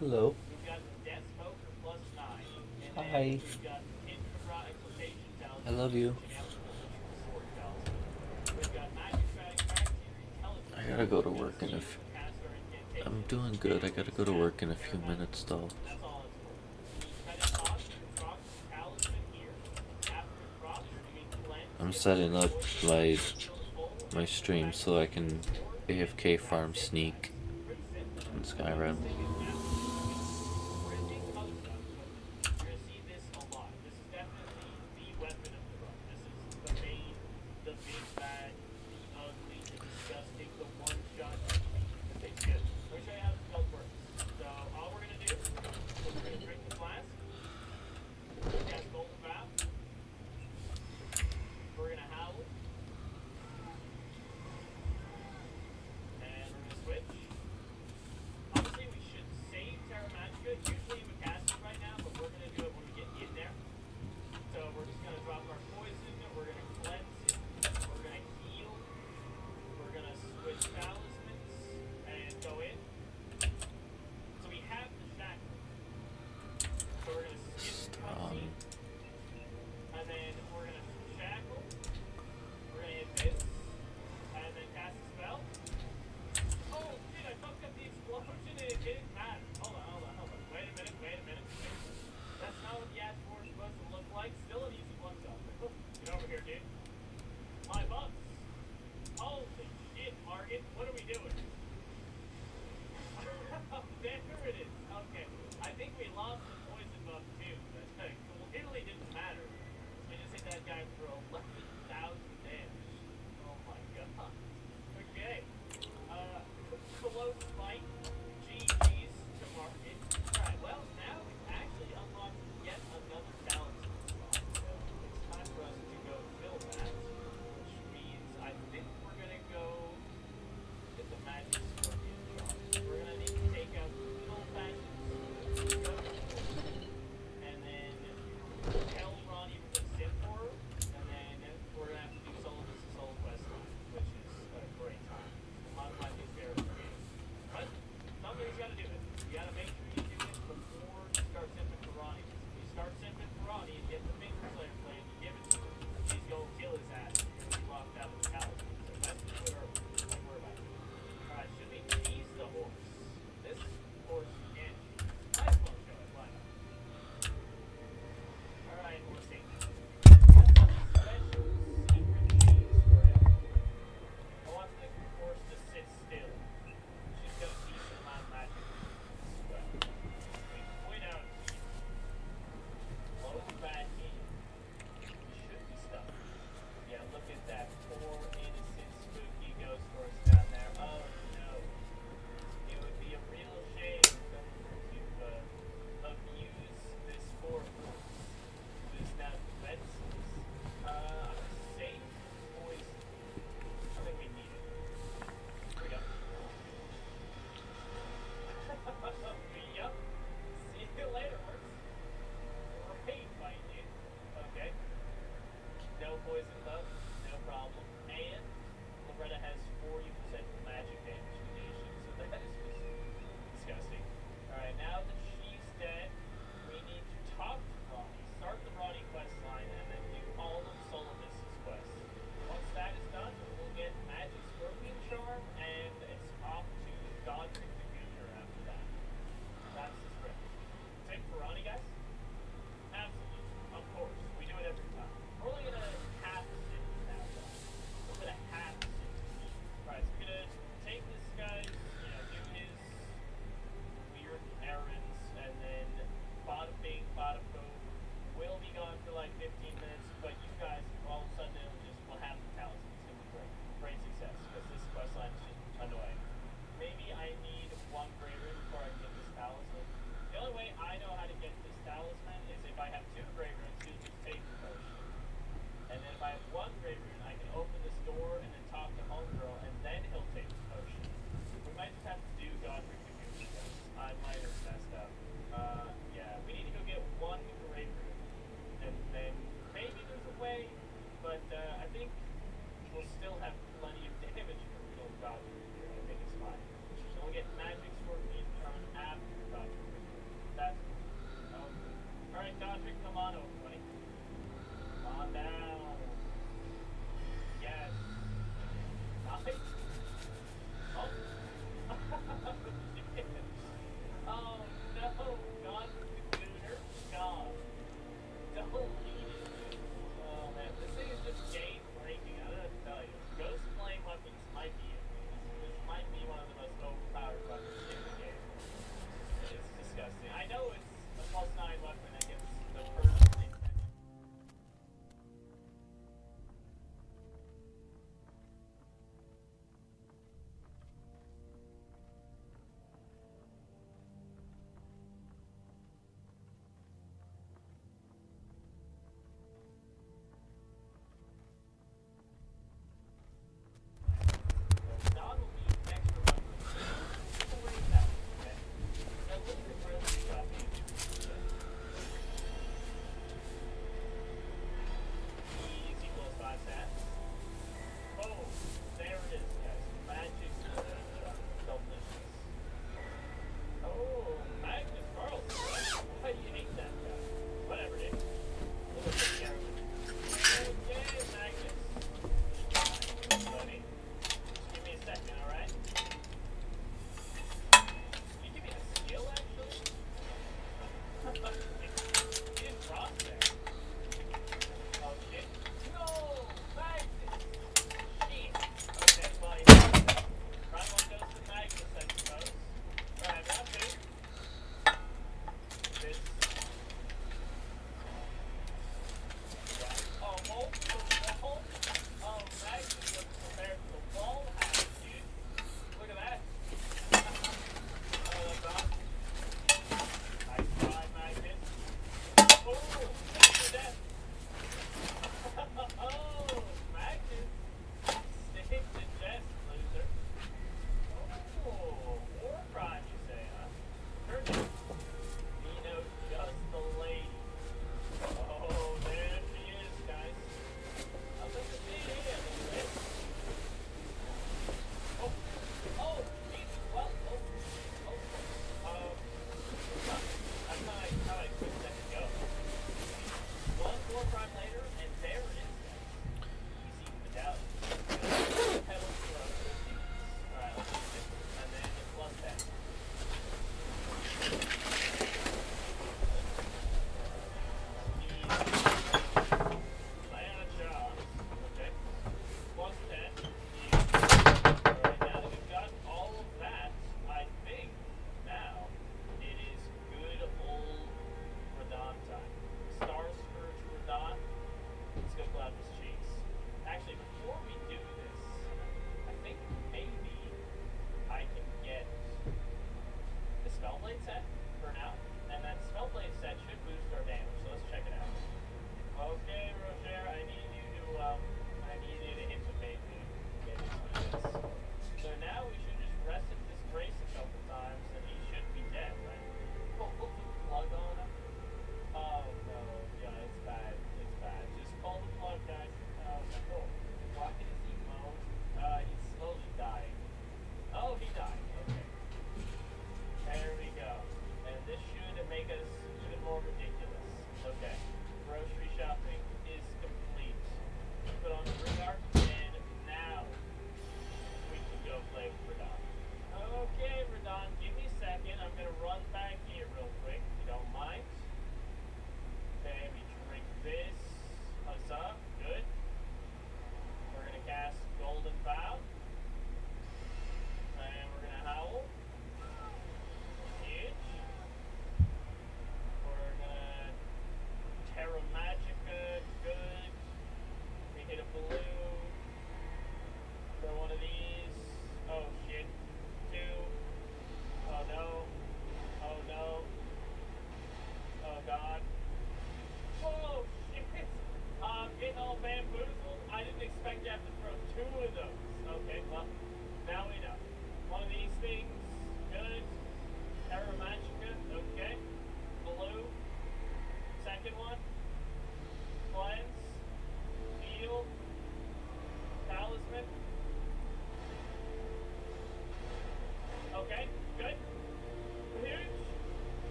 Hello. Hi. I love you. I gotta go to work in a f- I'm doing good. I gotta go to work in a few minutes though. I'm setting up my stream so I can AFK farm sneak in Skyrim.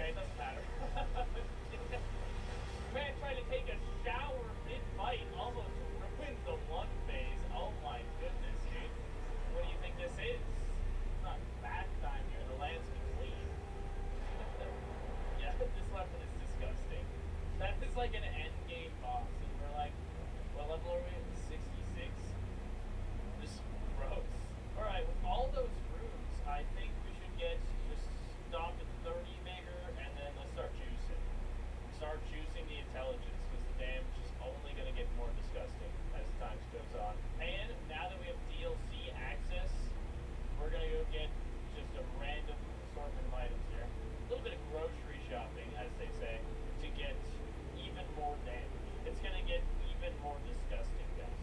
Okay, it doesn't matter. Man trying to take a shower mid-fight almost ruined the one phase. Oh my goodness, dude. What do you think this is? It's not bath time here. The land's clean. Yeah, this weapon is disgusting. That is like an end game boss, and we're like, what level are we at? 66? Just gross. Alright, with all those runes, I think we should get just stop at 30 vigor, and then let's start juicing. Start juicing the intelligence, because the damage is only going to get more disgusting as time goes on. And now that we have DLC access, we're going to go get just a random assortment of items here. A little bit of grocery shopping, as they say, to get even more damage. It's going to get even more disgusting, guys.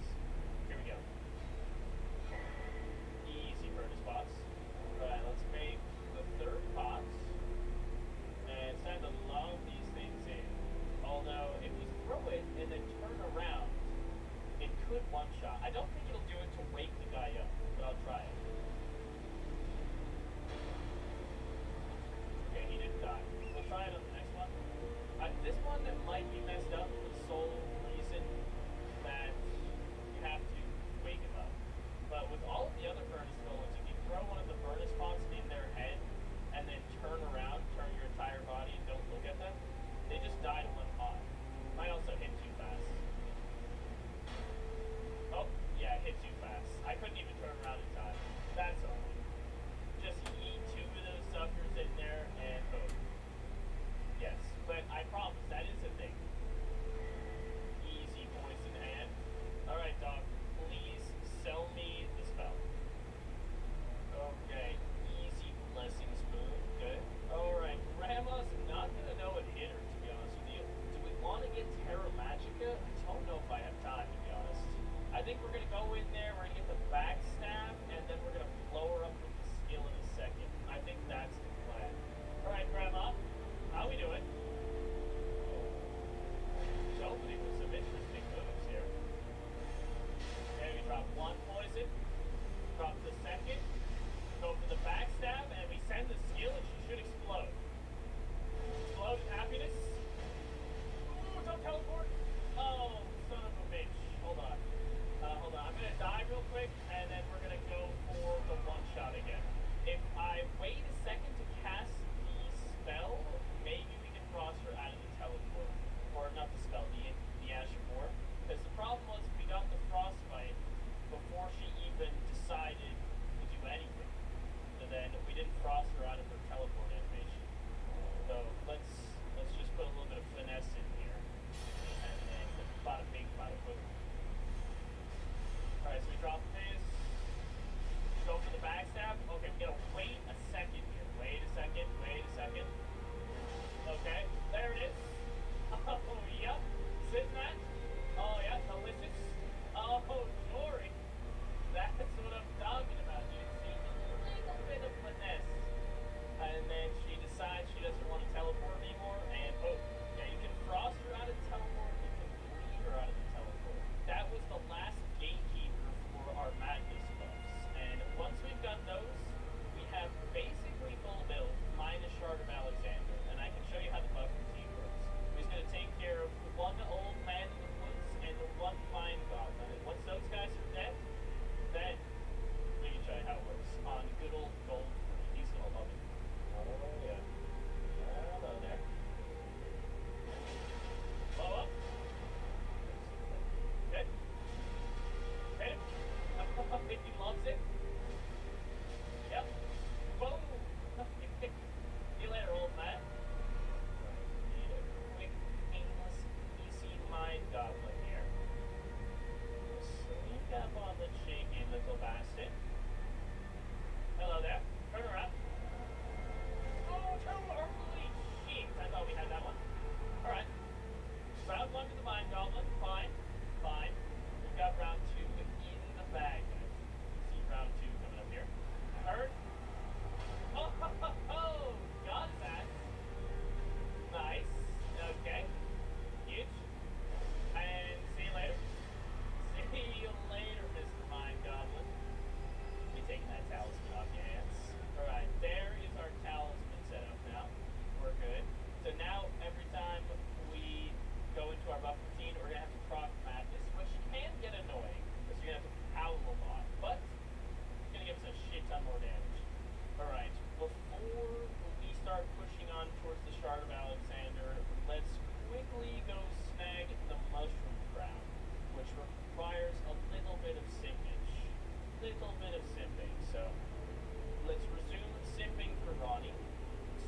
towards the Shard of Alexander, let's quickly go snag the mushroom crown, which requires a little bit of simpage. Little bit of simping. So let's resume simping for Ronnie,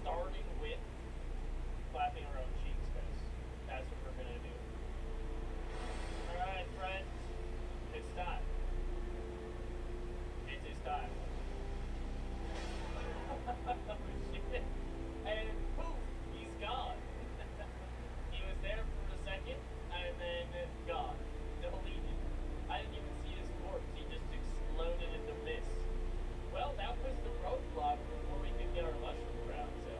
starting with clapping our own cheeks, guys. That's what we're gonna do. Alright, friends. It's time. It is time. Oh shit. And poof, he's gone. He was there for a second and then gone. Deleted. I didn't even see his corpse. He just exploded into mist. Well, that was the roadblock before we could get our mushroom crown, so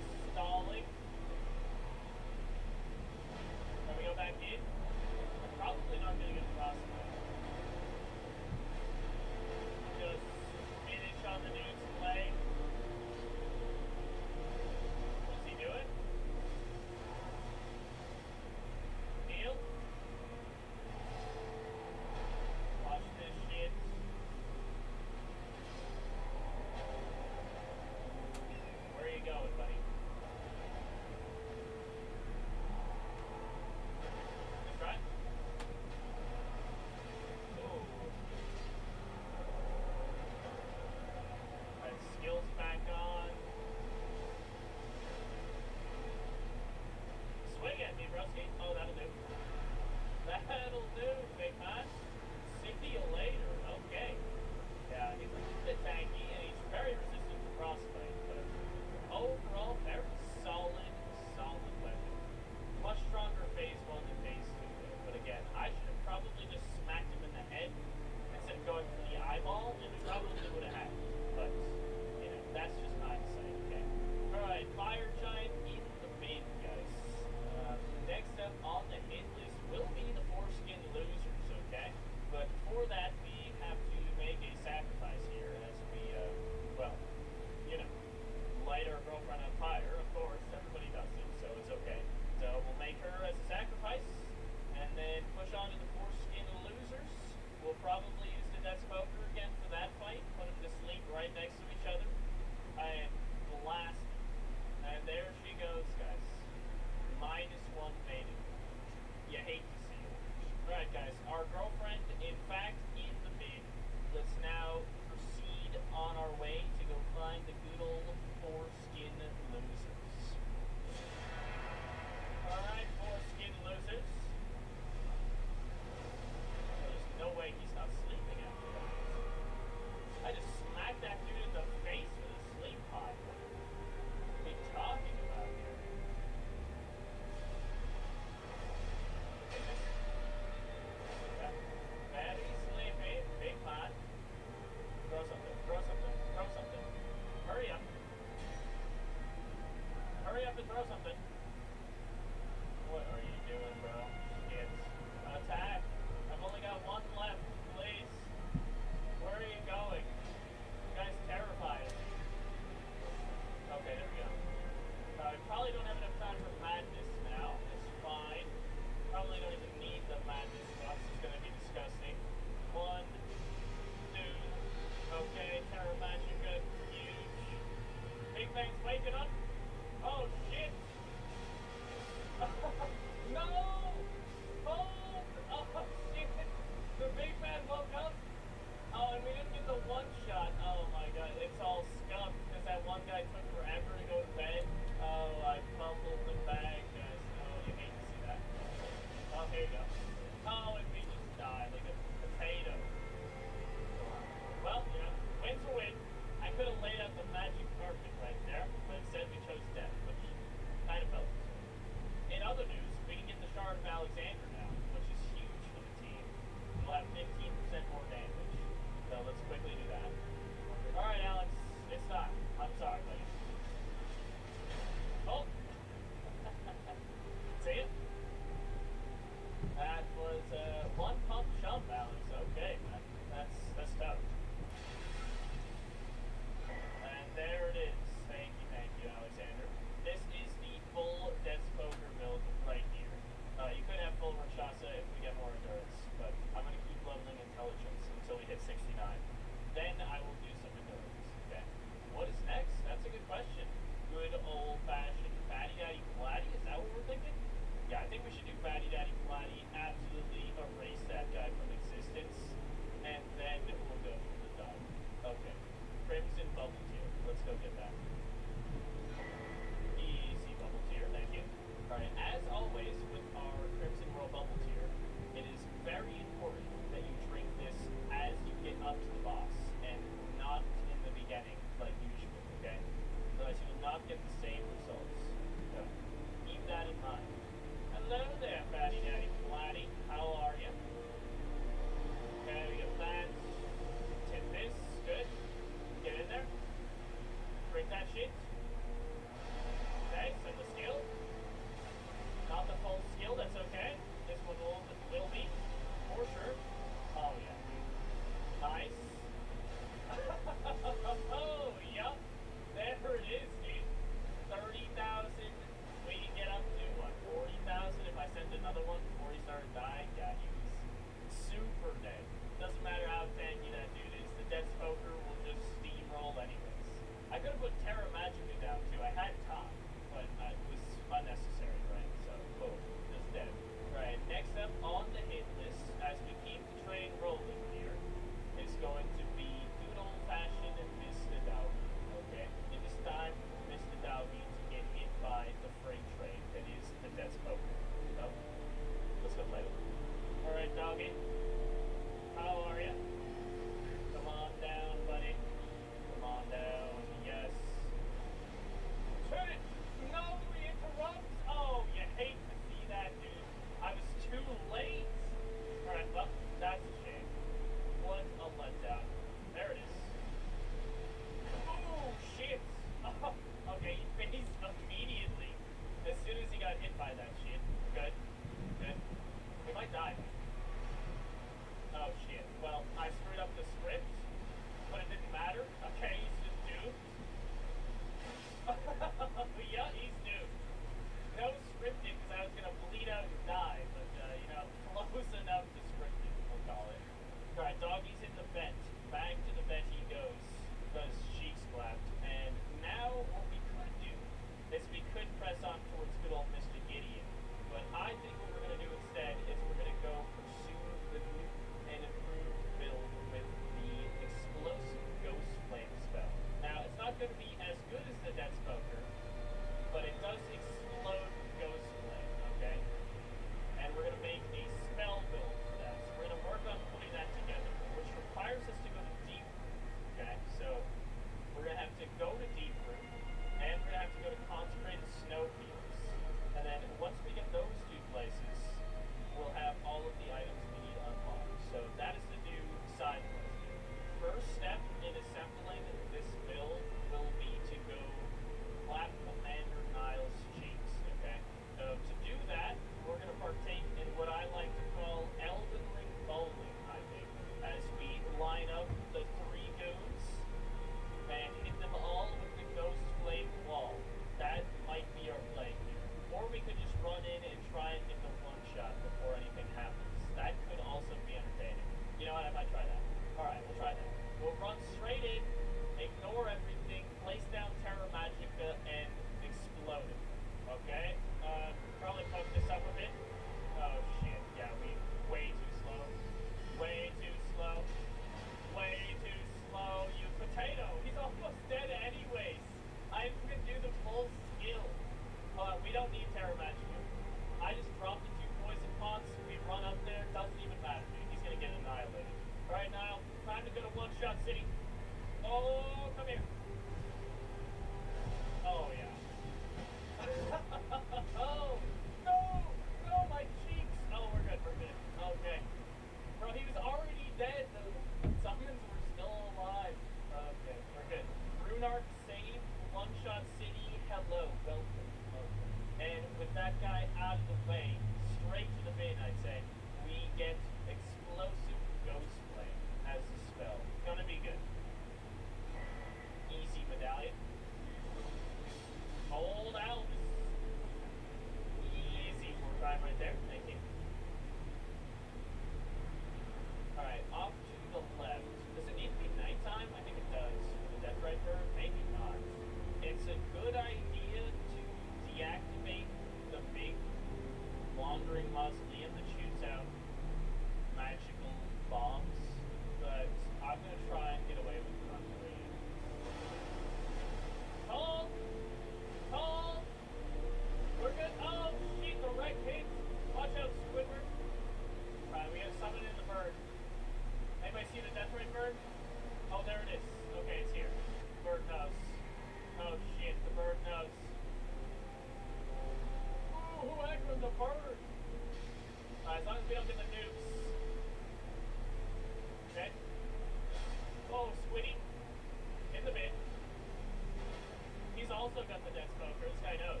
also got the death smoker. This guy knows.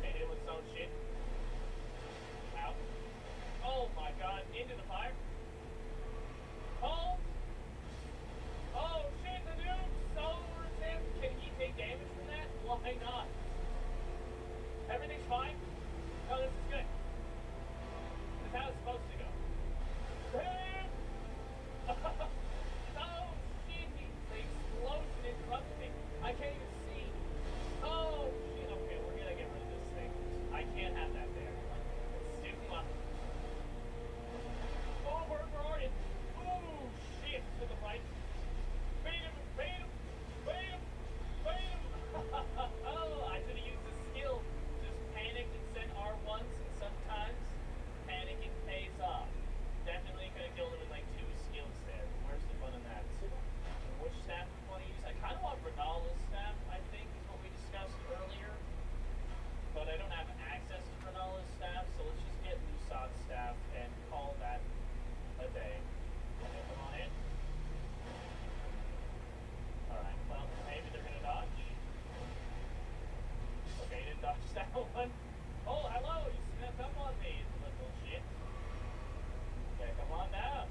Hit him with his own shit. Out. Oh my god, into the fire. Oh! Oh shit, the nuke solar's him. Can he take damage from that? Why not? Everything's fine? No, this is good. This is how it's supposed to go. Damn! Oh shit, the explosion interrupted me. I can't even see. Oh shit, okay, we're gonna get rid of this thing. I can't have that there. It's too much. Oh, where are you? Oh shit, to the right. Bait him, bait him, bait him, bait him. Oh, I should have used the skill. Just panic and send R1s, and sometimes panicking pays off. Definitely could have killed him with like 2 skills there. Where's the fun in that? Which staff do we want to use? I kind of want Renala's staff, I think, is what we discussed earlier. But I don't have access to Renala's staff, so let's just get Lusat's staff and call that a day. Okay, come on in. Alright, well, maybe they're gonna dodge. Okay, he didn't dodge that one. Oh, hello, you snuck up on me, little shit. Okay, come on down.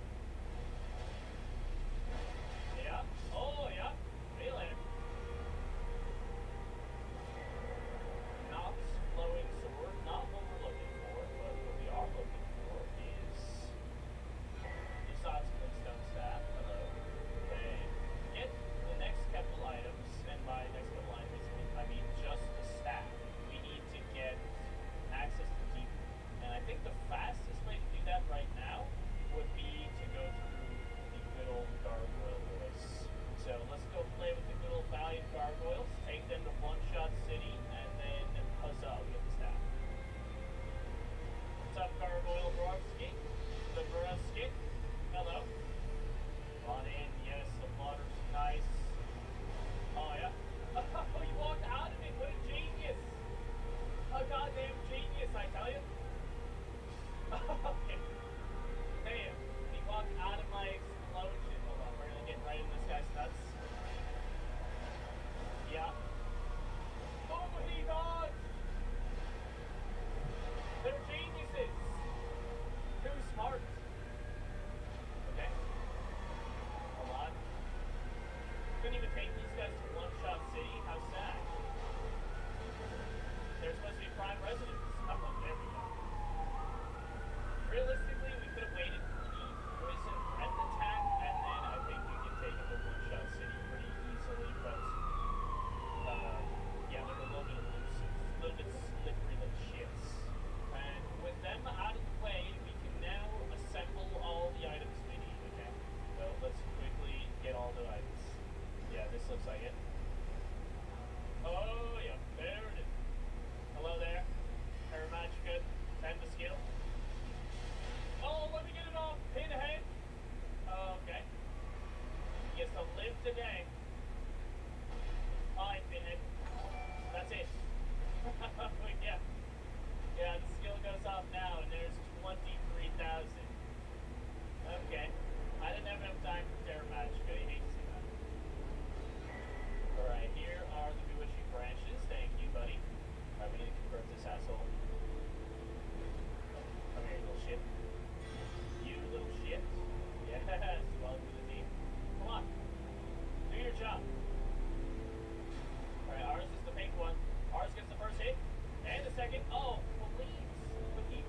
Yeah. Oh, yeah. See you later. Nox flowing sword. Not what we're looking for, but what we are looking for is Lusat's Glintstone staff. Hello. Okay. Get the next couple items, and by next couple items, I mean just the staff. We need to get access to deep. And I think the fastest way to do that right now would be to go through the good old gargoyle boys. So let's go play with the good old valiant gargoyles, take them to one-shot city, and then huzzah, we get the staff. What's up, gargoyle Brodsky? The Brodsky? Hello. Come on in, yes, the water's nice. Oh yeah? Oh, you walked out of it, what a genius! A goddamn genius, I tell you. Okay. Damn, he walked out of my explosion. Hold on, we're gonna get right in this guy's nuts. Yeah. Oh, he dodged! They're geniuses! Too smart. Okay. Hold on. Couldn't even take these guys to one-shot city? How sad. They're supposed to be prime residents. Oh, there we go. Realistically, we could have waited for the poison breath attack, and then I think we can take it to one-shot city pretty easily, but yeah, they're a little bit elusive, a little bit slippery little shits. And with them out of the way, we can now assemble all the items we need, okay? So let's quickly get all the items. Yeah, this looks like it. Oh, yeah, there it is. Hello there. Aeromagica, time to skill. Oh, let me get it off. Pinhead. Okay. He gets to live today. Alright, Pinhead. That's it. Yeah. Yeah, the skill goes off now, and there's 23,000. Okay. I didn't have enough time for Terra Magica. You hate to see that. Alright, here are the bewitching branches. Thank you, buddy. Alright, we need to convert this asshole. Come here, you little shit. You little shit. Yes, welcome to the team. Come on. Do your job. Alright, ours is the pink one. Ours gets the first hit. And the second. Oh, please. Please.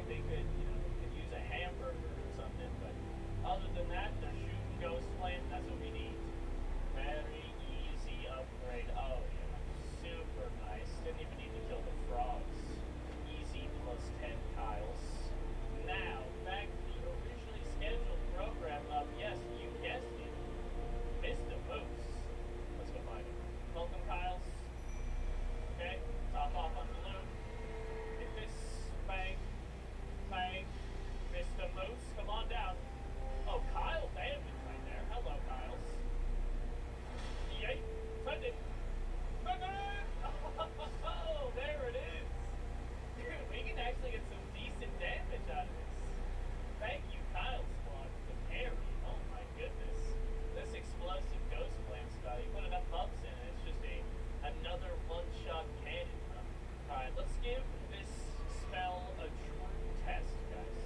like they could use a hamburger or something, but other than that, they're shooting Ghost Flame. That's what we need. Very easy upgrade. Oh yeah, super nice. Didn't even need to kill the frogs. Easy +10 tiles. Now, back to the originally scheduled program of, yes, you guessed it, Mr. Moose. Let's go find him. Welcome, Kyles. Okay, top off on the loop. Hit this. Bang. Bang. Mr. Moose, come on down. Oh, Kyle David's right there. Hello, Kyles. Yay. Send it. Send it! Oh, there it is. Dude, we can actually get some decent damage out of this. Thank you, Kyle Squad, for the parry. Oh my goodness. This explosive ghost flame spell, you put enough buffs in it, it's just another one-shot cannon. Alright, let's give this spell a true test, guys.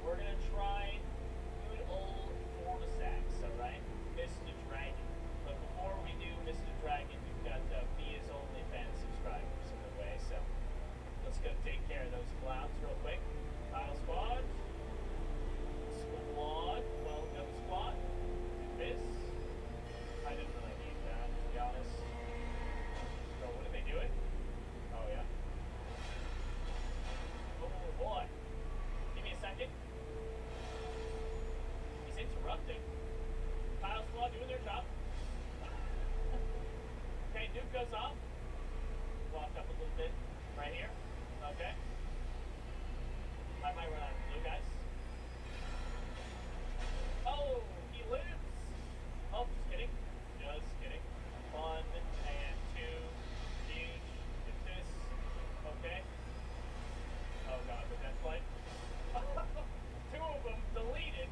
We're gonna try good old Fortisax, alright? Mr. Dragon. But before we do Mr. Dragon, we've got Via's OnlyFans subscribers in the way, so let's go take care of those clowns real quick. Kyle Squad. Squad. Welcome, Squad. This. I didn't really need that, to be honest. So, what did they do it? Oh, yeah. Oh, boy. Give me a second. He's interrupting. Kyle Squad doing their job. Okay, Duke goes off. Walk up a little bit. Right here. Okay. I might run out of blue, guys. Oh, he lives. Oh, just kidding. Just kidding. 1 and 2. Siege. Get this. Okay. Oh god, the death flight. 2 of them deleted.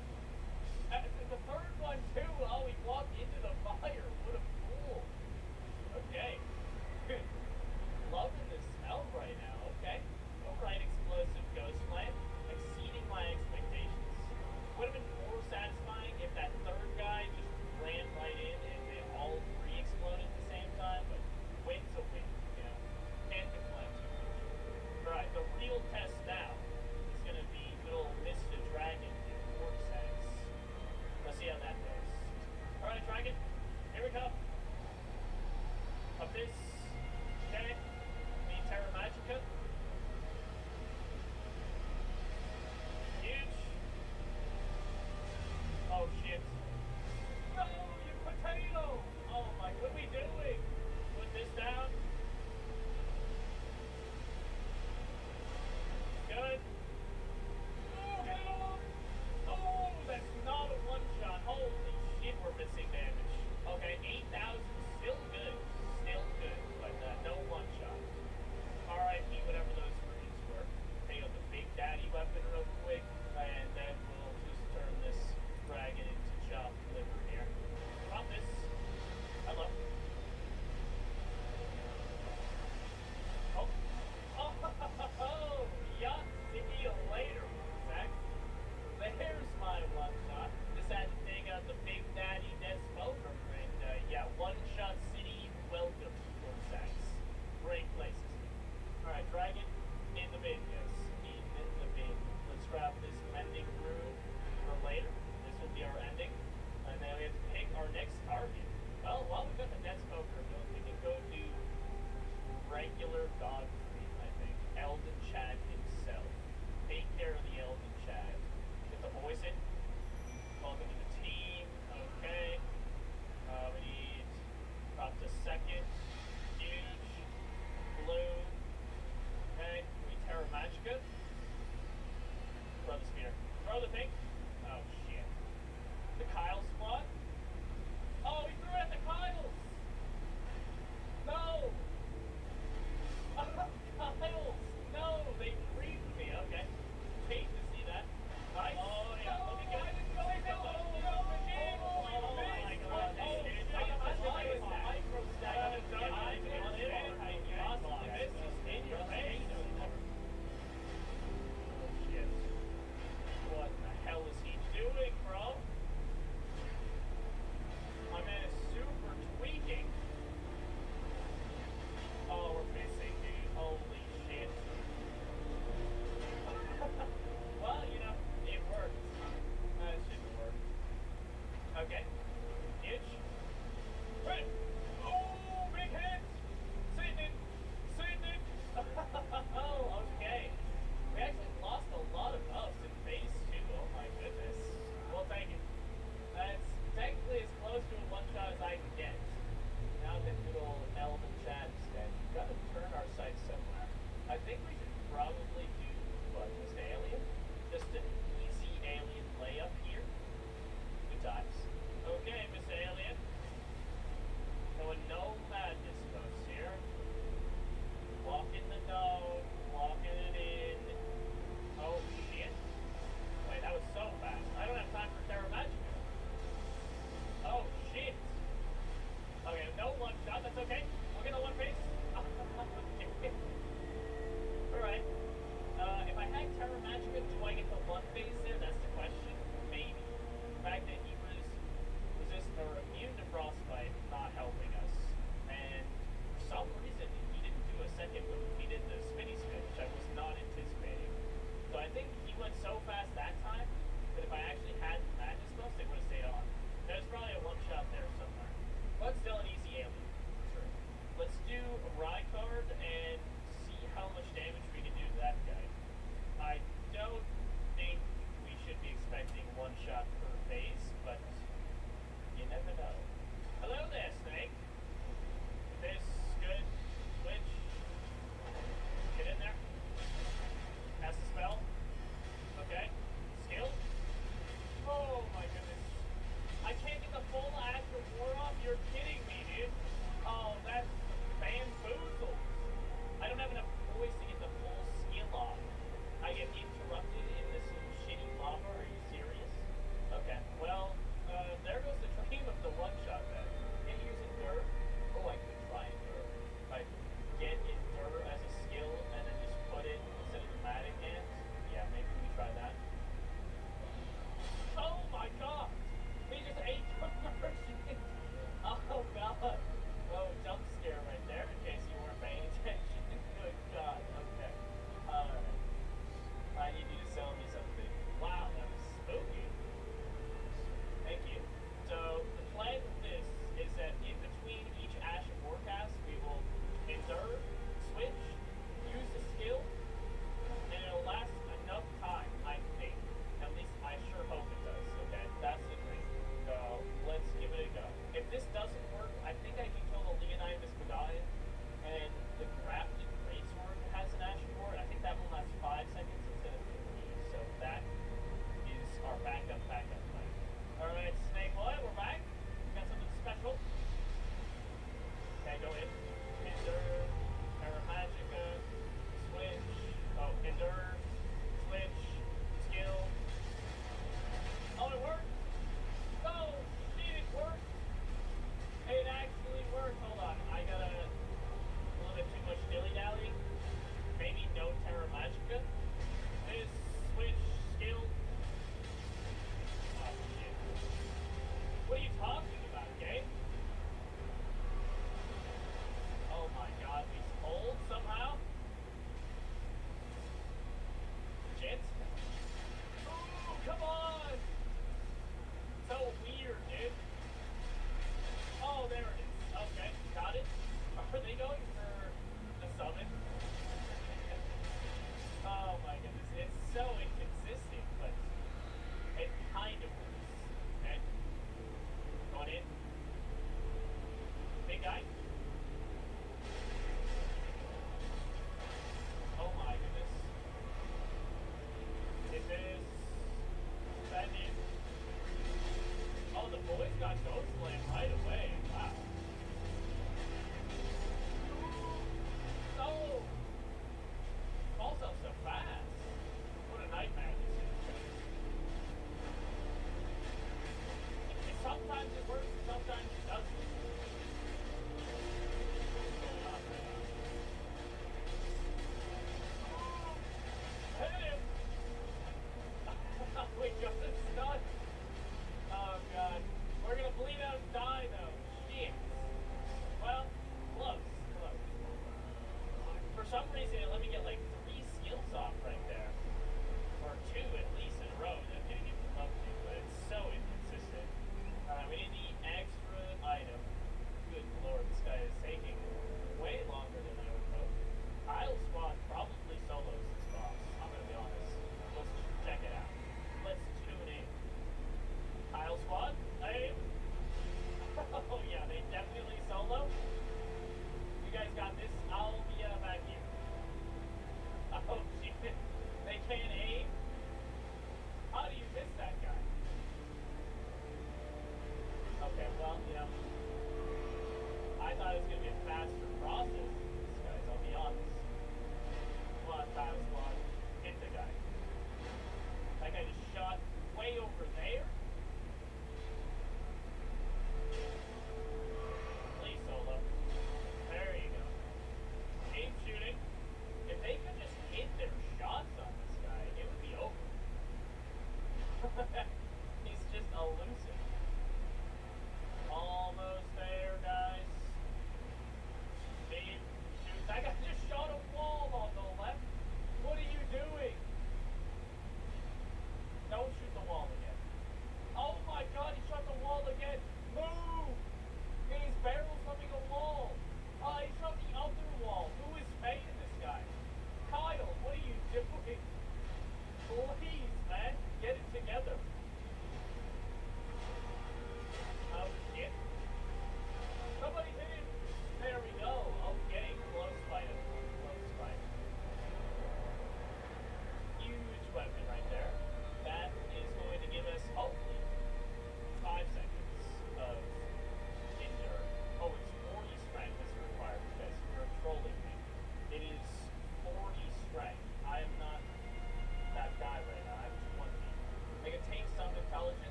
The third one too. Oh, he walked into the fire. What a fool. Okay. Loving this smell right now. Okay. Alright, explosive ghost flame. Exceeding my expectations. Would have been more satisfying if that third guy just ran right in and they all 3 exploded at the same time, but win's a win, you know. Can't complain too much. Alright, the real test now is gonna be good old Mr. Dragon and Vortex. Let's see how that goes. Alright, Dragon, here we come. Abyss. Okay. The Terra Magica. Huge. Oh shit. No, you potato! Oh my, what are we doing? Put this down. Good. Oh, get it off! Oh, that's not a one-shot. Holy shit, we're missing damage. Okay, 8,000, still good. Still good.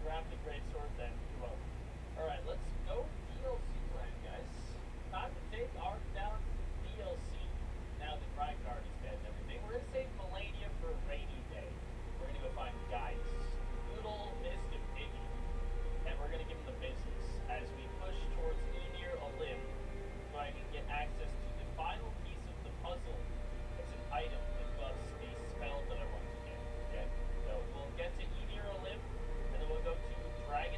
grab the greatsword, then throw. Alright, let's go DLC land, guys. Time to take our down DLC. Now that Rykard is dead and everything. We're gonna save Melania for a rainy day. We're gonna go find Gaius, little Mist and Piggy, and we're gonna give him the business as we push towards Emir Olim, so I can get access to the final piece of the puzzle. It's an item that buffs a spell that I want to get. Okay? So we'll get to Emir Olim, and then we'll go to Dragon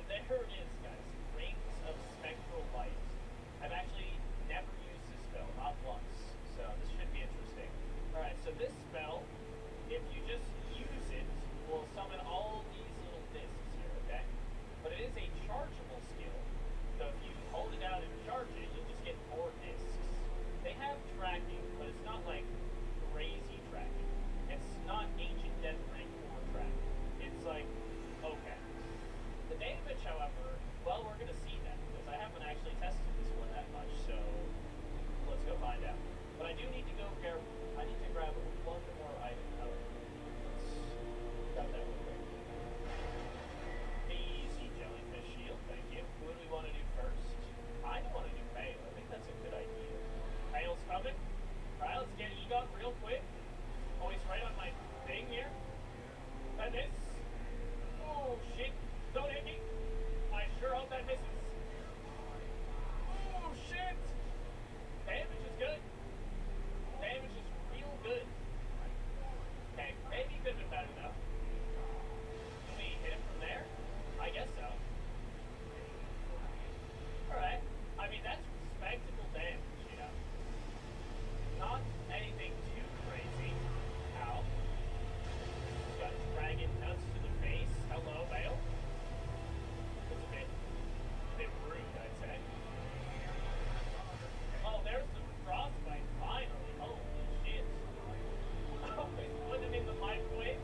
there it is, guys. Rings of spectral light. I've actually never used this spell, not once. So this should be interesting. Alright, so this spell, if you just use it, will summon all these little discs here, okay? But it is a chargeable skill. So if you hold it down and charge it, you'll just get more discs. They have tracking, but it's not like crazy tracking. It's not ancient death rank 4 tracking. It's like, okay. The damage, however, well, we're going to see that, because I haven't actually tested this one that much, so let's go find out. But I do need to go grab, I need to grab one more item. Oh, let's grab that real quick. Easy jellyfish shield, thank you. Who do we want to do first? I don't want to do Pale. I think that's a good idea. Pale's coming. Alright, let's get Egon real quick. Oh, he's right on my thing here. And this. Oh, shit. Don't hit me. I sure hope that misses. Oh, shit. Damage is good. Damage is real good. Okay, maybe could have been better though. Can we hit him from there? I guess so. Alright. I mean, that's respectable damage, you know. Not anything too crazy. Ow. Got dragon nuts to the face. Hello, Vale. It's a bit rude, I'd say. Oh, there's the frostbite, finally. Holy shit. Oh, he's putting him in the microwave.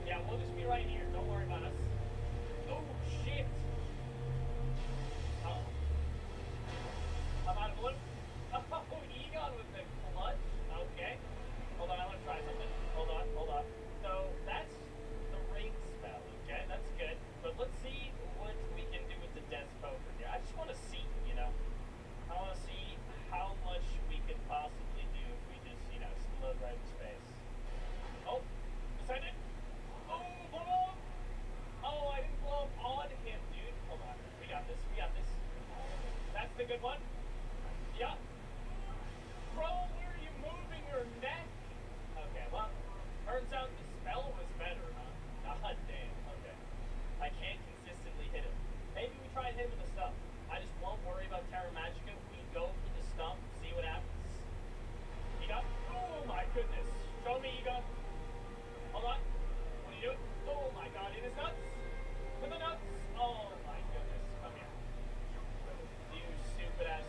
Yeah, we'll just be right here. Don't worry about us. Oh, shit. Oh. I'm out of blood. Oh, Egon with the clutch. Okay. Hold on, I want to try something. Hold on. So, that's the ring spell, okay? That's good. But let's see what we can do with the death poker here. I just want to see, you know? I want to see how much we could possibly do if we just, you know, explode right in space. Oh, descended. Oh, blow up. Oh, I didn't blow up on him, dude. Hold on. We got this. That's the good one. Yeah. Bro, where are you moving your neck? Okay, well, turns out the spell was better, huh? God damn, okay. I can't consistently hit him. Maybe we try and hit him with a stump. I just won't worry about Terra Magica. We go for the stump, see what happens. Egon? Oh my goodness. Show me, Egon. Hold on. What are you doing? Oh my god, it is nuts. To the nuts. Oh my goodness. Come here. You stupid ass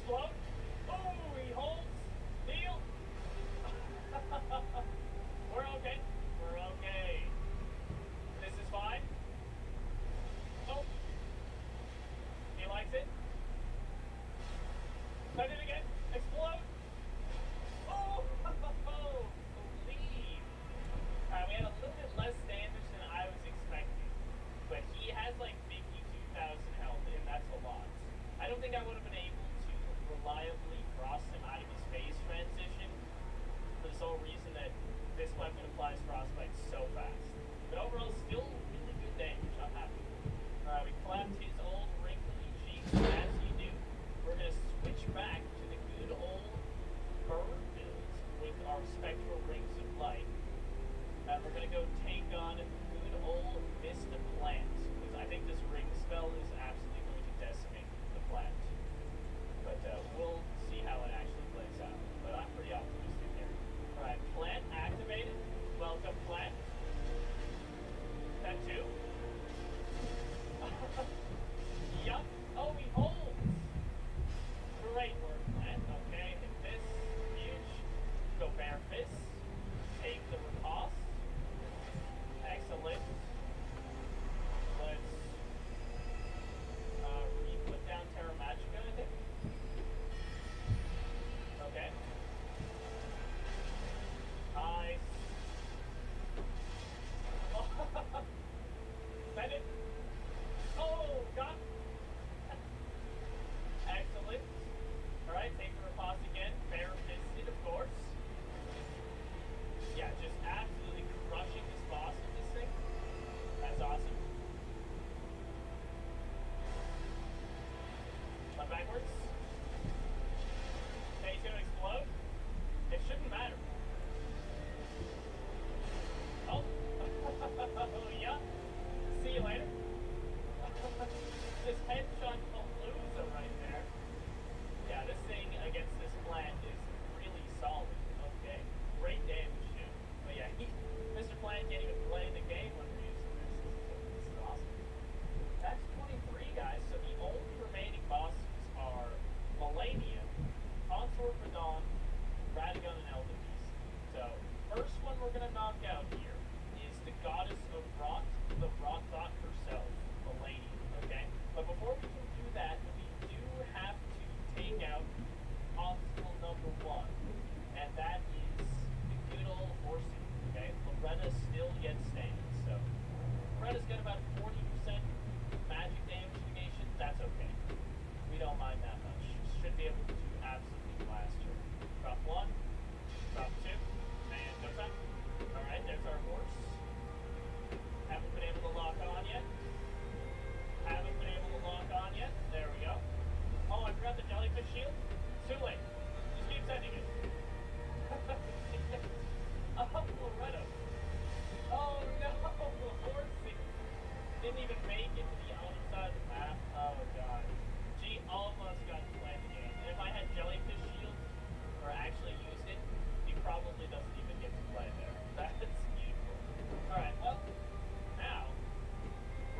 Explode. Oh, he holds. Deal. We're okay. We're okay. This is fine. Oh. He likes it. Send it again. Explode. Oh. Leave. Alright, we had a little bit less damage than I was expecting. But he has like 52,000 health, and that's a lot. I don't think I would have been able to reliably cross him out of his phase transition for the sole reason that this weapon applies frostbite so fast. But overall, still really good damage. I'm happy. Alright, we clapped his old wrinkly cheeks. As you do, we're going to switch back to the good old bird build with our spectral rings of light. And we're going to go take on good old Mista Plant, because I think this ring spell is absolutely going to decimate the plant. But we'll see how it actually plays out. But I'm pretty optimistic here. Alright, plant activated. Welcome, plant. That too. Yup. Oh, he holds. Great work, plant. Okay, hit this. Huge. Go bare fist. Take the riposte. Excellent. Let's re-put down Terra Magica, I think. Okay. Nice. Send it. Oh, got. Excellent. Alright, take the riposte again. Bare-fisted, of course. Yeah, just absolutely crushing this boss with this thing. That's awesome. Run backwards. Stay to explode. It shouldn't matter. Oh. Yeah. See you later. This headshot palooza right there. Yeah, this thing against this plant is really solid. Okay. Great damage too. But yeah, Mr. Plant can't even play the game when we're using this. This is awesome. That's 23, guys. So the only remaining bosses are Millennium, Consort Radon, Radagon, and Elder Beast. So, first one we're going to knock out here is the Goddess of Rot, the Rot Bot herself, Millennium, okay? But before we can do that, we do have to take out obstacle number 1, and that is the good old horsey, okay? Loretta still yet stands, so Loretta's got about 40% magic damage negation. That's okay. We don't mind that much. Should be able to absolutely blast her. Drop 1, drop 2, and no time. Alright, there's our horse. Haven't been able to lock on yet. Haven't been able to lock on yet. There we go. Oh, I forgot the jellyfish shield. Too late. Just keep sending it. Oh, Loretta. Oh no, horsey. Didn't even make it to the other side of the map. Oh god. She almost got to play the game. And if I had jellyfish shield, or actually used it, he probably doesn't even get to play there. That's beautiful. Alright, well, now,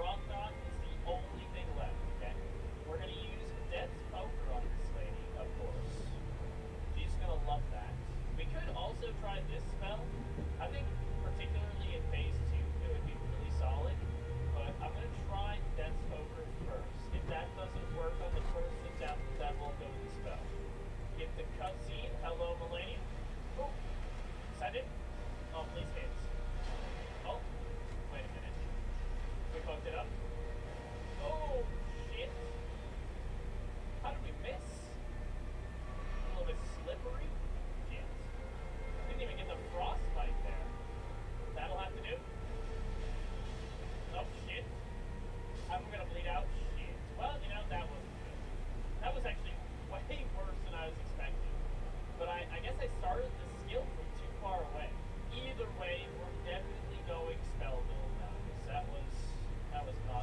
Rockdog is the only thing left, okay? We're gonna use Death's Poker on this lady, of course. She's gonna love that. We could also try this spell. I think, particularly in phase 2, it would be really solid. But I'm gonna try Death's Poker first. If that doesn't work on the first attempt, then we'll go to the spell. Get the cutscene. Hello, Millennium. Oh, send it. Oh, please hit. Oh, wait a minute. We fucked it up. Oh, shit. How did we miss? A little bit slippery. Shit. Didn't even get the frostbite there. That'll have to do. Oh, shit. I'm gonna bleed out. Shit. Well, you know, that wasn't good. That was actually way worse than I was expecting. But I guess I started the skill from too far away. Either way, we're definitely going spell build now, because that was not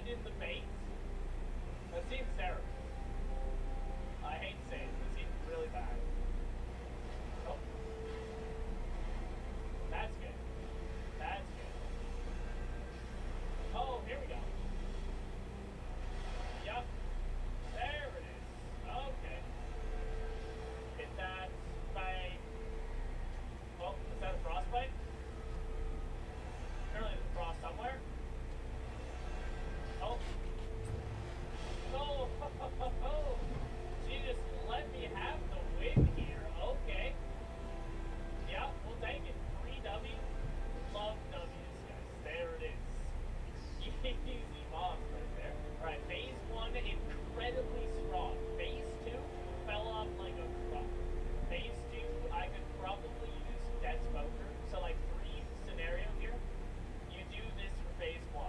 in the bait? That seems terrible. I hate to say it. That seems really bad. Oh. That's good. That's good. Oh, here we go. Yup. There it is. Okay. Hit that by... Oh, is that a frostbite? Apparently there's frost somewhere. Oh. Oh. She just let me have the win here. Okay. Yeah, we'll take it. 3W. Love W's, guys. There it is. Easy boss right there. Alright, phase 1, incredibly strong. Phase 2, fell off like a truck. Phase 2, I could probably use Death Smoker. So, like, 3 scenario here. You do this for phase 1.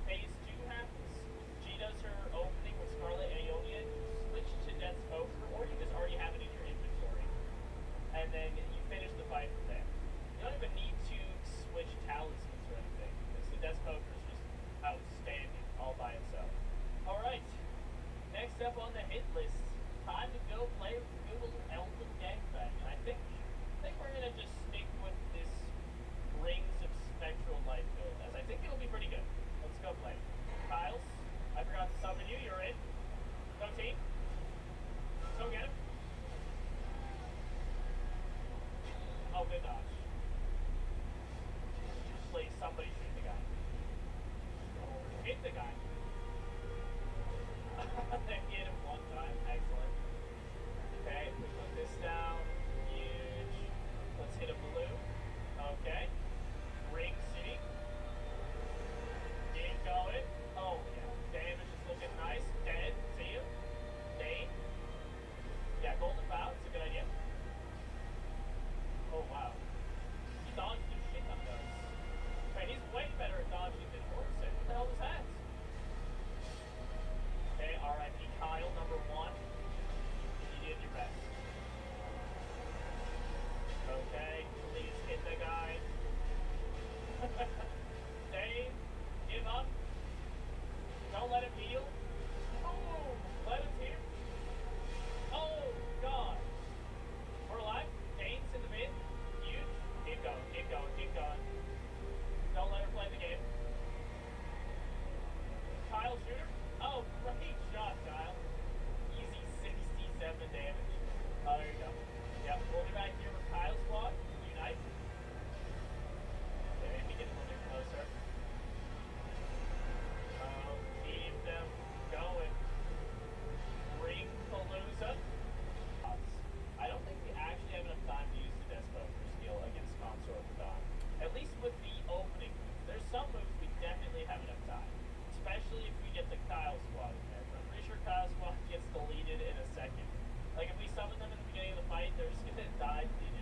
Phase 2 happens. She does her opening with Scarlet Aeonia. You switch to Death Smoker, or you just already have it in your inventory. And then you finish the fight from there. You don't even need to switch talismans or anything, because the Death Smoker is just outstanding all by itself. Alright, next up on the hit list, time to go play Google Elden Gangbang. And I think we're going to just stick with this Rings of Spectral Light build, as I think it'll be pretty good. Let's go play. Kyles, I forgot to summon you, you're in. Go team. Let's go get him. Oh, good dodge. Please, somebody shoot the guy. Hit the guy. Hit him one time. Excellent. Okay, we put this down. Huge. Let's hit a blue. Okay. Ring City. Get going. Oh, yeah. Damage is looking nice. Dead. See you. Dane. Yeah, Golden Bow. It's a good idea. Oh, wow. He dodged the shit on those. Wait, he's way better at dodging than Orson. What the hell was that? Okay, R.I.P. Kyle, number 1. You need your rest. Okay, please hit the guy. Dave, give up. Don't let him heal. Oh, let him heal. Oh, God. We're alive. Dane's in the mid. Huge. Keep going, keep going, keep going. Don't let her play the game. Kyle, shooter. Oh, great shot, Kyle. Easy 67 damage. Oh, there you go. Yep, we'll be back here with Kyle's squad. Unite. Okay, maybe get a little bit closer. Oh, keep them going. Ring Palooza. I don't think we actually have enough time to use the Death Smoker skill against Consort of the Dawn. At least with the opening move. There's some moves we definitely have enough time. Especially if we get the Kyle squad in there. But I'm pretty sure Kyle squad gets deleted in a second. Like if we summon them in the beginning of the fight, they're just gonna die to the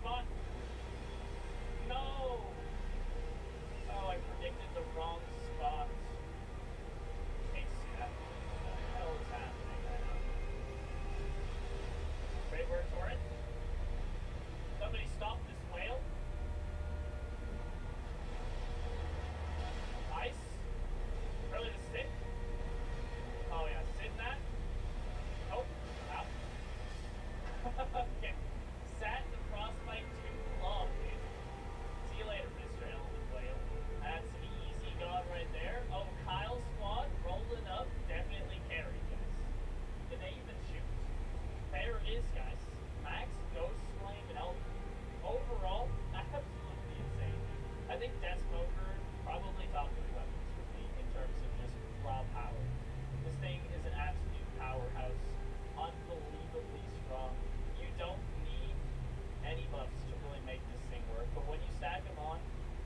spot. No! Oh, I predicted the wrong spot. Hey, Seth. What the hell is happening right now? Great word for it. Somebody stop this whale. Ice. Really the stick. Oh yeah, sit in that. Oh, out. Okay. Sat in the frostbite too long, dude. See you later, Mr. Element Whale. That's an easy god right there. Oh, Kyle's squad rolling up. Definitely carry, guys. Did they even shoot? There it is, guys. Max, Ghost, Flame, and Elder. Overall, absolutely insane. I think Death Smoker probably top 3 weapons for me in terms of just raw power. This thing is an absolute powerhouse. Unbelievably strong. You don't need any buffs to really make this thing work, but when you stack them on,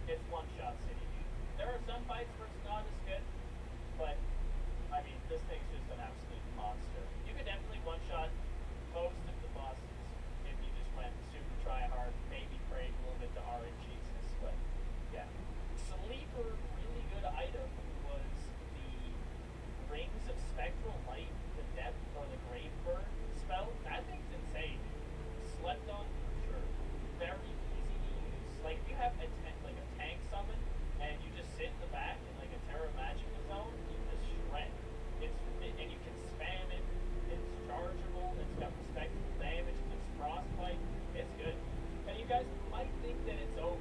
it's one-shot city, dude. There are some fights where it's not as good, but, I mean, this thing's just an absolute monster. You could definitely one-shot most of the bosses if you just went super try-hard, maybe prayed a little bit to RNGesus, but, yeah. Sleeper really good item was the Rings of Spectral Light, the Depth, or the Grave Burn spell. That thing's insane. Slept on for sure. Very easy to use. Like, if you have a tank summon, and you just sit in the back in like a Terra Magica zone, you just shred. And you can spam it. It's chargeable. It's got respectable damage. It's frostbite. It's good. And you guys might think that it's over,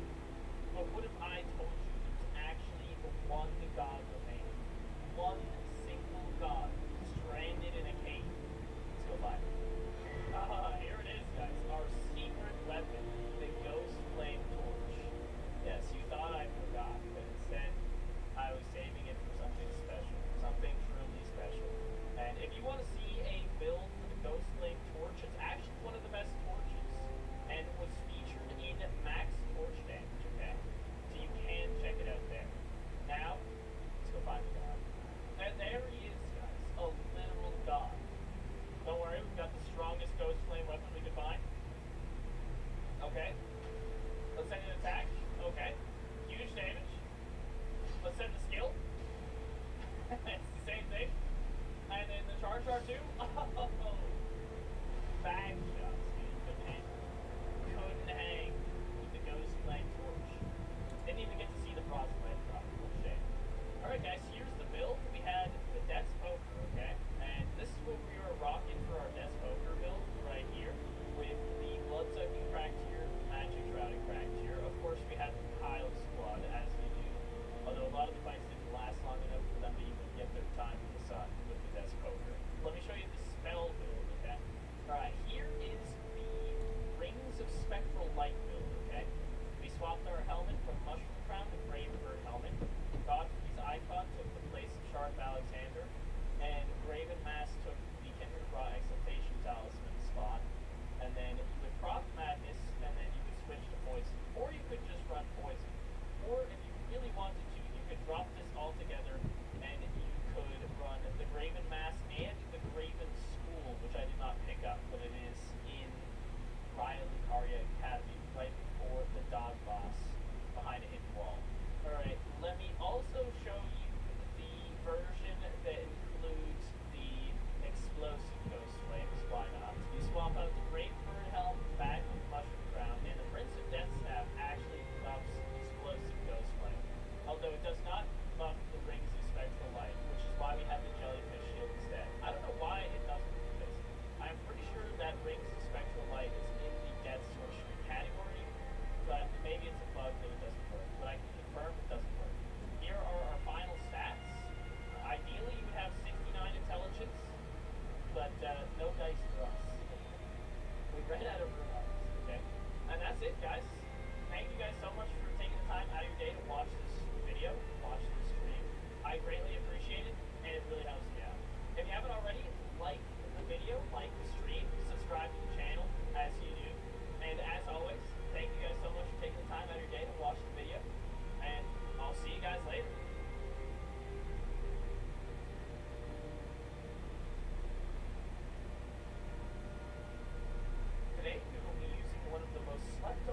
but what if I told you there's actually one god remaining? One single god stranded in a cave. Let's go find it. Here it is, guys. Our secret weapon, the Ghost Flame Torch. Yes, you thought I forgot, but instead I was saving it for something special. Something truly special. And if you want to see a build for the Ghost Flame Torch, it's actually one of the best torches. And was featured in max torch damage, okay? So you can check it out there. Now, let's go find the god. And there he is, guys. A literal god. Don't worry, we've got the strongest Ghost Flame weapon we could find. Okay. Let's send an attack. Okay. Huge damage. Let's send the skill. It's the same thing. And then the charge too. Oh. Bag shots, dude. Couldn't hang. Couldn't hang with the Ghost Flame Torch. Didn't even get to see the frostbite drop. What a shame. Alright guys, here's the build. We had the Death Poker, okay? And this is what we were rocking for our Death Poker build right here. With the Blood-Sucking Cracked here, Magic Shrouded Cracked here. Of course, we had the Kyle squad, as we do. Although a lot of the fights didn't last long enough for them to even get their time in the sun with the Death Poker. Let me show you the spell build, okay? Alright, here is the Rings of Spectral Light build, okay? We swapped our helmet from Mushroom Crown to Gravenbird helmet. Godfrey's icon took the place of Shard of Alexander, and Graven Mask took the Kindred Raw Exaltation Talisman spot. And then you would proc Madness, and then you could switch to Poison. Or you could just run Poison. Or if you really wanted to, you could drop this all together, and you could run the Graven Mask and the Graven School, which I did not pick up, but it is in Raya Lucaria Academy, right before the dog boss behind a hidden wall. Alright, let me also show you the version that includes the explosive Ghost Flames. Why not? You swap out the Great Bird Helm back with Mushroom Crown, and the Prince of Death Staff actually buffs explosive Ghost Flame. Although it does not buff the Rings of Spectral Light, which is why we have the Jellyfish Shield instead. I don't know why it doesn't, because I'm pretty sure that Rings of Spectral Light is in the Death Sorcery category, but maybe it's a bug that it doesn't work. But I can confirm it doesn't work. Here are our final stats. Ideally, you would have 69 intelligence, but no dice for us. We ran out of room on this, okay? And that's it, guys. Thank you guys so much for taking the time out of your day to watch this video, watch this stream. I greatly appreciate it, and it really helps me out. If you haven't already, like the video, like the stream, subscribe to the channel, as you do. And as always, thank you guys so much for taking the time out of your day to watch the video. And I'll see you guys later. Today we will be using one of the most slept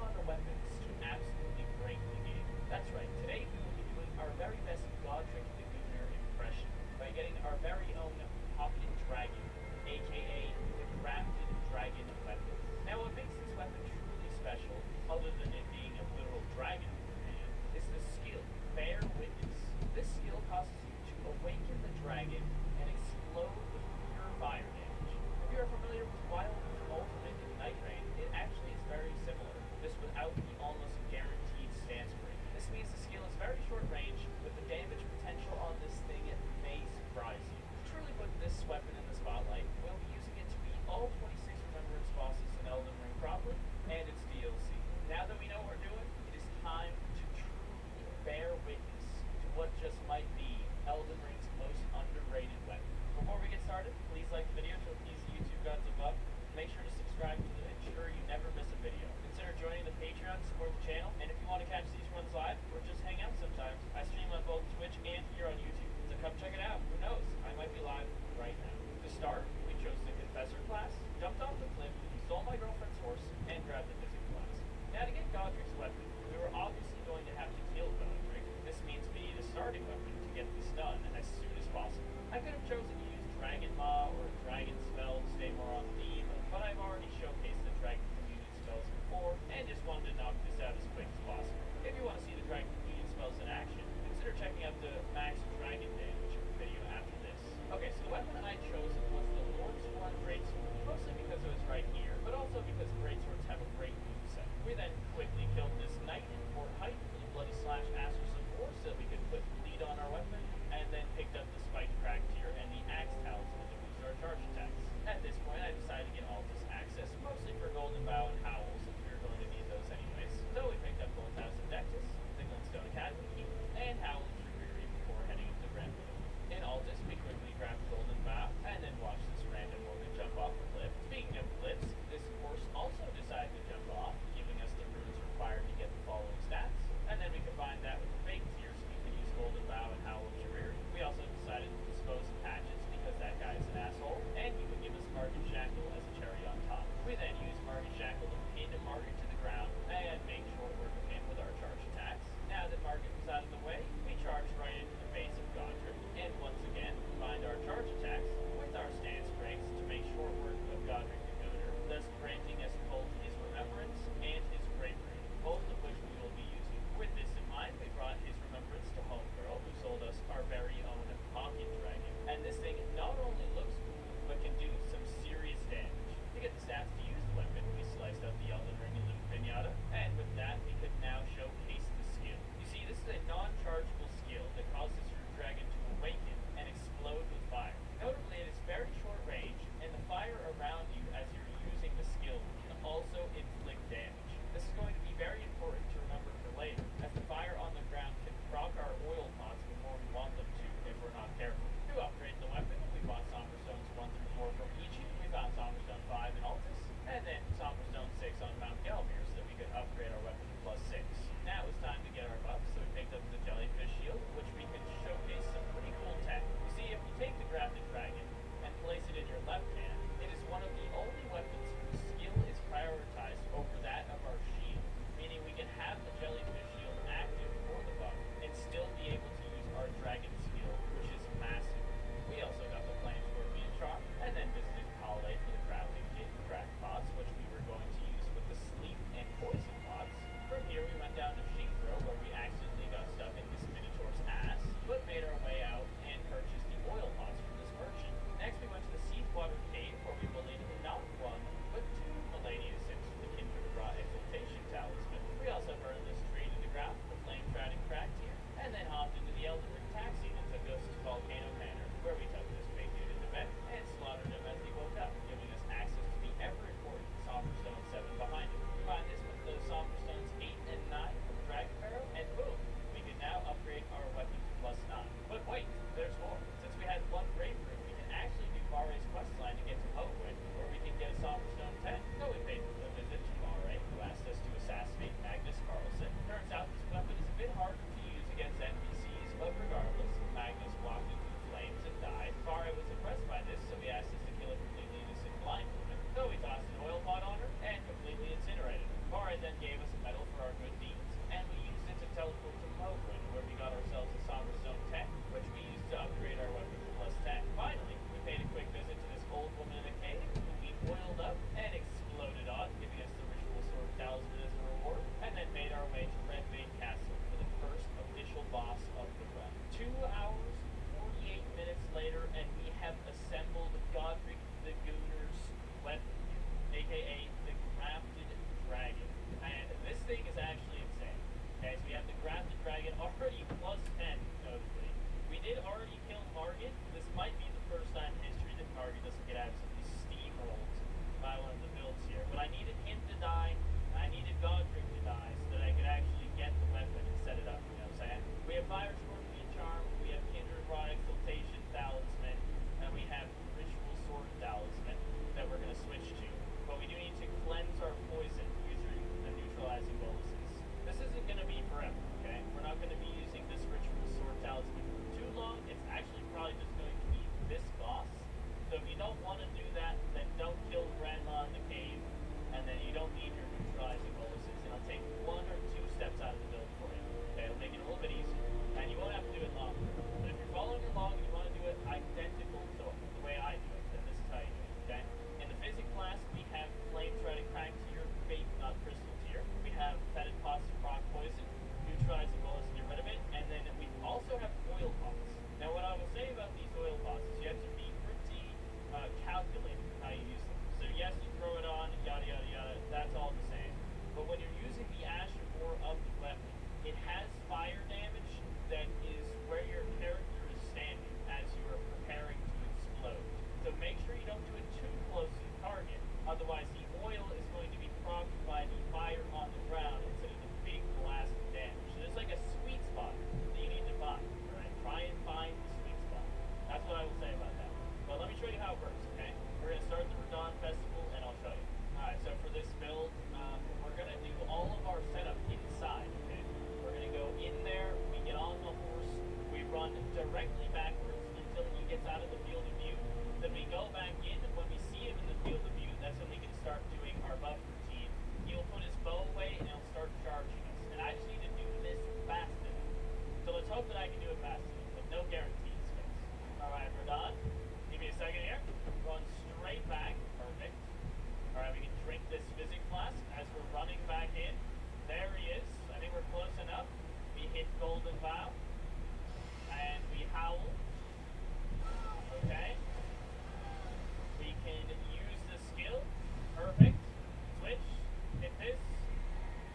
this.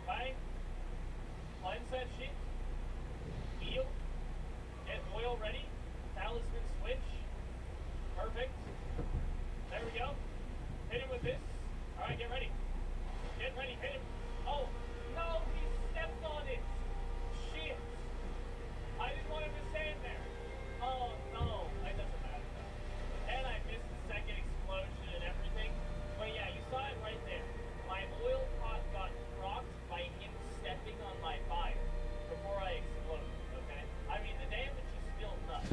Bang. Cleanse that shit. Heal. Get oil ready. Talisman switch. Perfect. There we go. Hit him with this. Alright, get ready. Get ready, hit him. Oh, no, he stepped on it. Shit. I didn't want him to stand there. Oh, no. It doesn't matter, though. And I missed the second explosion and everything. But yeah, you saw it right there. My oil pot got rocked by him stepping on my fire before I exploded, okay? I mean, the damage is still nuts.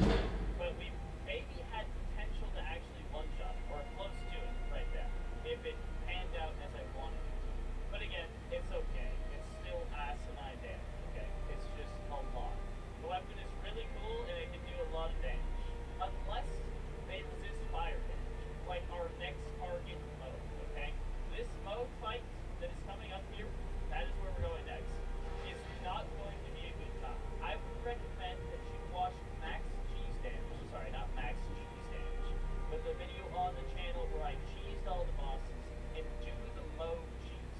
But we maybe had potential to actually one-shot him, or close to it right there, if it panned out as I wanted it to. But again, it's okay. It's still asinine damage, okay? It's just a lot. The weapon is really cool, and it can do a lot of damage. Unless they resist fire damage, like our next target mode, okay? This mode fight that is coming up here, that is where we're going next, is not going to be a good time. I would recommend that you watch Max Cheese Damage. Sorry, not Max Cheese Damage, but the video on the channel where I cheesed all the bosses and do the mode cheese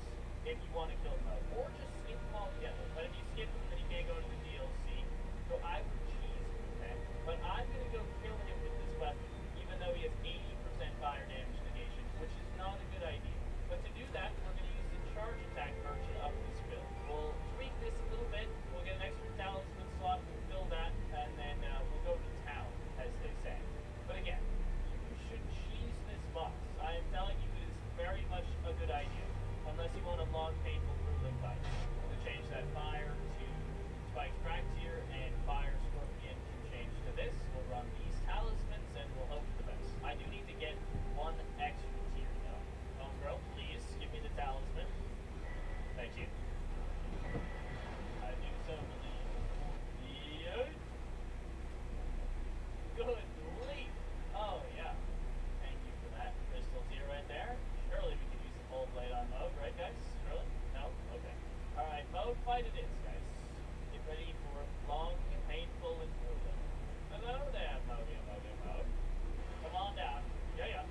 if you want to kill mode. Or just skip them all together. But if you skip them, then you can't go to the DLC. So I would cheese him, okay? But I'm going to go kill him with this weapon, even though he has 80% fire damage negation, which is not a good idea. But to do that, we're going to use the charge attack merchant up this build. We'll tweak this a little bit. We'll get an extra talisman slot. We'll fill that, and then we'll go to town, as they say. But again, you should cheese this boss. I am telling you, it is very much a good idea. Unless you want a long, painful, grueling fight. To change that fire to Spike's Fractier, and Fire Scorpion can change to this. We'll run these talismans, and we'll hope for the best. I do need to get one extra tier, though. Homegirl, please give me the talisman. Thank you. I do so believe. Yeah. Good leap. Oh, yeah. Thank you for that. Crystal tier right there. Surely we can use the full blade on mode, right, guys? Surely? No? Okay. Alright, mode fight it is, guys. Get ready for long, painful, and grueling. Hello there, mode. Come on down. Yeah.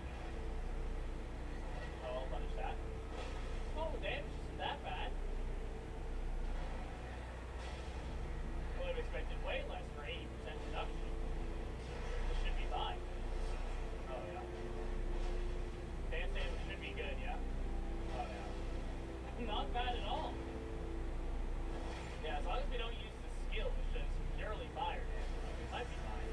Oh, I'll punish that. Oh, damage isn't that bad. I would have expected way less for 80% reduction. This should be fine. Oh, yeah. Dance damage should be good, yeah? Oh, yeah. Not bad at all. Yeah, as long as we don't use the skill, which is purely fire damage, we might be fine.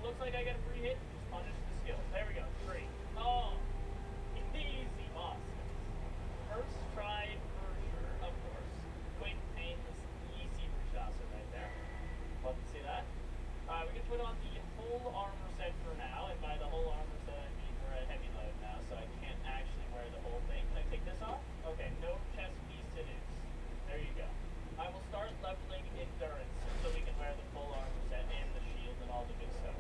looks like I get a free hit. Just punish the skills. There we go. 3. Oh, easy boss. First try for sure, of course. Quick, painless, easy Rashasa right there. Love to see that. We can put on the whole armor set for now, and by the whole armor set I mean we're at heavy load now, so I can't actually wear the whole thing. Can I take this off? Okay, no chest piece it is. There you go. I will start leveling endurance so we can wear the full armor set and the shield and all the good stuff.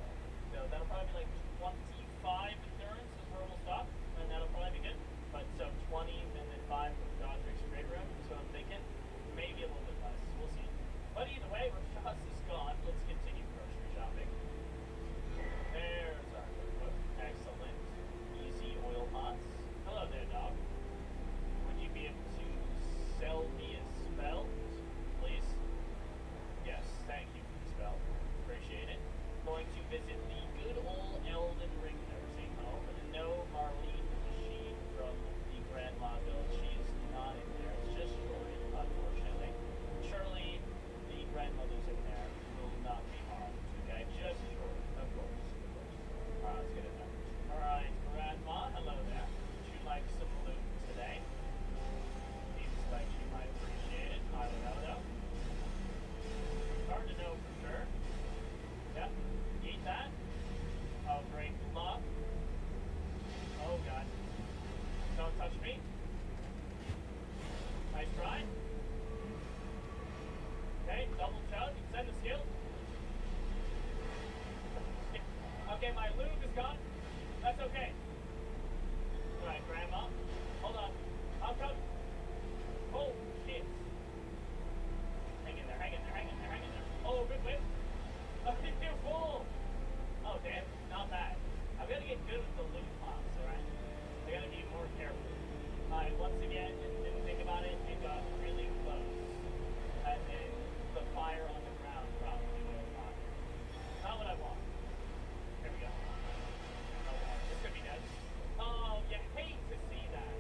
So that'll probably be like 25 endurance is where we'll stop, and that'll probably be good. But so 20 and then 5 from Godric's Great Room is what I'm thinking. Maybe a little bit less. We'll see. But either way, Rashas is gone. Let's continue grocery shopping. There's our cookbook. Excellent. Easy oil pots. Hello there, dog. Would you be able to sell me a spell, please? Yes, thank you for the spell. Appreciate it. Going to visit the good old Elden Ring nursing home. No Marlene Machine from the Grandma Village. She is not in there. It's just Shirley, unfortunately. Shirley, the grandmother's in there, will not be harmed. Okay, just Shirley, of course. Alright, let's get it done. Alright, Grandma, hello there. Would you like some loot today? Seems like you might appreciate it. I don't know though. Hard to know for sure. Yep, eat that. Oh, great luck. Oh god. Don't touch me. Nice try. Okay, double chug. Send the skill. Okay, my lube is gone. That's okay. Alright, Grandma. Hold on. I'm coming. Oh, shit. Hang in there, hang in there, hang in there, hang in there. Oh, good whip. You're full. Oh, damn. Not bad. I've got to get good with the loot pops, alright? I got to be more careful. Alright, once again, didn't think about it. It got really close. And then the fire on the ground probably will not. Not what I want. There we go. Oh, wow. This could be dead. Oh, you hate to see that.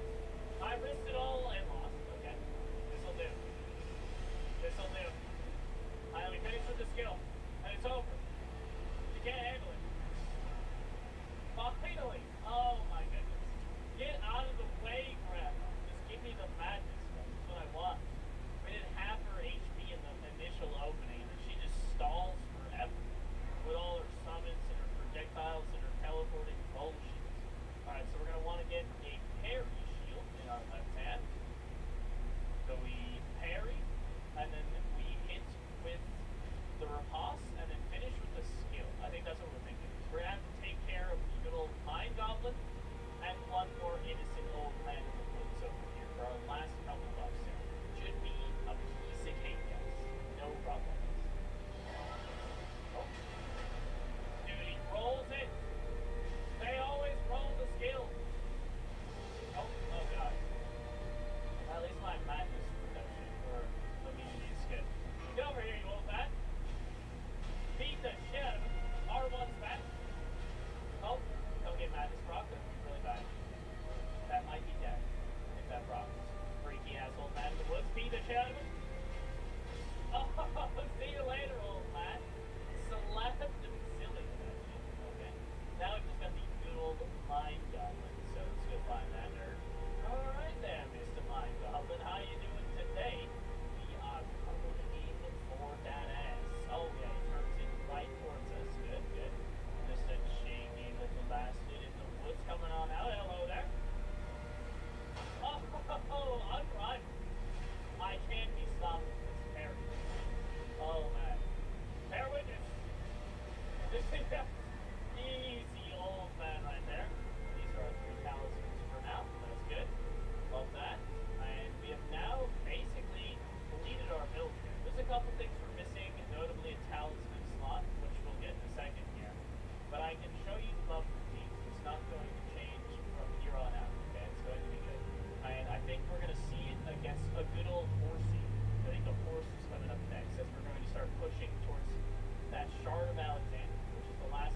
I risked it all and lost. Okay. This'll do. This'll do. I only finished with the skill. And it's over. You can't handle it. Finally! Oh my goodness. Get out of the way, Grandma. Just give me the madness. That's what I want. We did half her HP in the initial opening, and then she just stalls forever with all her summons and her projectiles and her teleporting bullshit. Alright, so we're going to want to get a parry shield in our left hand. So we parry, and then we hit with the riposte, and then finish with the skill. I think that's what we're thinking. We're going to have to take care of the good old Mind Goblin and one more innocent old man in the woods over here for our last couple buffs here. Should be a piece of cake, guys. No problem. Oh. Dude, he rolls it. They always roll the skill. Oh, oh god. At least my madness protection for immunity is good. Get over here, you old man. Beat the shit out of him. R1's back. Oh, don't get madness proc. That would be really bad. That might be dead if that procs. Freaky asshole man in the woods. Beat the shit out of him. Oh, see you later, old man. Slapped him silly with that shit. Okay. Now we've just got the good old Mind Goblin, so let's go find that nerd. Alright there, Mr. Mind Goblin. How you doing today? We are coming for that ass. Oh yeah, he turns it right towards us. Good, good. Just a cheeky little bastard in the woods coming on out. Hello there. Oh, unrivaled. I can't be stopped with this parry. Oh man. Bear witness. This is easy old man right there. These are our 3 talismans for now. That's good. Love that. And we have now basically completed our build here. There's a couple things we're missing, notably a talisman slot, which we'll get in a second here. But I can show you the buff routines. It's not going to change from here on out. Okay, it's going to be good. And I think we're going to see it against a good old horsey. I think the horse is coming up next as we're going to start pushing towards that Shard of Alexander, which is the last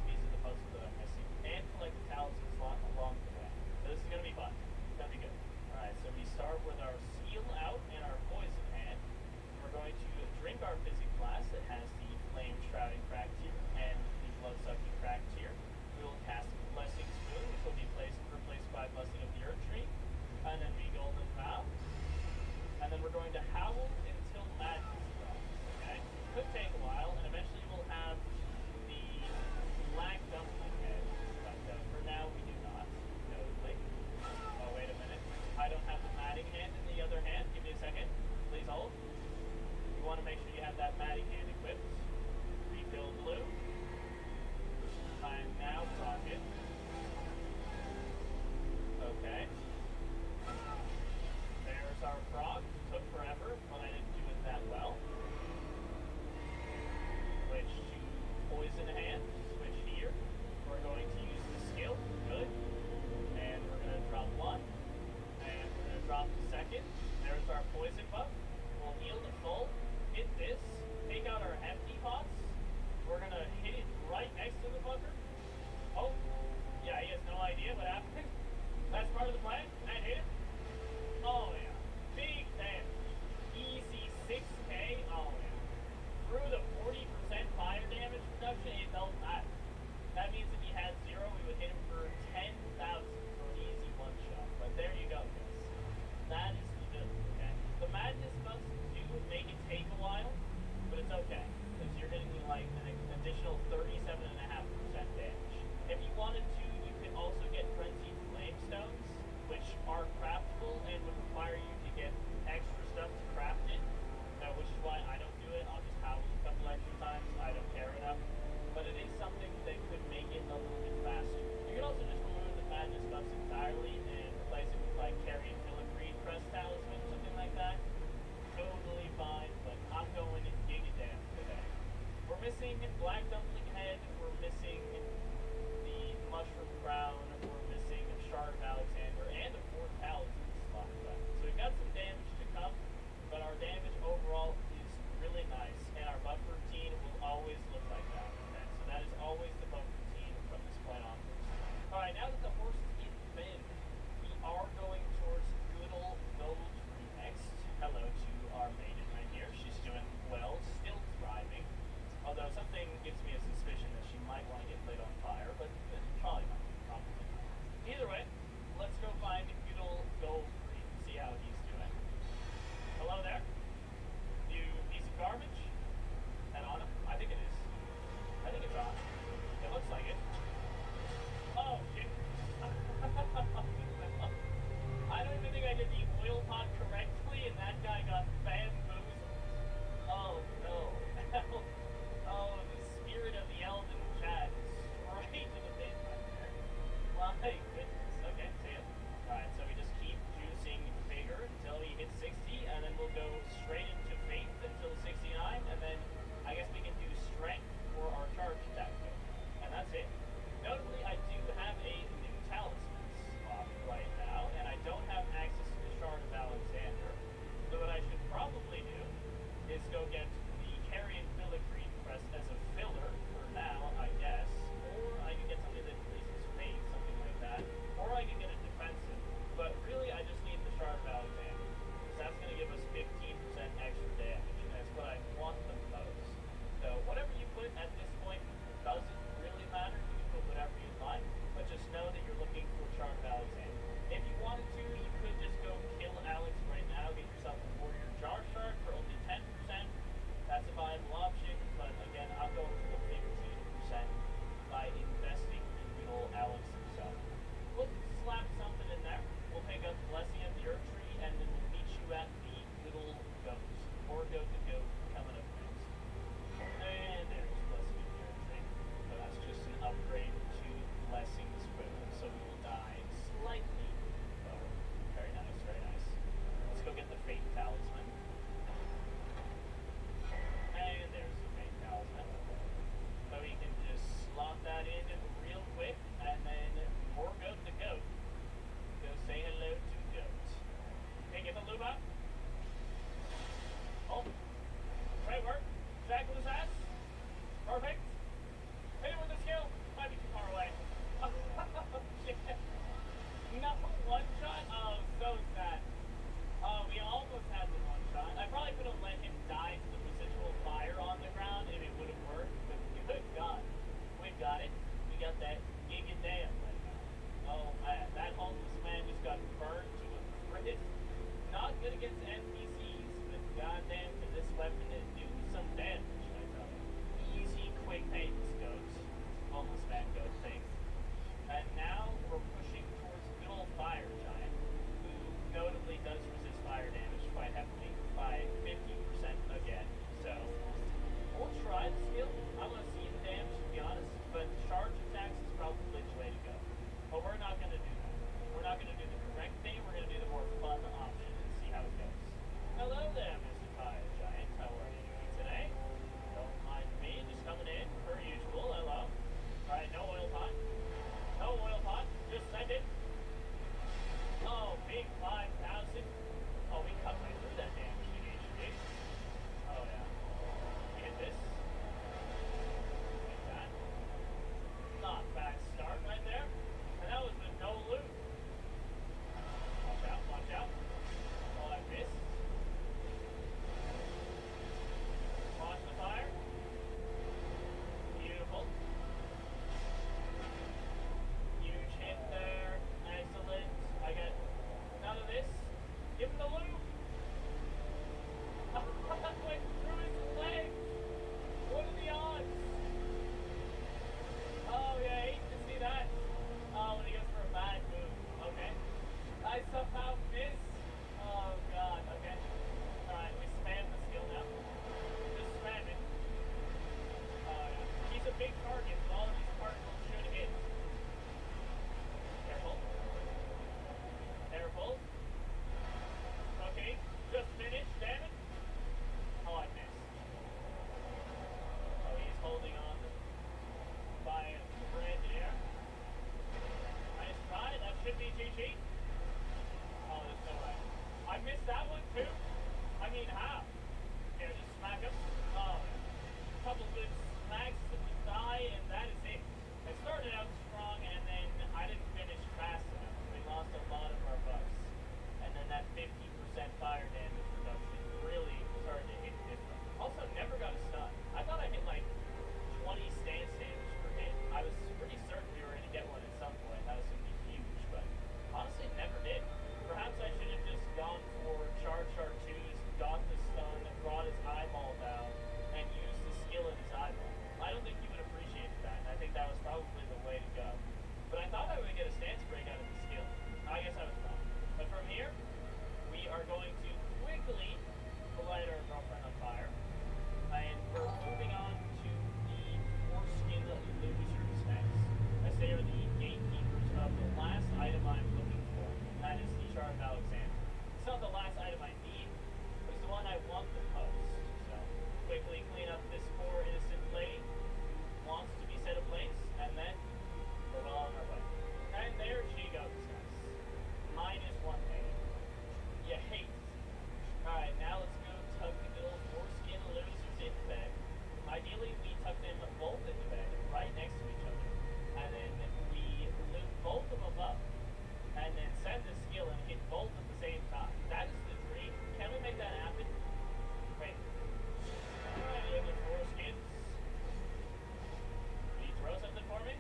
gonna do the correct thing. We're gonna do the more fun option and see how it goes. Hello there, Mr. Fire Giant. How are you doing today? Don't mind me, just coming in per usual. Hello. Alright, no oil pot. No oil pot. Just send it. Oh, big 5,000. Oh, we cut right through that damn HVAC. Oh, yeah. Get this. Like that. Not bad start right there. And that was with no loot. Watch out, watch out. Oh, I missed. Watch the fire. Beautiful. Huge hit there. Excellent. I got none of this. Give him the loot. I went through his legs. What are the odds? Oh, yeah, I hate to see that. Oh, when he goes for a bad move. Okay. I somehow missed. Oh, God. Okay. Alright, we spam the skill now. Just spam it. Oh, yeah. He's a big target, so all of these particles should hit. Careful. Careful. Okay, just finished, damn it. Oh, I missed. Oh, he's holding on by a thread there. Nice try, that should be GG. Oh, there's no way. I missed that one too? I mean, how? Yeah, just smack him. Oh, a couple good smacks to the thigh, and that is it. I started out strong, and then I didn't finish fast enough. We lost a lot of our buffs. And then that 50% fire damage reduction really started to hit different. Also, never got a stun. I thought I hit like 20 stance damage per hit. I was pretty certain we were going to get one at some point. That was going to be huge, but honestly, never did. Perhaps I should have just gone for charge R2s, got the stun, brought his eyeball down, and used the skill in his eyeball. I don't think he would appreciate that, and I think that was probably the way to go. But I thought I would get a stance break out of the skill. I guess I was wrong. But from here, we are going to quickly light our girlfriend on fire. And we're moving on to the foreskin losers next. As they are the gatekeepers of the last item I'm looking for. That is the Shard of Alexander. It's not the last item I need, but it's the one I want the most. So, quickly clean up this poor innocent lady who wants to be set ablaze, and then we're well on our way. And there she goes, guys. Minus one thing. You hate. Alright, now let's go tuck the good old foreskin losers into bed. Ideally, we tuck them both into bed, right next to each other. And then we loop both of them up. And then send the skill and hit both at the same time. That is the dream. Can we make that happen? Wait. Alright, little foreskins. Do you throw something for me?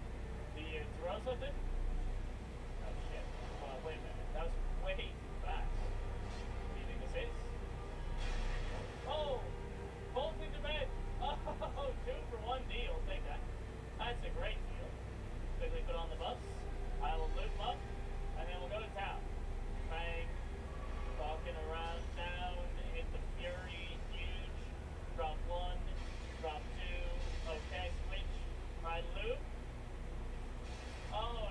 Do you throw something? Oh shit. Wait a minute. That was way too fast. What do you think this is? Oh! Both into bed! Oh, 2 for 1 deal. Take that. That's a great deal. Quickly put on the buffs. I will loop up, and then we'll go to town. Bang. Walking around town, hit the Fury, huge. Drop 1, drop 2. Okay, switch. My loop. Oh,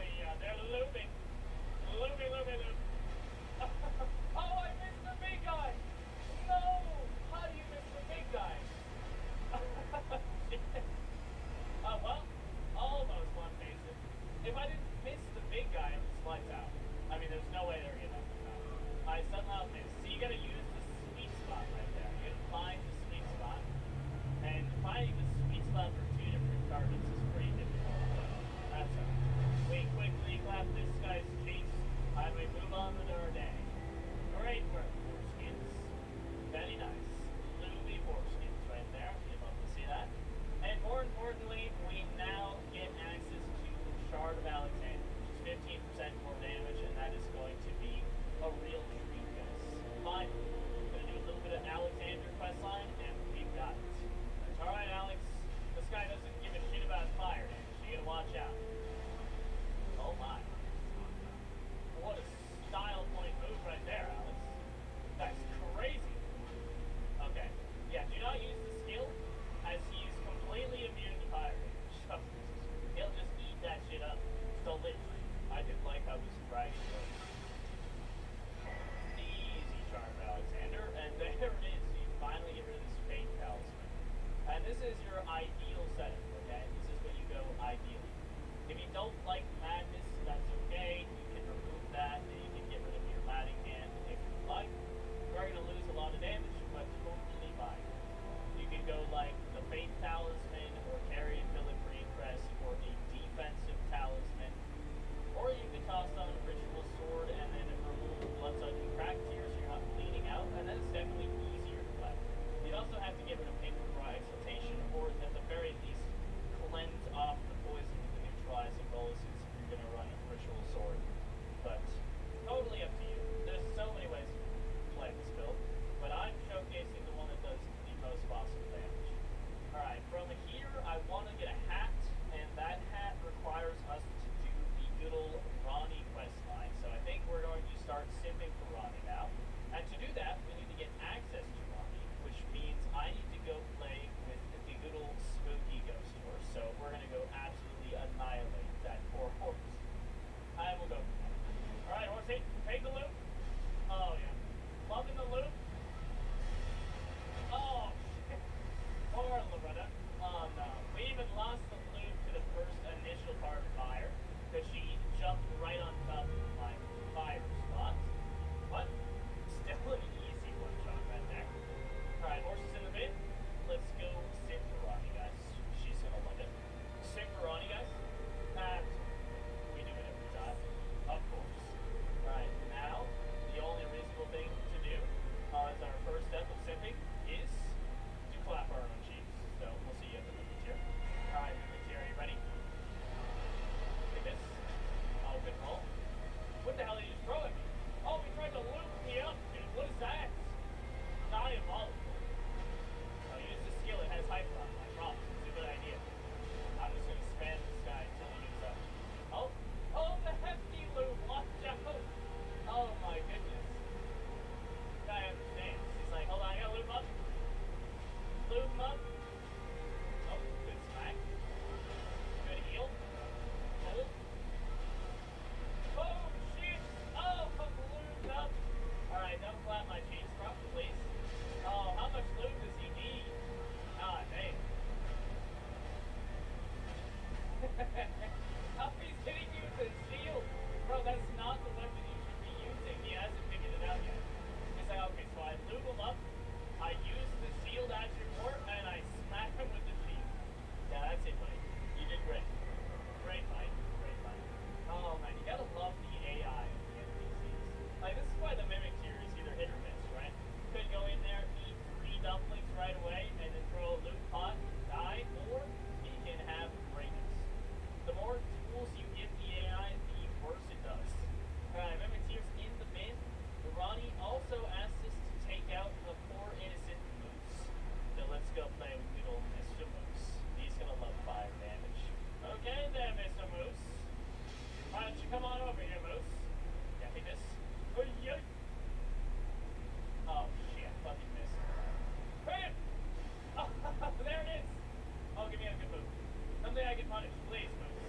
Moose. Please, Moose.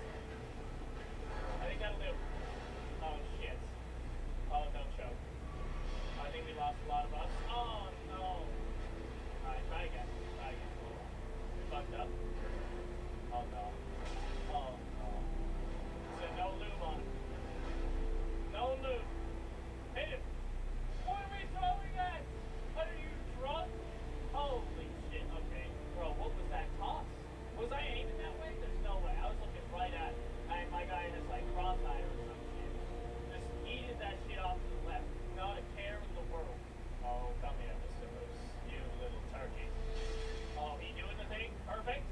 I think that'll do. Oh, shit. Oh, no choke. I think we lost a lot of us. Oh, no. Alright, try again. Try again. We fucked up. Oh, no. Oh, no. There's no lube on him. No lube. Hit him. What are we throwing at? Are you drunk? Holy shit. Okay. Bro, what was that toss? Was I aiming that way? There's no way. I was looking right at it. And my guy has like cross-eye or some shit. Just yeeted that shit off to the left. Not a care in the world. Oh, come here, Mr. Moose. You little turkey. Oh, he doing the thing? Perfect.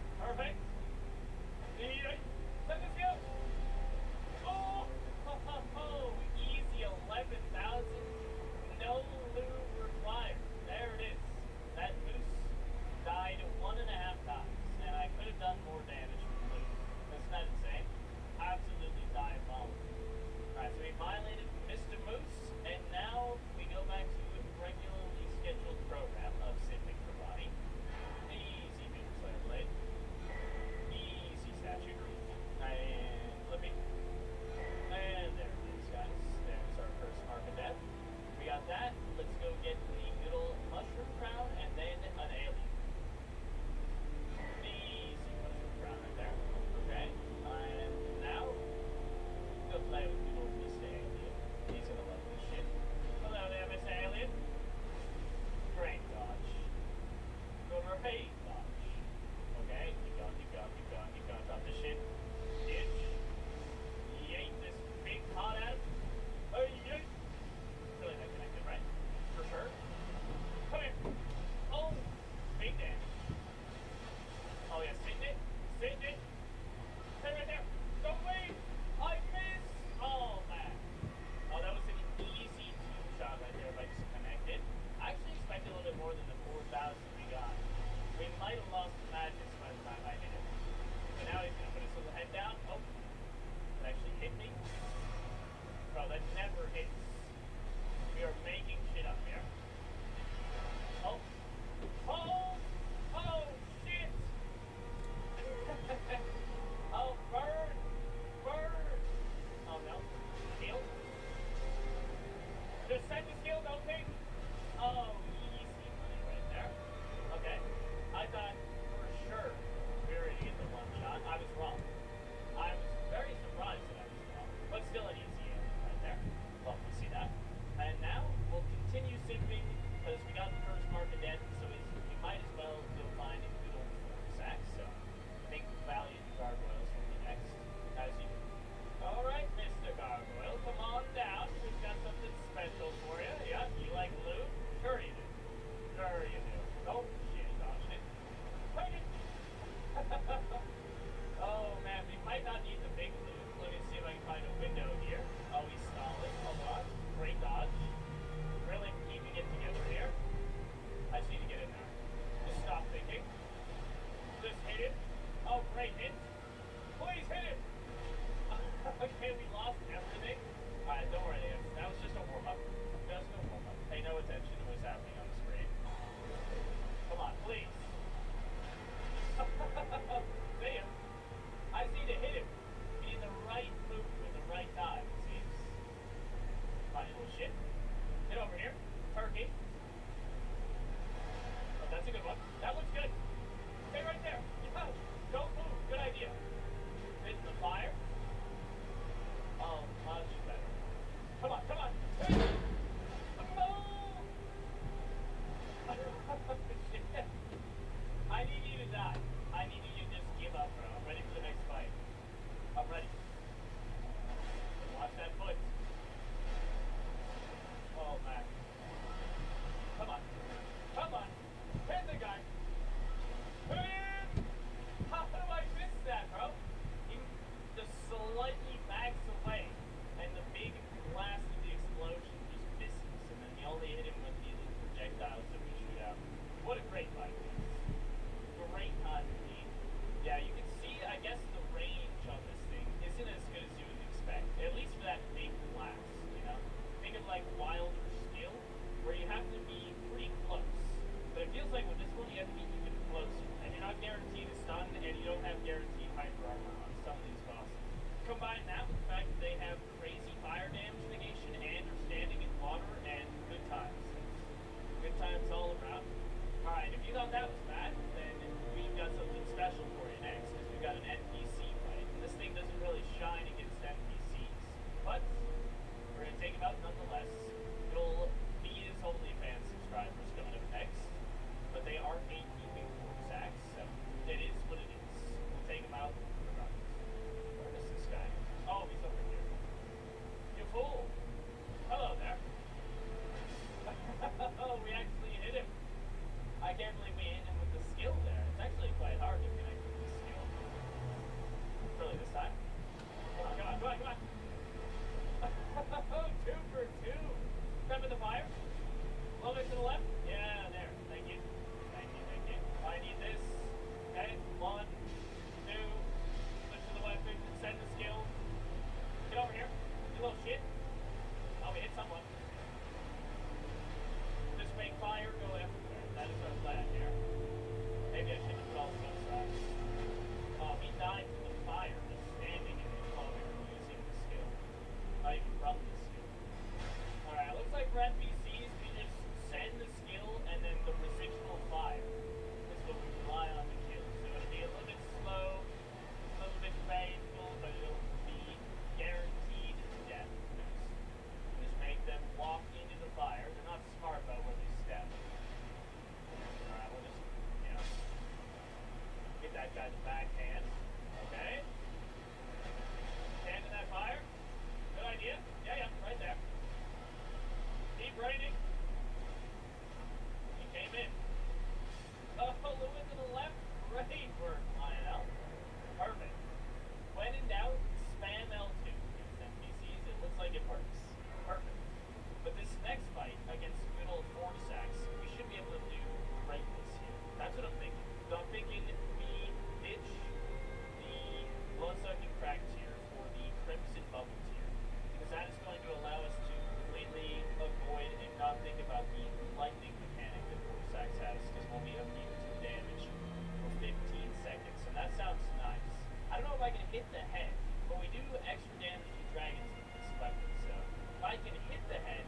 hit the head, but we do extra damage to dragons with this weapon. So if I can hit the head,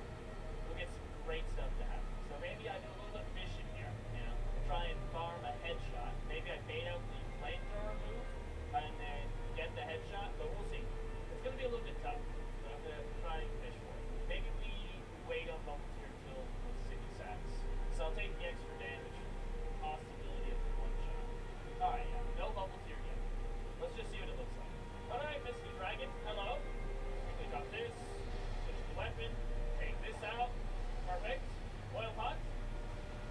we'll get some great stuff to happen. So maybe I do a little bit of fishing here, you know, try and farm a headshot. Maybe I bait out the flamethrower move and then get the headshot, but we'll see. It's gonna be a little bit tough, so I'm gonna try and fish for it. Maybe we wait on bubble tier till 60 sacks. So I'll take the extra damage possibility of the one shot. Alright, yeah, no bubble tier yet. Let's just see what it looks like. Alright, Mr. Dragon, hello. Quickly drop this, switch the weapon, take this out. Perfect. Oil pot.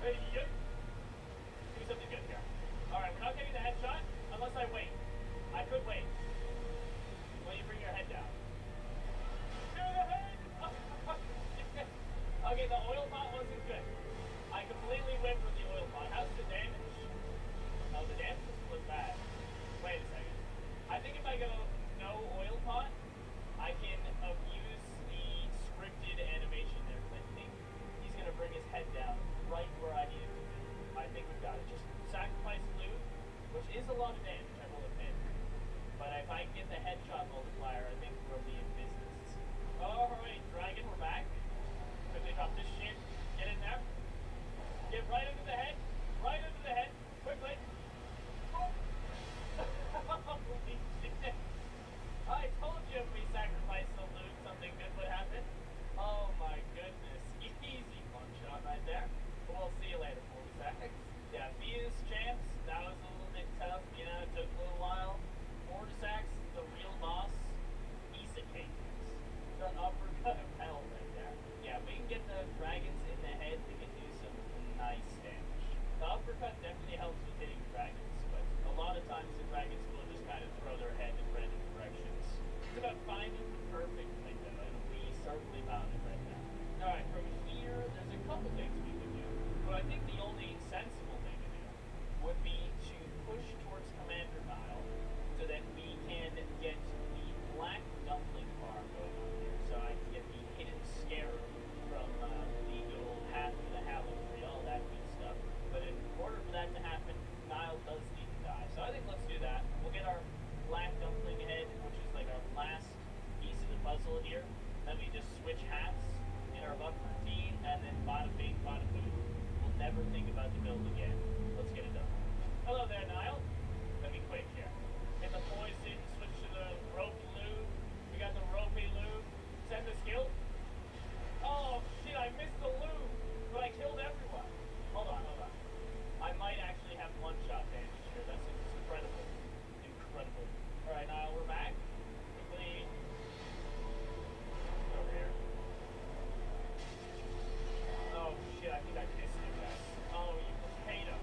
Hey, yep. Do something good here. Alright, we're not getting the headshot unless I wait. I could wait. Will you bring your head down? Okay, the oil pot wasn't good. I completely whipped with the oil pot. How's the damage? Oh, the damage was bad. Wait a second. I think if I go no oil pot, I can use the scripted animation there. I think he's going to bring his head down right where I need it to be. I think we've got it. Just sacrifice loot, which is a lot of damage, I will admit. But if I can get the headshot multiplier, I think we'll be in business. Alright, Dragon, we're back. Quickly drop this shit. Get in there. Get right under the head. Right under the head. Quickly. Oh. Holy shit. I told you if we sacrificed the loot, something good would happen. Oh my goodness. Easy one shot right there. We'll see you later, 40 seconds. Yeah, Venus champs, that was a little bit tough. You know, it took a little while. Fortisax, the real boss, piece of cake. The uppercut of hell right there. Yeah, we can get the dragons in the head, we can do some nice damage. The uppercut definitely helps with hitting dragons, but a lot of times the dragons will just kind of throw their head in random directions. It's about finding the perfect window, and we certainly found it right now. Alright, from here, there's a couple things we can do, but I think the only sensible thing to do would be to push towards Commander Nile so that we can get the black dumpling farm going on here. So I can get the hidden scarab from the old half of the Hallow Tree, all that good stuff. But in order for that to happen, Nile does need to die. So I think let's do that. We'll get our black dumpling head, which is like our last piece of the puzzle here. Then we just switch hats in our buff routine, and then bada bing, bada boom. We'll never think about the build again. Let's get it done. Hello there, Nile. Let me quick here. Get the poison, switch to the ropey lube. We got the ropey lube. Send the skill. Oh shit, I missed the lube, but I killed everyone. Hold on. I might actually have one-shot damage here. That's incredible. Incredible. Alright, Nile, we're back. Quickly. Over here. Oh shit, I think I missed you guys. Oh, you potato.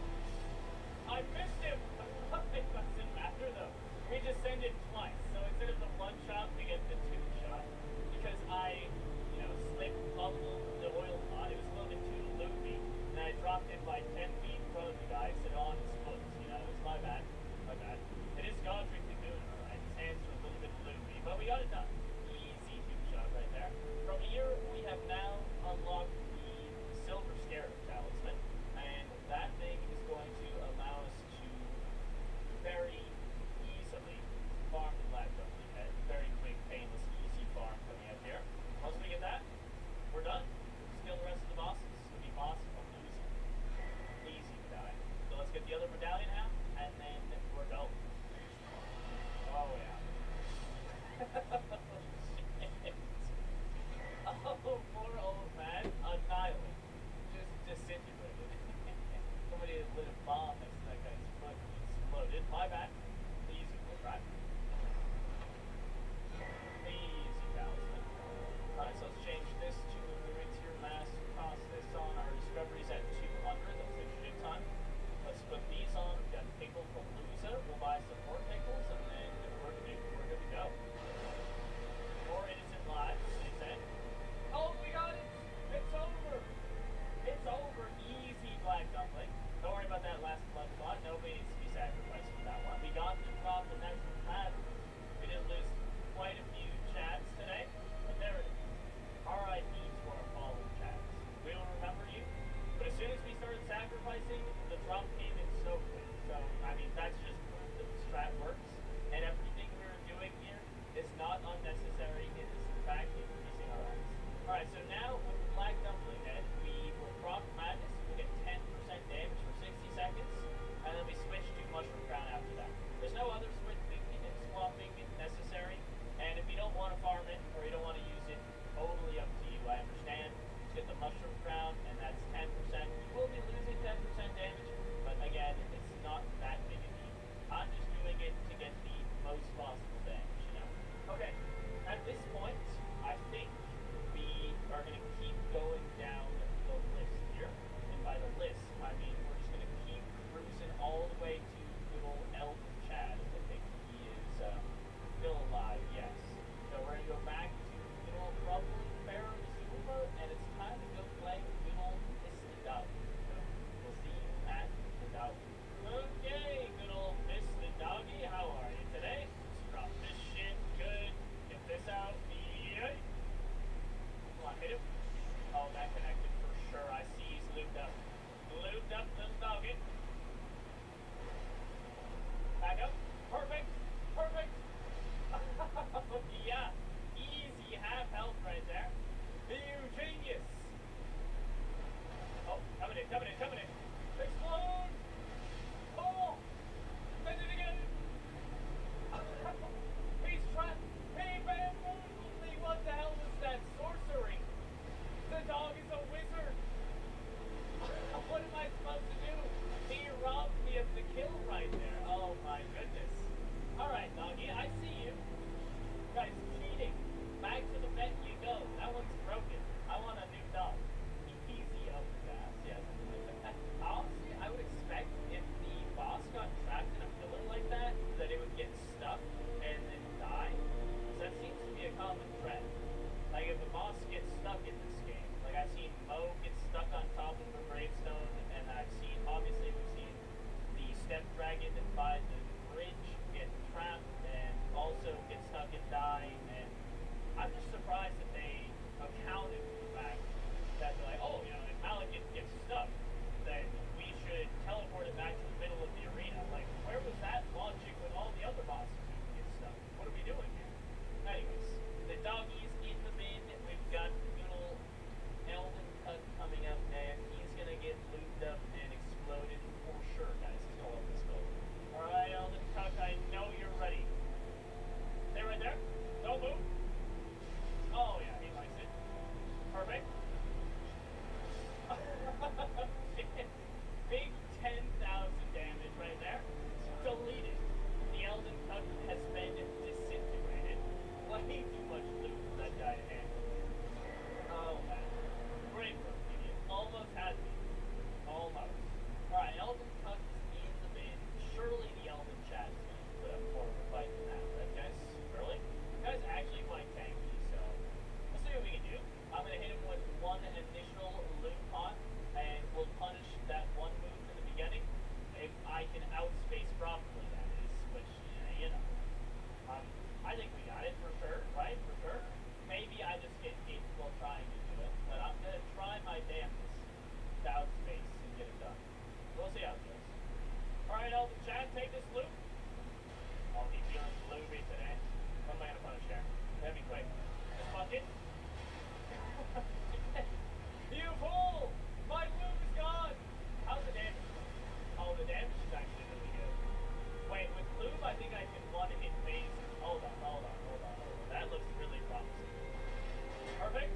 surprised that they accounted for the fact that they're like, oh, if Malik gets stuck, then we should teleport it back to the middle of the arena. Like, where was that logic when all the other bosses would get stuck? What are we doing here? Anyways, the doggies in the bin. We've got good old Elden Cut coming up, and he's gonna get lubed up and exploded for sure, guys. He's gonna love this build. Alright, Elden Cut, I know you're ready. Stay right there. Don't move. Oh, yeah, he likes it. Perfect. Big 10,000 damage right there. Deleted. The Elden Cut has been disintegrated. Way too much loot for that guy to handle. Oh, man. Great work, idiot. Almost had me. Almost. Alright, Elden Cut is in the bin. Surely the Elden chat is going to put up more of a fight than that, right, guys? Surely? The guy's actually quite tanky, so we'll see what we can do. I'm going to hit him with one initial loot pot, and we'll punish that one move in the beginning. If I can outspace properly, that is, which, I think we got it for sure, right? For sure. Maybe I just get hit while trying to do it, but I'm going to try my damnedest to outspace and get it done. We'll see how it goes. Alright, Elden Chat, take this loot. I'll be feeling gloomy today. What am I going to punish here? That'd be quick. Just fuck it. You fool! My loot is gone! How's the damage? Oh, the damage is actually really good. Wait, with lube, I think I can one-hit phase. Hold on. That looks really promising. Perfect.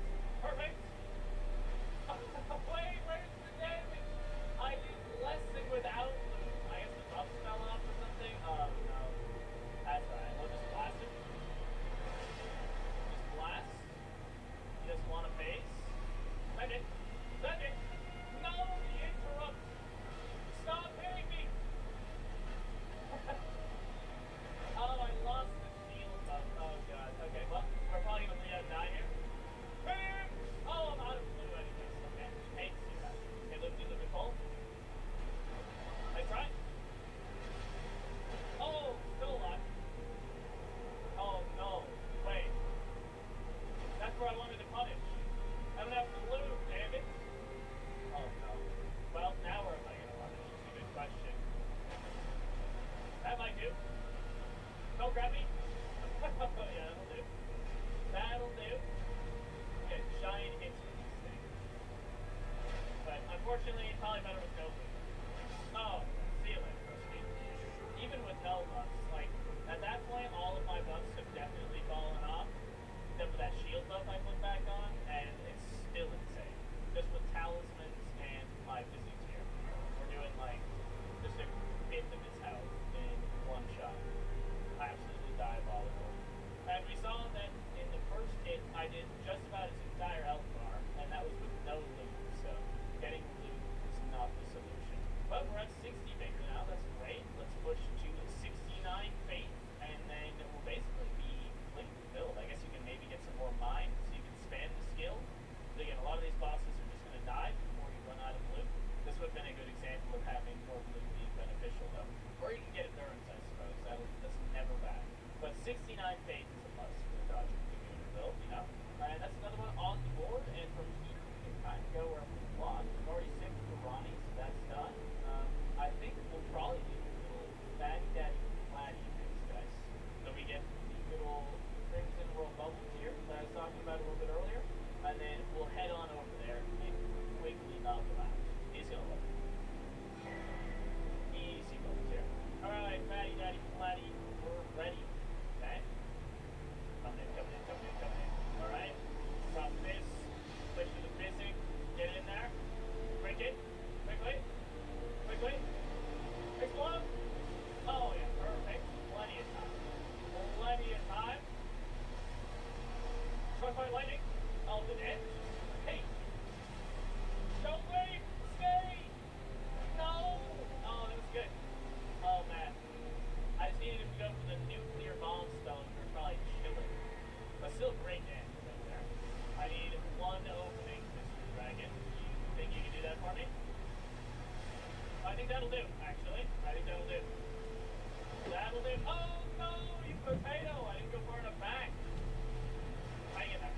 Wait, where's the damage? I did less than without lube. I guess the buff fell off or something? Oh, no. That's alright. We'll just blast him. Just blast. You just want to phase? Second. No, the interrupt. Stop hitting me. Oh, I lost the shield buff. Oh, God. Okay, well, we're probably going to bleed out and die here. Bam! Oh, I'm out of blue anyways. Okay, hate to see that. Okay, look at Cole. Nice try. Oh, still alive. Oh, no. Wait. That's where I wanted to punish. I don't have blue, damn it. Oh, no. Well, now where am I going to punish? It's a good question. That might do. Don't grab me. Yeah, that'll do. Get giant hits with these things. But unfortunately, it's probably better with no loot. Oh, see you later, Rusty. Even with no buffs, like, at that point, all of my buffs have definitely fallen off. Except for that shield buff I put back on, and it's still insane. Just with talismans and my physics here. We're doing, like, just a fifth of his health in one shot. Absolutely diabolical. And we saw that in the first hit, I did just about his entire health bar, and that was with no loot, so getting loot is not the solution. But we're at 60 Baker now, that's great. Let's push to 69 Faith, and then we'll basically be complete with the build. I guess you can maybe get some more mine, so you can spam the skill. But again, a lot of these bosses are just going to die before you run out of loot. This would have been a good example of having more loot be beneficial, though. Or you can get endurance, I suppose. That's never bad. But 69 Faith is a must for the Dodger community build, And that's another one on the board, and from here we can kind of go wherever we want. We've already synced with Ronnie, so that's done. I think we'll probably do a little Batty Daddy Flatty things, guys. So we get the good old Crimson World bubbles here that I was talking about a little bit earlier, and then we'll head on over there and quickly knock them out. He's gonna love it. Easy bubbles here. Alright, Batty Daddy Flatty, we're ready. Okay. Coming in. Alright. Drop this. Switch to the physic. Get it in there. Break it. Quickly. Explode. Oh, yeah. Perfect. Plenty of time. Struck by lightning. Oh, the dead. Hey. Don't wait. Stay. No. Oh, that was good. Oh, man. I just needed him to go for the nuclear bomb stone. We're probably chilling. But still great damage right there. I need one opening, Mr. Dragon. You think you can do that for me? I think that'll do, actually. That'll do. Oh, no! You potato! I didn't go far enough back. Hang in there.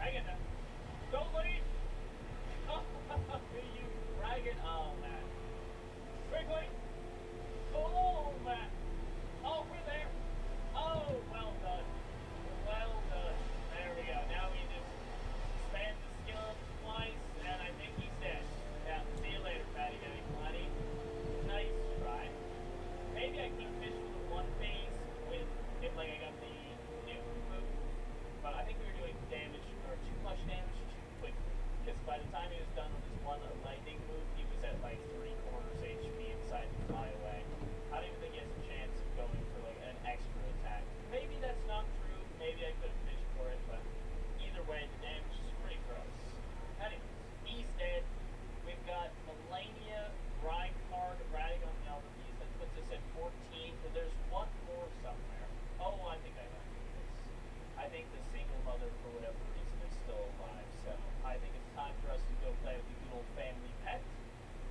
go play with the good old family pet.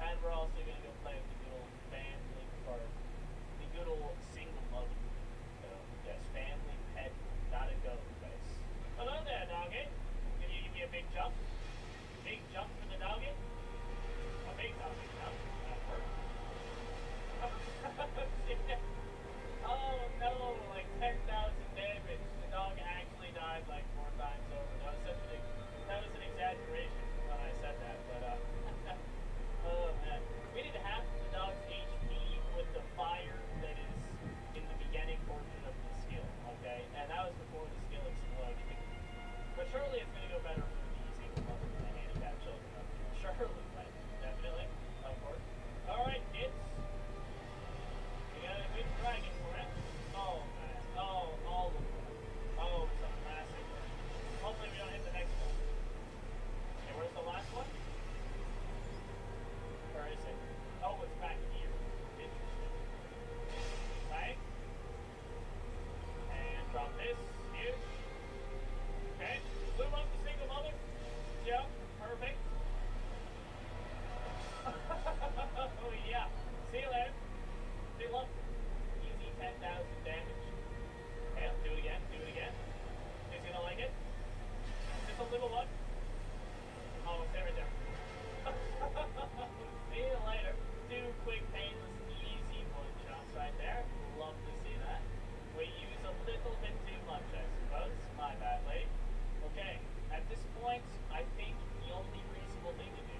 And we're also going to go play with the good old family, or the good old single mother. So, yes, family pet, gotta go, guys. Hello there, doggy. Can you give me a big jump? Big jump for the doggy? A big doggy jump. That works. Oh no, like 10,000 damage. The dog actually died like 4 times over. That was an exaggeration when I said that, but oh man. We did half the dog's HP with the fire that is in the beginning portion of the skill, okay? And that was before the skill exploded. But surely it's gonna go better for the single mother and the handicapped children up here. Surely, right? Definitely, of course. Alright, kids. We got a big dragon for it. Oh man. Oh, all of them. Oh, it's a massive one. Hopefully we don't hit the next one. Okay, where's the last one? Where is it? Oh, it's back here. Interesting. Right? And drop this. Here. Okay. Move up the single mother. Yep. Perfect. Oh yeah. See you later. See you later. Easy 10,000 damage. Okay, let's do it again. Do it again. He's gonna like it. Just a little one. Oh, it's right there. See you later. 2 quick, painless, easy one-shots right there. Love to see that. We use a little bit too much, I suppose. My bad, lady. Okay, at this point, I think the only reasonable thing to do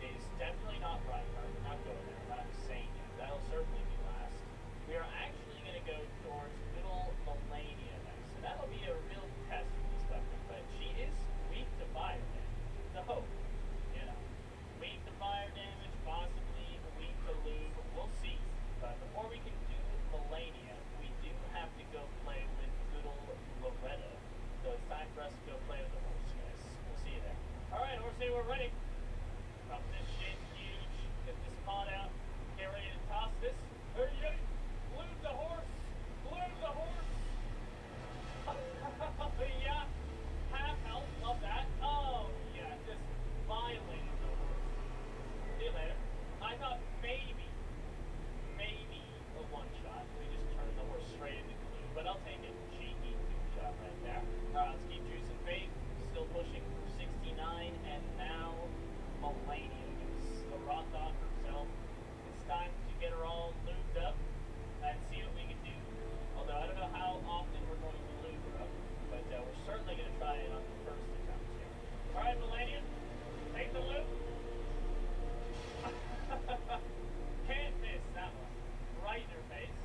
is definitely not Reinhardt. We're not going there. We're not saying yet. That'll certainly be last. We are actually going to go towards little Melania next. So that'll be a real test for this weapon. But she is weak to fire damage. So, you know, weak to fire damage, possibly weak to lube. We'll see. But before we can do Melania, we do have to go play with good old Loretta. So it's time for us to go play with the horse, guys. We'll see you there. Alright, Horsey, we're ready. Drop this shit huge. Get this pod out. Get ready to toss this. Hurry up. Lube the horse. Lube the horse. Yeah. Half health. Love that. Oh, yeah. Just violating the horse. See you later. I thought maybe a one-shot. We just turned the horse straight into glue. But I'll take it. Cheeky two-shot right there. Alright, let's keep juicing faith. Still pushing for 69. And now Melania gets the raw dog herself. It's time to get her all lubed up and see what we can do. Although I don't know how often we're going to lube her up, but we're certainly going to try it on the first attempt here. Alright, Melania, take the lube. Can't miss that one. Right in her face.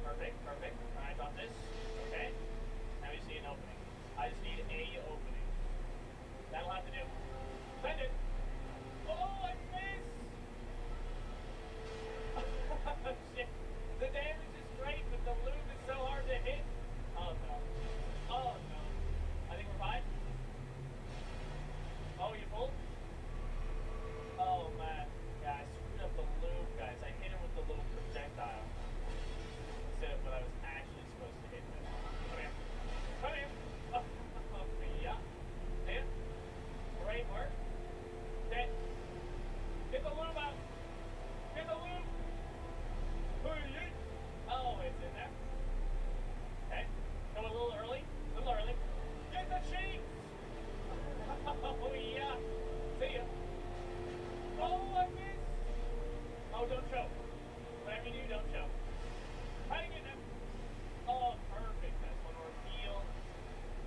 Perfect, perfect. Alright, got this. Okay. Now we see an opening. I just need a opening. That'll have to do. Send it. Oh, I missed! Shit. The damage is great, but the lube is so hard to hit. Oh no. Oh no. I think we're fine. Oh, you pulled? Oh man. Yeah, I screwed up the lube, guys. I hit her with the little projectile instead of what I was actually supposed to hit with. Come here. Come here. Oh, yeah. Yeah. Great work. Okay. Get the lube out. Get the lube. Oh, it's in there. Okay. Go a little early. A little early. Get the sheets. Oh, yeah. See ya. Oh, I missed. Oh, don't choke. Whatever you do, don't choke. Hang in there. Oh, perfect. That's one more heal.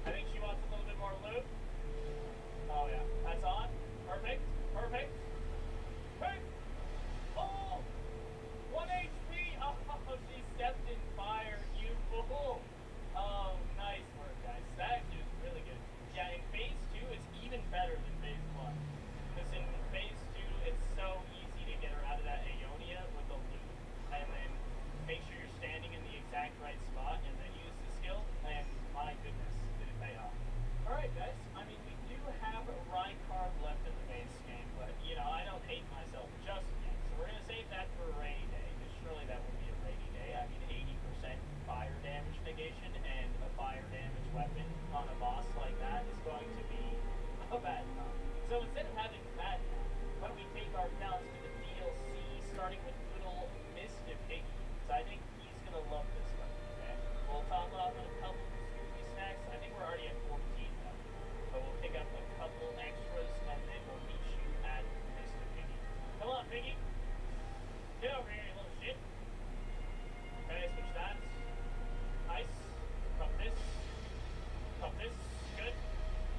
I think she wants a little bit more lube. Oh, yeah. That's on. Perfect. Perfect. Hey. Oh! 1 HP! Oh, she stepped in fire, you fool! Oh, nice work, guys. That is really good. Yeah, in phase 2, it's even better than phase 1. Because in phase 2, it's so easy to get her out of that Aeonia with the loop. And then make sure you're standing in the exact right spot and then use the skill. And my goodness, did it pay off. Alright, guys. I mean, we do have Reinhardt left in the base game, but, you know, I don't hate myself just yet. So we're going to save that for a rainy day, because surely that will be a rainy day. I mean, 80% fire damage negation and a fire damage weapon on a boss like that is going to be a bad time. So instead of having that starting with good old Mr. Piggy. So I think he's gonna love this one. Okay. We'll top off with a couple of Scooby snacks. I think we're already at 14 though. So we'll pick up a couple extras and then we'll meet you at Mr. Piggy. Come on, Piggy. Get over here, you little shit. Okay, switch that. Nice. Come this. Come this. Good.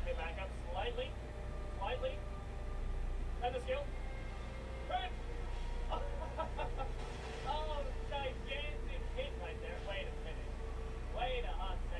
Okay, back up slightly. Slightly. And the skill. Correct. Oh, gigantic hit right there. Wait a minute. Wait a hot second.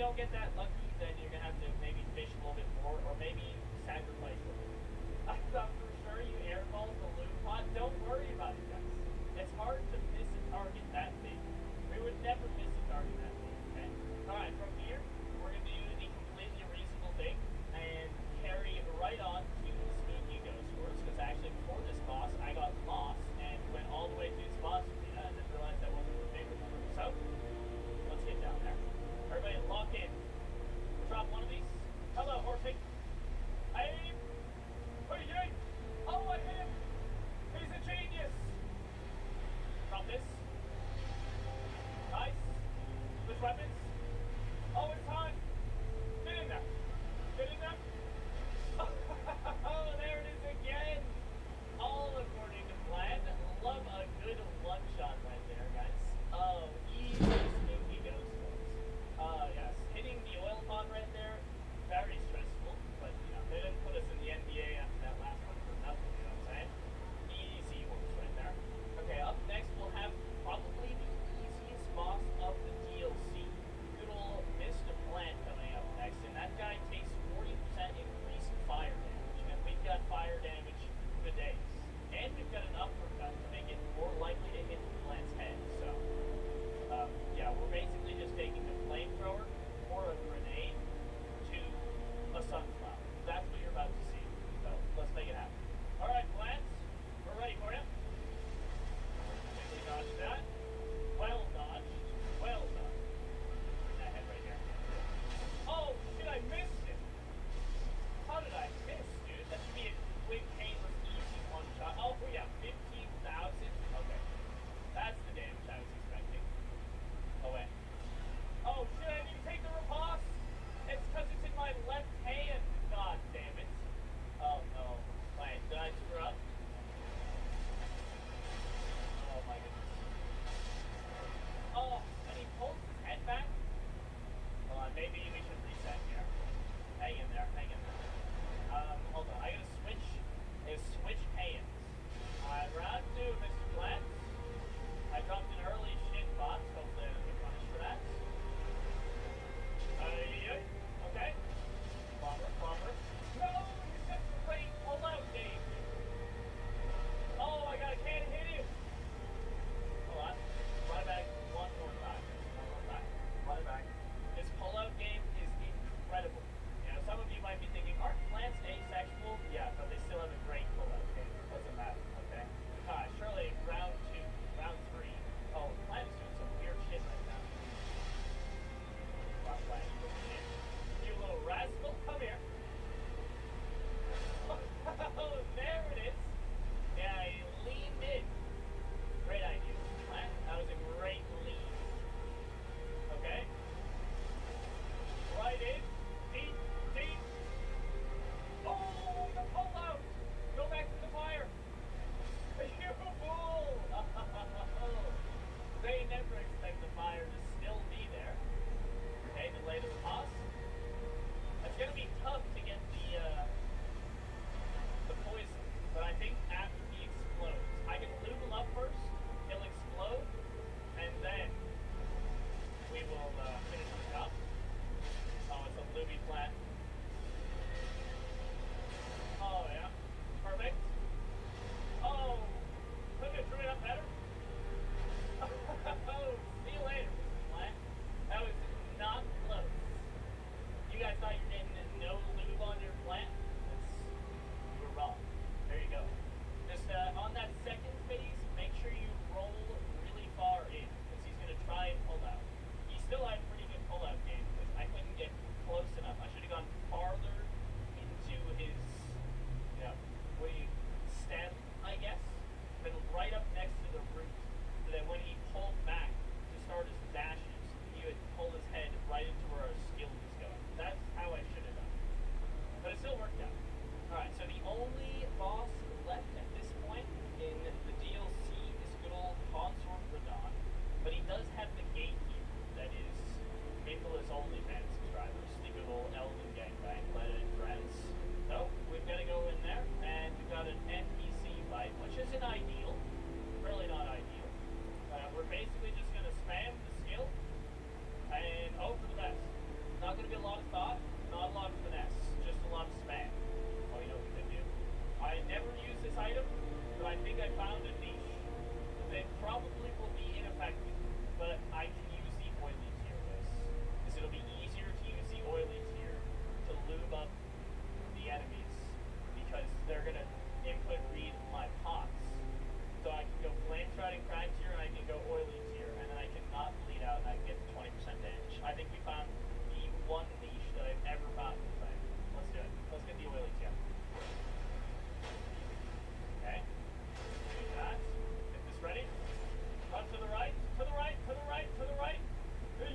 don't get that lucky, then you're gonna have to maybe fish a little bit more, or maybe sacrifice a little. I thought for sure you airballed the loot pod. Don't worry about it, guys. It's hard to miss a target that big. We would never miss a target that big, okay? Alright, from here, we're gonna do the completely reasonable thing and carry right on to the sneaky ghost doors, because actually before this boss, I got lost and went all the way to this boss arena and then realized that wasn't the favorite number. So, let's get down there. Everybody lock in. Drop one of these. Hello, horsey. Aim. What are you doing? Oh, I hit him. He's a genius. Drop going to be a lot of thought, not a lot of finesse, just a lot of spam. Oh, you know what we could do? I never use this item, but I think I found a niche that probably will be ineffective, but I can use the oily tier this. Because it'll be easier to use the oily tier to lube up the enemies, because they're going to input read my pots. So I can go flame shrouding crack tier, and I can go oily tier, and then I can not bleed out, and I can get 20% damage. I think we found the one niche that I've ever found in the thing. Let's do it. Let's get the oily tier. Okay. Do that. Get this ready. Run to the right, to the right, to the right, to the right.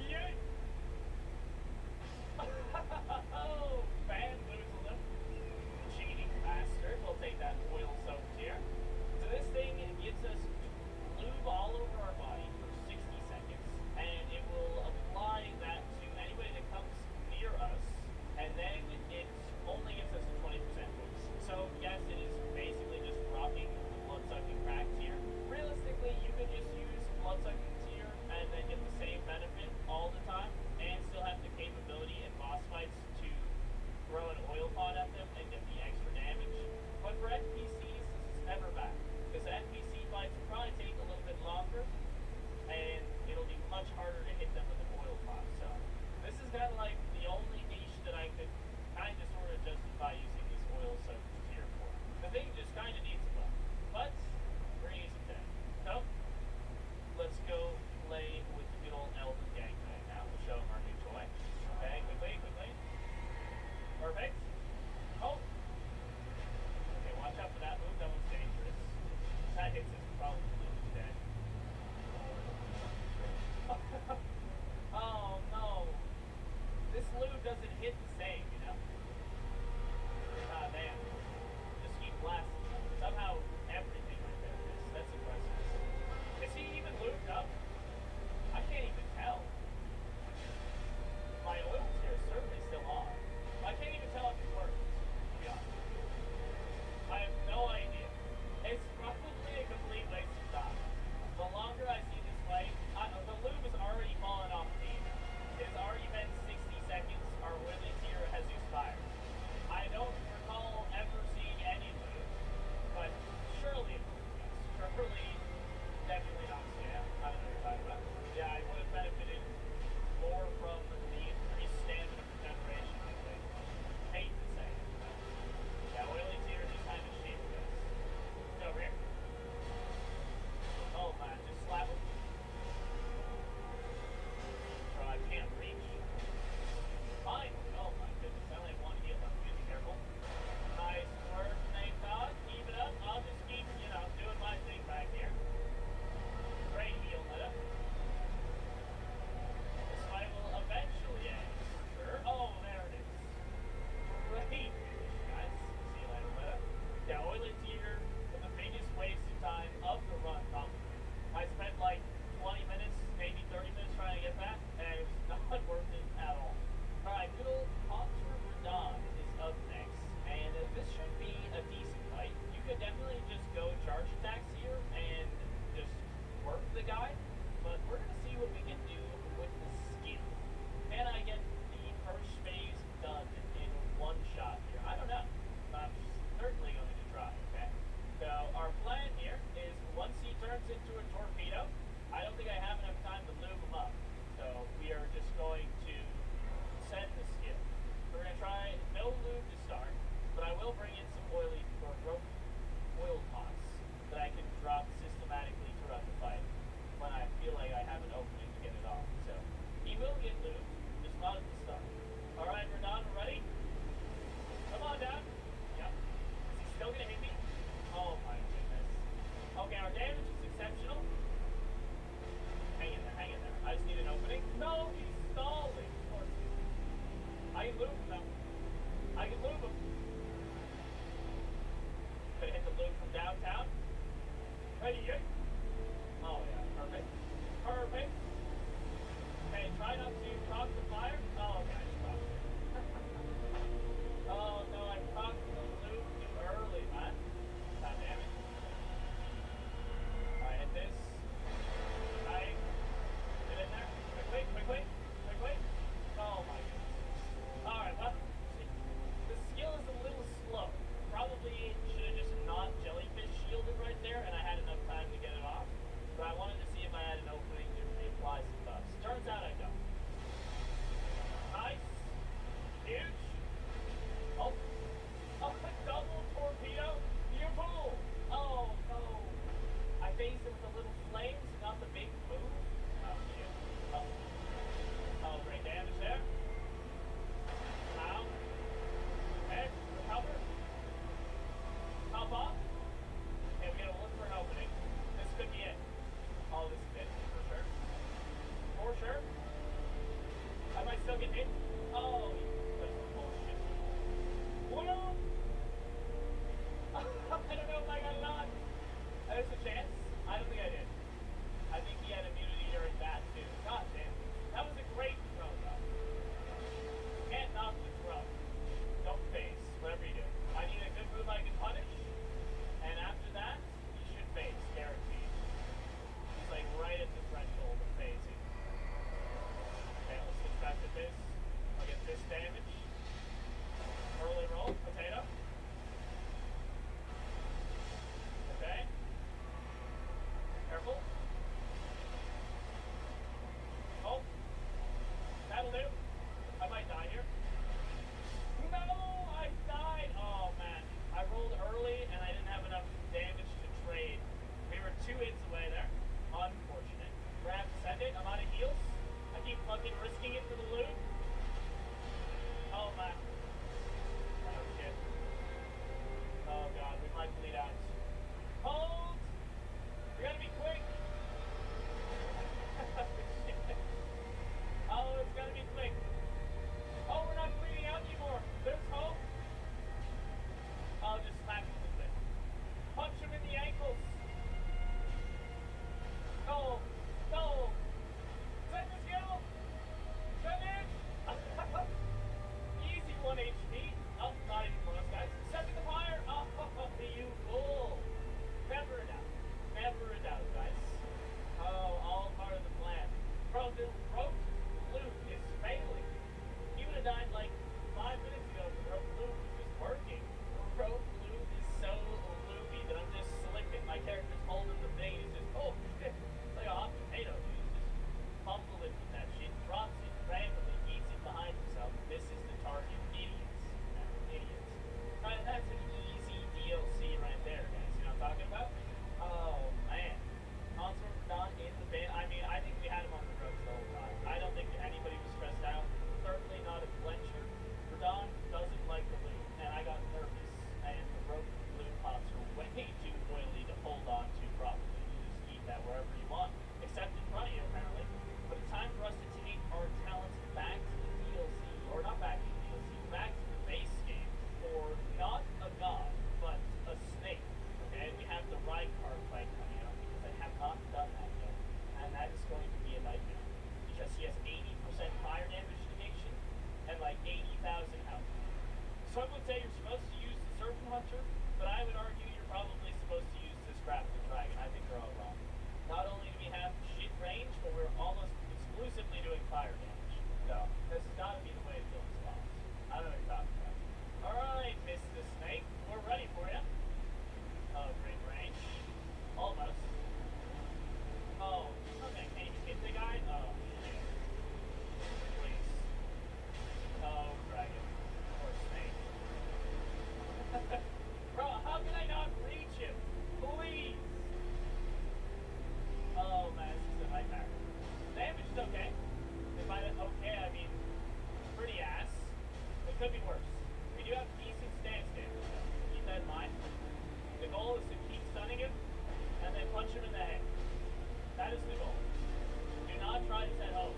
Yay! Oh, fan lose a little. Cheating bastard. We'll take that oil soaked tier. So this thing gives us lube all over our body for 60 seconds, and it will apply that to anybody that comes near us, and then it only gives us a 20% boost. So yes, it is basically just rocking the blood-sucking crack tier. Realistically, you could just use blood-sucking tier and then get the same benefit all the time, and still have the capability in boss fights to throw an oil pod at them and get the extra damage. But for NPCs, this is never bad, because NPC fights will probably take a little bit longer, and it'll be much harder to hit them with an oil pod. So this is kind of like the only niche that I could kind of sort of justify using this oil soaked tier for. The thing just kind of needs a buff, but we're gonna use it today. So let's go play with the good old Elven Gangbang now. We'll show them our new toy. Okay, quickly, quickly. Perfect. Oh! Okay, watch out for that move. That one's dangerous. That hits us, probably dead. Oh no! This lube doesn't hit the same, you know? Ah, damn. Just keep blasting. Somehow everything right there is. That's impressive. Is he even lubed up? I can't even tell. My oil tier is certainly still on. I can't even tell if it works, to be honest. I have no idea. It's probably a complete waste of time. The longer I see this fight, the lube is already falling off the team. It has already been 60 seconds. Our oily tier has expired. I don't recall ever seeing any lube, but surely it was. Surely, definitely not scam. I don't know what you're talking about. Yeah, I would have benefited more from the increased stamina regeneration, I think. Hate to say it, but yeah, oily tier just kind of shaped us. Get over here. Oh man, just slap him. So I can't reach. Fine. Oh my goodness, I only have one heal. I'm be careful. Nice work, thank God. Keep it up. I'll just keep, doing my thing back here. Great heal, Meta. This fight will eventually end. Sure. Oh, there it is. Great finish, guys. See you later, Meta. Yeah, oily tier was the biggest waste of time of the run, probably. I spent like 20 minutes, maybe 30 minutes trying to get that, and it was not worth it at all. Alright, good old Contour Verdun is up next, and this should be a decent fight. You could definitely just go charge attacks here and just work the guy, but we're going to see what we can do with the skill. Can I get the first phase done in one shot here? I don't know. I'm certainly going to try, okay? So our plan here is once he turns into a torpedo, I don't think I have enough time to lube him up. So we are just going to send the skill. We're going to try no lube to start, but I will bring in some oily or rope oil pots that I can drop systematically throughout the fight when I feel like I have an opening to get it off. So he will get lube, just not at the start. Alright, Verdun, ready? Come on down. Yep. Is he still going to hit me? Oh my goodness. Okay, our damage is exceptional. Hang in there, hang in there. I just need an opening. No, he's stalling. Of course he is. I can lube him though. I can lube him. Gonna hit the loop from downtown. Ready, yay? Oh yeah, perfect. Perfect. Okay, try not to cock the fire. Oh, okay, I just cocked it. Oh no, I cocked the loop too early, man. God damn it. Alright, hit this. Right. Get in there. Quickly, quickly, quickly. Oh my goodness. say you're supposed to use the Serpent Hunter, but I would argue you're probably supposed to use the Scrap the Dragon. I think you're all wrong. Not only do we have shit range, but we're almost exclusively doing fire damage. So, this has got to be the way to kill this boss. I don't know what you're talking about. Alright, Mr. Snake, we're ready for you. Oh, great range. Almost. Oh, okay, can you hit the guy? Oh, shit. Please. Oh, dragon. Or snake. Bro, how can I not reach him? Please! Oh, man, this is a nightmare. Damage is okay. And by okay, I mean pretty ass. It could be worse. We do have decent stance damage, though. Keep that in mind. The goal is to keep stunning him, and then punch him in the head. That is the goal. Do not try to set home,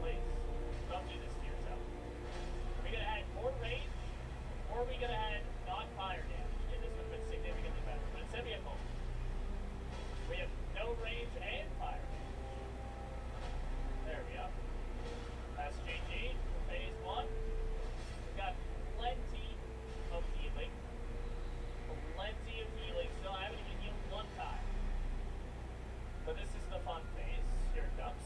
please. Don't do this to yourself. We're gonna add more range, or we're gonna add non-fire damage, and this would have been significantly better. But instead we have both. We have no range and fire damage. There we go. That's GG for phase 1. We've got plenty of healing. Plenty of healing. Still, I haven't even healed one time. But this is the fun phase. Here it comes.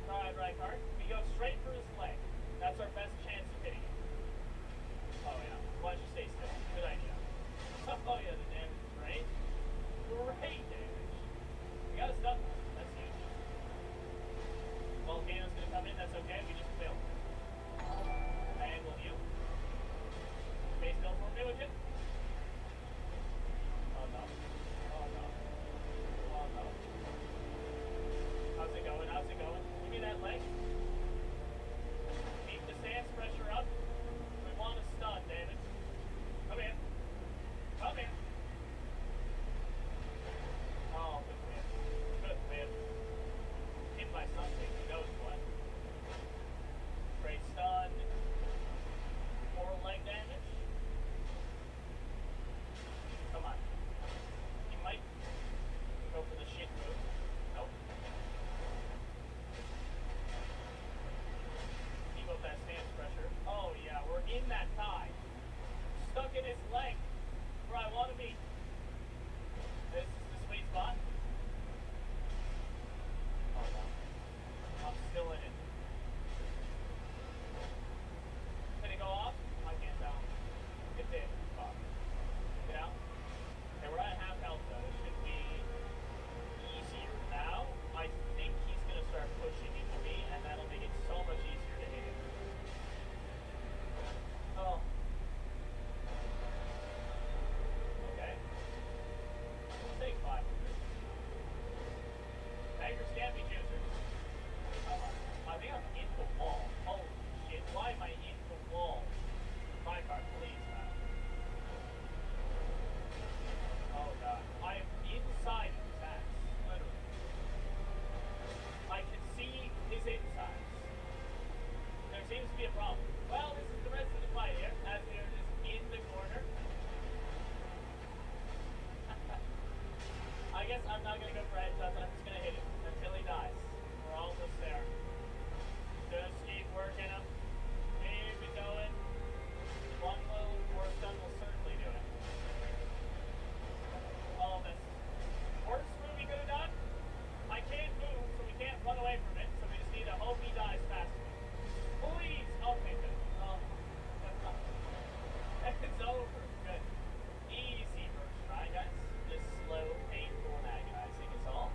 Alright, Reinhardt. We go straight for his leg. That's our best chance of hitting him. Oh, yeah. Why don't you stay still? Good idea. Oh, yeah, the damage is great. Great damage. We got a stun. That's huge. Volcano's gonna come in. That's okay. We just failed. And we'll heal. Stay still for a minute, would you? Oh, no. Oh, no. Oh, no. How's it going? How's it going? Give me that leg. Keep the stance pressure up. We want to stun, David. Come in. Come in. Oh, good win. Good win. Hit by something. Who knows what. Great stun. More leg damage. Come on. He might go for the shit move. Nope. Keep up that stance pressure. Oh yeah, we're in that tie. Stuck in his leg. Where I want to be. This is the sweet spot. Oh no. I'm still in it. Can it go off? I can't tell. It did. Fuck. Get out. Okay, we're at half health though. It should be easier now. I think he's going to start pushing into me, and that'll make it so much easier to hit him. Oh. Okay. We'll take 500. Beggars can't be choosers. I think I'm in the wall. Holy shit. Why am I in the wall? My card, please, man. Oh god. I am inside his ass. Literally. I can see his insides. There seems to be a problem. Well, this is the rest of the fight here, as we are just in the corner. I guess I'm not going to go for headshots, I'm just going to hit him until he dies. We're almost there. Just keep working him. Keep it going. One little more stun will certainly do it. All this. Worst move he could have done? I can't move, so we can't run away from it, so we just need to hope he dies faster. Please! Okay, good. Oh. It's over. Good. Easy first try, guys. Just slow, painful, and agonizing is all.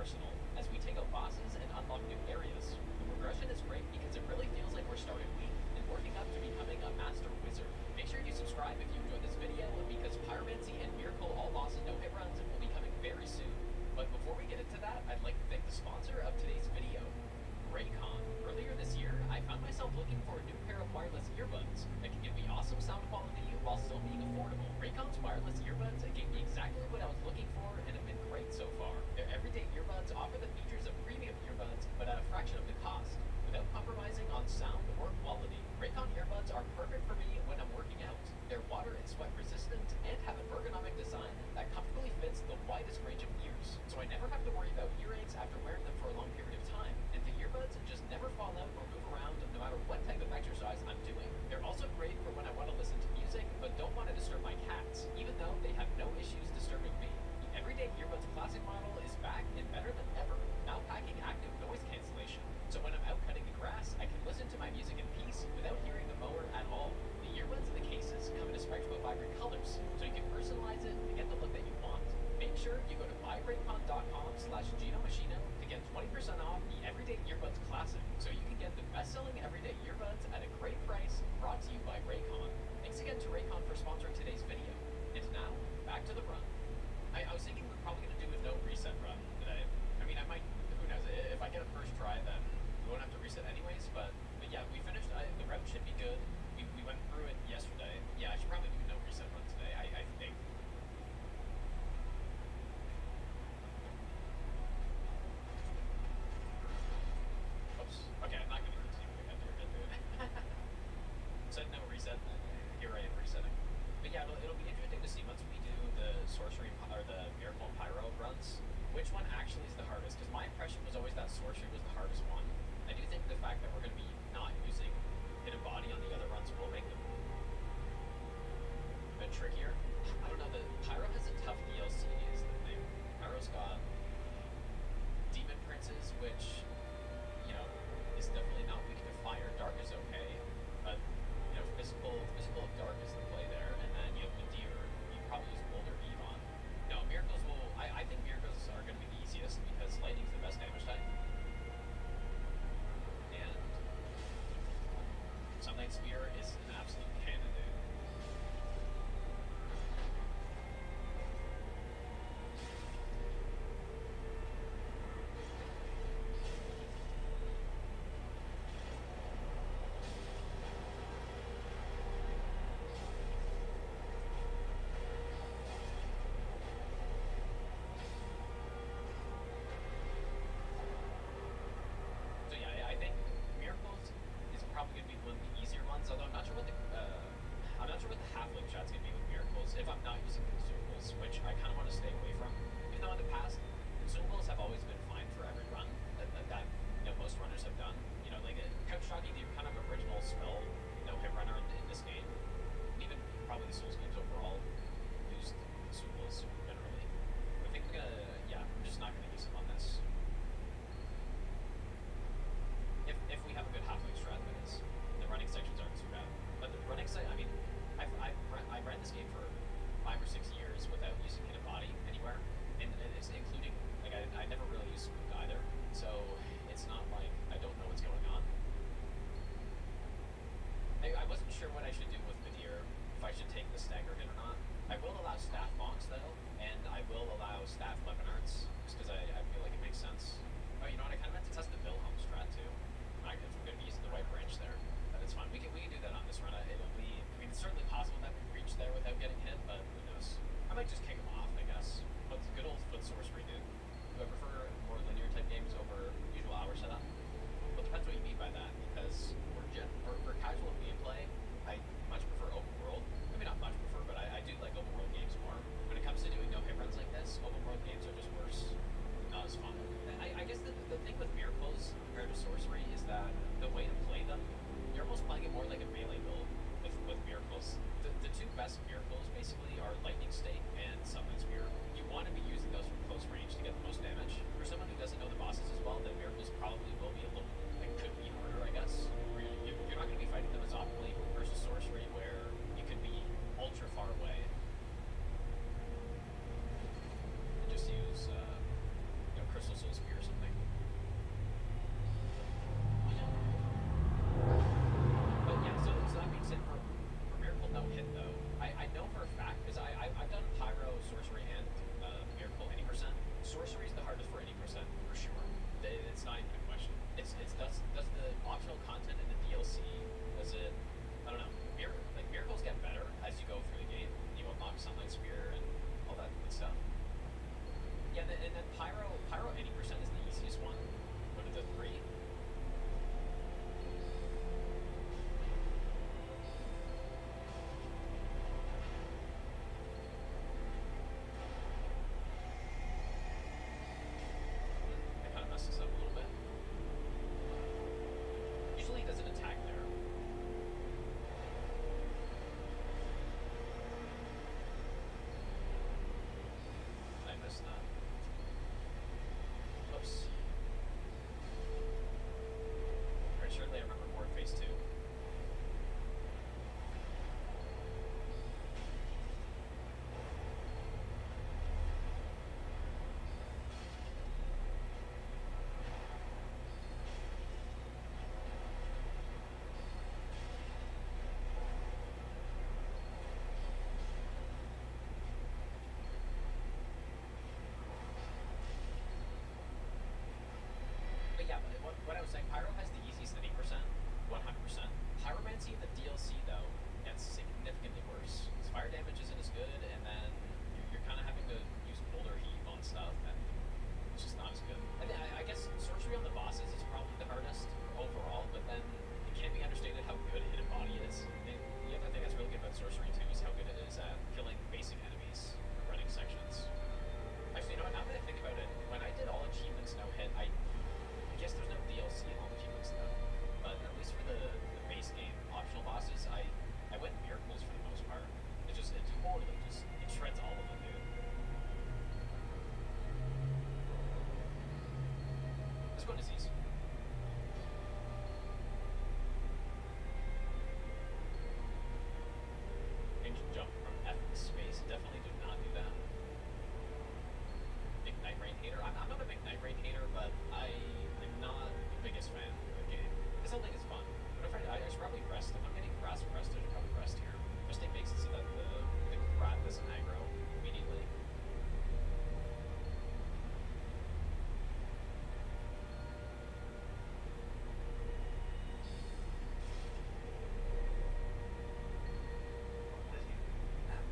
arsenal as we take out bosses and unlock new areas. The progression is great because it really feels like we're starting weak and working up to becoming a master wizard. Make sure you subscribe if you enjoyed this video because Pyromancy and Miracle all bosses no hit runs will be coming very soon. But before we get into that, I'd like to thank the sponsor of today's video, Raycon. Earlier this year, I found myself looking for a new pair of wireless earbuds that can give me awesome sound quality while still being affordable. Raycon's wireless earbuds gave me exactly what I was looking for and have been great so far. Their everyday earbuds offer the features of premium earbuds, but at a fraction of the cost, without compromising on sound or quality. Raycon earbuds are perfect for me when I'm working out. They're water and sweat resistant and have an ergonomic design that comfortably fits the widest range of ears, so I never have to worry about earaches after wearing them for a long period of time. And the earbuds just never fall out or move around no matter what type of exercise I'm doing. They're also great for when I want to listen to music but don't want to disturb my cats, even though they have no issues disturbing me. The Everyday Earbuds Classic model is back and better than ever, now packing active noise cancellation. So when I'm out cutting the grass, I can listen to my music in peace without hearing the mower at all. The earbuds in the cases come in a spectrum of vibrant colors, so you can personalize it to get the look that you want. Make sure you go to buyraycon.com/GinoMachino to get 20% off the Everyday Earbuds Classic, so you can get the best-selling Everyday Earbuds at a great price, brought to you by Raycon. Thanks again to Raycon for sponsoring today's video. And now, back to the run. I was thinking we're probably going to do a no reset run today. I mean, I might, who knows, if I get a first try, then we won't have to reset anyways, but yeah, we finished, the route should be good. We went through it yesterday. Yeah, I should probably do a no reset run today, I think. Oops. Okay, I'm not going to continue. We have to do it. Said no reset, and here I am resetting. But yeah, it'll be interesting to see once we do the sorcery or the miracle and pyro runs, which one actually is the hardest. Because my impression was always that sorcery was the hardest one. I do think the fact that we're going to be not using hidden body on the other runs will make them a bit trickier. I don't know, the pyro has a tough DLC is the thing. Pyro's got demon princes, which, you know, is definitely not weak to fire. Dark is okay, but you know, physical of dark is the play there. And then you have Meteor. You probably use Boulder Eve on. No, miracles will. I think miracles are going to be the easiest because lightning's the best damage type. And Sunlight Spear is an absolute cannon, dude. So yeah, I think miracles is probably going to be one of the easier ones. Although I'm not sure what the half-life shot's going to be with miracles if I'm not using consumables, which I kind of want to stay away from. Even though in the past consumables have always been fine for every run that you know most runners have done. You know, like Couch Jockey, the kind of original spell, no hit runner in this game. Even probably the Souls games overall used consumables generally. I think we're gonna, yeah, I'm just not gonna use them on this. If we have a good half-life strat, that is. The running sections aren't too bad. But the running I mean, I ran this game for 5 or 6 years without using hidden body anywhere. can see the DLC though gets significantly worse. His fire damage isn't as good, and then you're kind of having to use polar heat on stuff, and it's just not as good. I guess sorcery on the bosses is probably the hardest overall, but then it can't be understated how good hidden body is. The other thing that's really good about sorcery too is how good it is at killing basic enemies or running sections. Actually, you know what? Now that I think about it, when I did all achievements no hit, I guess there's no DLC in all achievements though. But at least for the base game optional bosses, I went miracles for the most part. It totally just it shreds all of them, dude. Let's go disease. Ancient jump from F space. Definitely do not do that. Big Night Rain hater. I'm not a big Night Rain hater, but I'm not the biggest fan of the game. I still think it's fun. But I should probably rest. If I'm getting grass pressed, I should probably rest here. Resting makes it so that the rat doesn't aggro immediately.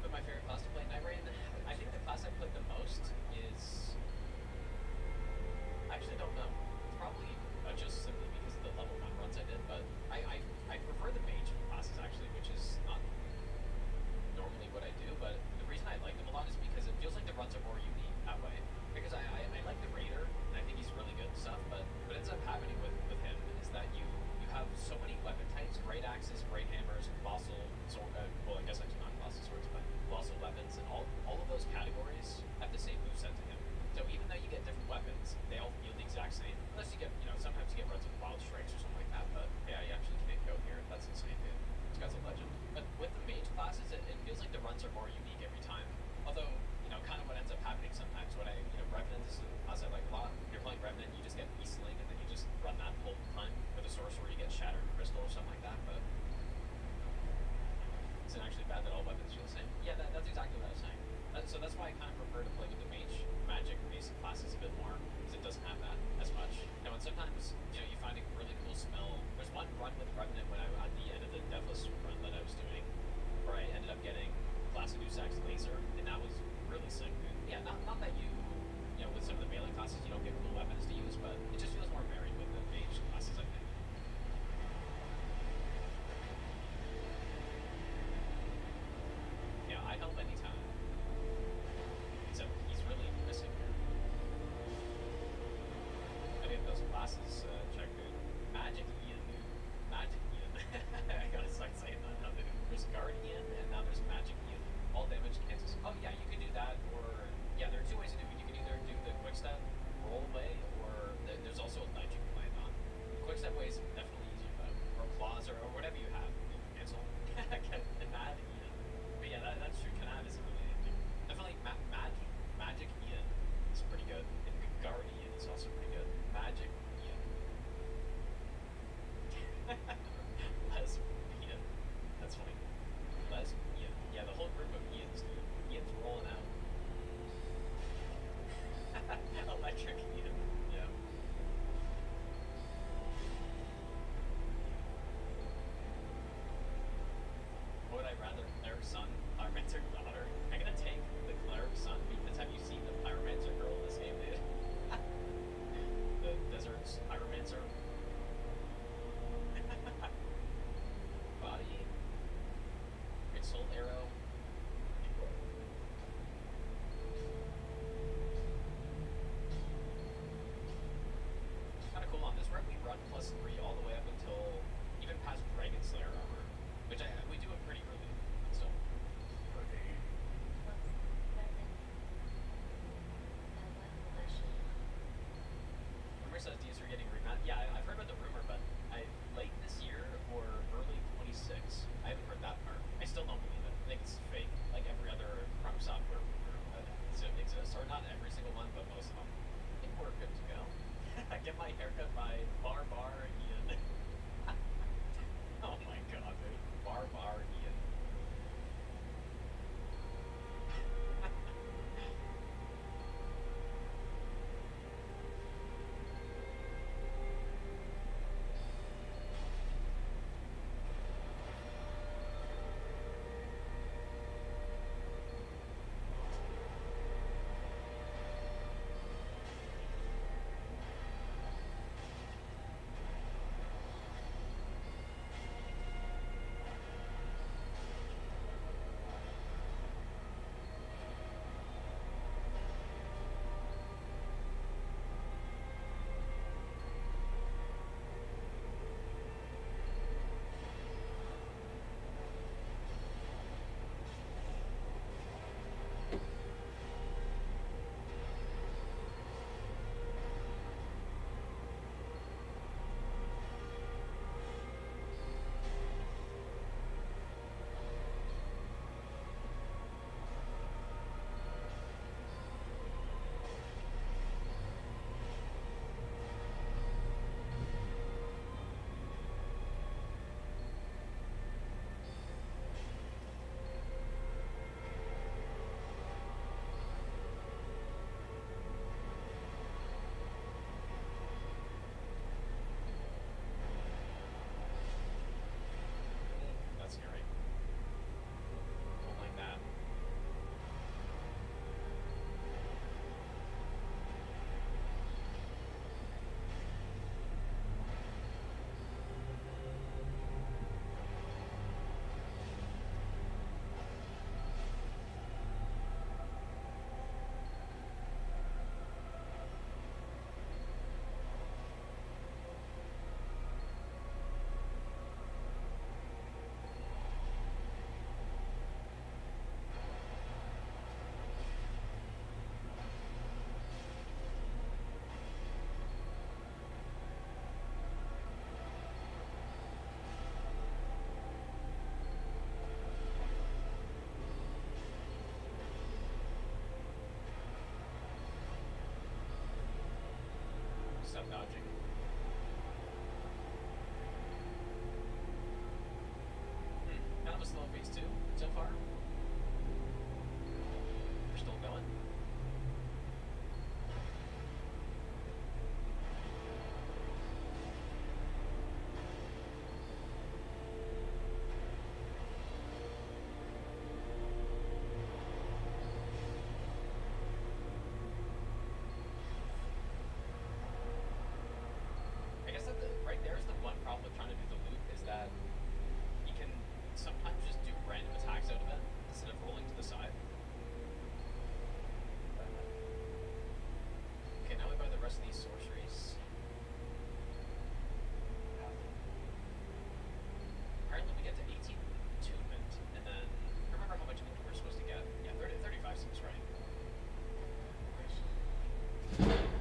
But my favorite class to play Night Rain, I think the class I played the most is. I actually don't know. It's probably just simply because of the level 1 runs I did, but I prefer the mage classes actually, which is not normally what I do, but the reason I like them a lot is because it feels like the runs are more unique that way. Because I like the Raider, and I think he's really good and stuff, but what ends up happening with him is that you have so many weapon types, great axes, great hammers, colossal sword, well I guess actually not colossal swords, but colossal weapons, and all of those categories have the same moveset to him. So even though you get different weapons, they all feel the exact same. Unless you get, sometimes you get runs with wild strikes or something like that, but yeah, you actually can't go here. That's insane, dude. This guy's a legend. But with the mage classes, it feels like the runs are more unique every time. Although, kind of what ends up happening sometimes when Revenant is a class I like a lot. If you're playing Revenant, you just get Beastling, and then you just run that the whole time. For the Sorcerer, you get Shattered Crystal or something like that, but is it actually bad that all weapons feel the same? Yeah, that's exactly what I was saying. So that's why I kind of prefer to play with the mage magic basic classes a bit more, because it doesn't have that as much. And sometimes, you find a really cool spell. There's one run with Revenant when at the end of the Deathless run that I was doing, where I ended up getting Classic Usak's Laser, and that was really sick, dude. Yeah, not that with some of the melee classes you don't get cool weapons to use, but it just feels more varied with the mage classes, I think. Yeah, I help anytime. Except he's really missing here. I think those classes checked, dude. Magic Ian, dude. Magic Ian. I gotta start saying that now, dude. There's Guardian, and now there's Magic Ian. All damage cancels. Oh yeah, you could do that, or yeah, there are two ways to do it. You can either do the quick step roll away, or there's also a knight you can land on. Quick step stop dodging. Kind of a slow phase 2 so far. We're still going. I guess that right there's the one problem with trying to do the loop is that you can sometimes just do random attacks out of it instead of rolling to the side. Okay, now we buy the rest of these sorceries. Apparently we get to 18 attunement, and then remember how much we're supposed to get? Yeah, 35 seems right.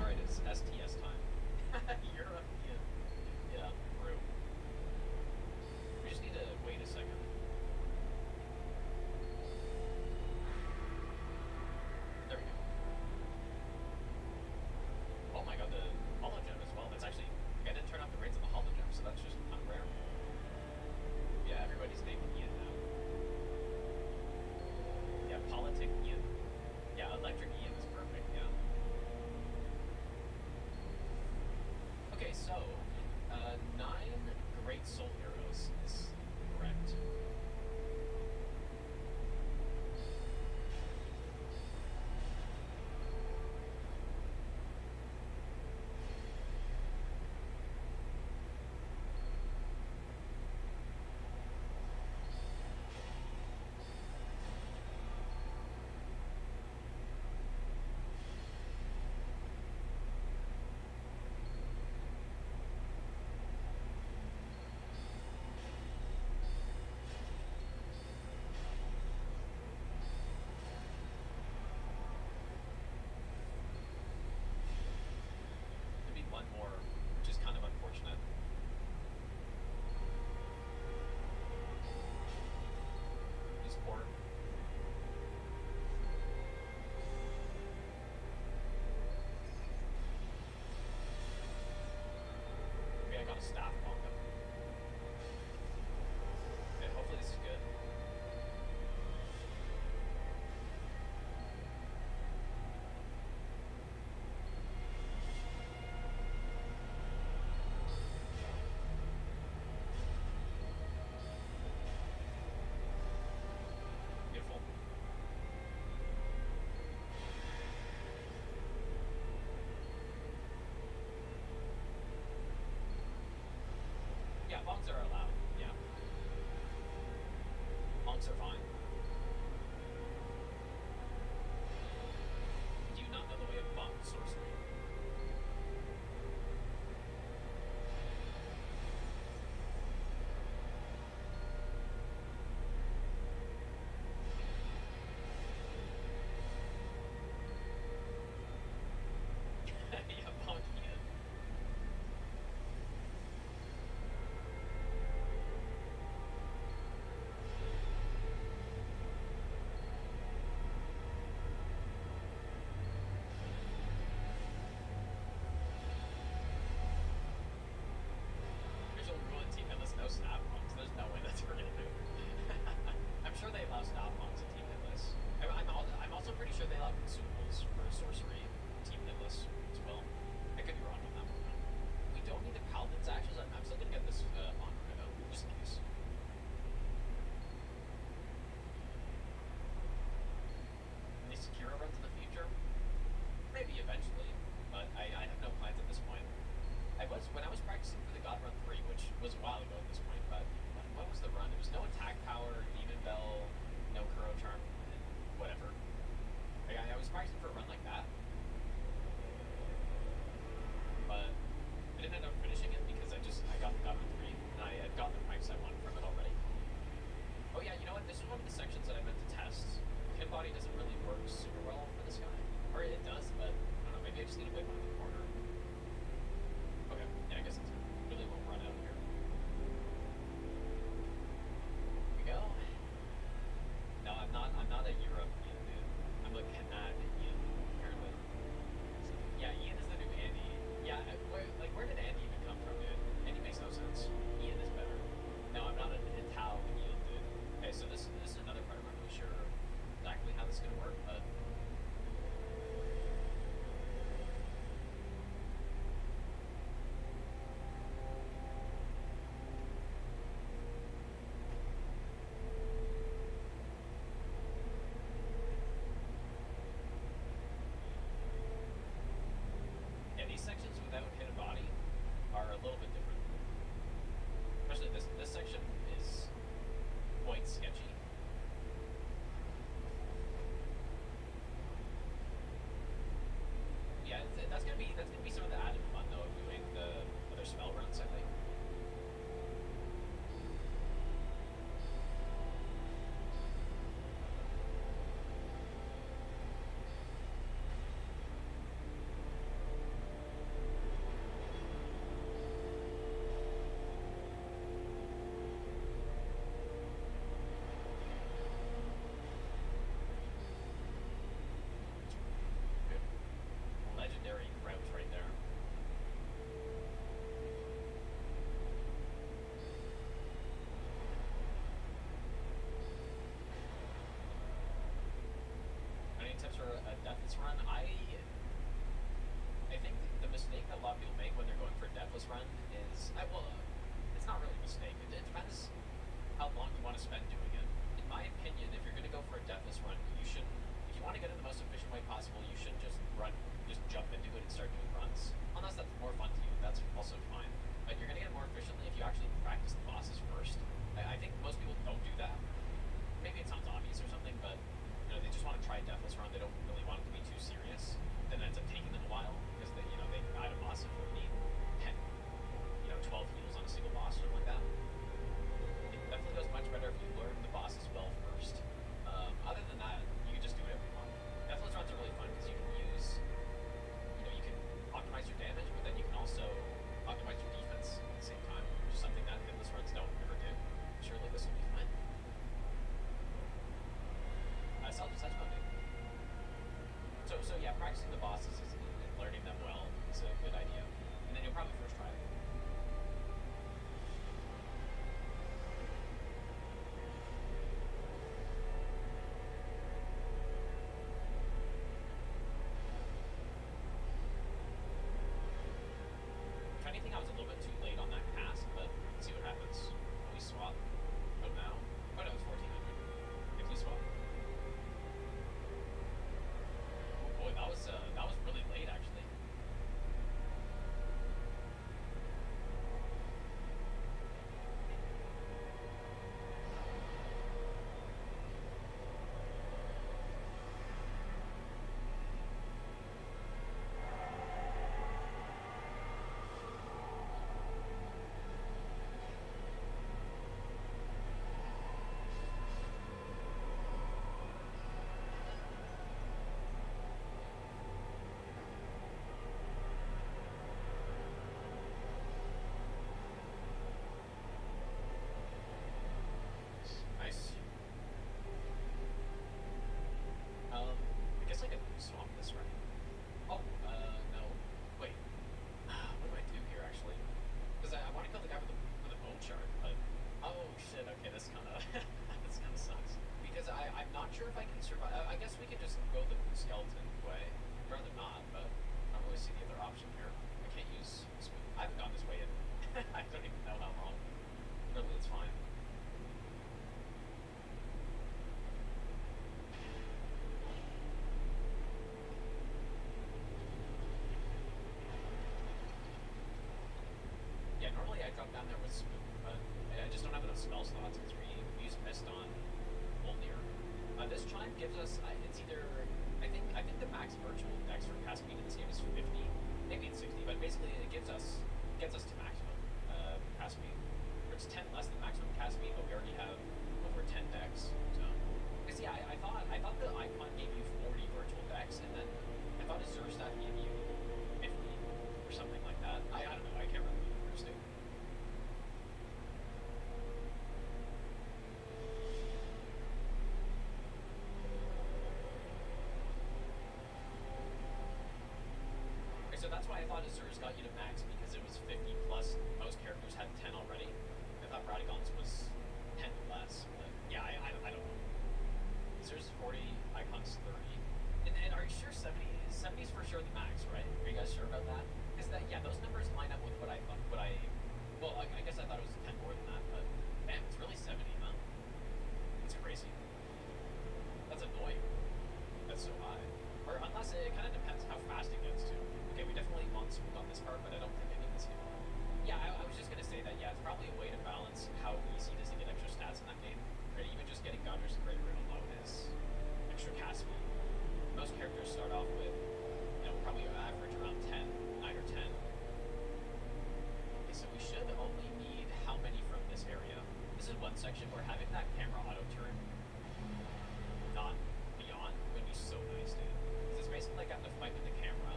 Alright, it's STS time. European. Yeah, brew. We just need to wait a second. There we go. Oh my god, the holo gem as well. That's actually, I didn't turn off the rates on the holo gem, so that's just kind of rare. Yeah, everybody's named Ian now. Yeah, politic Ian. Yeah, electric Ian is perfect, yeah. Okay, so, 9 great soul heroes is correct. There'd be one more, which is kind of unfortunate. Use port. Maybe I got a staff bomb him. Okay, hopefully this is good. Beautiful. Yeah, bongs are allowed. Yeah. Bongs are fine. Do you not know the way of bong sorcery? Yeah, bong Ian. Visual Ruin team hitless, no snap bombs. There's no way that's gonna do. I'm sure they allow snap bombs in team hitless. I'm also pretty sure they allow consumables for sorcery team hitless as well. I could be wrong on that one. We don't need the paladin's actions. I'm still gonna get this on right out, just in case. Any Sekiro runs in the future? Maybe eventually, but I have no plans at this point. When I was practicing for the God Run 3, which was a while ago at this point, but what was the run? It was no attack power, Demon Bell, no Kuro Charm, whatever. I was practicing for a run like that, but I didn't end up finishing it because I got the God Run 3, and I had gotten the price I wanted from it already. Oh yeah, you know what? This is one of the sections that I meant to test. Pin body doesn't really work super well for this guy. Or it does, but I don't know, maybe I just need a big one in the corner. Okay, yeah, I guess it's really won't run out here. Here we go. No, I'm not a European dude. I'm a Canadian, apparently. So, yeah, Ian is the new Andy. Yeah, Deathless run, I think the mistake that a lot of people make when they're going for a Deathless run is, it's not really a mistake. It depends how long you want to spend doing it. In my opinion, if you're going to go for a Deathless run, if you want to get it the most efficient way possible, you shouldn't just jump into it and start doing runs. Unless that's more fun to you, that's also fine. But you're going to get it more efficiently if you actually practice the bosses first. I think most people don't do that. Maybe it sounds obvious or something, but they just want to try a Deathless run. They don't really want it to be too serious. Then it ends up taking them a while because they guide a boss if you need 10, 12 heals on a single boss or something like that. It definitely goes much better if you learn the bosses well first. Other than that, you can just do whatever you want. Deathless runs are really fun because you can you can optimize your damage, but then you can also optimize your defense at the same time, which is something that Deathless runs don't ever do. Surely this will be fine. Self-touch mounting. So yeah, practicing the bosses and learning them well is a good idea. And then you'll probably first try it. If anything, I was a little bit too late on that cast, but let's see what happens. Will we swap? Oh no. Oh no, it's 1400. If we swap. Oh boy, that was really late actually. Nice. I guess I could swap this, right? Oh, no. Wait. What do I do here, actually? Because I want to kill the guy with the bone shard, but... Oh, shit, okay, this kind of... this kind of sucks. Because I'm not sure if I can survive... I guess we could just go the skeleton way. I'd rather not, but I don't really see the other option here. I can't use... I haven't gone this way in... I don't even know how long. Really, it's fine. Yeah, normally I drop down there with Spook, but I just don't have enough spell slots because we use Mist on Volnir. This chime gives us, it's either, I think the max virtual dex for cast speed in this game is 50, maybe it's 60, but basically it gets us to maximum cast speed. It's 10 less than maximum cast speed, but we already have over 10 dex. So, because yeah, I thought the icon gave you 40 virtual dex, and then I thought Azure Staff gave you 50 or something like that. I don't know. I can't remember the numbers, dude. So that's why I thought Azure's got you to max, because it was 50 plus. Most characters had 10 already. I thought Radagon's was 10 less. But yeah, I don't know. Azure's 40, Icon's 30. And are you sure 70 is for sure the max, right? Are you guys sure about that? Because those numbers line up with what I thought. Well, I guess I thought it was 10 more than that, but damn, it's really 70, huh? It's crazy. That's annoying. That's so high. Or unless it kind of depends how fast it gets to. Okay, we definitely want Spook on this card, but I don't think I need this here. Yeah, I was just gonna say that. Yeah, it's probably a way to balance how easy it is to get extra stats in that game. Right? Even just getting Godric and Greater Rune alone is extra cast speed. Most characters start off with, probably average around 10, 9 or 10. Okay, so we should only need how many from this area? This is one section where having that camera auto turn not beyond would be so nice, dude. Because it's basically like having to fight with the camera.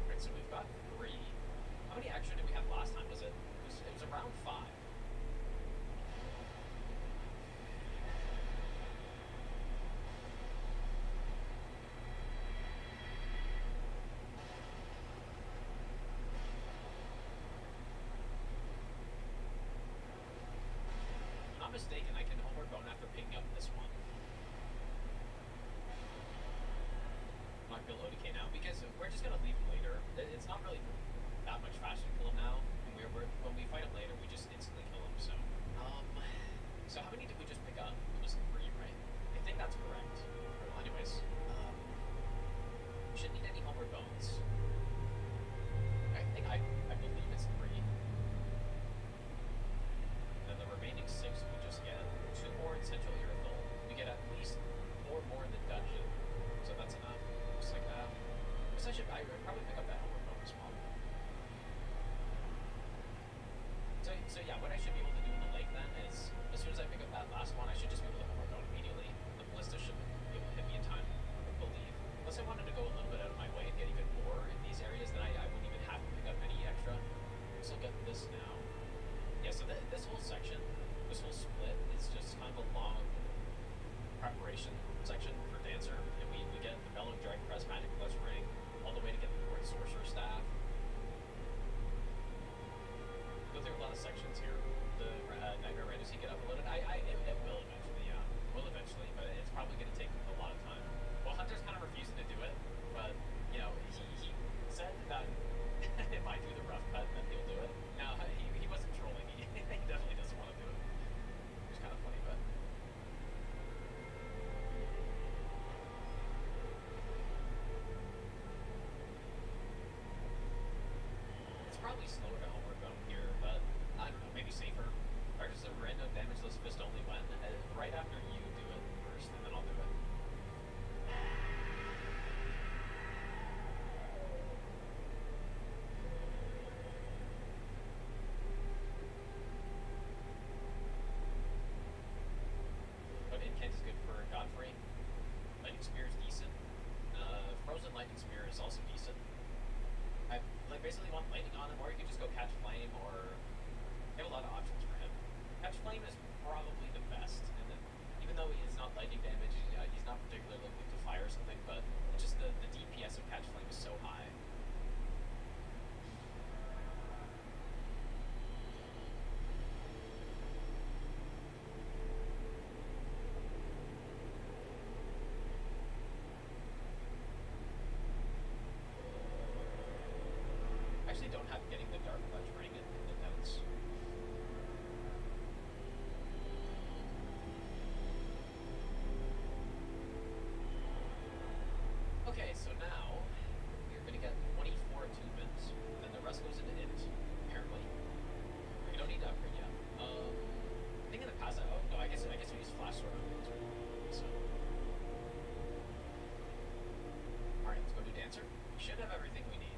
Right, so we've got 3. How many extra did we have last time? It was around 5. If I'm not mistaken, I can Homeward Bone after picking up this one. I'm not so we're just gonna leave him later. It's not really that much faster to kill him now, and when we fight him later, we just instantly kill him. So how many did we just pick up? It was 3, right? I think that's correct. Well, anyways, we shouldn't need any homeward bones. I believe it's 3. And then the remaining 6 we just get 2 more in Central Irithyll. We get at least 4 more in the dungeon, so that's enough. Just like that. I would probably pick up that homeward bone as well. So yeah, what I should be able to do in the lake then is, as soon as I pick up that last one, I should just be able to homeward bone immediately. The ballista shouldn't be able to hit me in time, I believe. Unless I wanted to go a little bit out of my way and get even more in these areas, then I wouldn't even have to pick up any extra. So I'll get this now. Yeah, so this whole section, this whole split, is just kind of a long preparation section for Dancer, and we get the Bellowing Dragon Crest Magic Plus Ring, all the way to get the Fourth Sorcerer Staff. Go through a lot of sections here. The Nightmare Raiders, he get uploaded. It will eventually, yeah. Will eventually, but it's probably going to take a lot of time. Well, Hunter's kind of refusing to do it, but, you know, he said that if I do the rough cut, then he'll do it. Now, he wasn't trolling. He definitely doesn't want to do it. Which is kind of funny, but... It's probably slower to homeward bone here, but I don't know, maybe safer. Or just a random damageless fist only when right after you do it first, and then I'll do it. But Incant is good for Godfrey. Lightning Spear is decent. Frozen Lightning Spear is also decent. I basically want lightning on him, or you can just go Catch Flame, or you have a lot of options for him. Catch Flame is probably the best, and then, even though he is not lightning damage, he's not particularly weak to fire or something, but it's just the DPS of Catch Flame is so high. I actually don't have getting the Dark Clutch Ring in the notes. Okay, so now we're going to get 24 attunements, then the rest goes into Int, apparently. We don't need to upgrade yet. I think in the past, I guess we use Flash Sword on Int. So. Alright, let's go do Dancer. We should have everything we need.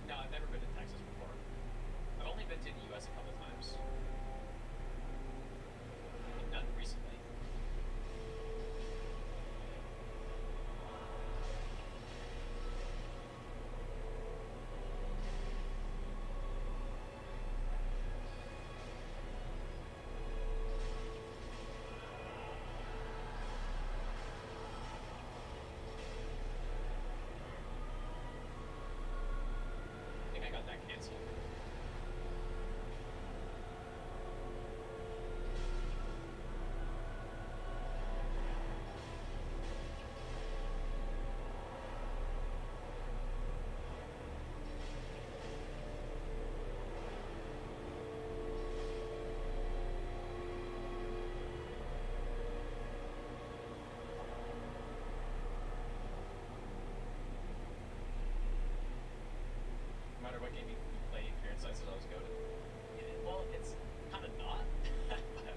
No, I've never been to Texas before. I've only been to the US a couple times. But none recently. I think I got that canceled. No matter what game you play, experience size is always goated. Well, it's kind of not, but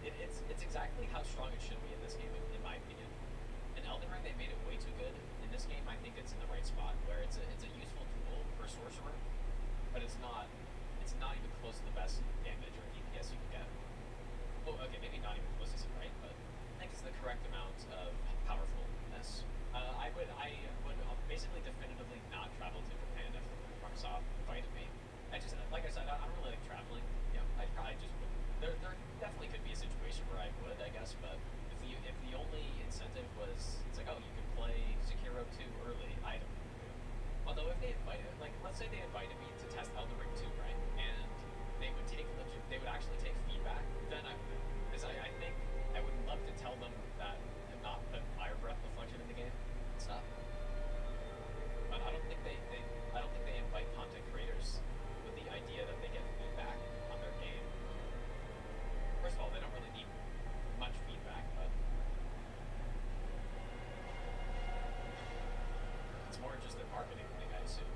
it's exactly how strong it should be in this game, in my opinion. In Elden Ring, they made it way too good. In this game, I think it's in the right spot, where it's a useful tool for a sorcerer, but it's not even close to the best damage or DPS you can get. Well, okay, maybe not even close isn't right, but I think it's the correct amount of powerfulness. I would basically definitively not travel to Japan if Microsoft invited me. Like I said, I don't really like traveling. Yeah, I probably just would. There definitely could be a situation where I would, I guess, but if the only incentive was, it's like, oh, you can play Sekiro 2 early, I don't. Although if they invited, like, let's say they invited me to test Elden Ring 2, right, and they would actually take feedback, then I would. Because I think I would love to tell them that I'm not put fire breath just their marketing thing, I assume.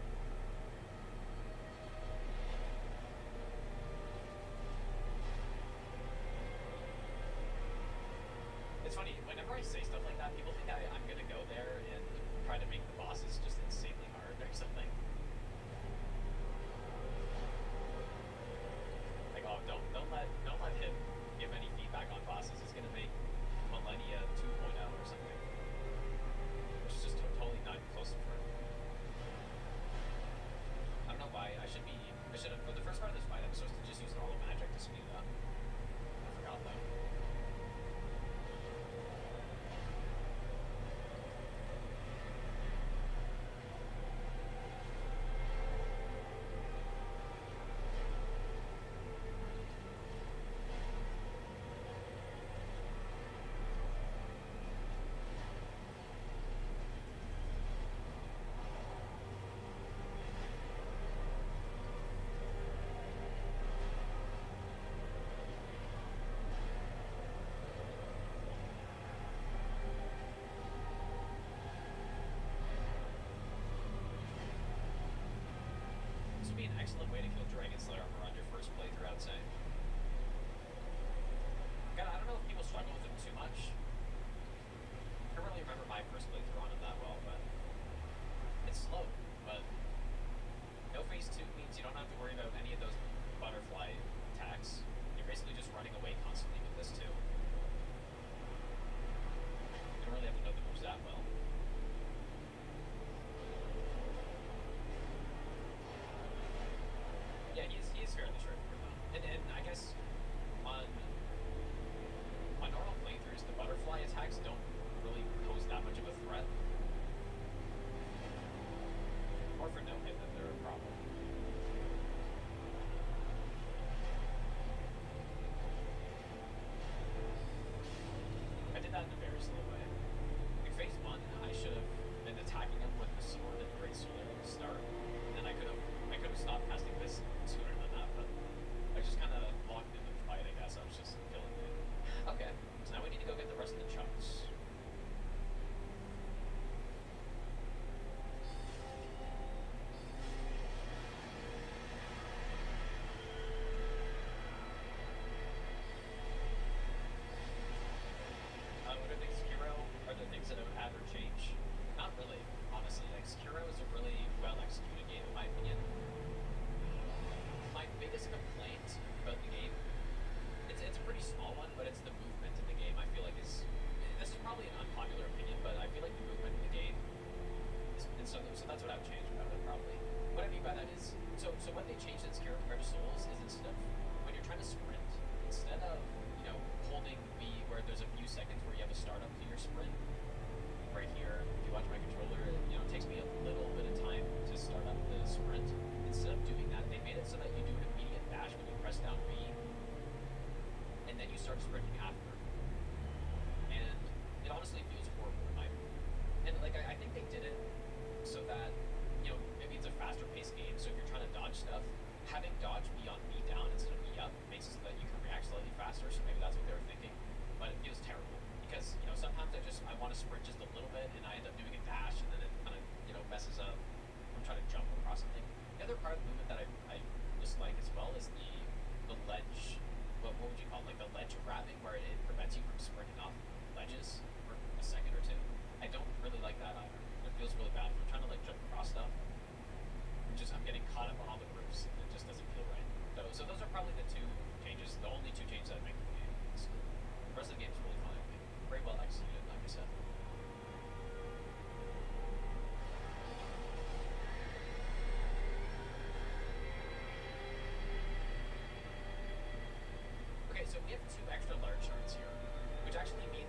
It's funny, whenever I say stuff like that, people think I'm gonna go there and try to make the bosses just insanely hard or something. Like, oh, don't let him give any feedback on bosses. It's gonna make Millennia 2.0 or something, which is just totally not close for. I don't know why. I should have for the first part of this fight. I'm supposed to just use normal magic to speed it up. I forgot though. This would be an excellent way to kill Dragon Slayer armor on your first playthrough, I'd say. God, I don't know if people struggle with him too much. I don't really remember my first playthrough on him that well, but it's slow. But no phase 2 means you don't have to worry about any of those butterfly attacks. You're basically just running away constantly with this too. You don't really have to know the moves that well. Yeah, he is fairly straightforward though. And I guess on normal playthroughs, the butterfly attacks don't really pose that much of a threat. Or for no hit, then they're a problem. I did that in a very slow way. In phase 1, I should have been attacking him with the sword and great sword at the start. And then I could have stopped casting this sooner than that, but I just kind of locked into the fight, I guess. I was just killing it. Okay, so now we need to go get the rest of the chunks. What are things, Sekiro? Are there things that I would add or change? Not really, honestly. Like, Sekiro is a really well-executed game, in my opinion. My biggest complaint about the game, it's a pretty small one, but it's the movement in the game. I feel like this is probably an unpopular opinion, but I feel like the movement in the game and so that's what I would change about it probably. What I mean by that is so what they changed in Sekiro compared to Souls is instead of when you're trying to sprint, instead of holding B where there's a few seconds where you have a startup to your sprint. Right here, if you watch my controller, it takes me a little bit of time to start up the sprint. Instead of doing that, they made it so that you do an immediate dash when you press down B, and then you start sprinting after. And it honestly feels horrible in my opinion. And like I think they did it so that maybe it's a faster paced game. So if you're trying to dodge stuff, having dodge be on B down instead of B up makes it so that you can react slightly faster. So maybe that's what they were thinking. But it feels terrible because sometimes I want to sprint just a little bit and I end up doing a dash and then it kind of messes up. I'm trying to jump across something. The other part of the movement that I dislike as well is the ledge. What would you call it? Like the ledge grabbing, where it prevents you from sprinting off ledges for a second or two. I don't really like that either. It feels really bad. If I'm trying to jump across stuff, I'm getting caught up on all the roofs and it just doesn't feel right. So those are probably the only two changes I'd make to the game. The rest of the game is really fine. Very well executed, like I said. Okay, so we have 2 extra large shards here, which actually means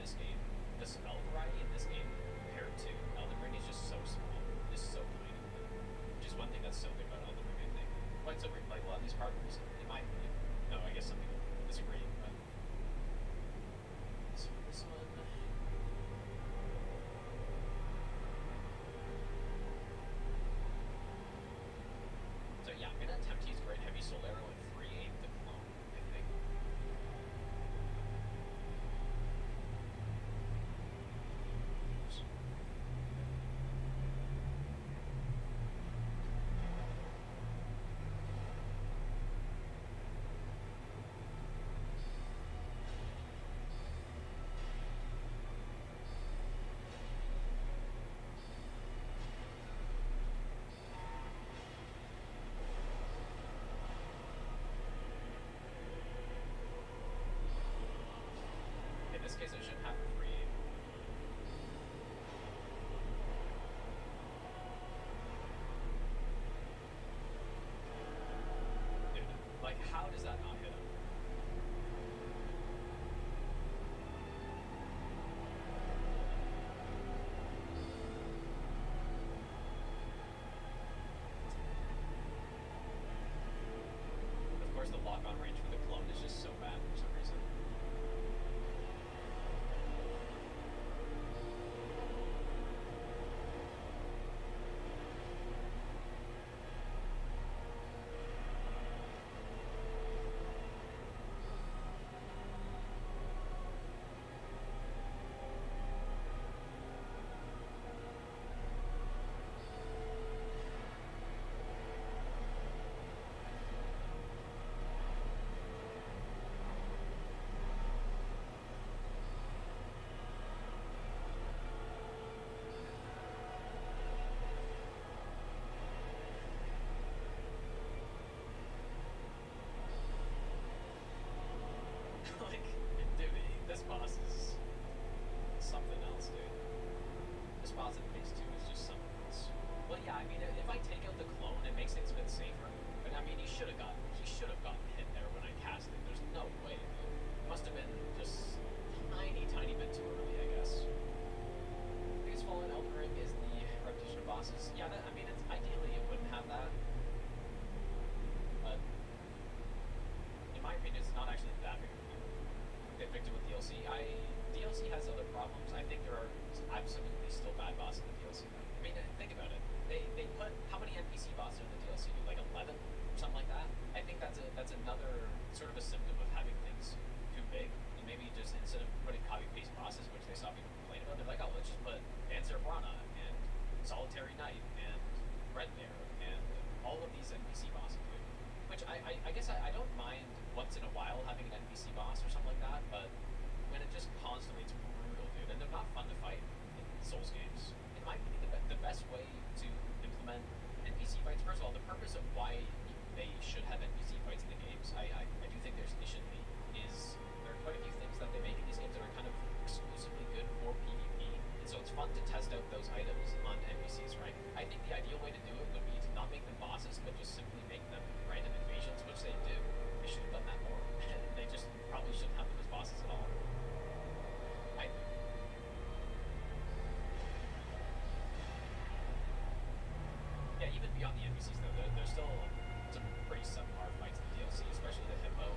this game, the spell variety in this game compared to Elden Ring is just so small, just so tiny, which is one thing that's so good about Elden Ring, I think. Like, so like a lot of these partners, in my opinion, no, I guess some people disagree, but so this one. So yeah, I'm gonna attempt to use Great Heavy Soul Arrow and free aim the clone, I think. In this case, I should have free aim. Dude, like, how does that not hit him? Of course, the lock-on range for the clone is just so bad for some reason. Like, dude, this boss is something else, dude. This boss in phase 2 is just something else. Well, yeah, I mean, if I take out the clone, it makes things a bit safer. But I mean, he should have gotten hit there when I cast it. There's no way, dude. Must have been just tiny bit too early, I guess. Biggest flaw in Elden Ring is the repetition of bosses. Yeah, I mean, it's ideally it wouldn't have that. But in my opinion, it's not actually that big of a deal. Get victim with DLC. DLC has other problems. I think there are absolutely still bad bosses in the DLC. I mean, think about it. They put how many NPC bosses in the DLC? Like 11, something like that. I think that's another sort of a symptom of having things too big. And maybe just instead of putting copy paste bosses, which they saw people complain about, they're like, oh, let's just put Dancer Brana and Solitary Knight and Red Bear and all of these NPC bosses, dude. Which I guess I don't mind once in a while having an NPC boss or something like that, but when it just constantly, it's brutal, dude, and they're not fun to fight in Souls games. In my opinion, the best way to implement NPC fights, first of all, the purpose of why they should have NPC fights in the games, I do think they should be, is there are quite a few things that they make in these games that are kind of exclusively good for PvP, and so it's fun to test out those items on NPCs, right? I think the ideal way to do it would be to not make them bosses, but just simply make them random invasions, which they do. They should have done that more. They just probably shouldn't have them as bosses at all. Yeah, even beyond the NPCs though, there's still some pretty subpar fights in the DLC, especially the hippo.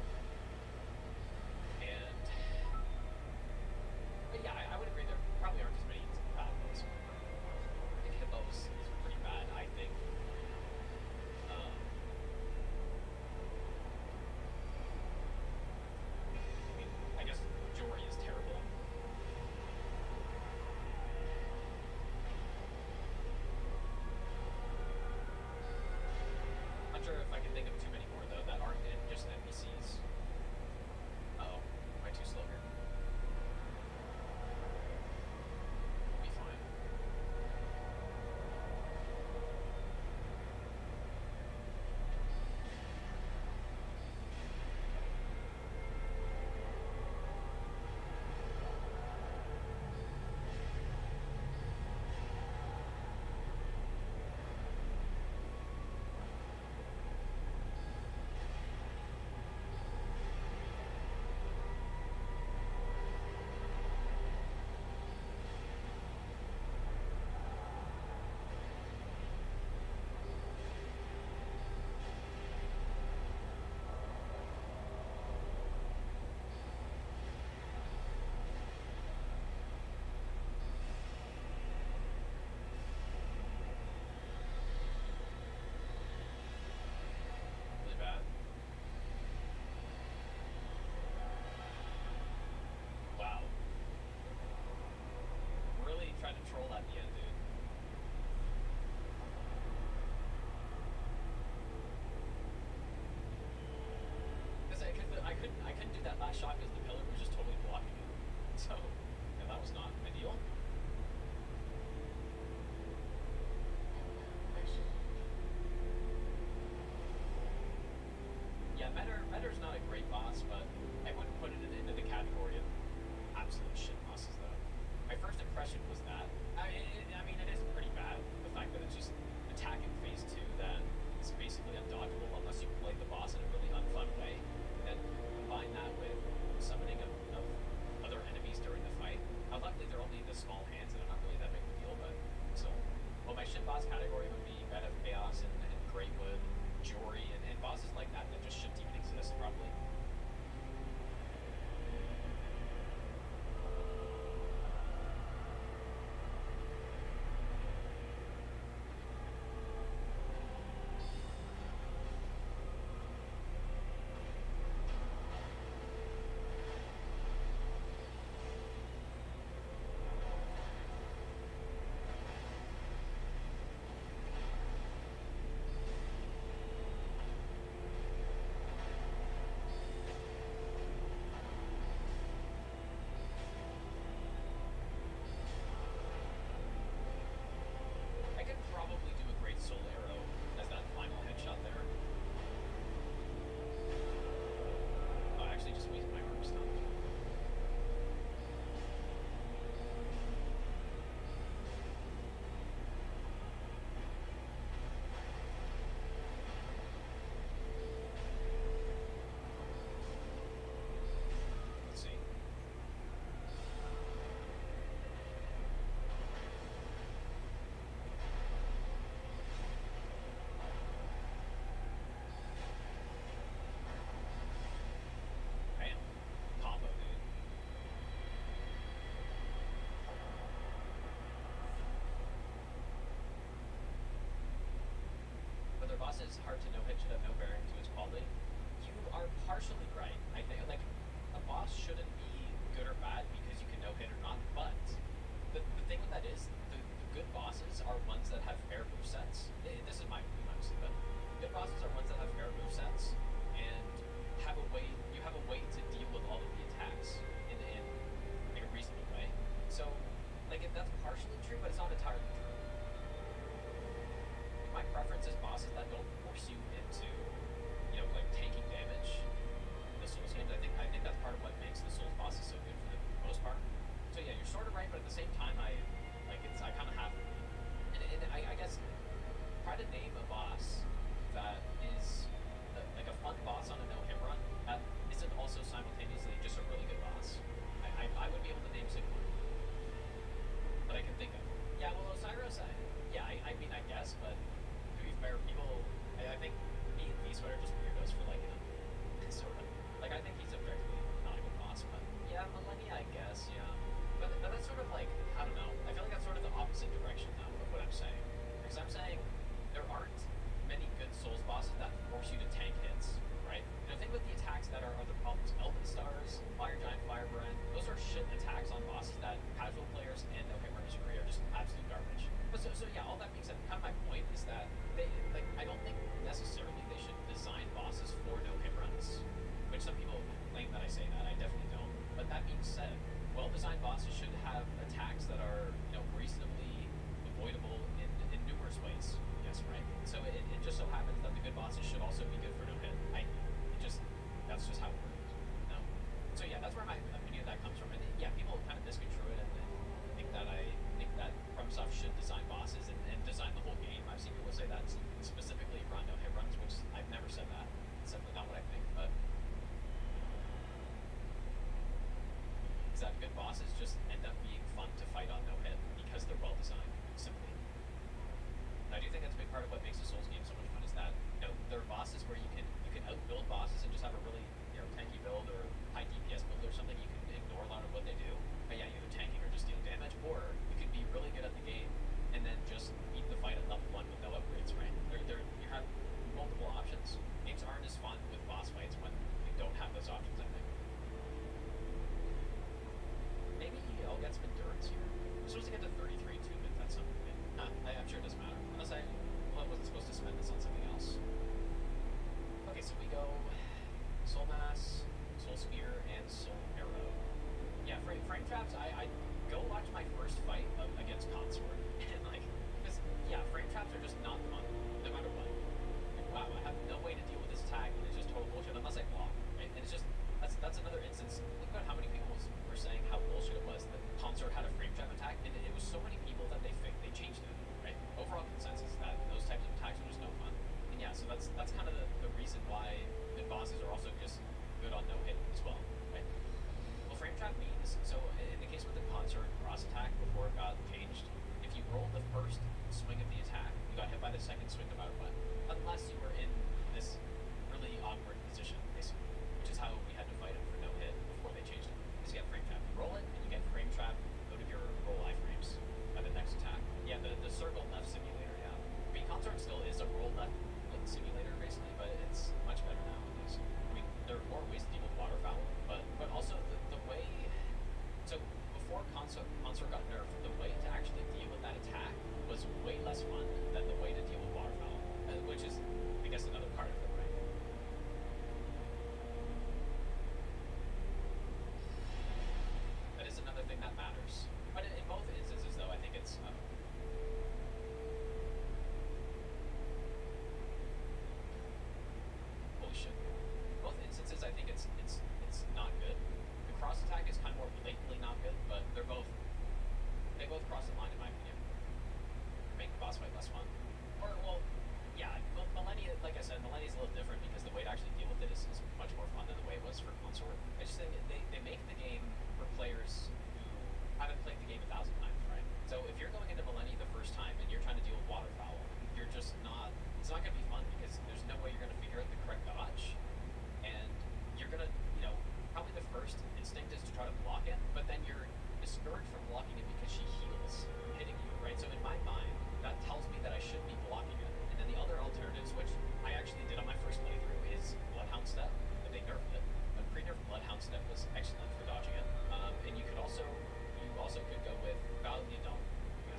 And but yeah, I would agree there probably aren't as many bad ones. I think hippo is pretty bad, I think. I mean, I guess Jory is terrible. I'm not sure if I can think of too many more though that aren't just NPCs. probably. I could probably do a great soul arrow as that final headshot there. Oh, I actually just wasted my arm stun. Let's see. Bam. Combo, dude. Whether boss is hard to no-hit should have no bearing to its quality. You are partially right. I think, like, a boss shouldn't be good or bad because you can no-hit or not, but the thing with that is, the good bosses are ones that have fair movesets. This is my opinion, obviously, but good bosses are ones that have fair movesets and you have a way to deal with all of the attacks in like a reasonable way. So, like, if that's partially true, but it's not entirely true. My preference is bosses that don't force you into, like taking damage. The Souls games, I think that's part of what makes the Souls bosses so good for the most part. So yeah, you're sort of right, but at the same time, I kind of have, and I guess try to name a boss that is like a fun boss on a no-hit run that isn't also simultaneously just a really good boss. I would be able to name single that I can think of. Yeah, well, Osiris, I mean, I guess, but to be fair, people, I think me and V-Sweat are just weirdos for liking him. Sort of. Like, I think he's objectively not a good boss, but yeah, Millennia, I guess, yeah. But that's sort of like, I don't know. I feel like that's sort of the opposite direction, though, of what I'm saying. Because I'm saying there aren't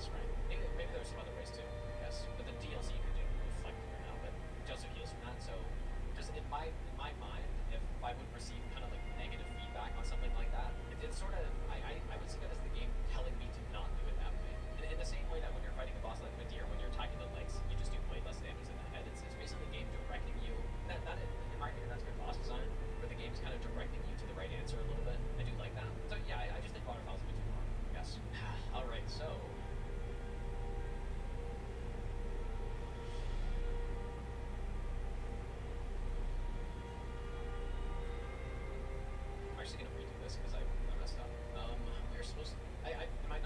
guess, right? Maybe there's some other ways too, I guess. But the DLC you could do like clear now, but it also heals from that. So just in my mind, if I would receive kind of like negative feedback on something like that, it's sort of I would see that as the game telling me to not do it that way. In the same way that when you're fighting a boss like Midir, when you're attacking the legs, you just do way less damage than the head. It's basically the game directing you. That in my opinion, that's good boss design, where the game's kind of directing you to the right answer a little bit. I do like that. So yeah, I just think waterfall's a bit too long. Yes. All right, so. I'm actually gonna redo this because I messed up. We're supposed to, in my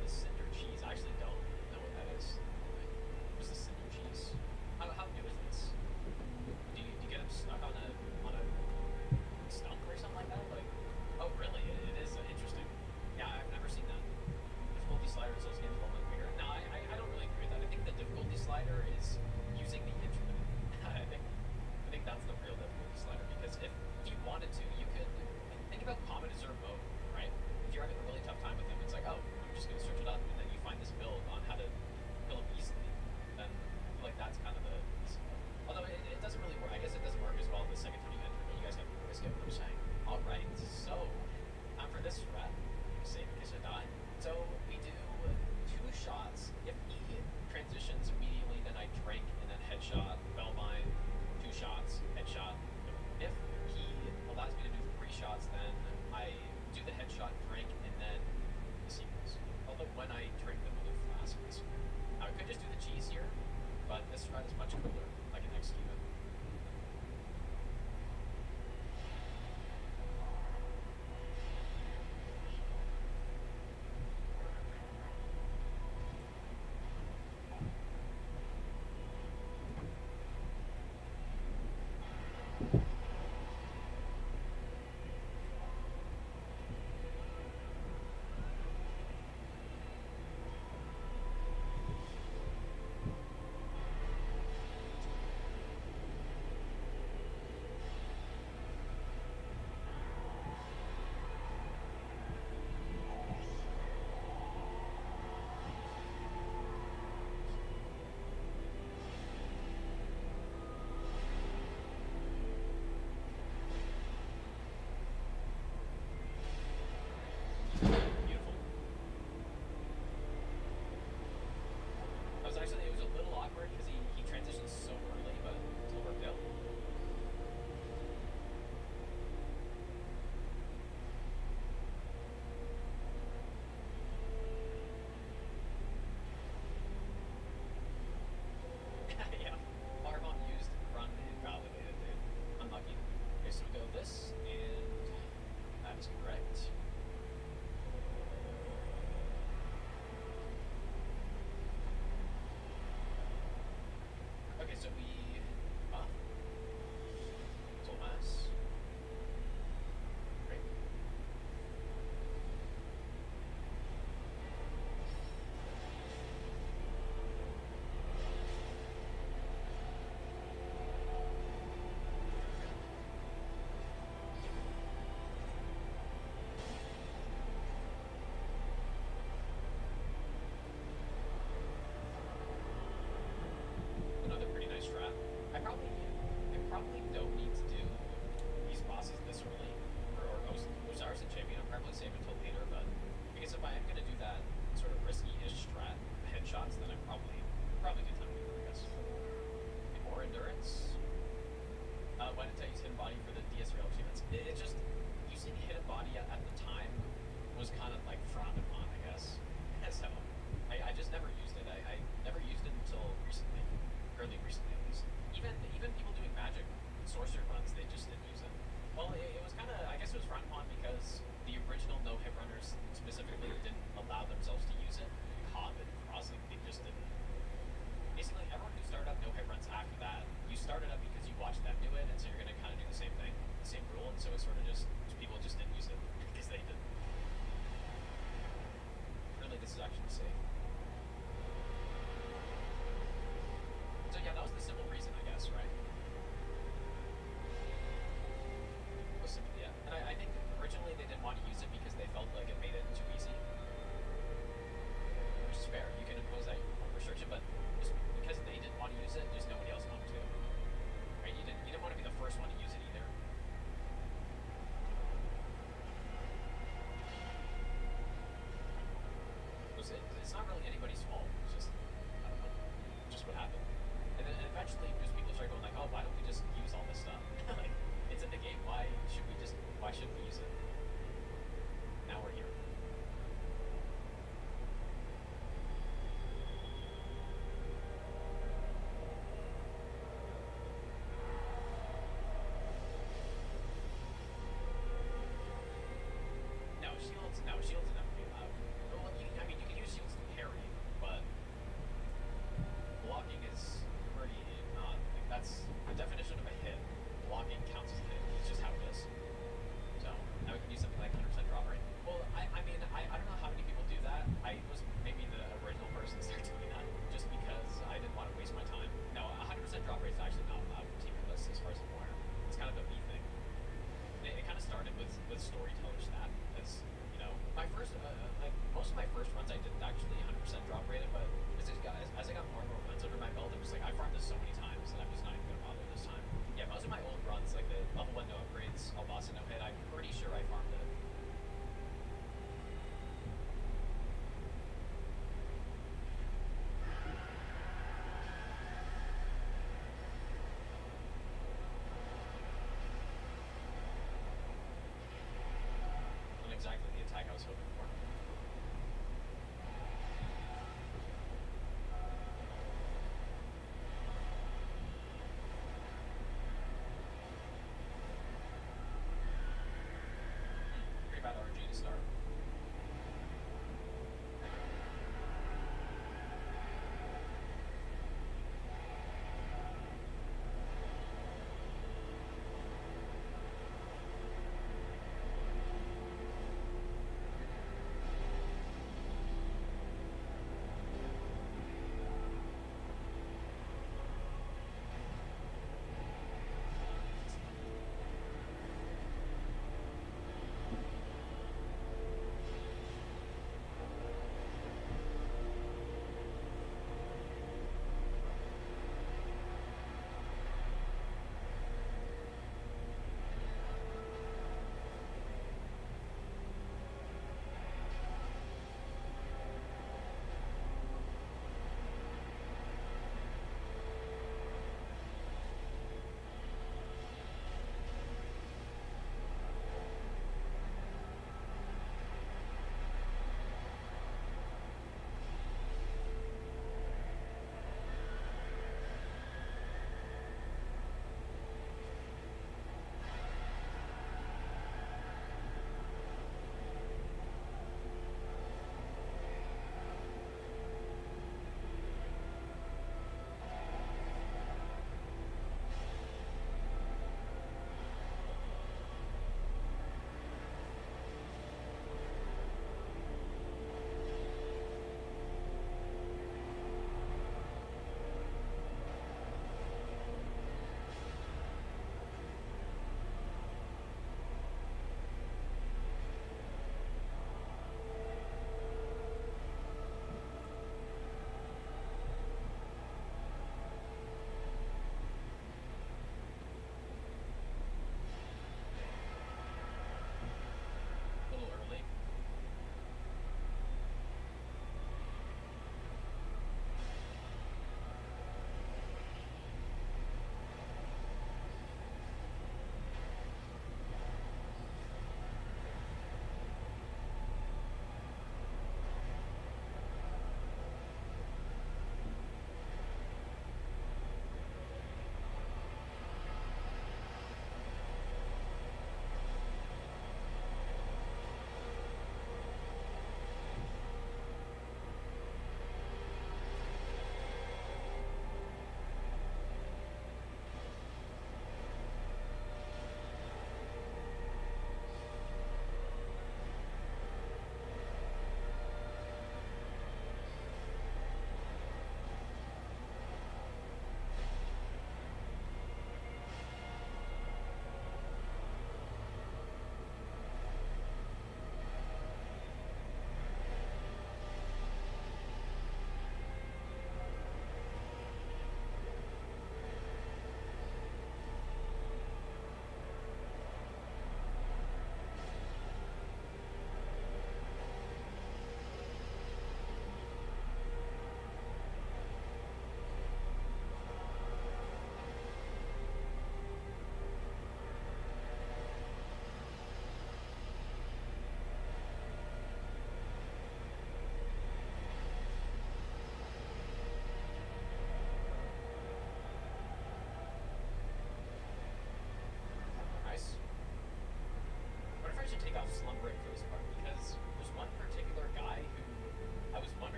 the cinder cheese. I actually don't know what that is. What's the cinder cheese? How new is this? Do you get them stuck on a stump or something like that? Like, oh really? It is interesting. Yeah, I've never seen that. Difficulty slider in those games a little bit bigger. No, I don't really agree with that. I think the difficulty slider is using the instrument. I think that's the real difficulty slider, because if you wanted to, you could think about common reserve mode, right? If you're having a really tough time with them, it's like, oh, I'm just gonna search it up, and then you find this build on how to kill them easily. Then I feel like that's kind of the easy mode. Although it doesn't really work. I guess it doesn't work as well the second time you enter, but you guys get what I'm saying. All right, so for this strat, save in case I die. So we do 2 shots. If he transitions immediately, then I drink and then headshot, Bellvine, 2 shots, headshot. If he allows me to do 3 shots, then I do the headshot, drink, and then the sequence. Although when I drink the blue flask, now I could just do the cheese here, but this strat is much cooler. I can execute it. Beautiful. It was a little awkward because he transitioned so early, but it still worked out. Yeah, Firebomb used, run, invalidated, dude. Unlucky. Okay, so we go this, and that is correct. Okay, so we buff. Soul mass. Great. Another pretty nice strat. I probably don't need to do these bosses this early, or Osiris and Champion. I'll probably save until later, but because if I am gonna do that sort of risky-ish strat, headshots, then I'm probably good time to do it, I guess. Okay, more endurance. Why didn't I use hidden body for the DS rail achievements? It just using hidden body at the time was kind of like frowned upon, I guess. So I just never used it. I never used it until recently. Fairly recently at least. Even people doing magic sorcerer runs, they just didn't use it. Well, it was kind of, I guess it was frowned upon because the original no-hit runners specifically didn't allow themselves to use it. Cobb and Crossing, they just didn't. Basically, everyone who started up no-hit runs after that, you started up because you watched them do it, and so you're going to kind of do the same thing, the same rule, and so it sort of just, people just didn't use it because they didn't. Really, this is actually safe. So yeah, that was the simple reason, I guess, right? It was simple, yeah. And I think originally they didn't want to use it because they felt like it made it too easy. Which is fair. You can impose that restriction, but just because they didn't want to use it, just nobody else wanted to. Right? You didn't want to be the first one to use it either. It's not really anybody's fault. It's just, I don't know, just what happened. And then eventually, because people start going like, oh, why don't we just use all this stuff? Like, it's in the game. Why shouldn't we use it? Now we're here. No, shields are never be allowed. Well, you can use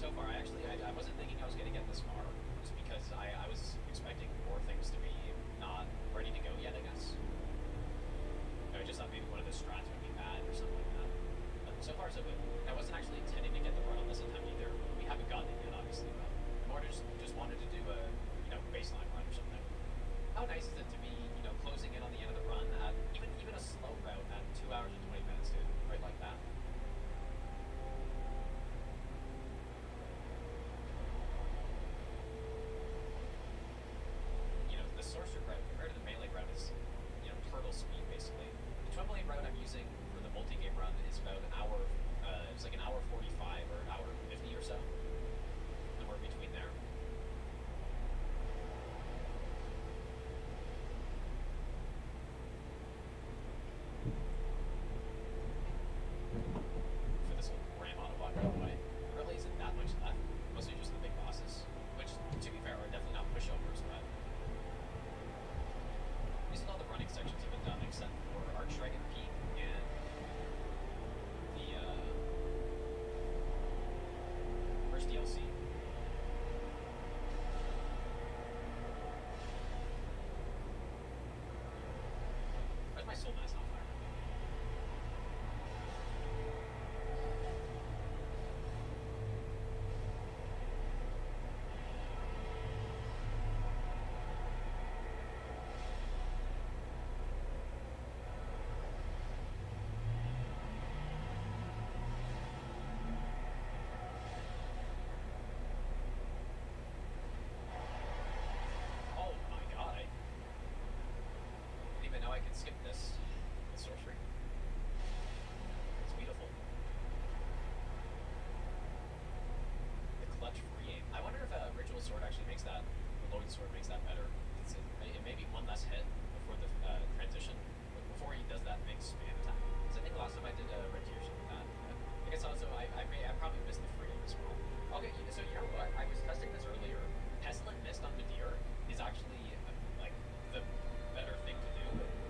so far. I wasn't thinking I was going to get this far, just because I was expecting more things to be not ready to go yet, I guess. I just thought maybe one of the strats would be bad or something like that. But so far so good. I wasn't actually intending to get the run on this in time either. We haven't gotten it yet, obviously, but more just wanted to do a baseline run or something. How nice is it to be closing in on the end of the run at even a slow route at 2 hours and 20 minutes, dude? Right like that. The sorcerer route compared to the melee route is turtle speed basically. The twin blade route I'm using for the multi-game run is about an hour. It's like an hour 45 or an hour 50 or so. And we're between there. For this whole ram autobot, by the way, there really isn't that much left. Mostly just the big bosses, which, to be fair, are definitely not pushovers, but these are all the running sections have been done except for Archdragon Peak and the first DLC. Where's my soul mass on fire? Oh my god, I didn't even know I could skip this. The sorcery. It's beautiful. The clutch free aim. I wonder if a ritual sword actually makes that, the Lloyd sword makes that better. It may be one less hit before the transition, before he does that big spam attack. Because I think last time I did a red tier with that. I guess also I probably missed the free aim as well. Okay, so you know what? I was testing this earlier. Pestilent Mist on Nadir is actually like the better thing to do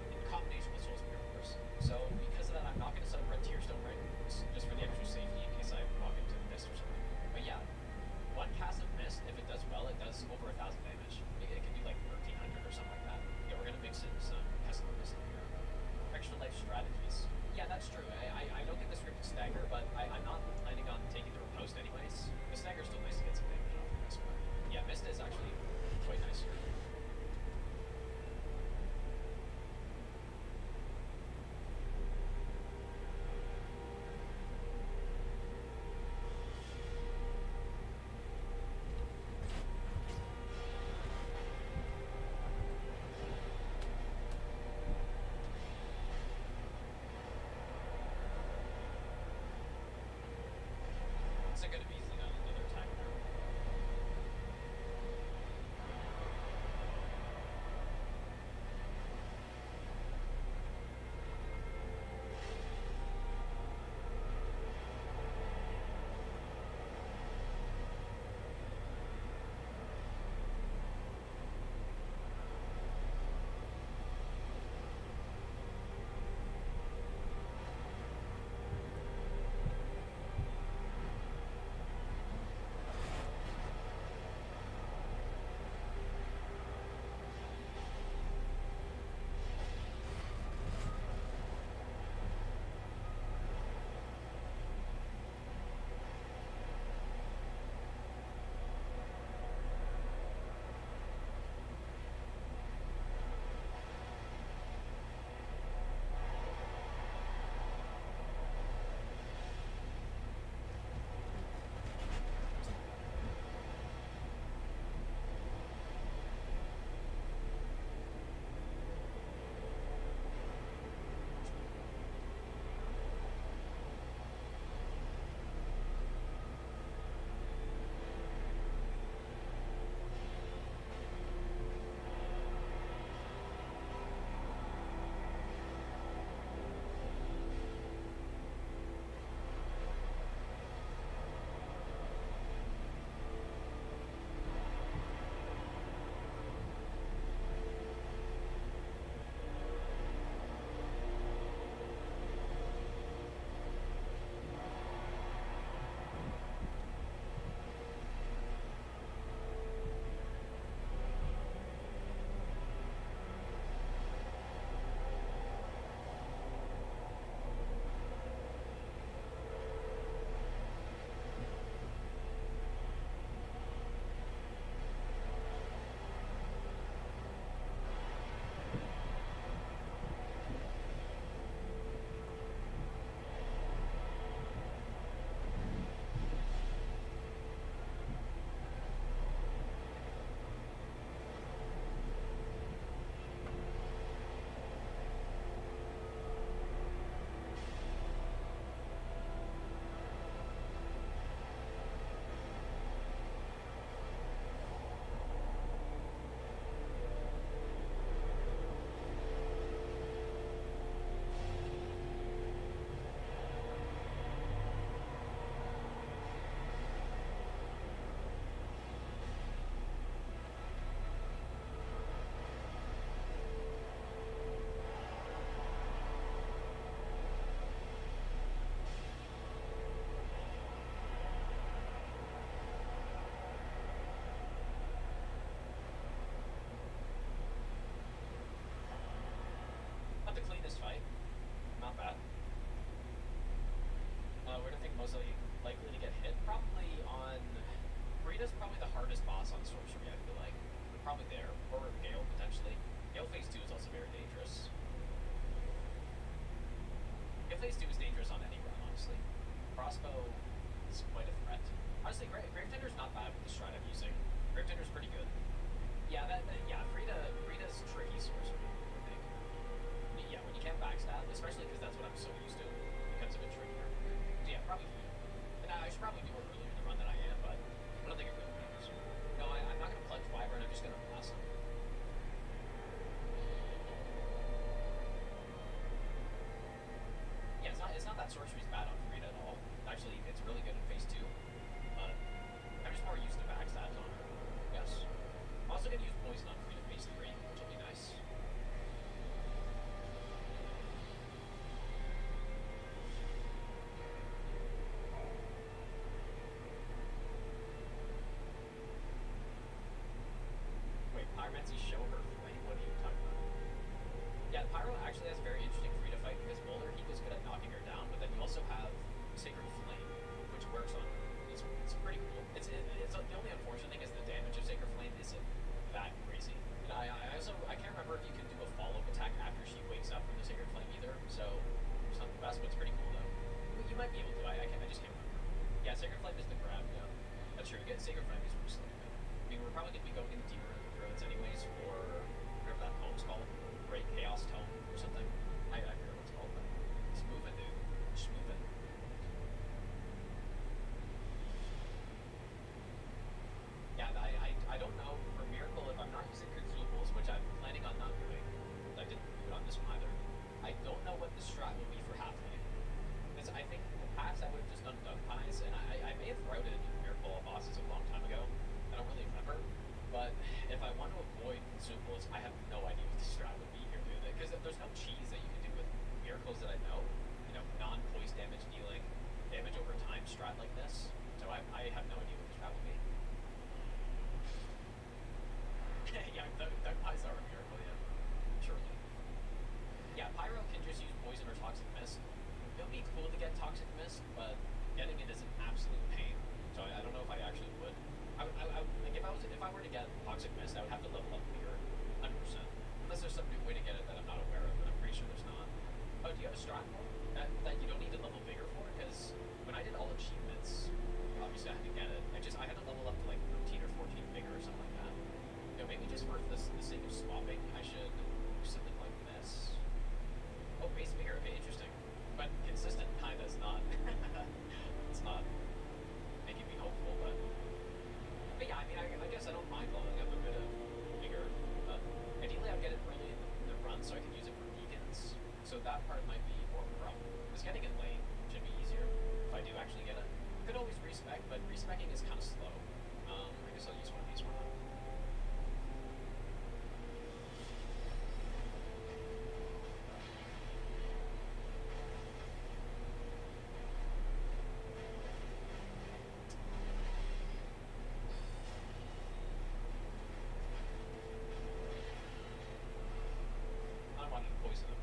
in combination with Soul Spear, of course. So because of that, I'm not going to set up red tier stone right just for the extra safety in case I walk into the mist or something. But yeah, one cast of mist, if it does well, it does over 1,000 damage. It can do like 1,300 or something like that. Yeah, we're gonna mix in some Pestilent Mist in here. Extra life strategies. Yeah, that's true. I don't get the scripted stagger, but I'm not planning on taking the riposte anyways. The stagger's still nice to get some damage off of this one. Yeah, mist is actually quite nice here. It's going to be easily done another time here. Frida's probably the hardest boss on sorcery. I feel like probably there, or Gale potentially. Gale phase 2 is also very dangerous. Gale phase 2 is dangerous on any run, honestly. Crossbow is quite a threat. Honestly, Gravetender's not bad with the strat I'm using. Gravetender's pretty good. Yeah, Frida's tricky sorcery, I think. Yeah, when you can't backstab, especially because that's what I'm so used to, it becomes a bit trickier. So yeah, probably Frida. And I should probably do it earlier in the run than I am, but I don't think it really matters. No, I'm not going to plunge Wyvern, I'm just going to blast him. Yeah, it's not that sorcery's bad on Frida at all. Actually, it's really good in phase 2. But I'm just more used to backstabs on her. Yes. I'm also going to use poison on Frida phase 3, which will be nice. Wait, Pyromancy show her flame? What are you talking about? Yeah, Pyro actually has a very interesting Frida fight because Boulder Heap is good at knocking her down, but then you also have Sacred Flame, which works on her. It's pretty cool. It's the only unfortunate thing is the damage of Sacred Flame isn't that crazy. And I can't remember if you can do a follow-up attack after she wakes up from the Sacred Flame either, so it's not the best, but it's pretty cool though. You might be able to, I just can't remember. Yeah, Sacred Flame is the grab, yeah. That's true, Sacred Flame is really good. I mean, we're probably going to be going into deeper into the druids anyways for whatever that poem's called. Great Chaos Tome or something. I forget what it's called, but it's moving, dude. It's moving. Yeah, I don't know for Miracle if I'm not using consumables, which I'm planning on not doing. I didn't do it on this one either. I don't know what the strat will be for halfway. Because I think in the past I would have just done Dung Pies, and I may have routed Miracle bosses a long time ago. I don't really remember. But if I want to avoid consumables, I have no idea what the strat would be here, dude. Because there's no cheese that you can do with miracles that I know. You know, non-poise damage dealing, damage over time strat like this. So I have no idea what the strat would be. Yeah, Dark Pies are a miracle, yeah. Surely. Yeah, Pyro can just use poison or toxic mist. It would be cool to get toxic mist, but getting it is an absolute pain. So I don't know if I actually would. Like if I were to get toxic mist, I would have to level up Vigor, 100%. Unless there's some new way to get it that I'm not aware of, but I'm pretty sure there's not. Oh, do you have a strat that you don't need to level Vigor for? Because when I did all achievements, obviously I had to get it. I had to level up to like 13 or 14 Vigor or something like that. You know, maybe just for the sake of swapping, I should do something like this. Oh, base Vigor, okay, interesting. But consistent kinda is not. It's not making me hopeful, but yeah, I mean, I guess I don't mind leveling up a bit of Vigor, but ideally I'd get it early in the run so I can use it for beacons. So that part might be more of a problem. Because getting it late should be easier if I do actually get it. Could always respec, but respecing is kind of slow. I guess I'll use one of these for now. I wanted to poison him.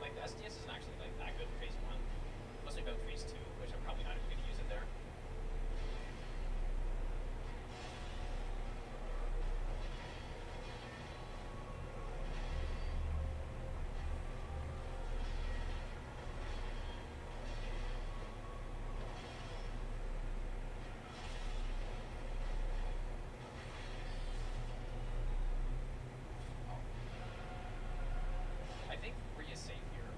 Like the SDS isn't actually like that good in phase 1. Mostly about phase 2, which I'm probably not even going to use it there. I think Free is safe here.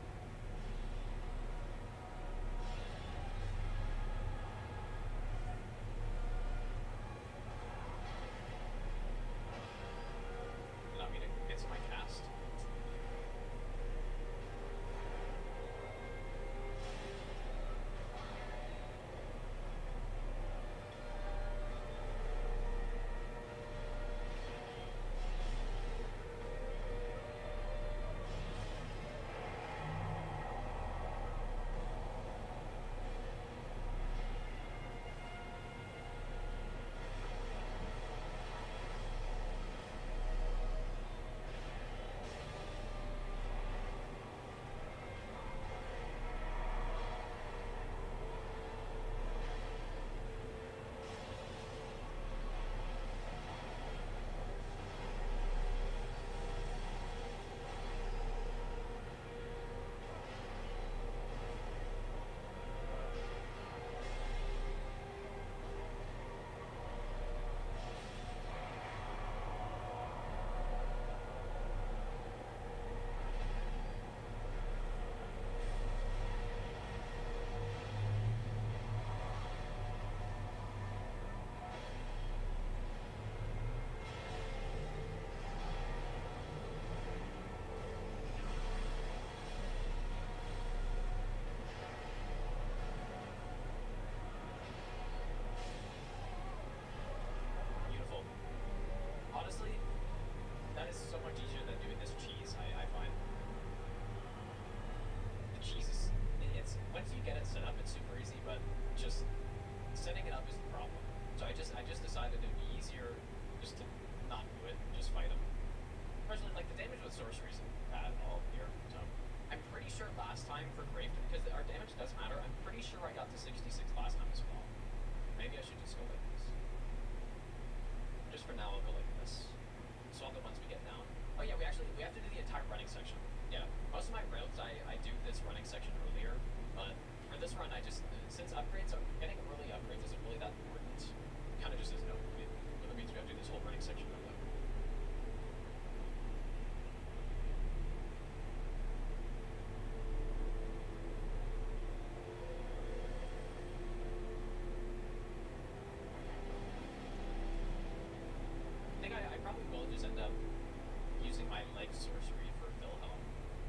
my leg sorcery for Wilhelm,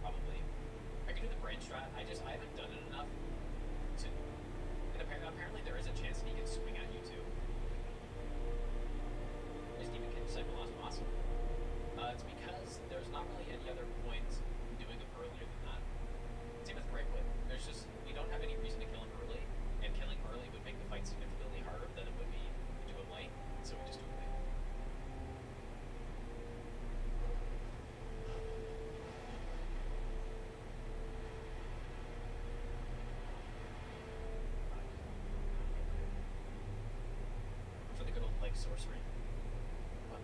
probably. I could do the brain strat. I haven't done it enough to. And apparently there is a chance that he can swing at you too. Just even can Psychoblast awesome. It's because there's not really any other point doing it earlier than that. Same with Breakwood. There's just, we don't have any reason to kill him early, and killing early would make the fight significantly harder than it would be to do him late, so we just do it late. For the good old leg sorcery. What?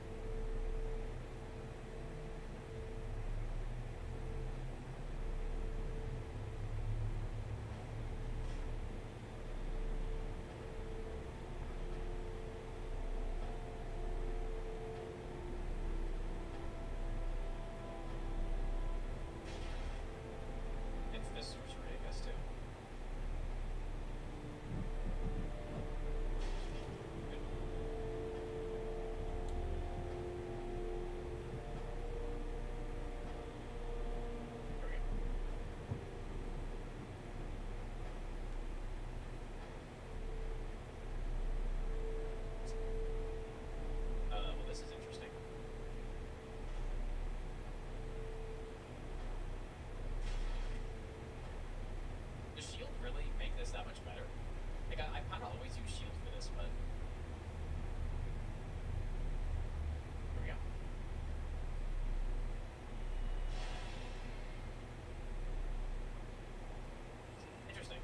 And fist sorcery, I guess, too. Good. There we go. Well, this is interesting. Does shield really make this that much better? Like, I kind of always use shield for this, but. Here we go. Interesting.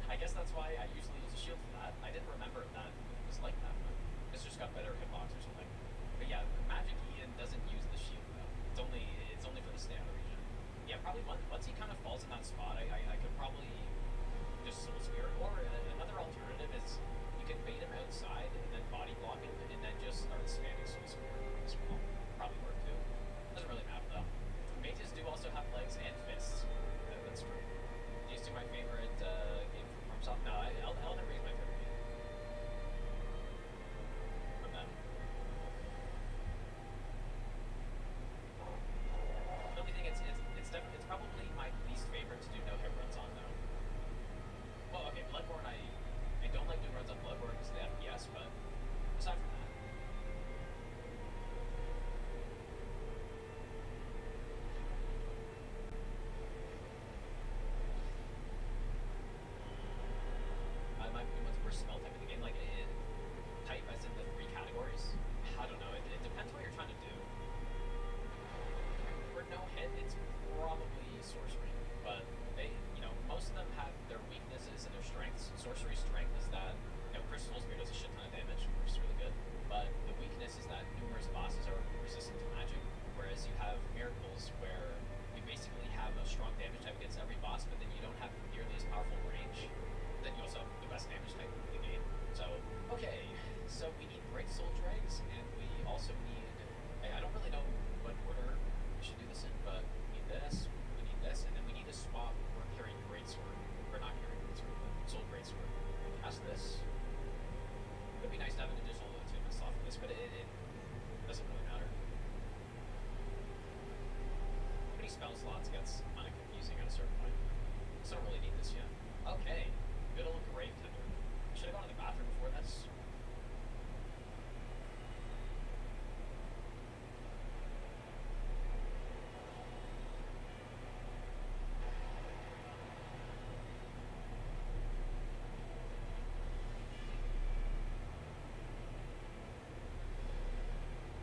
I guess that's why I usually use a shield for that. I didn't remember that it was like that, but it's just got better hitbox or something. But yeah, Magic Ian doesn't use the shield though. It's only for the stay out of region. Yeah, probably once he kind of falls in that spot, I could probably just Soul Spirit. Or another alternative is you can bait him outside and then body block him and then just start spamming Soul Spirit as well. Probably work too. Doesn't really matter though. Mages do also have legs and fists. That's true. These two my favorite game from FromSoft. No, Elden Ring is my favorite game. From them. The only thing it's probably my least favorite to do no hit runs on though. Well, okay, Bloodborne I don't like doing runs on Bloodborne because of the FPS, but aside from that. My what's the worst spell type in the game? Like type as in the 3 categories? I don't know. It depends what you're trying to do. For no hit, it's probably sorcery, but most of them have their weaknesses and their strengths. Sorcery strength is that Crystal Spear does a shit ton of damage, which is really good, but the weakness is that numerous bosses are resistant to magic, whereas you have miracles where you basically have a strong damage type against every boss, but then you don't have nearly as powerful range. Then you also have the best damage type in the game. So, okay, so we need Great Soul Dregs, and we also need, I don't really know what order we should do this in, but we need this, and then we need to swap or carry Greatsword, or not carry Greatsword, but Soul Greatsword. Cast this. It would be nice to have an additional attunement slot for this, but it doesn't really matter. Too many spell slots gets kind of confusing at a certain point. So I don't really need this yet. Okay, good old Grave Tender. Should have gone to the bathroom before this.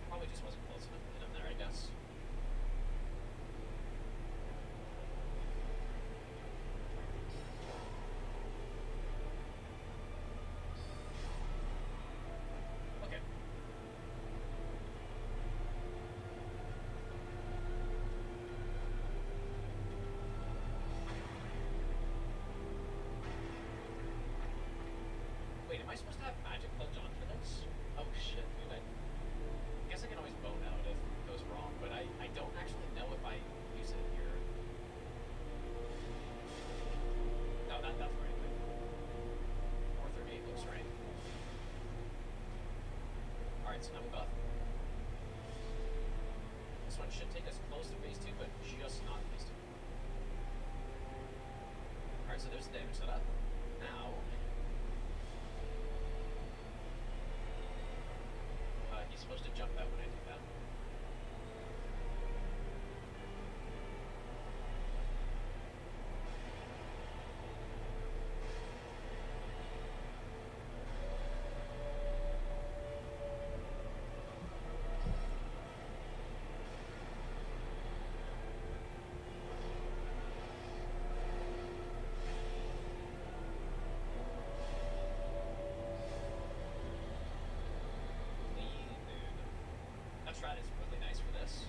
Probably just wasn't close enough to hit him there, I guess. Okay. Wait, am I supposed to have Magic Plunge on for this? Oh shit, dude. I guess I can always bone out if it goes wrong, but I don't actually know if I use it here. No, that's right. 438 looks right. Alright, so now we got This one should take us close to phase 2, but just not phase 2. Alright, so there's the damage setup. Now, he's supposed to jump out when I do that. That strat is really nice for this.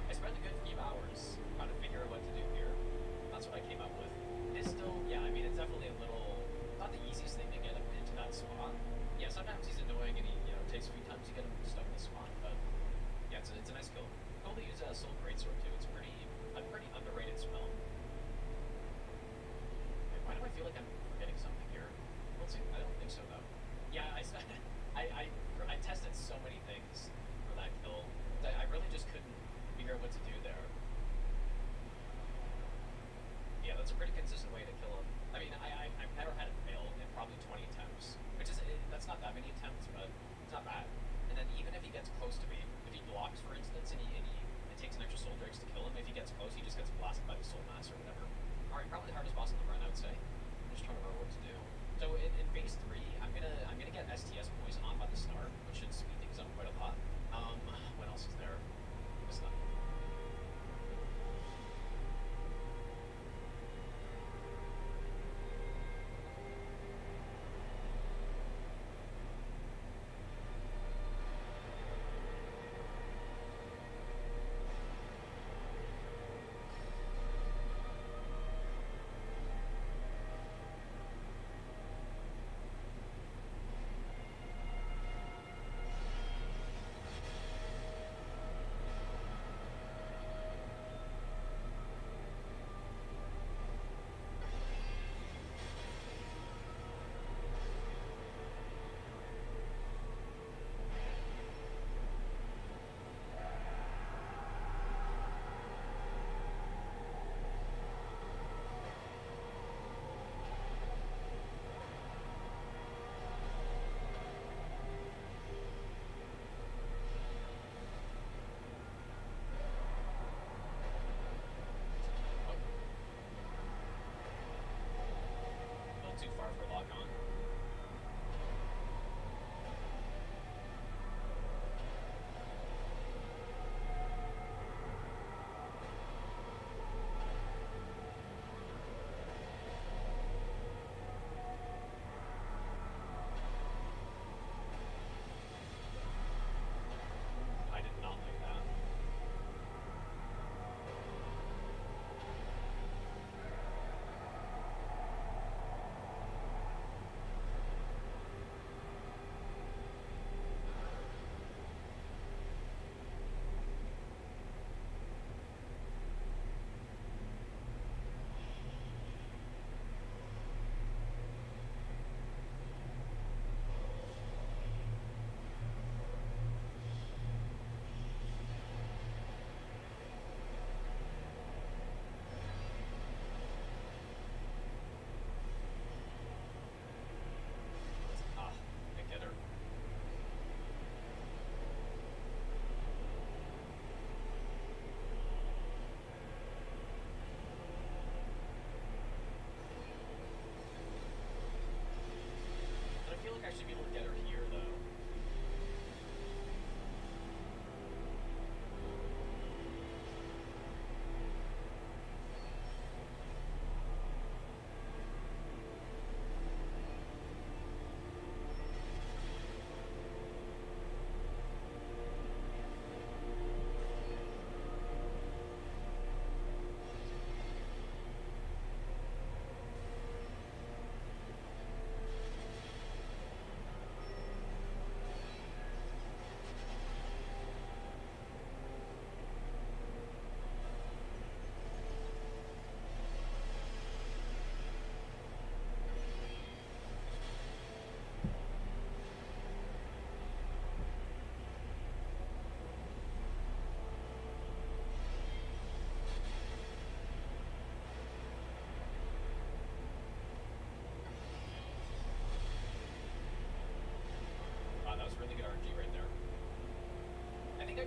I spent a good few hours trying to figure out what to do here. That's what I came up with. It is still, yeah, I mean, it's definitely a little, not the easiest thing to get him into that spot. Yeah, sometimes he's annoying and he, takes a few times to get him stuck in the spot, but yeah, it's a nice skill. Cool to use a Soul Greatsword too. It's a pretty underrated spell. Wait, why do I feel like I'm forgetting something here? I don't think so though. Yeah, I tested so many things for that kill that I really just couldn't figure out what to do there. Yeah, that's a pretty consistent way to kill him. I mean, I've never had it fail in probably 20 attempts, which is, that's not that many attempts, but it's not bad. And then even if he gets close to me, if he blocks, for instance, and it takes an extra Soul Drakes to kill him, if he gets close, he just gets blasted by the Soul Mass or whatever. Alright, probably the hardest boss in the run, I would say. I'm just trying to remember what to do. So in phase 3, I'm gonna get STS Poison on by the start, which should speed things up quite a lot. What else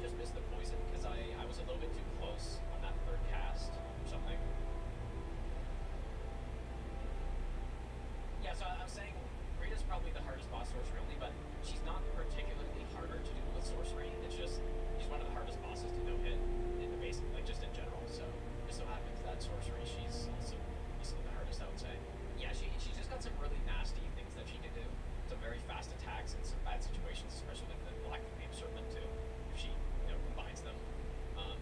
just missed the poison because I was a little bit too close on that third cast or something. Yeah, so I'm saying Rita's probably the hardest boss sorcery only, but she's not particularly harder to do with sorcery. It's just she's one of the hardest bosses to no hit in the base, like just in general. So just so happens that sorcery she's also easily the hardest, I would say. Yeah, she's just got some really nasty things that she can do. Some very fast attacks in some bad situations, especially with the Black Flame Serpent too. If she combines them,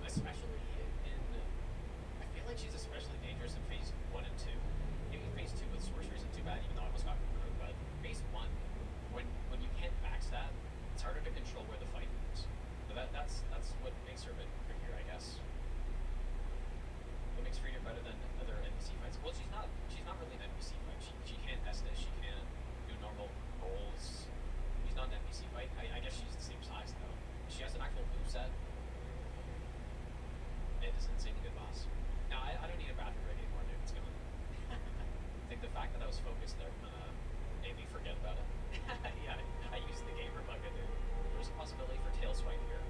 especially in I feel like she's especially dangerous in phase 1 and 2. Maybe phase 2 with sorcery isn't too bad, even though I almost got recruited, but phase 1, when you can't backstab, it's harder to control where the fight moves. So that's what makes her a bit trickier, I guess. What makes Frida better than other NPC fights? Well, she's not really an NPC fight. She can't Estus, she can't do normal rolls. She's not an NPC fight. I guess she's the same size though. She has an actual moveset. It is an insanely good boss. Now, I don't need a bathroom break anymore, dude. It's gone. I think the fact that I was focused there made me forget about it. Yeah, I used the gamer bucket, dude. There's a possibility for tail swipe here.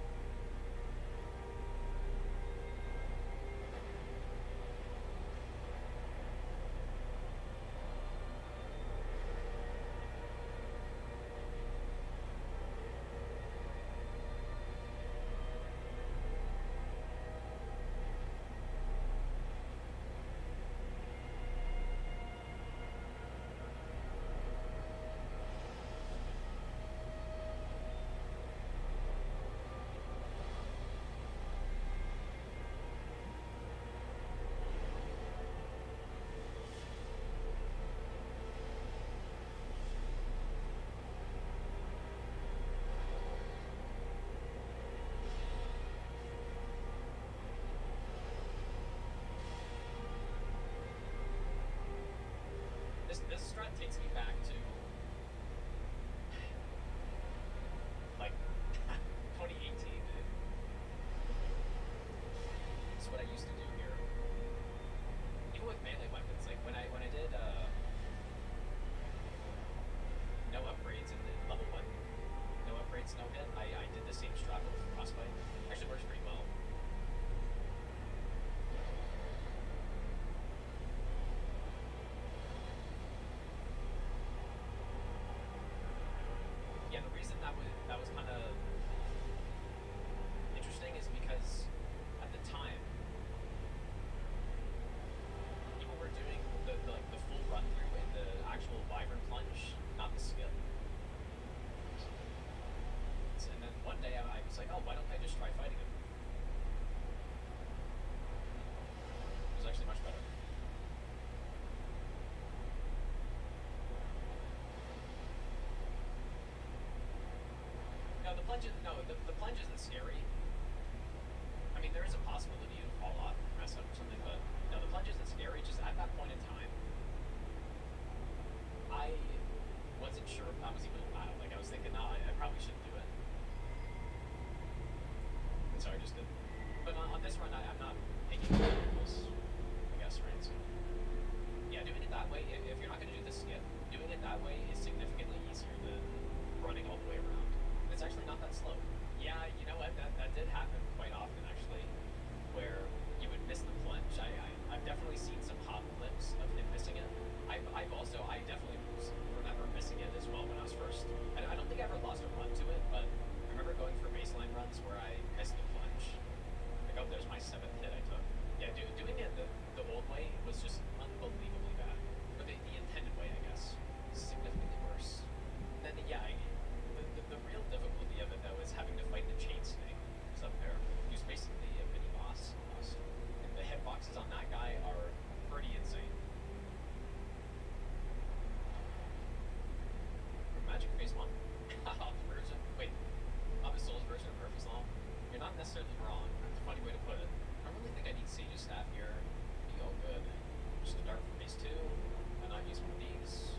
This strat takes me back to like 2018, dude. It's what I used to do here. Even with melee weapons, like when I did no upgrades in the level 1, no upgrades, no hit, I did the same strat with Frostbite. Actually works pretty well. Yeah, the reason that was kind of interesting is because at the time people were doing the full run through in the actual Wyvern plunge, not the skill. And then one day I was like, oh, why don't I just try fighting him? It was actually much better. No, the plunge isn't scary. I mean, there is a possibility to fall off or mess up or something, but no, the plunge isn't scary. Just at that point in time, I wasn't sure if that was even allowed. Like, I was thinking, no, I probably shouldn't do it. And so I just did. But on this run, I'm not taking rules, I guess, right? So, yeah, doing it that way, if you're not going to do the skip, doing it that way is significantly easier than running all the way around. It's actually not that slow. Yeah, you know what? That did happen quite often, actually, where you would miss the plunge. I've definitely seen some hot clips of him missing it. I definitely remember missing it as well when I was first. I don't think I ever lost a run to it, but I remember going for baseline runs where I missed the plunge. Like, oh, there's my 7th hit I took. Yeah, doing it the old way was just unbelievably bad. But the intended way, I guess, is significantly worse. Then, yeah, the real difficulty of it, though, is having to fight the chain snake who's up there, who's basically a mini boss almost. And the hitboxes on that guy are pretty insane. Magic phase 1? Version? Wait, Souls version of Murphy's Law? You're not necessarily wrong. It's a funny way to put it. I don't really think I need Sage's Staff here. Be all good. Just a dart for phase 2, and not use one of these.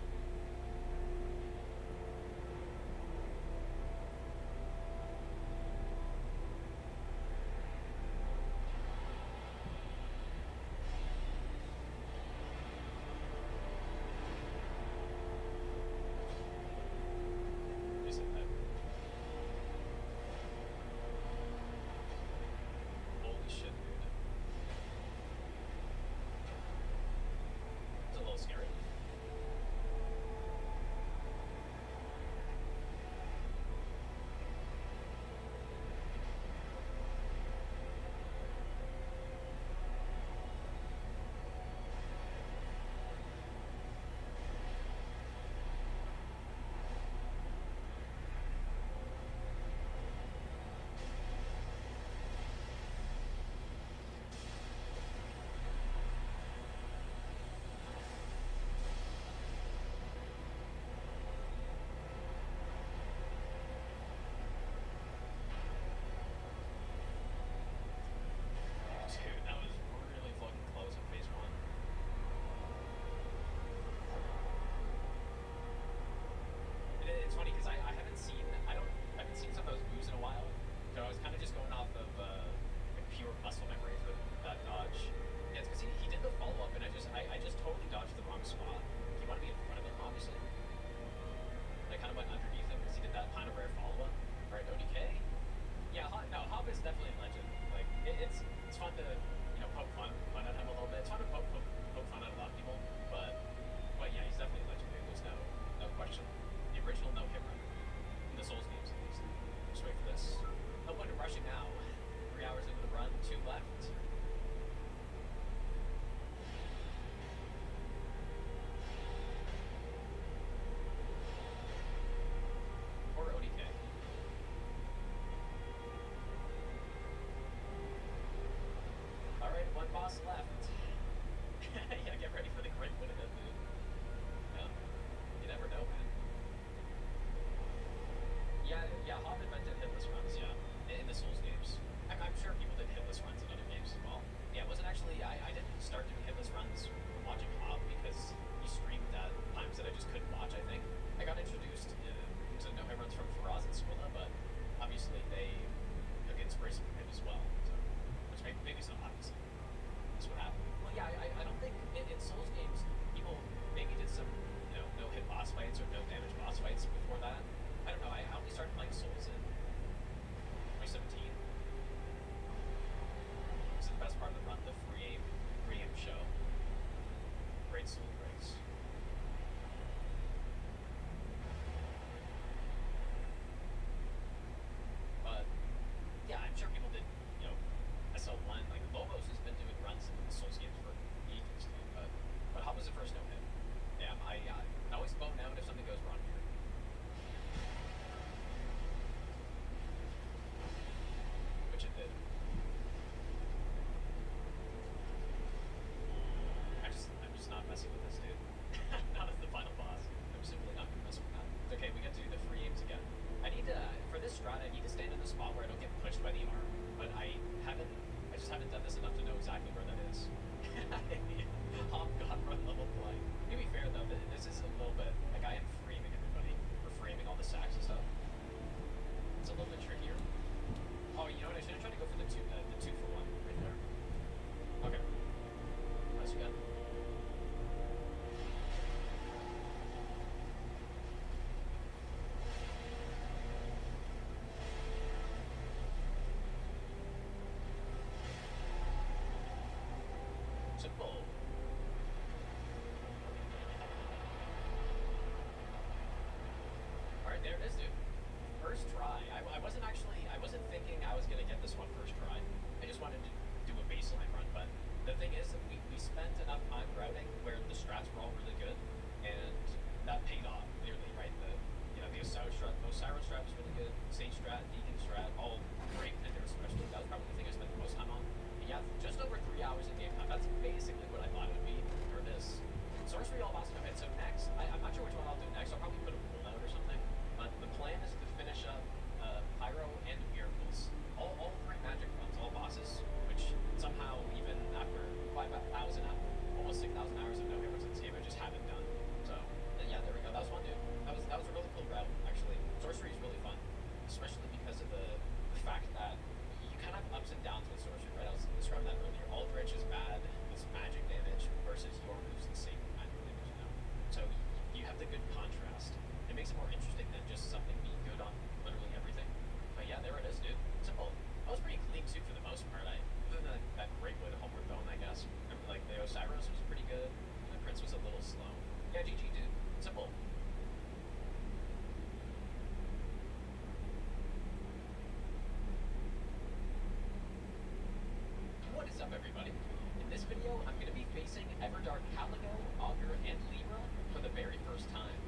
Yeah, get ready for the great win again, dude. Yeah. You never know, man. Yeah, Hob invented hitless runs, yeah, in the Souls games. I'm sure people did hitless runs in other games as well. Yeah, it wasn't actually, I didn't start doing hitless runs from watching Hob because he streamed at times that I just couldn't watch, I think. I got introduced to no-hit runs from Faraz and Squilla, but obviously they took inspiration from him as well, so, which maybe it's not obviously. That's what happened. Well, yeah, I don't think in Souls games people maybe did some no hit boss fights or no damage boss fights before that. I don't know. I only started playing Souls in 2017. This is the best part of the run, the free aim show. Great soul breaks. But yeah, I'm sure people did, SL1, like Lobos has been doing runs in the Souls games for ages, dude, but Hob was the first no hit. Yeah, I always bone out if something goes wrong here. Which it did. I'm just not messing with this, dude. Not as the final boss. I'm simply not gonna mess with that. Okay, we get to do the free aims again. I need to, for this strat, I need to stand in a spot where I don't get pushed by the arm. But I just haven't done this enough to know exactly where that is. Hop God run level play. To be fair though, this is a little bit, like I am framing everybody. We're framing all the sacks and stuff. It's a little bit trickier. Oh, you know what? I should have tried to go for the two for one right there. Okay. That's good. Simple. Alright, there it is, dude. First try. I wasn't thinking I was gonna get this one first try. I just wanted to do a baseline run, but the thing is, we spent enough time routing where the strats were all really good, and that paid off, clearly, right? The Osiris strat was really good, Sage strat, Deacon strat, all great, and especially, that was probably the thing I spent the most time on. And yeah, just over 3 hours in game time, that's basically what I thought it would be for this. Sorcery all boss no hit, so next, I'm not sure which one I'll do next, I'll probably put a pull out or something. But the plan is to finish up Pyro and Miracles. All 3 magic runs, all bosses, which somehow even after 5,000, almost 6,000 hours of no hit runs in this game, I just haven't done. So yeah, there we go. That was fun, dude. That was a really cool route, actually. Sorcery is really fun, especially because of the fact that you kind of have ups and downs with sorcery, right? I was describing that earlier. Aldrich is bad with magic damage versus your moves insane with magic damage, So you have the good contrast. It makes it more interesting than just something being good on literally everything. But yeah, there it is, dude. Simple. I was pretty clean too for the most part. Other than that great way to Homeward Bone, I guess. Remember, like the Osiris was pretty good. The Prince was a little slow. Yeah, GG, dude. Simple. What is up, everybody? In this video, I'm going to be facing Everdark Caligo, Augur, and Libra for the very first time.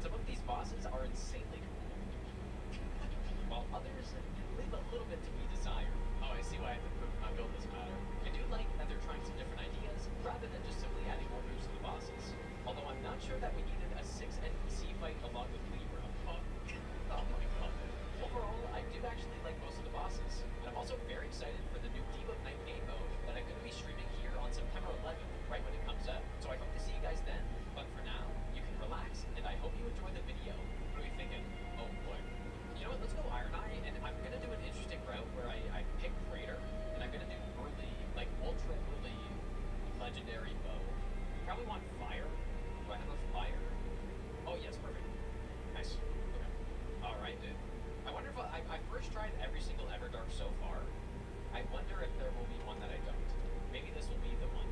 Some of these bosses are insanely cool, while others leave a little bit to be desired. Oh, I see why I build this matter. I do like that they're trying some different ideas, rather than just simply adding more moves to the bosses. Although I'm not sure that we needed a 6 NPC fight along with Libra. Oh my god. Overall, I do actually like most of the bosses, and I'm also very excited for the new Deep of Night game mode that I'm going to be streaming here on September 11th, right when it comes out. So I hope to see you guys then, but for now, you can relax, and I hope you enjoy the video. What are you thinking? Oh boy. You know what, let's go Iron Eye, and I'm going to do an interesting route where I pick Crater, and I'm going to do early, like ultra early legendary bow. Probably want fire. Do I have a fire? Oh yes, perfect. Nice. Okay. Alright, dude. I wonder if I first tried every single Everdark so far. I wonder if there will be one that I don't. Maybe this will be the one.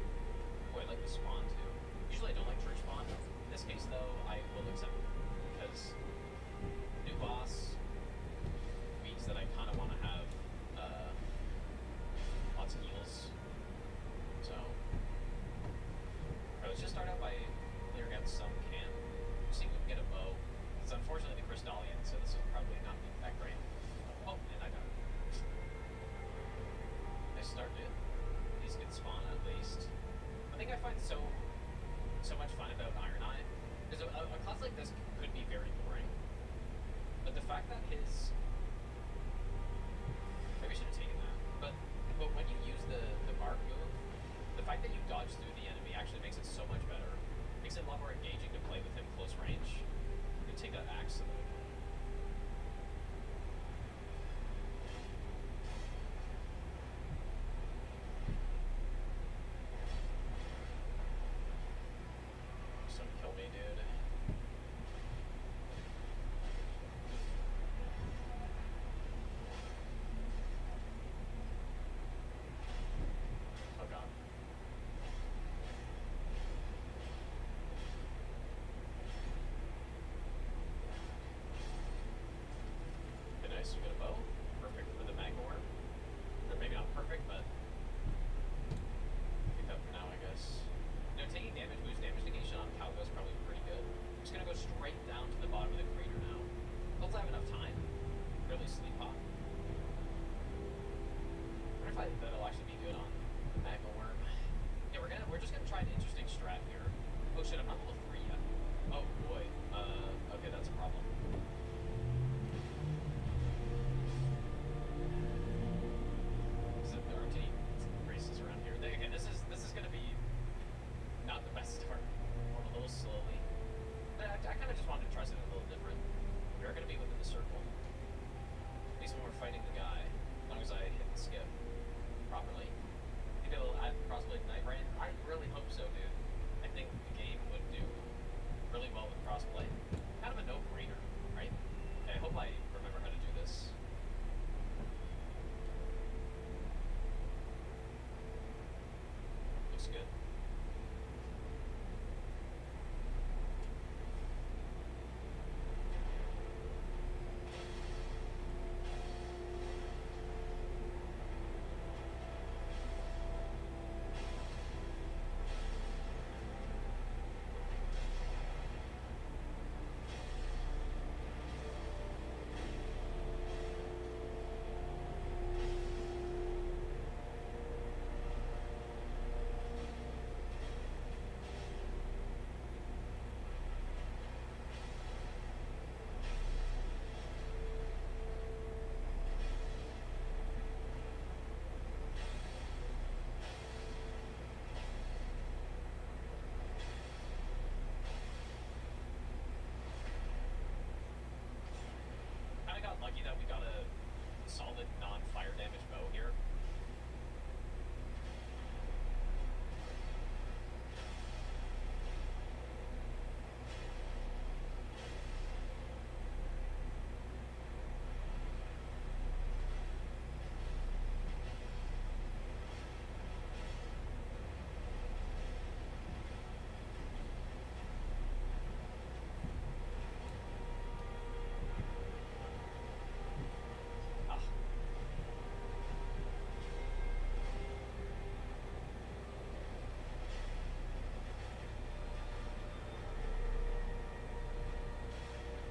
Oh, I like the spawn too. Usually I don't like church spawn. In this case though, I will accept it. Because new boss means that I kind of want to have lots of heals. So, let's just start out by clearing out some camp. See if we can get a bow. It's unfortunately the Crystallian, so this will probably not be that great. Oh, and I got it. Nice start, dude. These can spawn at least. The thing I find so much fun about Iron Eye is a class like this could be very boring, but the fact that his maybe I should have taken that, but when you use the mark move, the fact that you dodge through the enemy actually makes it so much better. Makes it a lot more engaging to play with him close range. You can take that axe to the so kill me, dude. Oh god. Okay, nice, we got a bow. Perfect for the magma worm. Or maybe not perfect, but pick up for now, I guess. You know, taking damage boost damage negation on Calgo is probably pretty good. I'm just gonna go straight down to the bottom of the crater now. Hopefully I have enough time. Really sleep hop. I wonder if that'll actually be good on the magma worm. Yeah, we're just gonna try an interesting strat here. Oh shit, I'm not level 3 yet. Oh boy. Okay, that's a problem. There aren't any races around here. Okay, this is gonna be not the best start. Going a little slowly. But I kind of just wanted to try something a little different. We are gonna be within the circle. At least when we're fighting the guy, as long as I hit the skip properly. Maybe it'll add crossblade Night Rain. I really hope so, dude. I think the game would do really well with crossplay. Kind of a no-brainer, right? Okay, I hope I remember how to do this. Looks good. Kind of got lucky that we got a solid non-fire damage bow here. Ah.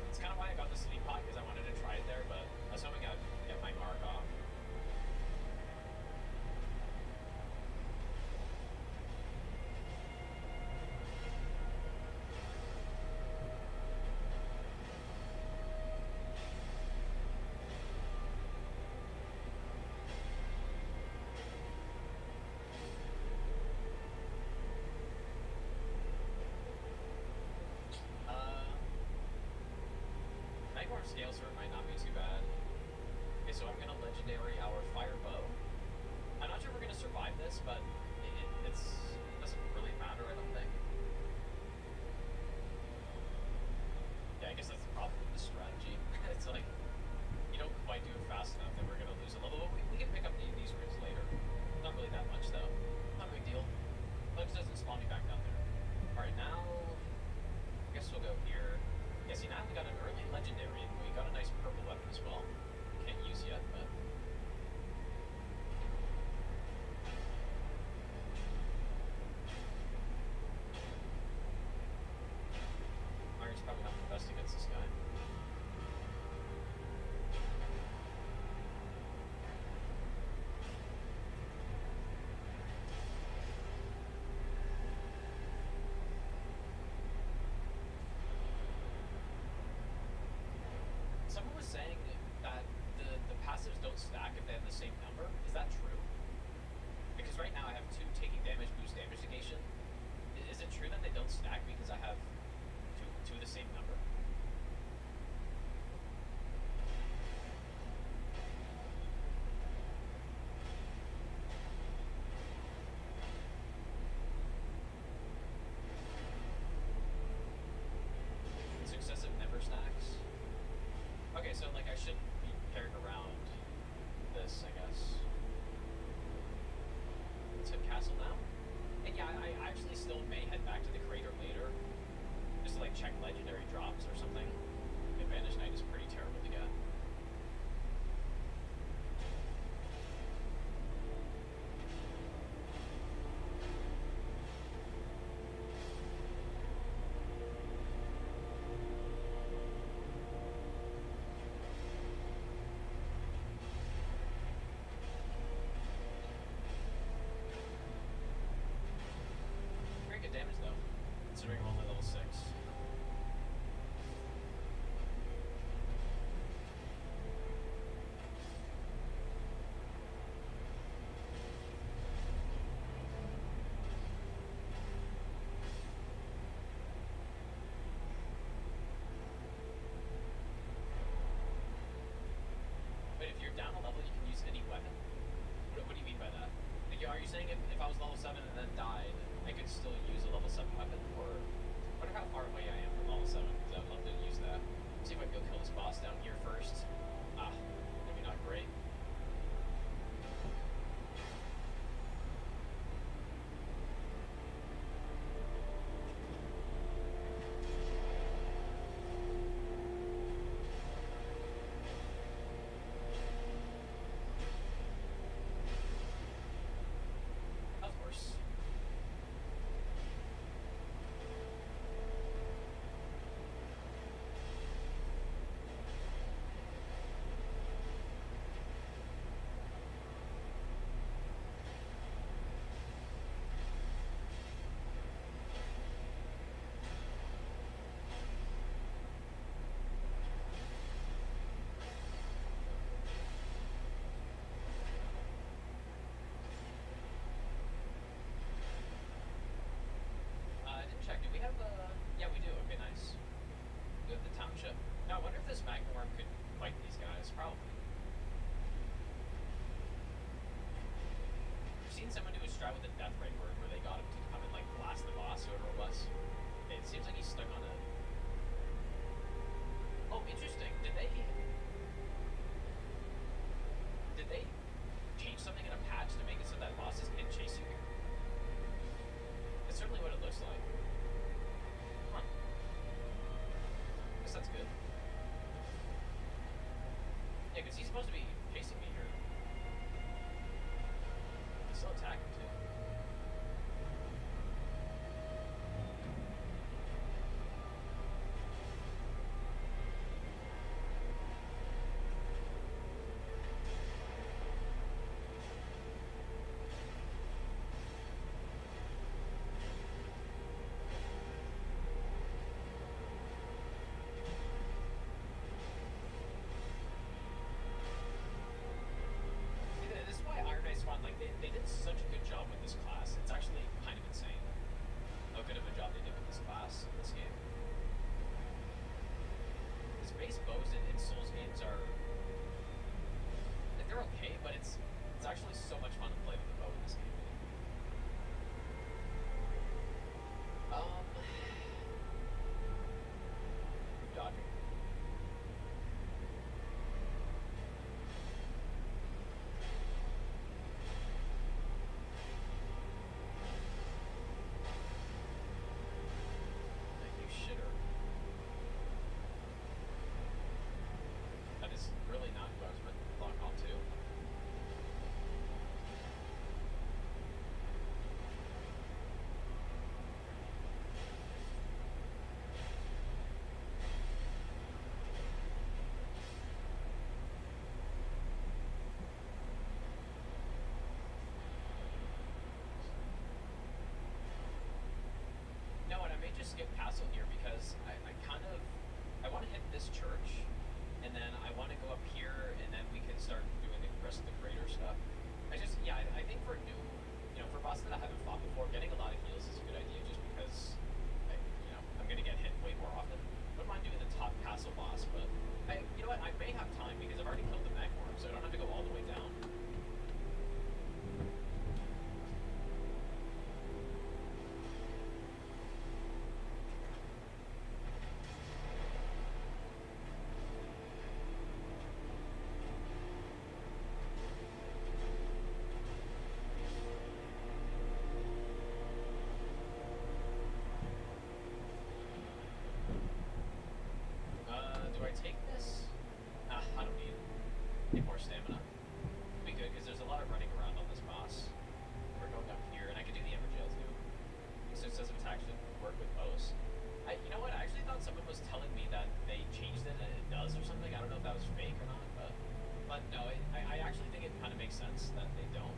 It's kind of why I got the sleep pot, because I wanted to try it there, but I was hoping I'd get my mark off. Nightworm scale sword might not be too bad. Okay, so I'm gonna legendary our fire bow. I'm not sure if we're gonna survive this, but it doesn't really matter, I don't think. Yeah, I guess that's the problem with the strategy. It's like, you don't quite do it fast enough that we're gonna lose a level. We can pick up these rooms later. Not really that much, though. Not a big deal. Bugs doesn't spawn me back down there. Alright, now I guess we'll go here. Yeah, see, now we got an early legendary, and we got a nice purple weapon as well. Can't use yet, but someone was saying that the passives don't stack if they have the same number. Is that true? Because right now I have 2 taking damage, boost damage negation. Is it true that they don't stack because I have two of the same number? Successive never stacks. Okay, so like I shouldn't be carrying around this, I guess. To castle now? And yeah, I actually still may head back to the crater later. Just to like check legendary drops or something. Advantage Knight is pretty terrible to get. Very good damage though, considering I'm only level 6. But if you're down a level, you can use any weapon? What do you mean by that? Like, are you saying if I was level 7 and then died, I could still use a level 7 weapon? Or I wonder how far away I am from level 7, because I'd love to use that. See if I can go kill this boss down here first. Ah, maybe not great. Of course. I didn't check. Do we have yeah, we do. Okay, nice. We have the township. Now, I wonder if this Magmorm could fight these guys. Probably. I've seen someone do a strat with a death ray where they got him to come and like blast the boss, whoever it was. It seems like he's stuck on a. Oh, interesting. Did they change something in a patch to make it so that bosses can't chase you here? That's certainly what it looks like. Huh. Guess that's good. Yeah, because he's supposed to be chasing me here. He's still attacking too. This is why Iron Knight's fun. Like they did such a good job with this class. It's actually kind of insane how good of a job they did with this class in this game. His base bows in Souls games are like, they're okay, but it's actually so much fun to play with the bow in this game. Dodging. Thank you, shitter. That is really not who I was meant to lock on to. No, and I may just skip castle here because I want to hit this church and then I want to go up here, and then we can start doing the rest of the crater stuff. I think for new, for bosses that I haven't fought before, getting a lot of heals is a good idea, just because, I'm gonna get hit way more often. Wouldn't mind doing the top castle boss, but you know what? I may have time because I've already killed the magworm, so I don't have to go all the way down. Do I take this? I don't need more stamina. It'll be good because there's a lot of running around on this boss. We're going down here, and I can do the Embergel too. So it says attack should work with bows. You know what? I actually thought someone was telling me that they changed it and it does or something. I don't know if that was fake or not, but no, I actually think it kind of makes sense that they don't,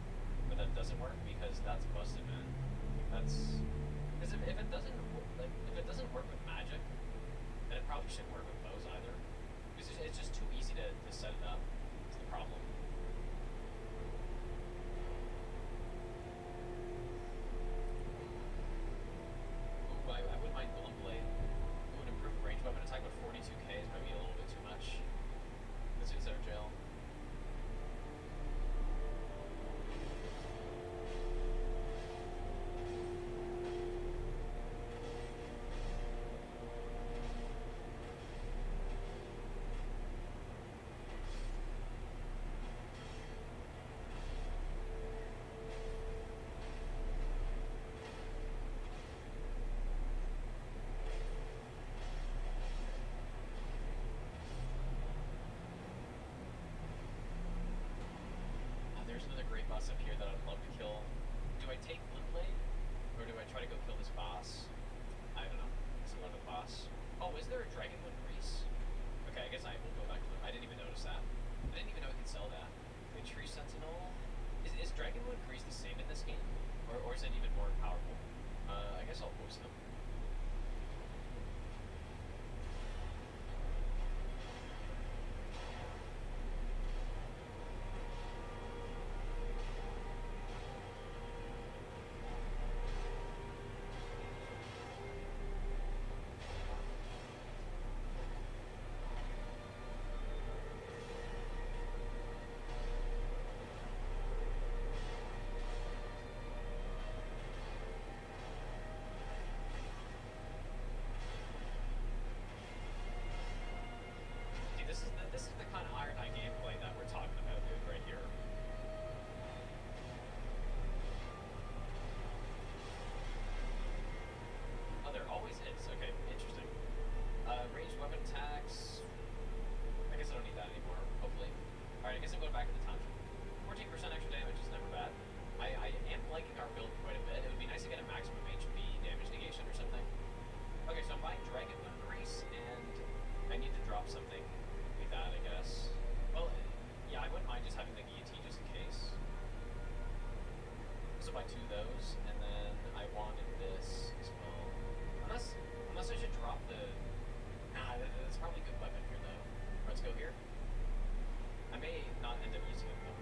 but that doesn't work because that's busted, man. That's because if it doesn't if it doesn't work with magic, then it probably shouldn't work with bows either. Because it's just too easy to set it up. It's the problem. Ooh, I wouldn't mind Golden Blade. Ooh, an improved range weapon attack with 42k is maybe a little bit too much. Let's do Jail. There's another great boss up here that I'd love to kill. Do I take Blade? Or do I try to go kill this boss? I don't know. Let's go to the boss. Oh, is there a Dragonwood Grease? Okay, I guess I will go back to it. I didn't even notice that. I didn't even know we could sell that. The Tree Sentinel. Is Dragonwood Grease the same in this game? Or is it even more powerful? I guess I'll post them. This is the kind of Iron Eye gameplay that we're talking about, dude, right here. Oh, there always is. Okay, interesting. Ranged weapon attacks. I guess I don't need that anymore, hopefully. Alright, I guess I'm going back to the township. 14% extra damage is never bad. I am liking our build quite a bit. It would be nice to get a maximum HP damage negation or something. Okay, so I'm buying Dragonwood Grease, and I need to drop something with that, I guess. Well, yeah, I wouldn't mind just having the guillotine just in case. So buy 2 of those, and then I wanted this as well. Unless I should drop the... Nah, that's probably a good weapon here, though. Let's go here. I may not end up using it, though.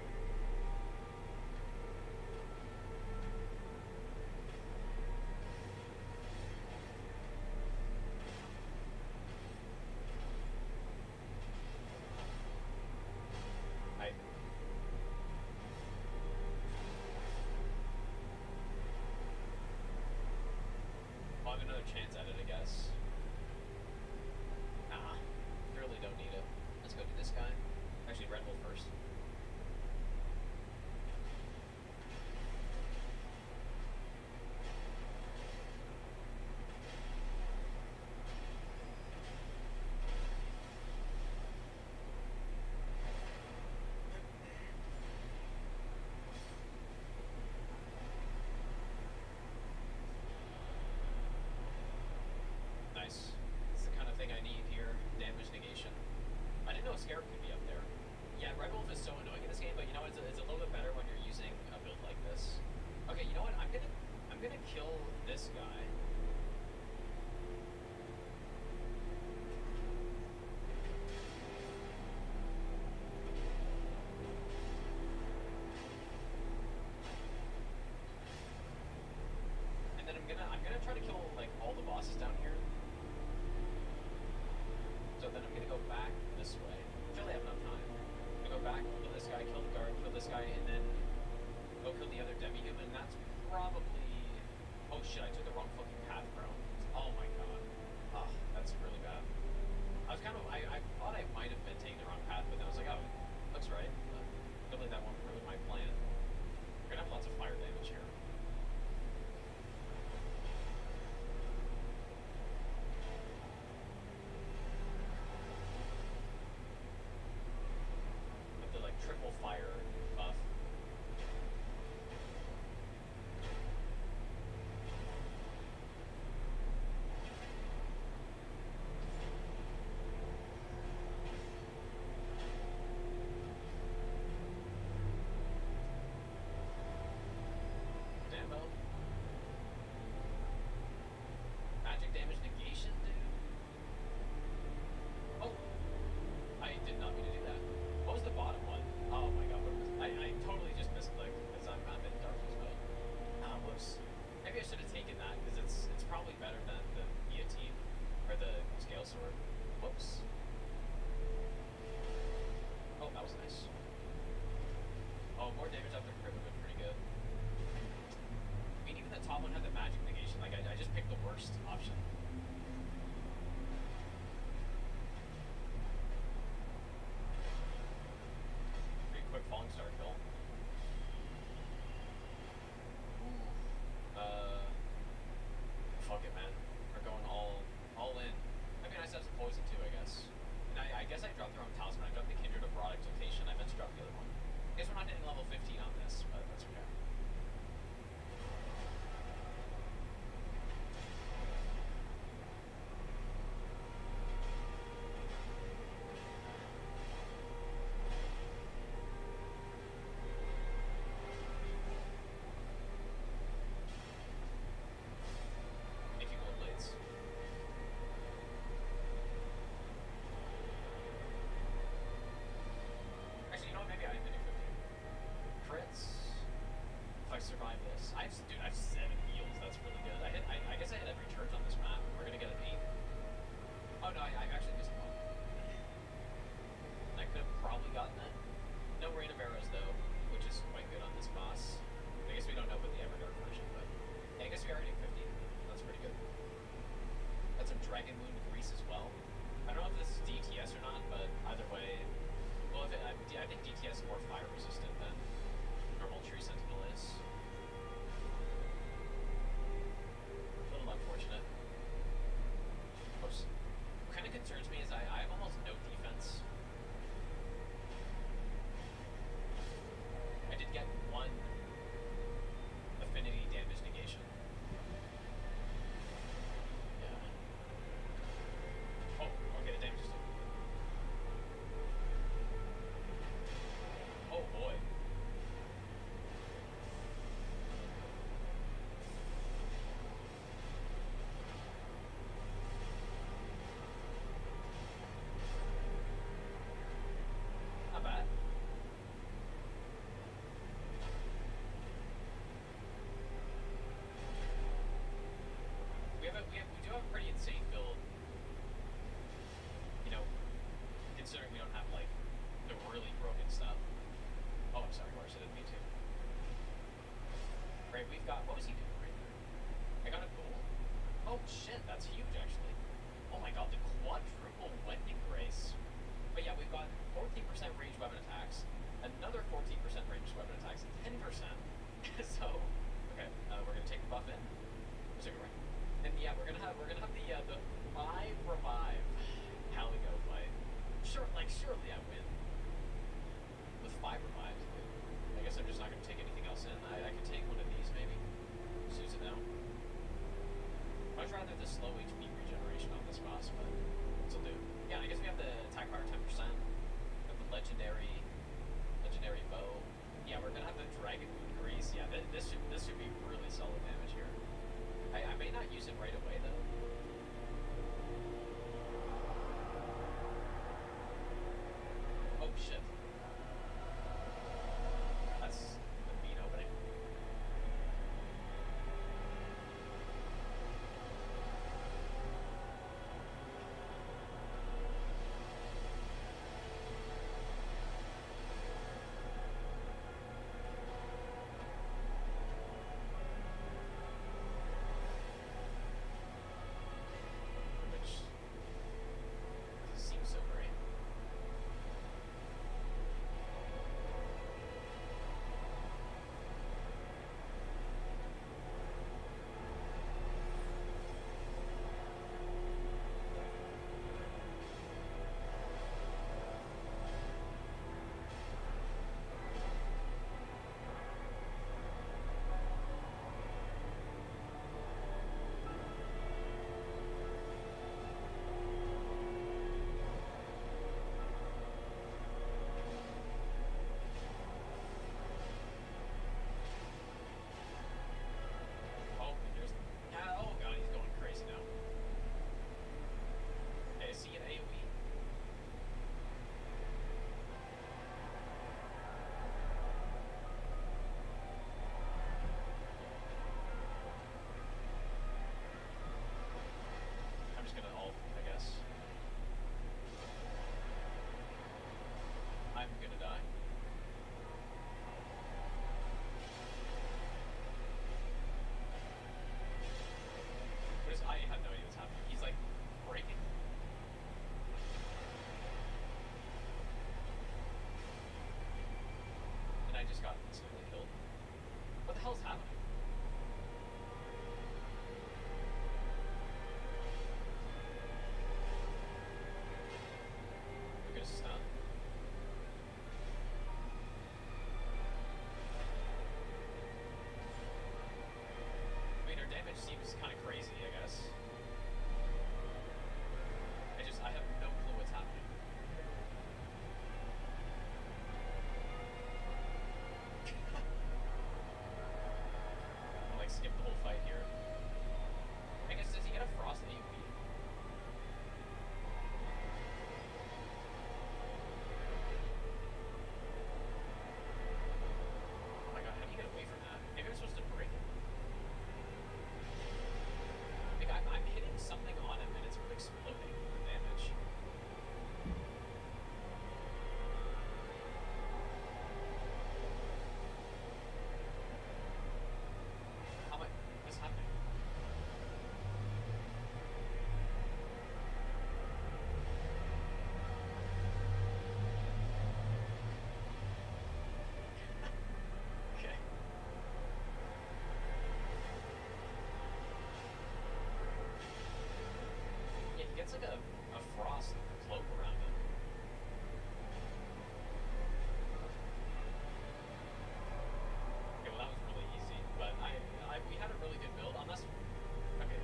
I'll have another chance at it, I guess. Nah, really don't need it. Let's go do this guy. Actually, Red Bull first. Nice. It's the kind of thing I need here. Damage negation. I didn't know a Scarab could be up there. Yeah, Red Wolf is so annoying in this game, but you know it's a little bit better when you're using a build like this. Okay, you know what? I'm gonna kill this guy. then I'm gonna go back this way. I feel like I have enough time. I'm gonna go back, kill this guy, kill the guard, kill this guy, and then go kill the other demi-human. That's probably... Oh shit, I took the wrong fucking path, bro. Oh my god. Oh, that's really bad. I was kind of... I thought I might have been taking the wrong path, but then I was like, oh, looks right. Hopefully that won't ruin my plan. We're gonna have lots of fire damage here. With the, like, triple fire buff. Dambo. Magic damage negation, dude. Oh! I did not mean to do that. What was the bottom one? Oh my god, what was... I totally just misclicked because I'm in darkness mode. Ah, whoops. Maybe I should have taken that because it's probably better than the guillotine or the scale sword. Whoops. Oh, that was nice. Oh, more damage after crit would have been pretty good. I mean, even the top one had the magic negation. Like, I just picked the worst option. Pretty quick falling star kill. Fuck it, man. We're going all in. I mean, I said some poison too, I guess. And I guess I dropped the wrong talisman. I dropped the Kindred of Broad Exaltation. I meant to drop the other one. I guess we're not hitting level 15 on this, but that's okay. Making gold blades. Actually, you know what? Maybe I am gonna do 15. Crits. If I survive this, dude, I have 7 heals. That's really good. I guess I hit every church on this map. We're gonna get an 8. Oh no, I actually missed one. I could have probably gotten it. No Rain of Arrows though, which is quite good on this boss. I guess we don't know about the Everdark version, but yeah, I guess we are hitting 50. That's pretty good. Got some Dragon Wound Grease as well. I don't know if this is DTS or not, but either way, well, I think DTS is more fire resistant than normal Tree Sentinel is. A little unfortunate. Oops. What kind of concerns me is I have almost no defense. I did get 1 affinity damage negation. Yeah. Oh, okay, the damage is still good. Oh boy. Not bad. We do have a pretty insane build. You know, considering we don't have like the really broken stuff. Oh, I'm sorry, Horse, I didn't mean to. Right, we've got, what was he doing right there? I got a ghoul. Oh shit, that's huge actually. Oh my god, the quadruple Wending Grace. But yeah, we've got 14% ranged weapon attacks, another 14% ranged weapon attacks, 10%. So, okay, we're gonna take the buff in. Where's it going? And yeah, we're gonna have the 5 revive Caligo fight. Sure, like surely I win with 5 revives. I guess I'm just not gonna take anything else in. I could take one of these maybe. Just use it now. Much rather the slow HP regeneration on this boss, but this'll do. Yeah, I guess we have the attack power 10%. We have the legendary bow. Yeah, we're gonna have the Dragon Moon Grease. Yeah, this gets like a frost cloak around it. Okay, well that was really easy, but we had a really good build, unless, okay.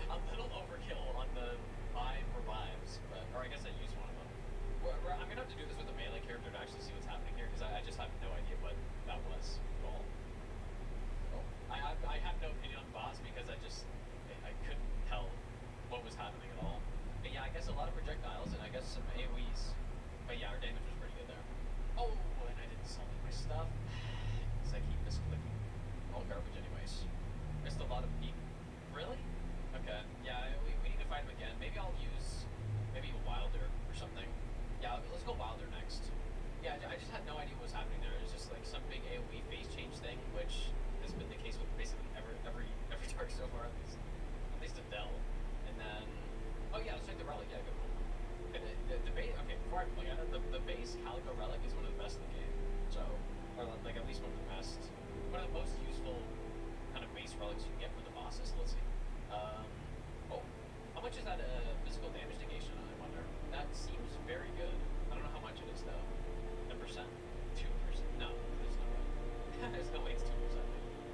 A little overkill on the 5 revives, but, or I guess I used one of them. I'm gonna have to do this with a melee character to actually see what's happening here, because I just have no idea what that was at all. Oh, I have no opinion on the boss because I couldn't tell what was happening at all. But yeah, I guess a lot of projectiles and I guess some AoEs. But yeah, our damage was pretty good there. Oh, and I didn't summon my stuff. Because I keep misclicking. All garbage anyways. Missed a lot of peak. Really? Okay. Yeah, we need to fight him again. Maybe I'll use maybe a Wilder or something. Yeah, let's go Wilder next. Yeah, I just had no idea what was happening there. It was just like some big AoE phase change thing, which has been the case with basically every target so far, at least Adele. And then, oh yeah, let's check the relic. Yeah, good one. And the base, okay, before I play on it, the base Calico relic is one of the best in the game. So, or like at least one of the best, one of the most useful kind of base relics you can get for the bosses. Let's see. Oh, how much is that physical damage negation? I wonder. That seems very good. I don't know how much it is though. 10%? 2%? No, there's no way. There's no way it's 2%.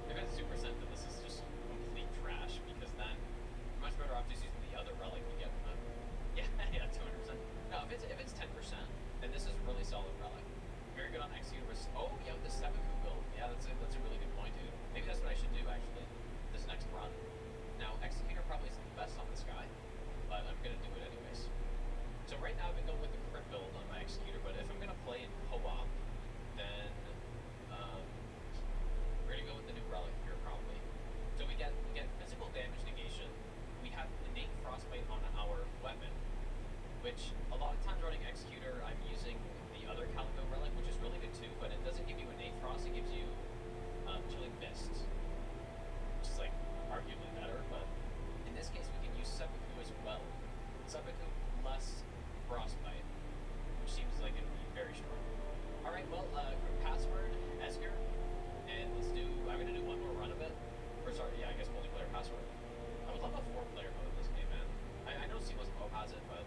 If it's 2%, then this is just complete trash, because then you're much better off just using the other relic you get from it. Yeah, 200%. No, if it's 10%, then this is a really solid relic. Very good on Executor. Oh, yeah, the 7-coup build. Yeah, that's a really good point, dude. Maybe that's what I should do, actually, this next run. Now, Executor probably isn't the best on this guy, but I'm going to do it anyways. So right now I've been going with the crit build on my Executor, but if I'm going to play in co-op, then we're going to go with the new relic here, probably. So we get physical damage negation. We have innate frostbite on our weapon, which a lot of times running Executor, I'm using the other Calico relic, which is really good too, but it doesn't give you innate frost, it gives you chilling mist, which is like arguably better, but in this case we can use Seppuku as well. Seppuku less frostbite, which seems like it would be very strong. Alright, well, group password, Esker, and I'm gonna do one more run of it. Or sorry, yeah, I guess multiplayer password. I would love a 4-player mode in this game, man. I know C++ has it, but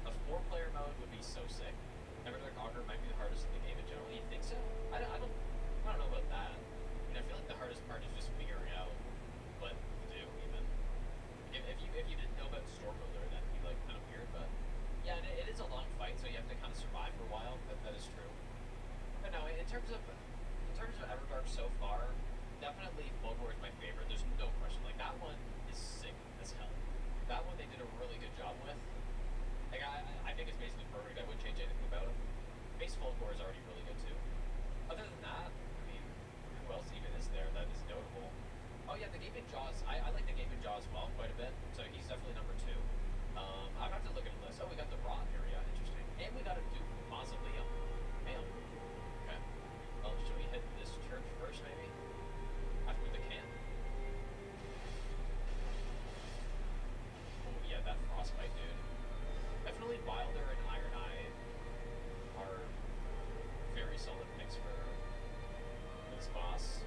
a 4-player mode would be so sick. Everdark Augur might be the hardest in the game in general. You think so? I don't know about that. I mean, I feel like the hardest part is just figuring out what to do, even. If you didn't know about Stormbuilder, that'd be like kind of weird, but yeah, it is a long fight, so you have to kind of survive for a while. That is true. But no, in terms of Everdark so far, definitely Fulgore is my favorite. There's no question. Like, that one is sick as hell. That one they did a really good job with. Like, I think it's basically perfect. I wouldn't change anything about it. Base Fulgore is already really good too. Other than that, I mean, who else even is there that is notable? Oh yeah, the Gaping Jaws. I like the Gaping Jaws well quite a bit, so he's definitely number 2. I'd have to look at a list. Oh, we got the Rot area, interesting. And we got a Duke Mausoleum. Damn. Okay. Well, should we hit this church first, maybe? After the camp? Oh yeah, that frostbite, dude. Definitely Wilder and Iron Eye are very solid picks for this boss.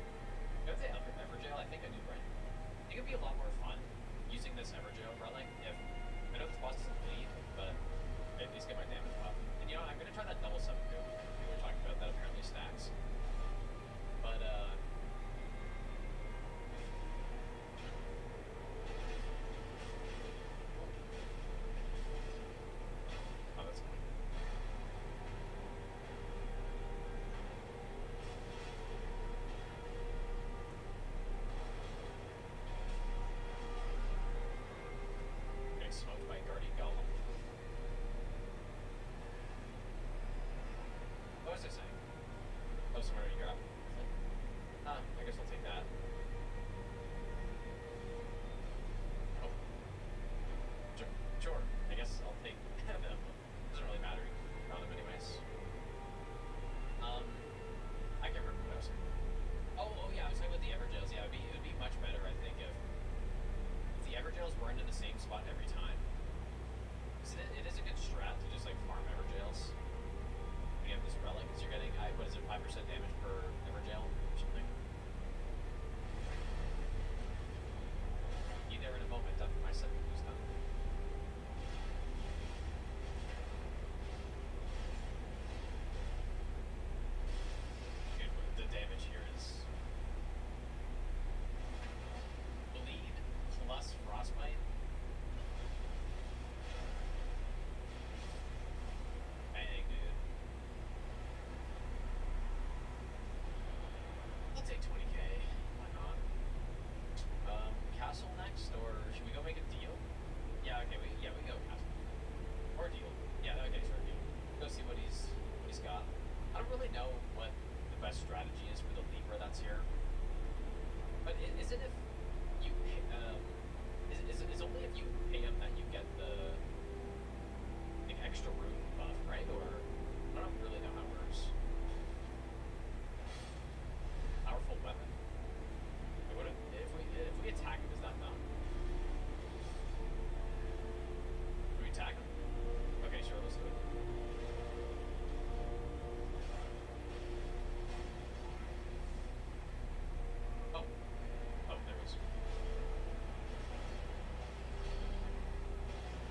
If they Everjail, I think I do right. I think it'd be a lot more fun using this Everjail relic if I know this boss doesn't bleed, but at least get my damage up. And you know, I'm gonna try that double 7-coup. We were talking about that a runes here. But is it if you pay, is only if you pay them that you get the like extra rune buff, right? Or I don't really know how it works. Powerful weapon. Like, what if we attack him? Is that done? Do we attack him? Okay, sure, let's do it. Oh, oh, there was.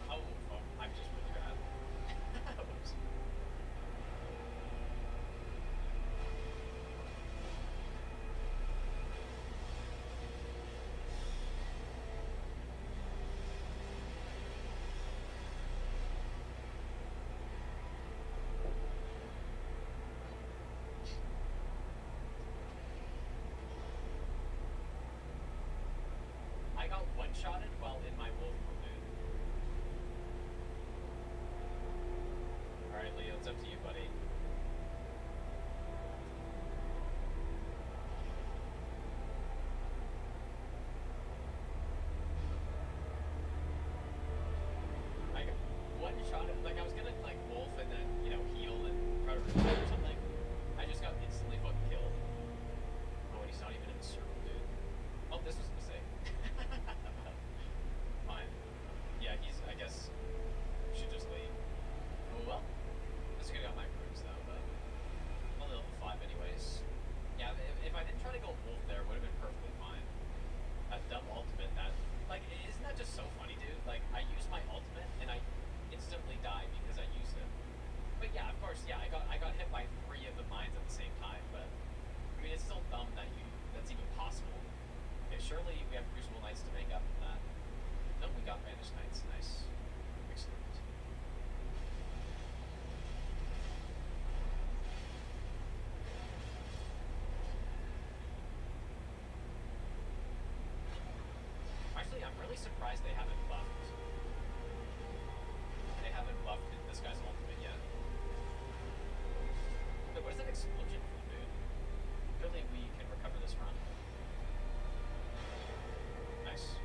Oh, fuck! I'm just really bad. Whoops. I got one-shotted while in my wolf mode, dude. Alright, Leo, it's up to you, buddy. I got one-shotted, like, I was gonna, like, wolf and then, you know, heal and try to revive or something. I just got instantly fucking killed. Oh, and he's not even in the circle, dude. Oh, this was a mistake. Fine. Yeah, he's, I guess, should just leave. Oh, well. This could have got my runes, though, but I'm only level 5 anyways. Yeah, if I didn't try to go wolf there, it would have been perfectly fine. A dumb ultimate that, like, isn't that just so funny, dude? Like, I used my ultimate, and I instantly died because I used it. But yeah, of course, yeah, I got hit by 3 of the mines at the same time, but I mean, it's still dumb that that's even possible. Okay, surely we have Crucible Knights to make up for that. No, we got Banished Knights. Nice. Excellent. Actually, I'm really surprised they haven't buffed. They haven't buffed this guy's ultimate yet. Wait, what is an explosion from, dude? Surely we can recover this run. Nice.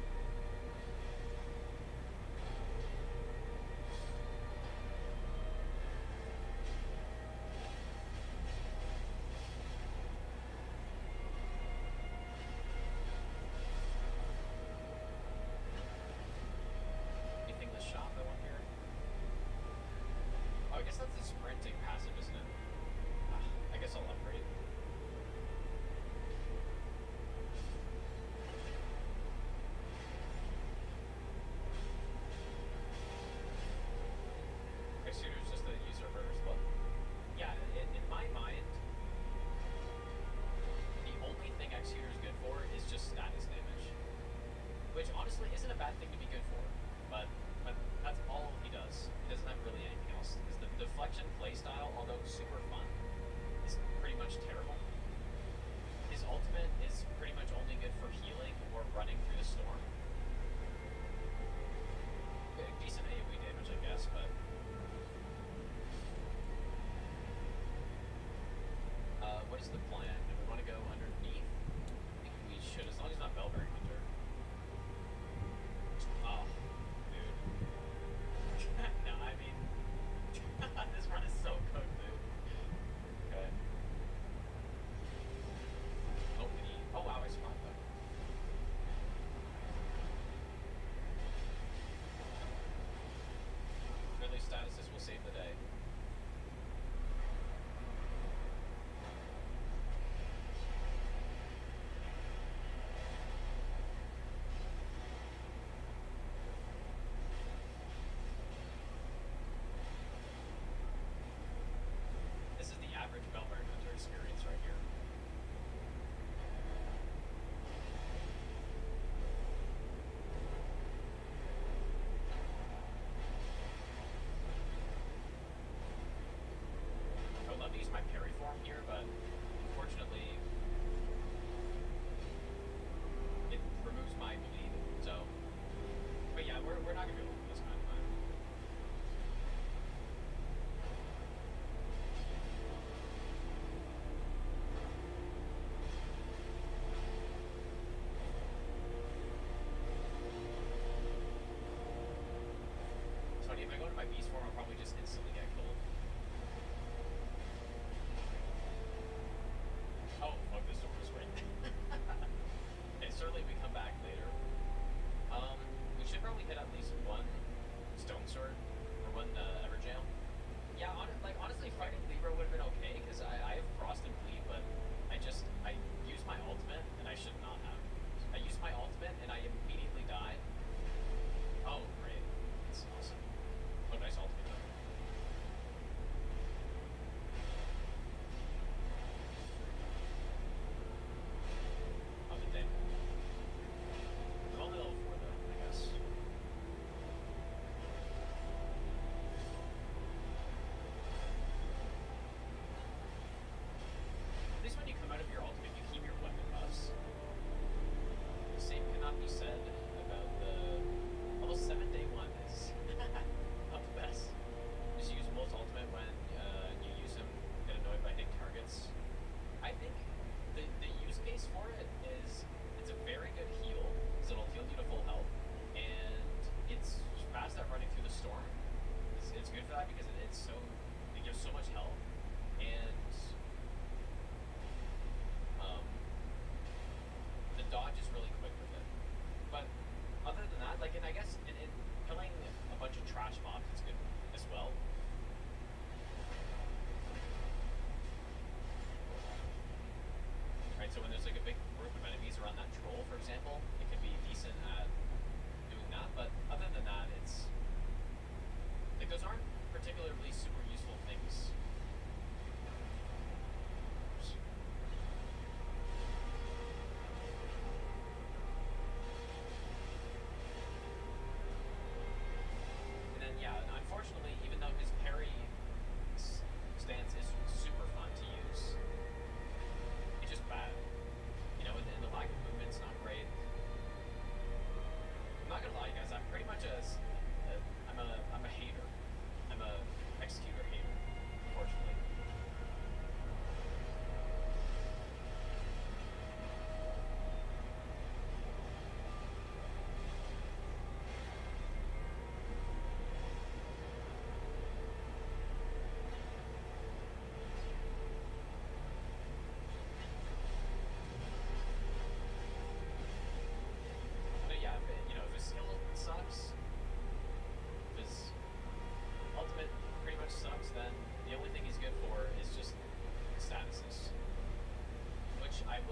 Anything in the shop I want here? Oh, I guess that's the sprinting passive, isn't it? I guess I'll upgrade. Executor's just a user first, but yeah, in my mind, the only thing Executor's good for is just status damage. Which honestly isn't a bad thing to be good for, but that's all he does. He doesn't have really anything else. Because the deflection playstyle, although super fun, is pretty much terrible.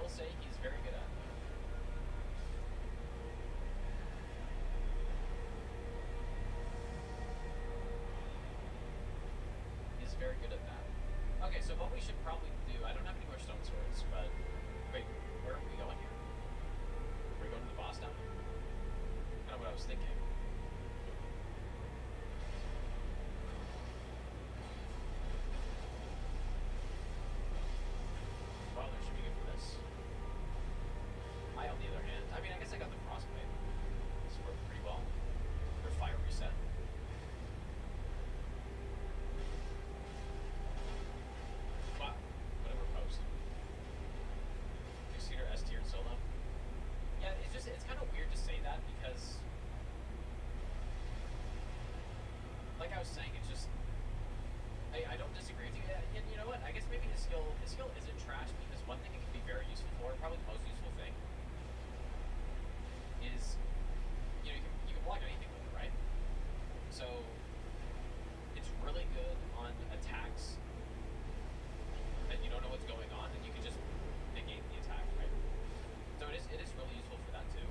will say he's very good at. He's very good at that. Okay, so what we should probably do, I don't have any more stone swords, but wait, where are we going here? Are we going to the boss down? Kind of what I was thinking. Well, there should be good for this. I, on the other hand, I mean, I guess I got the frostbite. This worked pretty well. Or fire reset. Wow, whatever post. Two-seater, S-tier, solo. Yeah, it's kind of weird to say that because, like I was saying, it's just, I don't disagree with you. And you know what? I guess maybe his skill isn't trash because one thing it can be very useful for, probably the most useful thing, is, you can block anything with it, right? So, it's really good on attacks that you don't know what's going on, and you can just negate the attack, right? So it is really useful for that too.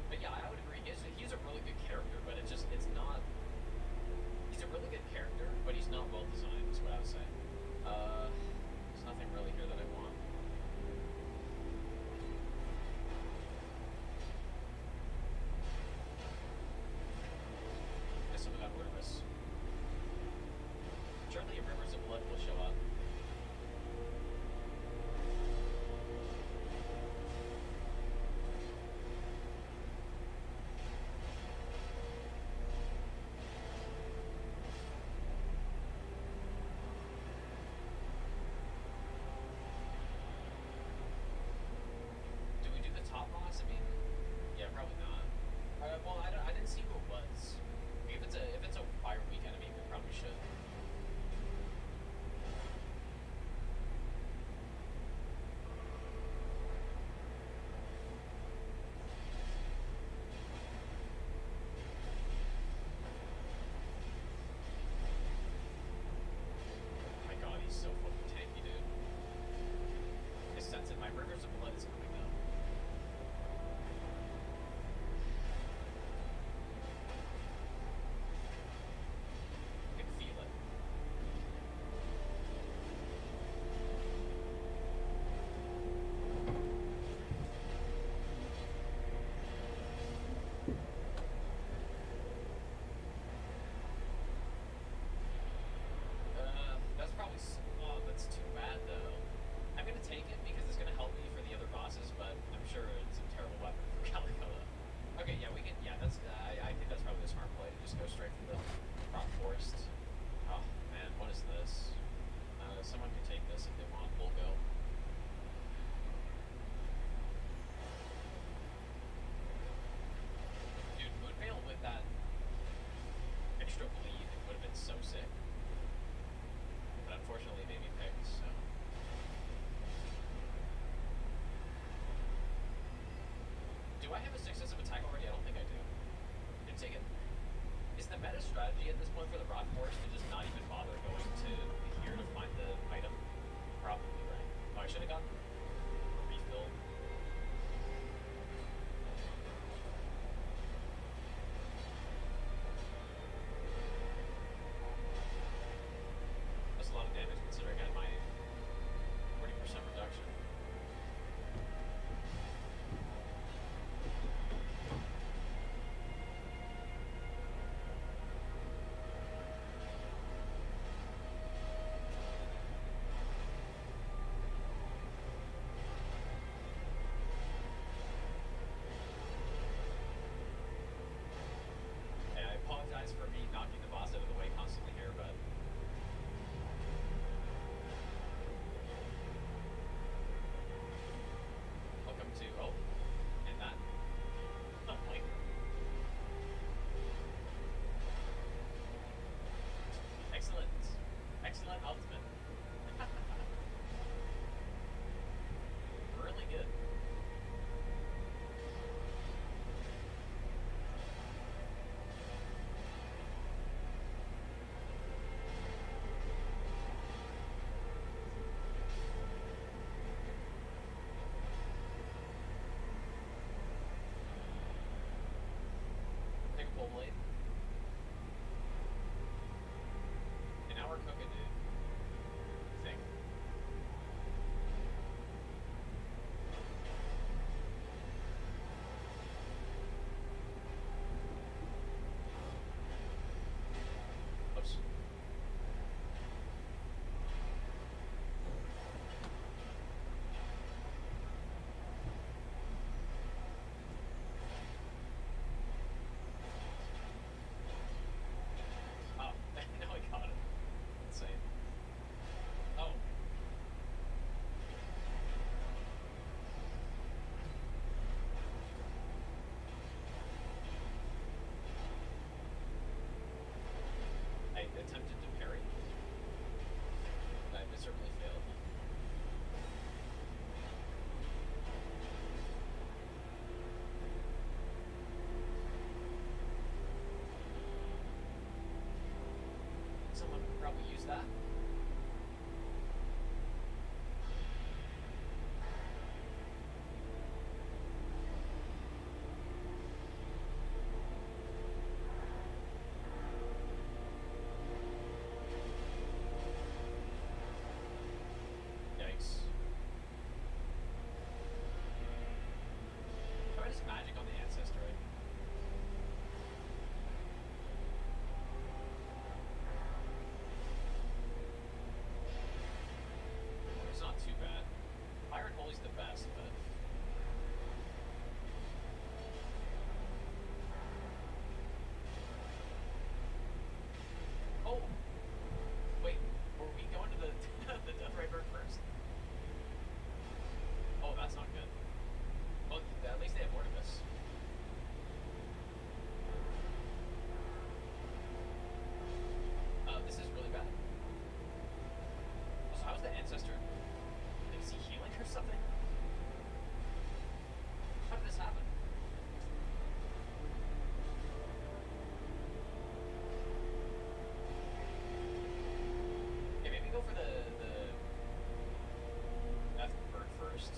But yeah, I would agree. He's a really good character, but it's not. He's a really good character, but he's not well designed. Is what I would say. There's nothing really here that I want. Guess something got nervous. Surely a Rivers of Blood will show up. Do we do the top boss? I mean, yeah, probably not. Well, I didn't see who it was. If it's a fire weak enemy, we probably should. Oh my god, he's so fucking tanky, dude. I sense it. My Rivers of Blood is coming up. I can feel it. That's probably. Oh, that's too bad though. I'm gonna take it because it's gonna help me for the other bosses, but I'm sure it's a terrible weapon for Calicola. Okay, yeah, we can. Yeah, that's. I think that's probably the smart play to just go straight for the rock forest. Oh man, what is this? Someone can take this if they want. We'll go. Dude, Moonveil with that extra bleed would have been so sick. But unfortunately, made me pick, so. Do I have a successive attack already? I don't think I do. Can take it. Is the meta strategy at this point for the rock forest to just not even bother going to here to find the item? Probably, right? Oh, I should have gotten a refill. That's a lot of damage considering I had my 40% reduction. pole blade. And now we're cooking, dude. I think. Oops. Oh, now I got it. Insane. Oh. I attempted to parry. I miserably failed. Someone could probably use that. Yikes. Try this magic on the ancestor. It's not too bad. Iron Holy's the best, but oh, wait, were we going to the the Death Ray Bird first? Oh, that's not good. Well, at least they have Mortimus. This is really bad. So how's the ancestor? Like, is he healing or something? How did this happen? Yeah, maybe go for the Death Bird first.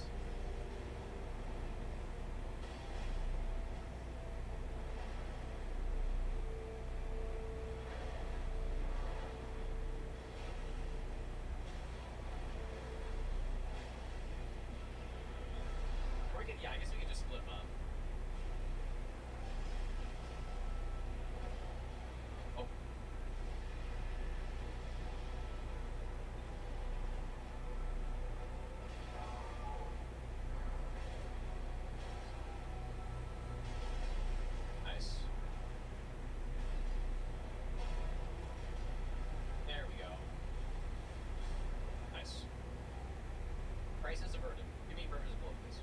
Or we could, yeah, I guess we could just split them up. Oh. Nice. There we go. Nice. Crisis averted. Give me Murder's Blow, please.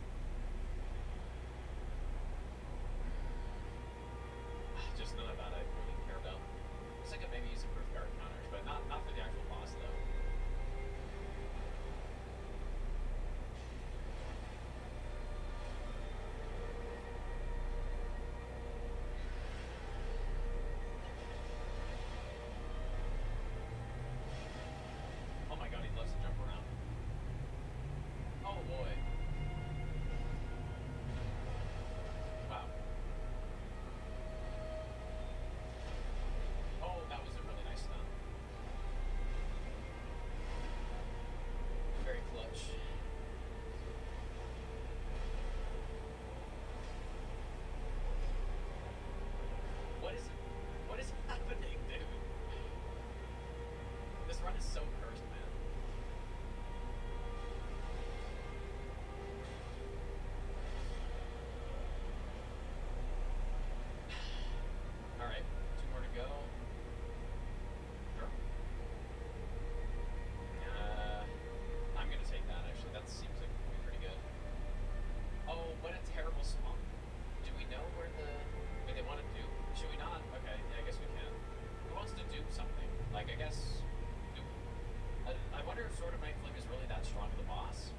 Just none of that I really care about. I was thinking maybe use improved guard counters, but not for the actual boss though. Oh my god, he loves to jump around. Oh boy. Wow. Oh, that was a really nice stun. Very clutch. What is happening, dude? This run is so cursed, man. Alright, 2 more to go. Sure. I'm gonna take that actually. That seems like it would be pretty good. Oh, what a terrible swamp. Do we know where they want to dupe? Should we not? Okay, yeah, I guess we can. Who wants to dupe something? Like, I guess. I wonder if Sword of Night Flame is really that strong of the boss.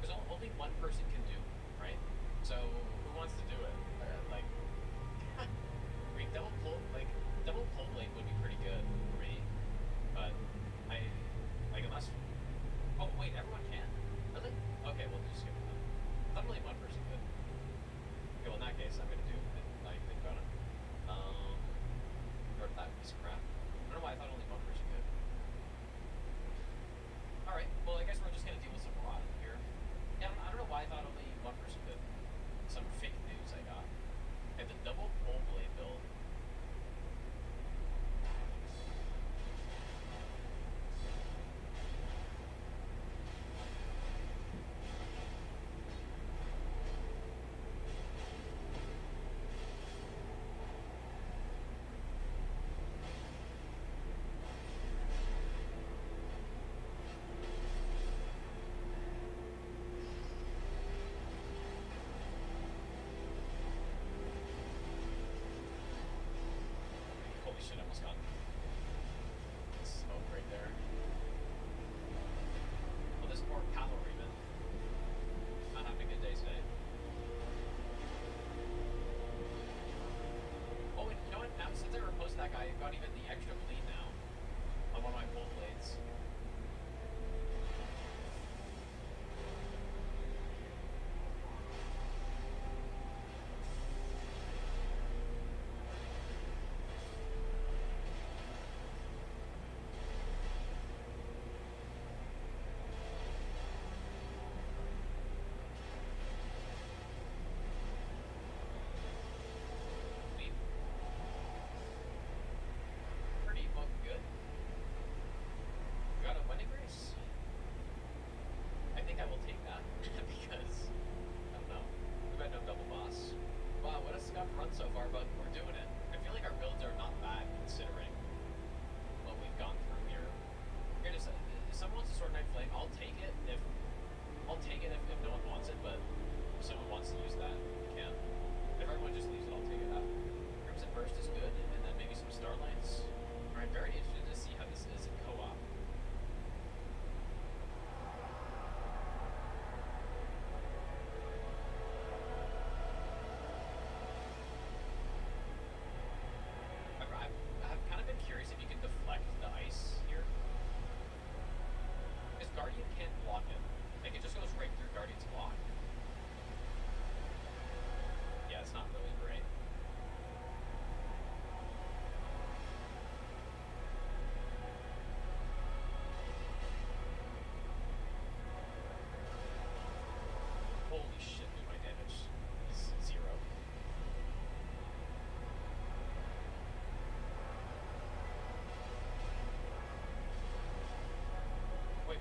Because only one person can dupe, right? So, who wants to do it? Like, I mean, double pull blade would be pretty good for me. But, unless. Oh, wait, everyone can? Really? Okay, we'll just skip that. I thought only one person could. Okay, well, in that case, I'm gonna do it. Now you think about it.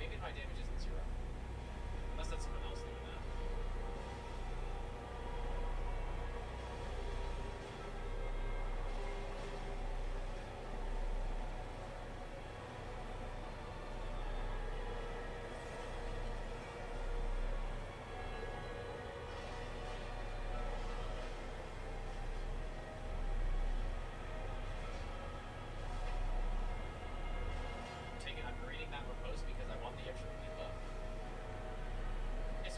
maybe my damage isn't 0. Unless that's someone else doing that. I'm reading that repost because I want the extra repeat buff. It's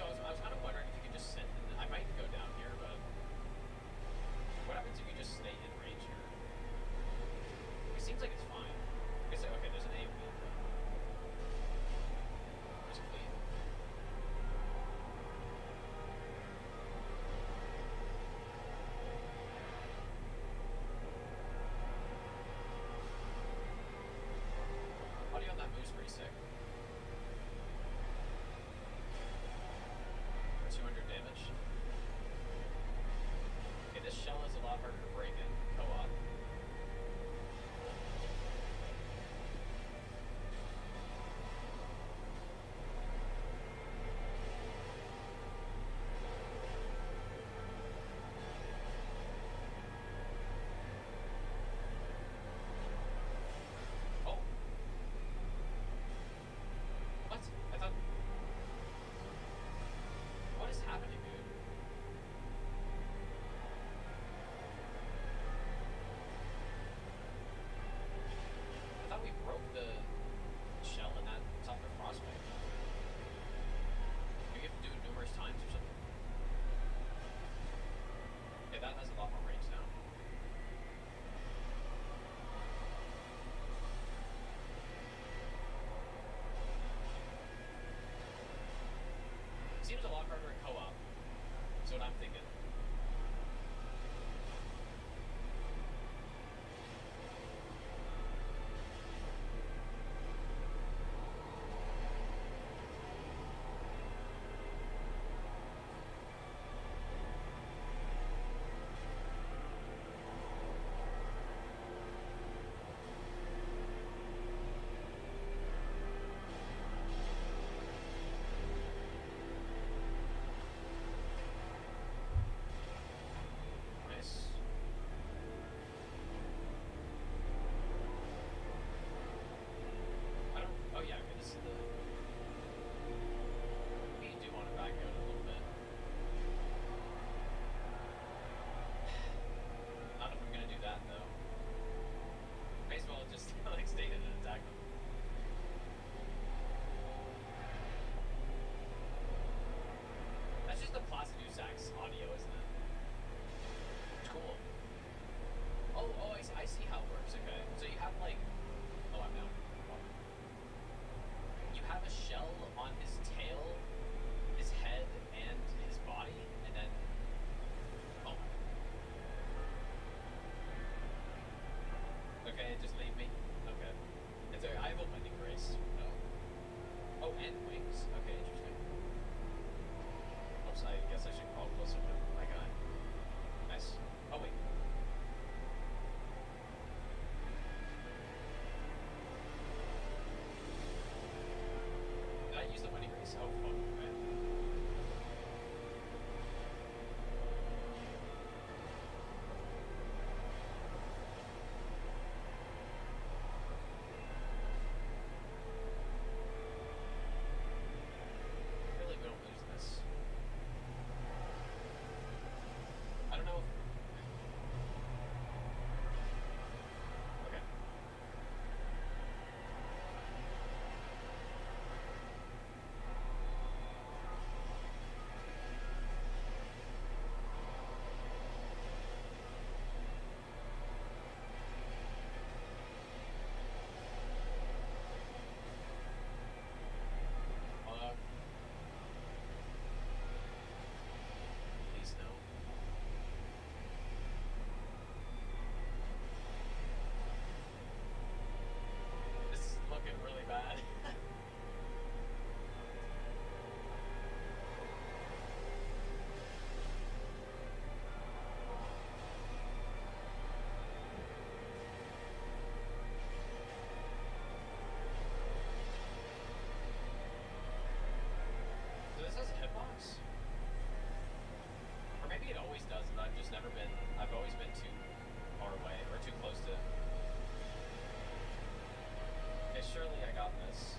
surely I got this.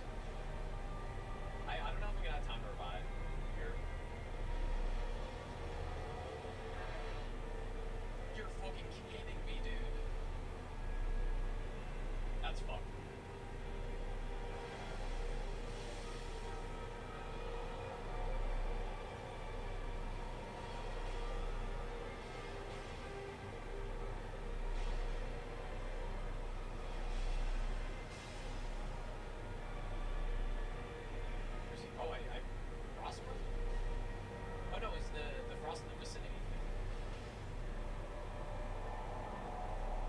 I don't know if I'm gonna have time to revive here. You're fucking kidding me, dude. That's fucked. Where's he? Oh, I Frostworm? Oh no, it's the frost in the vicinity thing.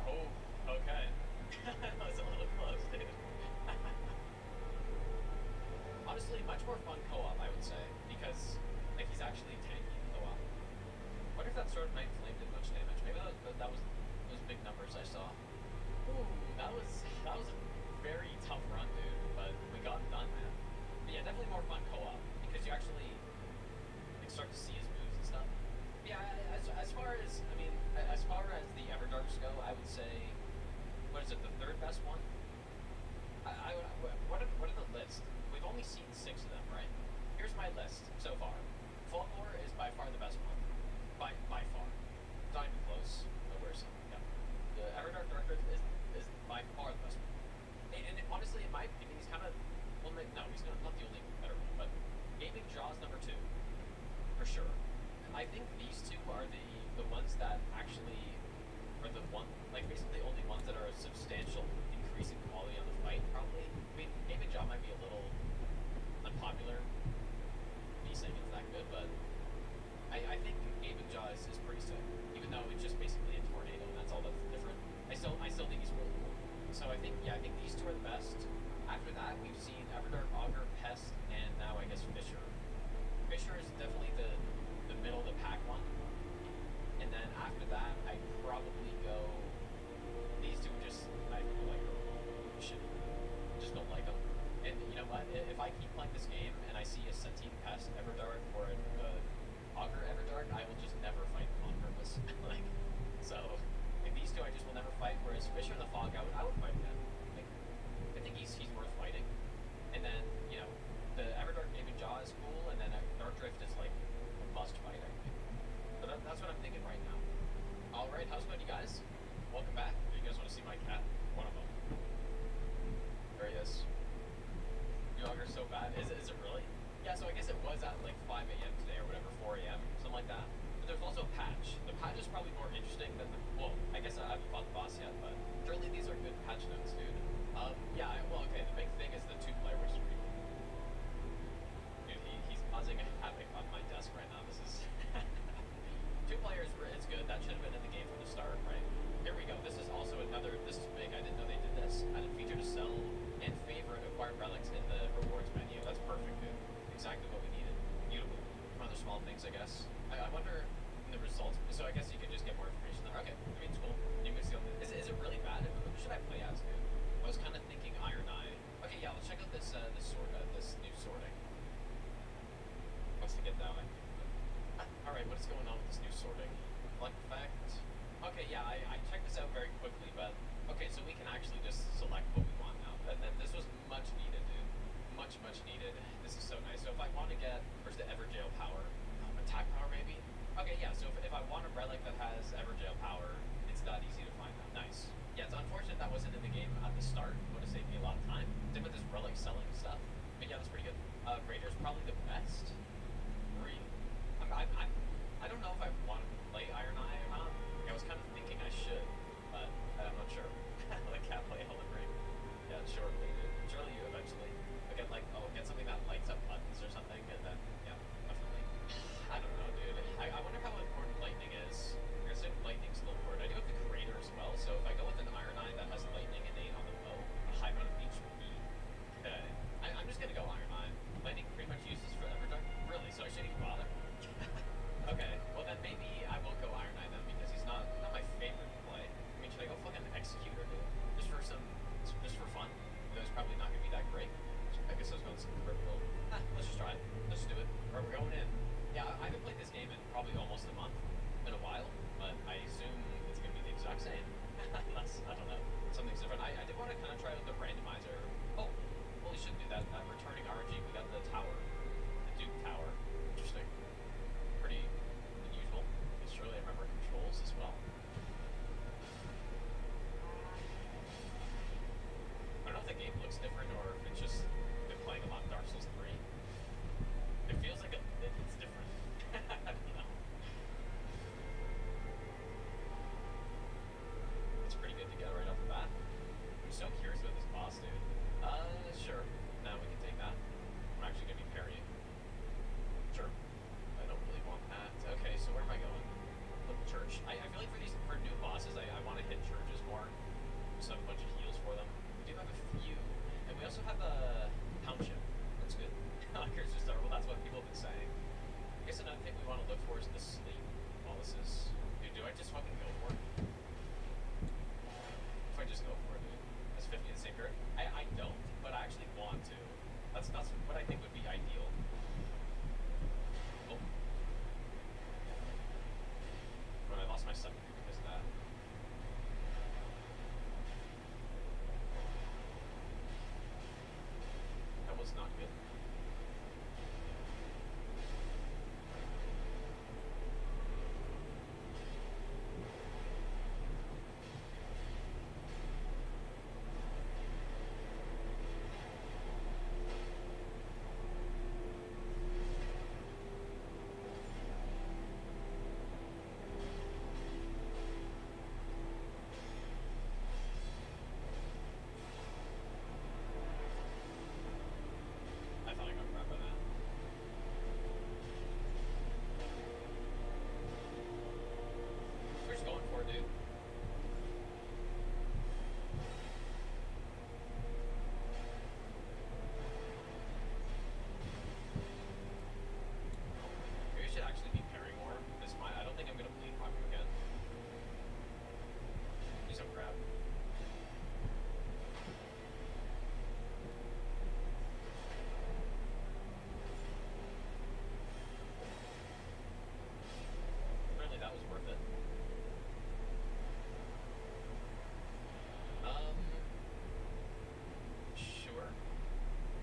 Oh, okay. That was a little close, dude. Honestly, much more fun co-op, I would say, because like he's actually tanky in co-op. Wonder if that Sword of Night Flame did much damage. Maybe that was those big numbers I saw. Ooh, that was a very tough run, dude. But we got it done, man. But yeah, definitely more fun co-op because you actually like start to see his moves and stuff. Yeah, as far as I mean, as far as the Everdarks go, I would say, what is it, the third best one? What are the list? We've only seen 6 of them, right? Here's my list so far. Fulgore is by far the best one. By far. It's not even close. Oh, where's some? Yeah. The Everdark Dark Earth is by far the best one. And honestly, in my opinion, he's kind of well, no, he's not the only better one, but Gaming Jaws number 2 for sure. I think these two are the ones that actually are the one, like basically the only ones that are a substantial increase in quality on the fight, probably. I mean, Gaming Jaw might be a little unpopular, me saying it's that good, but I think Gaming Jaw is pretty sick, even though it's just basically a tornado, and that's all that's different. I still think he's really cool. So I think these two are the best. After that, we've seen Everdark, Augur, Pest, and now I guess Fisher. Fisher is definitely the middle of the pack one. And then after that, I'd probably go. These two just I feel like are shitty. Just don't like them. And you know what? If I keep playing this game and I see a Centine Pest Everdark or an Augur Everdark, I will just never fight them on purpose. Like, so like these two I just will never fight. Whereas Fisher and the Fog, I would fight again. Like, I think he's worth fighting. And then you know the Everdark Gaming Jaw is cool, and then Dark Drift is like a must fight. I think. But that's what I'm thinking right now. All right, how's it going, you guys? Welcome back. Do you guys want to see my cat? One of them. There he is. Your Augur's so bad. Is it really? Yeah, so I guess it was at like 5 a.m. today or whatever, 4 a.m., something like that. But there's also a patch. The patch is probably more interesting than the, well, I guess I haven't fought the boss yet, but surely these are good patch notes, dude. Yeah, well, okay, the big thing is the 2-player, which is pretty cool. Dude, he's causing havoc on my desk right now. This is... 2 players, it's good. That should have been in the game from the start, right? Here we go. This is also another, this is big. I didn't know they did this. Added feature to sell and favorite acquired relics in the rewards menu. That's perfect, dude. Exactly what we needed. Beautiful. Other small things, I guess. I wonder in the results. So I guess you can just get more information there. Okay, I mean, it's cool. You can see. Is it really bad? Who should I play as, dude? I was kind of thinking Iron Eye. Okay, yeah, let's check out this this new sorting. Once we get that one. All right, what's going on with this new sorting? Select effect. Okay, yeah, I checked this out very quickly, but okay, so we can actually just select what we want now. That this was much needed, dude. Much needed. This is so nice. So if I want to get, where's the Everjail power? Attack power, maybe? Okay, yeah, so if I want a relic that has Everjail power, it's that easy to find out. Nice. Yeah, it's unfortunate that wasn't in the game at the start. It would have saved me a lot of time. Same with this relic selling stuff. But yeah, that's pretty good. Raider's probably the best. Really. I don't know if I want to play Iron Eye or not. I was kind of thinking I should, but I'm not sure. Like, can't play Helen Ring. Yeah, shortly, dude. Surely you eventually. Get something that lights up buttons or something, and then, yeah, definitely. I don't know, dude. I wonder how important lightning is. I guess lightning's still important. I do have the Crater as well, so if I go with an Iron Eye that has lightning innate on the bow, a high amount of HP, I'm just gonna go Iron Eye. Lightning pretty much uses for Everdark. Really? So I shouldn't even bother? bosses. Dude, do I just fucking go for it? If I just go for it, dude. That's 50 in the same turn? I don't, but I actually want to. That's what I think would be ideal. Oh. But I lost my second because of that. That was not good. I thought I got crap by that. We're just going for it, dude. Maybe I should actually be parrying more. I don't think I'm gonna bleed Haku again. Do some grab. Apparently that was worth it. Sure.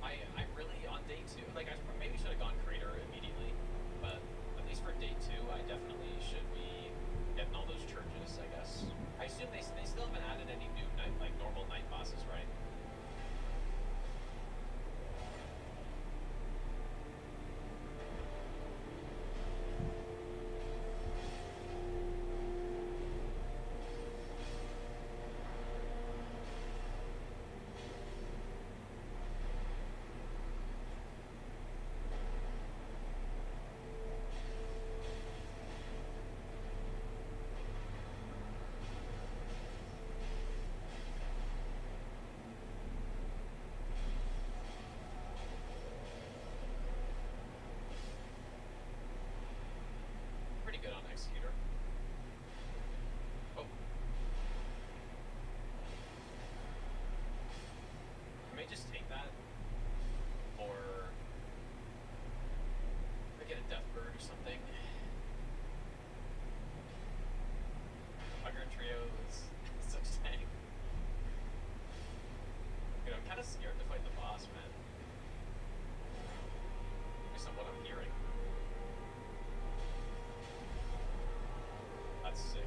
I'm really on day 2. Like, I maybe should have gone Crater immediately, but at least for day 2, I definitely should be getting all those churches, I guess. I assume they still haven't added any new normal night bosses, right? Pretty good on Executor. Oh. I may just take that, or I get a Death Bird or something. Migrant Trio is such tank. Dude, I'm kind of scared to fight the boss, man. Based on what I'm hearing. That's sick.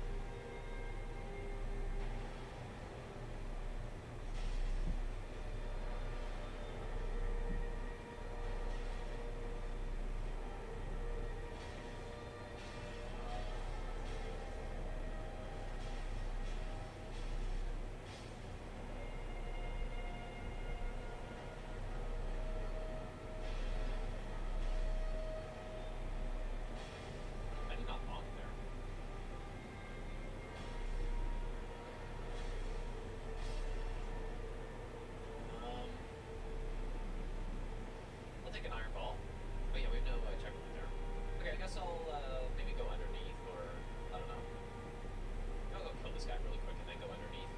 I did not bonk there. I'll take an Iron Ball. Oh yeah, we have no checkpoint there. Okay, I guess I'll maybe go underneath, or I don't know. Maybe I'll go kill this guy really quick and then go underneath.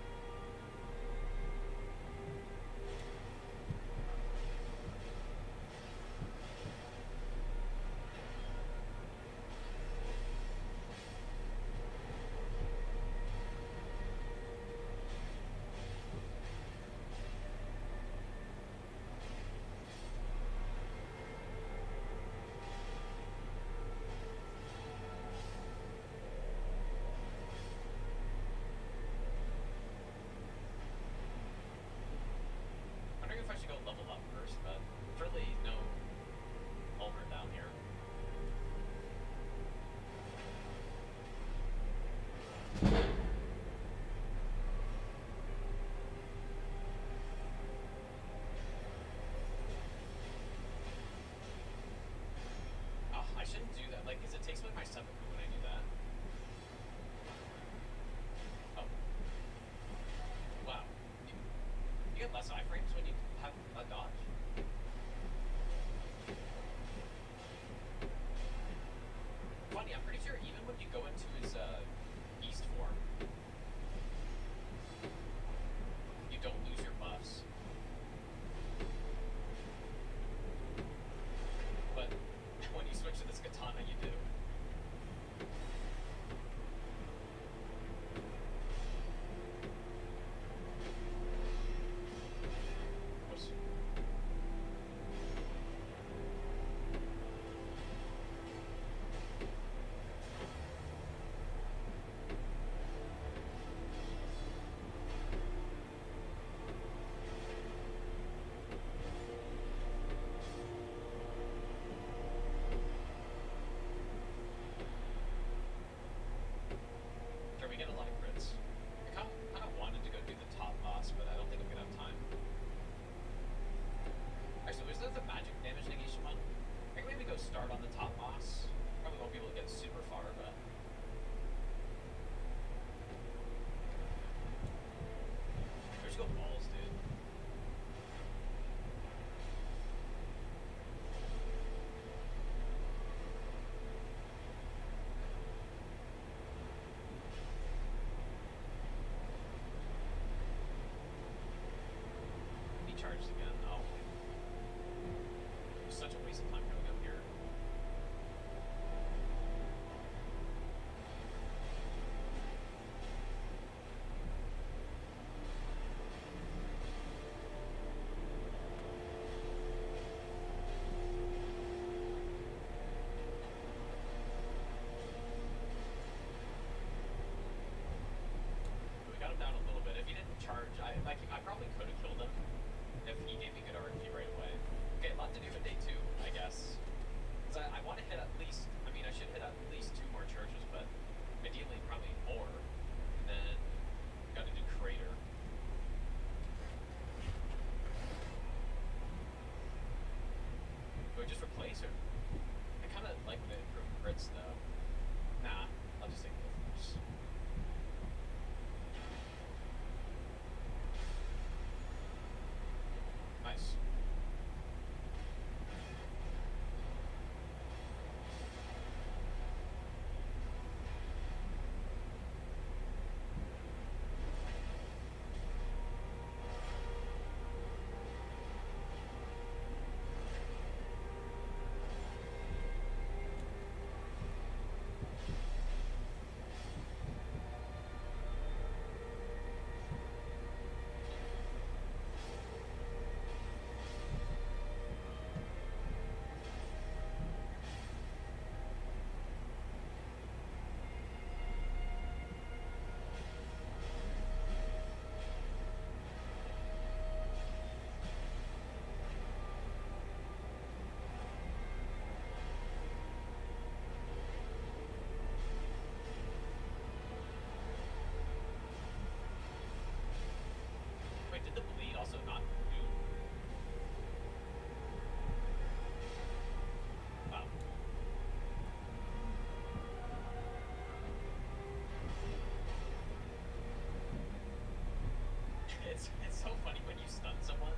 it's so funny when you stun someone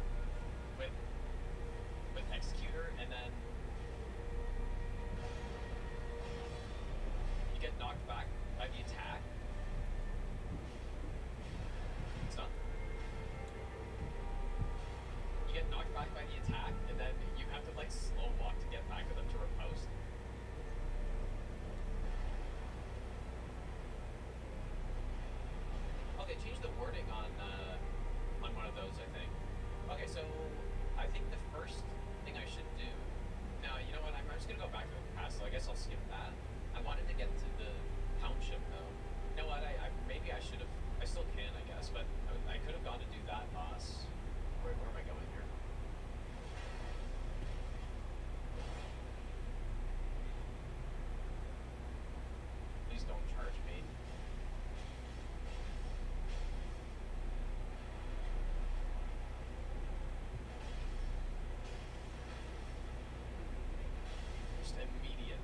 with executor and then you get knocked back by the attack. Stun. You get knocked back by the attack and then you have to like slow walk to get back to them to riposte. Oh, they changed the wording on one of those, I think. Okay, so I think the first thing I should do. Now, you know what? I'm just gonna go back to the past, so I guess I'll skip that. I wanted to get to the township though. You know what? I maybe I should have. I still can, I guess, but I could have gone to do that boss. Where am I going here? Please don't charge me. Just immediate.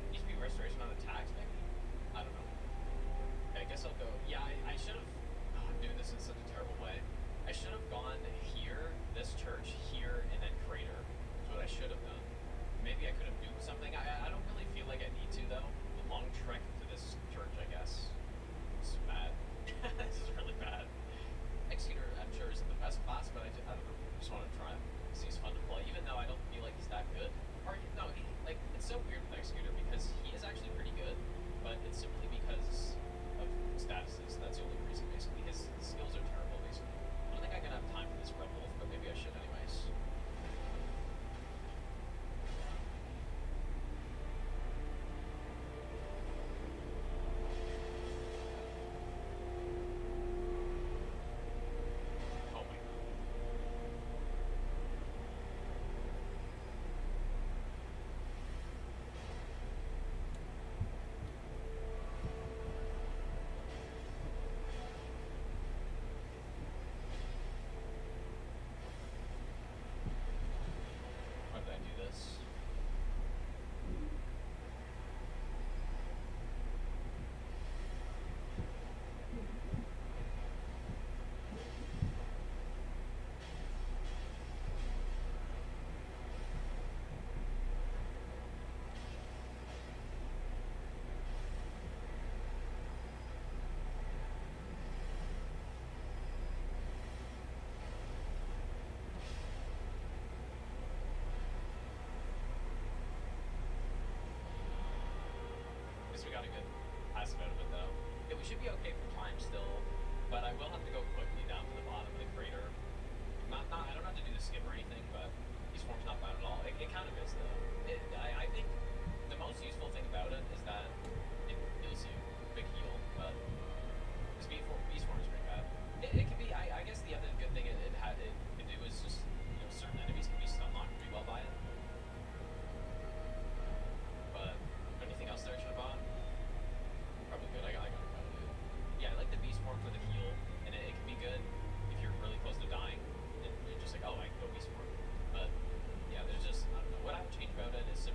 Needs to be restoration on attacks, maybe? I don't know. Okay, I guess I'll go. Yeah, I should have. Oh, I'm doing this in such a terrible way. I should have gone here, this church, here, and then Crater. That's what I should have done. Maybe I could have duped something. I don't really feel like I need to, though. The long trek to this church, I guess. This is bad. This is really bad. Executor, I'm sure, isn't the best class, but I don't know. I just want to try him. Because he's fun to play, even though I don't feel like he's that good. Or, no, like, it's so weird with Executor because he is actually pretty good, but it's simply because of statuses. That's the only reason, basically. His skills are terrible, basically. I don't think I'm gonna have time for this Red Wolf, but maybe I should anyways. Oh my god. Why did I do this? Guess we got a good passive out of it though. Yeah, we should be okay for time still, but I will have to go quickly down to the bottom of the crater. I don't have to do the skip or anything, but these forms not bad at all. It kind of is though. I think the most useful thing about it is that it heals you, big heal, but this beast form is pretty bad. It can be. I guess the other good thing it can do is just certain enemies can be stun locked pretty well by it. But anything else there I should have bought? Probably good. I got it probably good. Yeah, I like the beast form for the heal, and it can be good if you're really close to dying. And you're just like, oh, I can go beast form. But yeah, there's just I don't know. What I would change about it is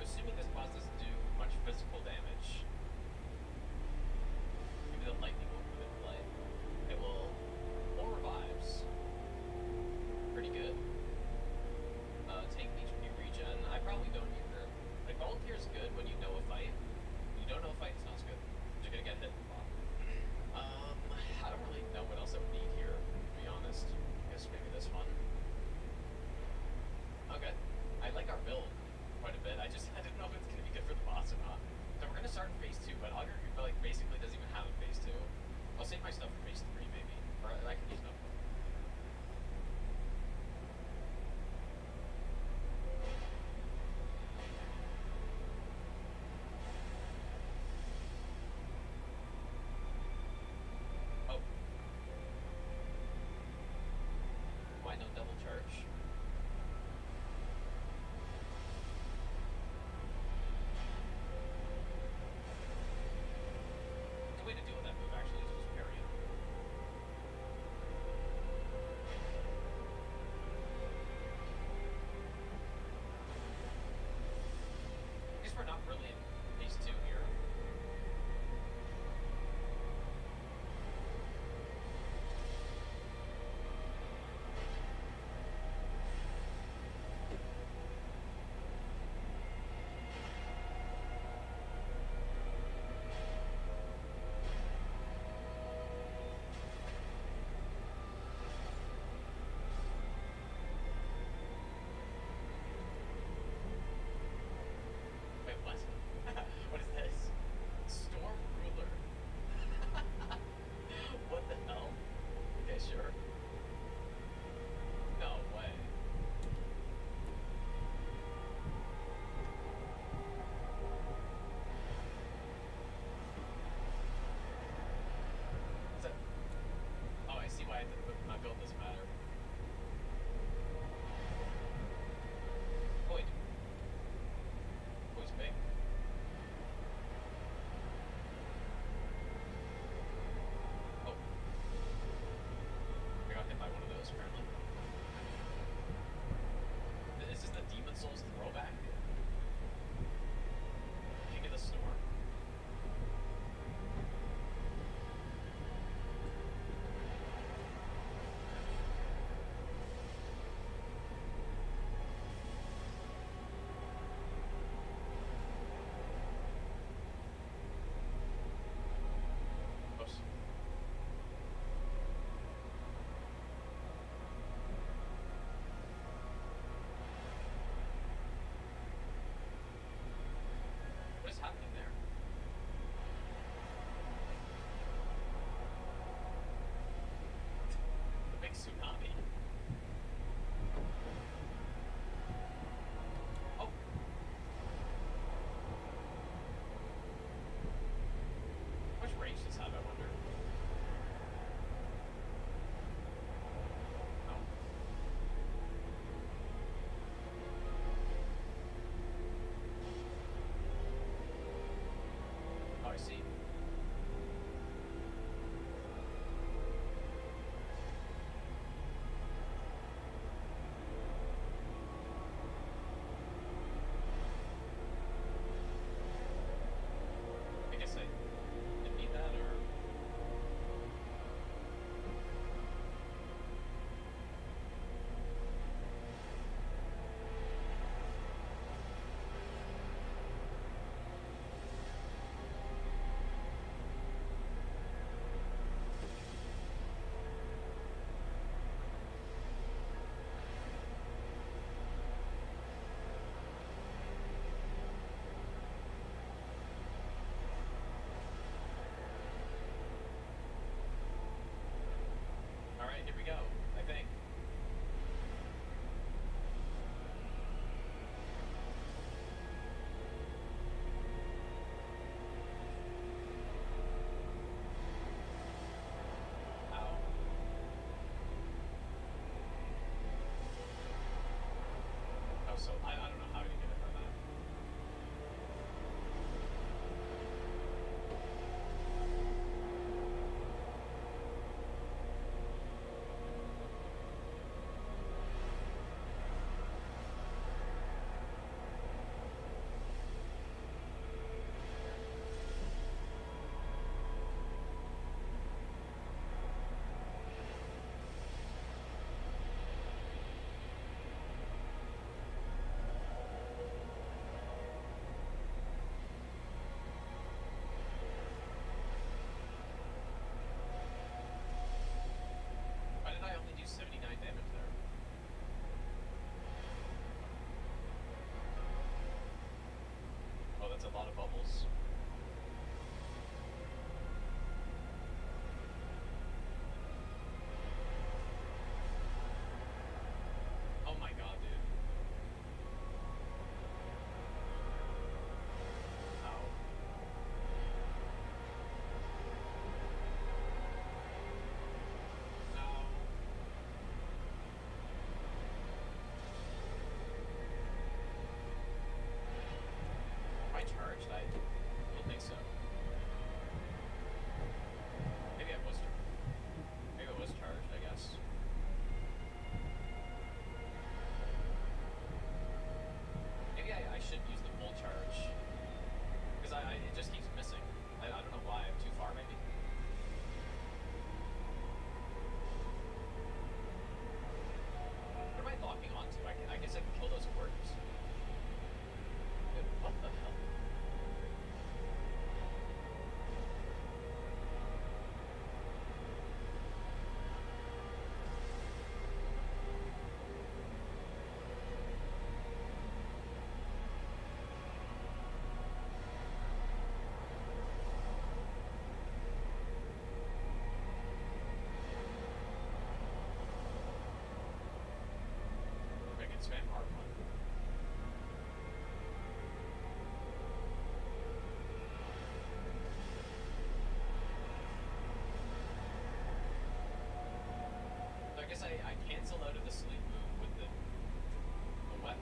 I'm assuming this boss doesn't do much physical damage. Maybe the lightning will come into play. It will 4 revives. Pretty good. Take HP regen. I probably don't either. Like, volunteer is good when you know a fight. When you don't know a fight, it's not so good. You're gonna get hit with a bomb. I don't really know what else I would need here, to be honest. I guess maybe this one. Okay. I like our build quite a bit. I didn't know if it's gonna be good for the boss or not. So we're gonna start in phase 2, but Augur, like, basically doesn't even have a phase 2. the sleep move with the weapon.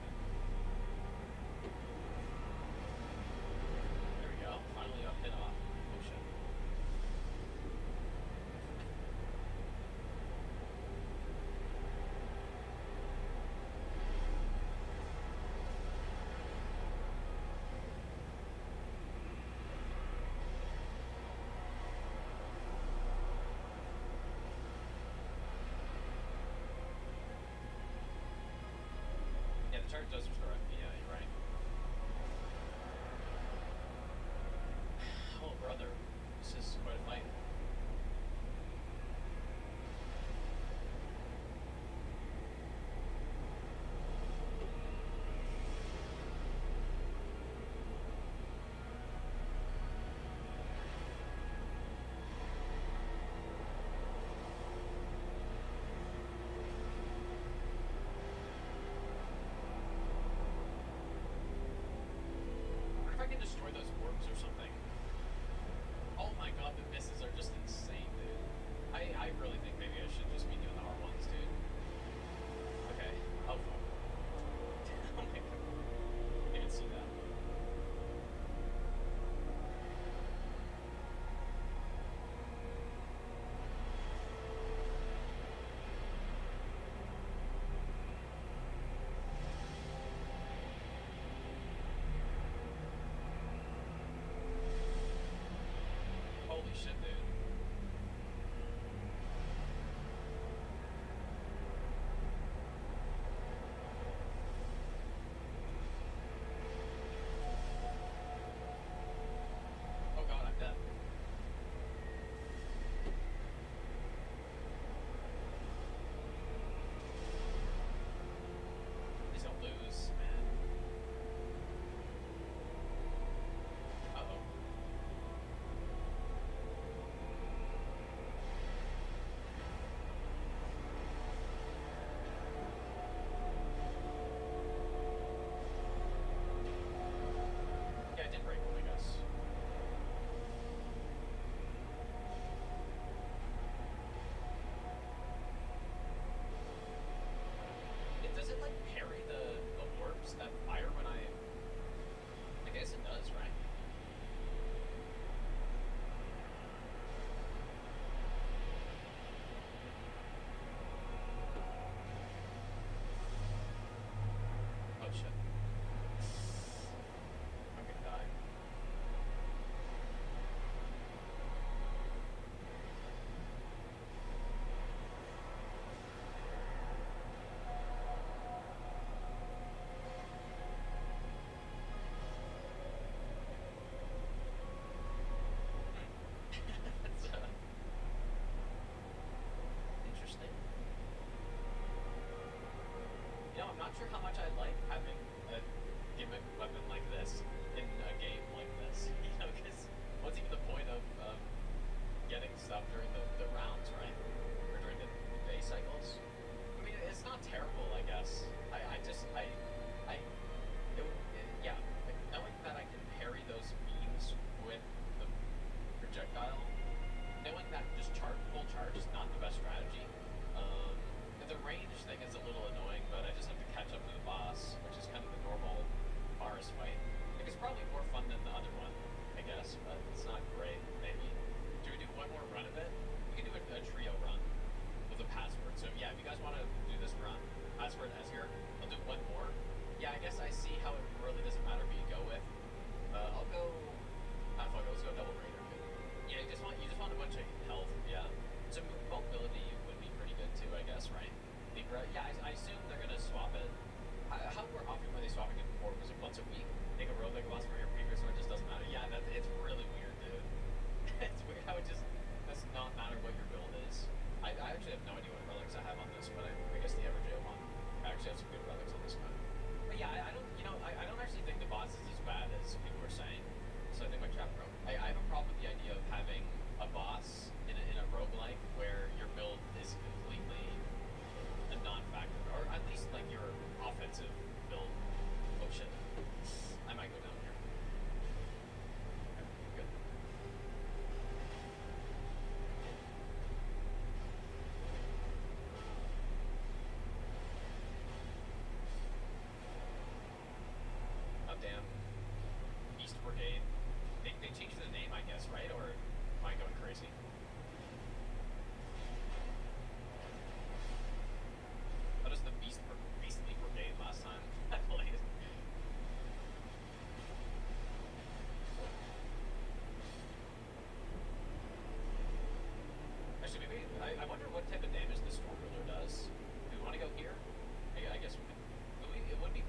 There we go. Finally got hit off. Oh shit. Yeah, the target does restore FP, yeah, you're right. Oh, brother. This is quite a fight. I wonder if I can destroy those orbs or something. Oh my god, the misses are just insane, dude. I really think maybe I should just be doing the R1s, dude. Okay. Oh, fuck. Oh my god. I didn't see that. Holy shit, dude.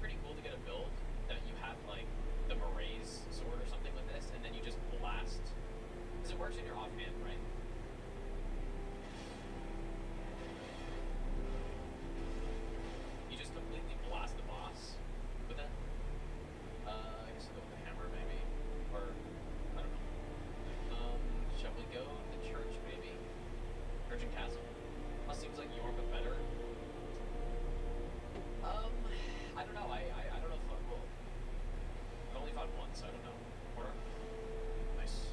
pretty cool to get a build that you have like the Marae's sword or something with this, and then you just blast. Because it works in your offhand, right? You just completely blast the boss with it. I guess I'll go with the hammer maybe, or I don't know. Shall we go the church maybe? Church and castle. That seems like Yorm but better. I don't know. I don't know if well, I've only fought once, so I don't know. Or nice.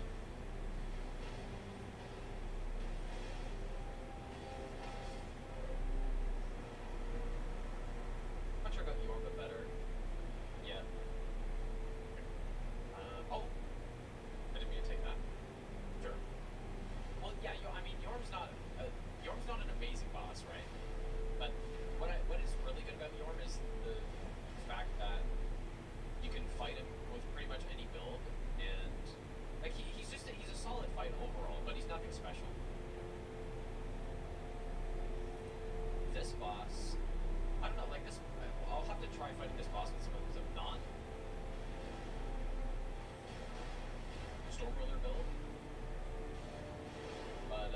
I'm not sure about Yorm but better. Yeah. Oh, I didn't mean to take that. Sure. Well, yeah. I mean, Yorm's not an amazing boss, right? But what is really good about Yorm is the fact that you can fight him with pretty much any build, and like he's a solid fight overall, but he's nothing special. This boss, I don't know, like this. I'll have to try fighting this boss with some non Storm Ruler build, but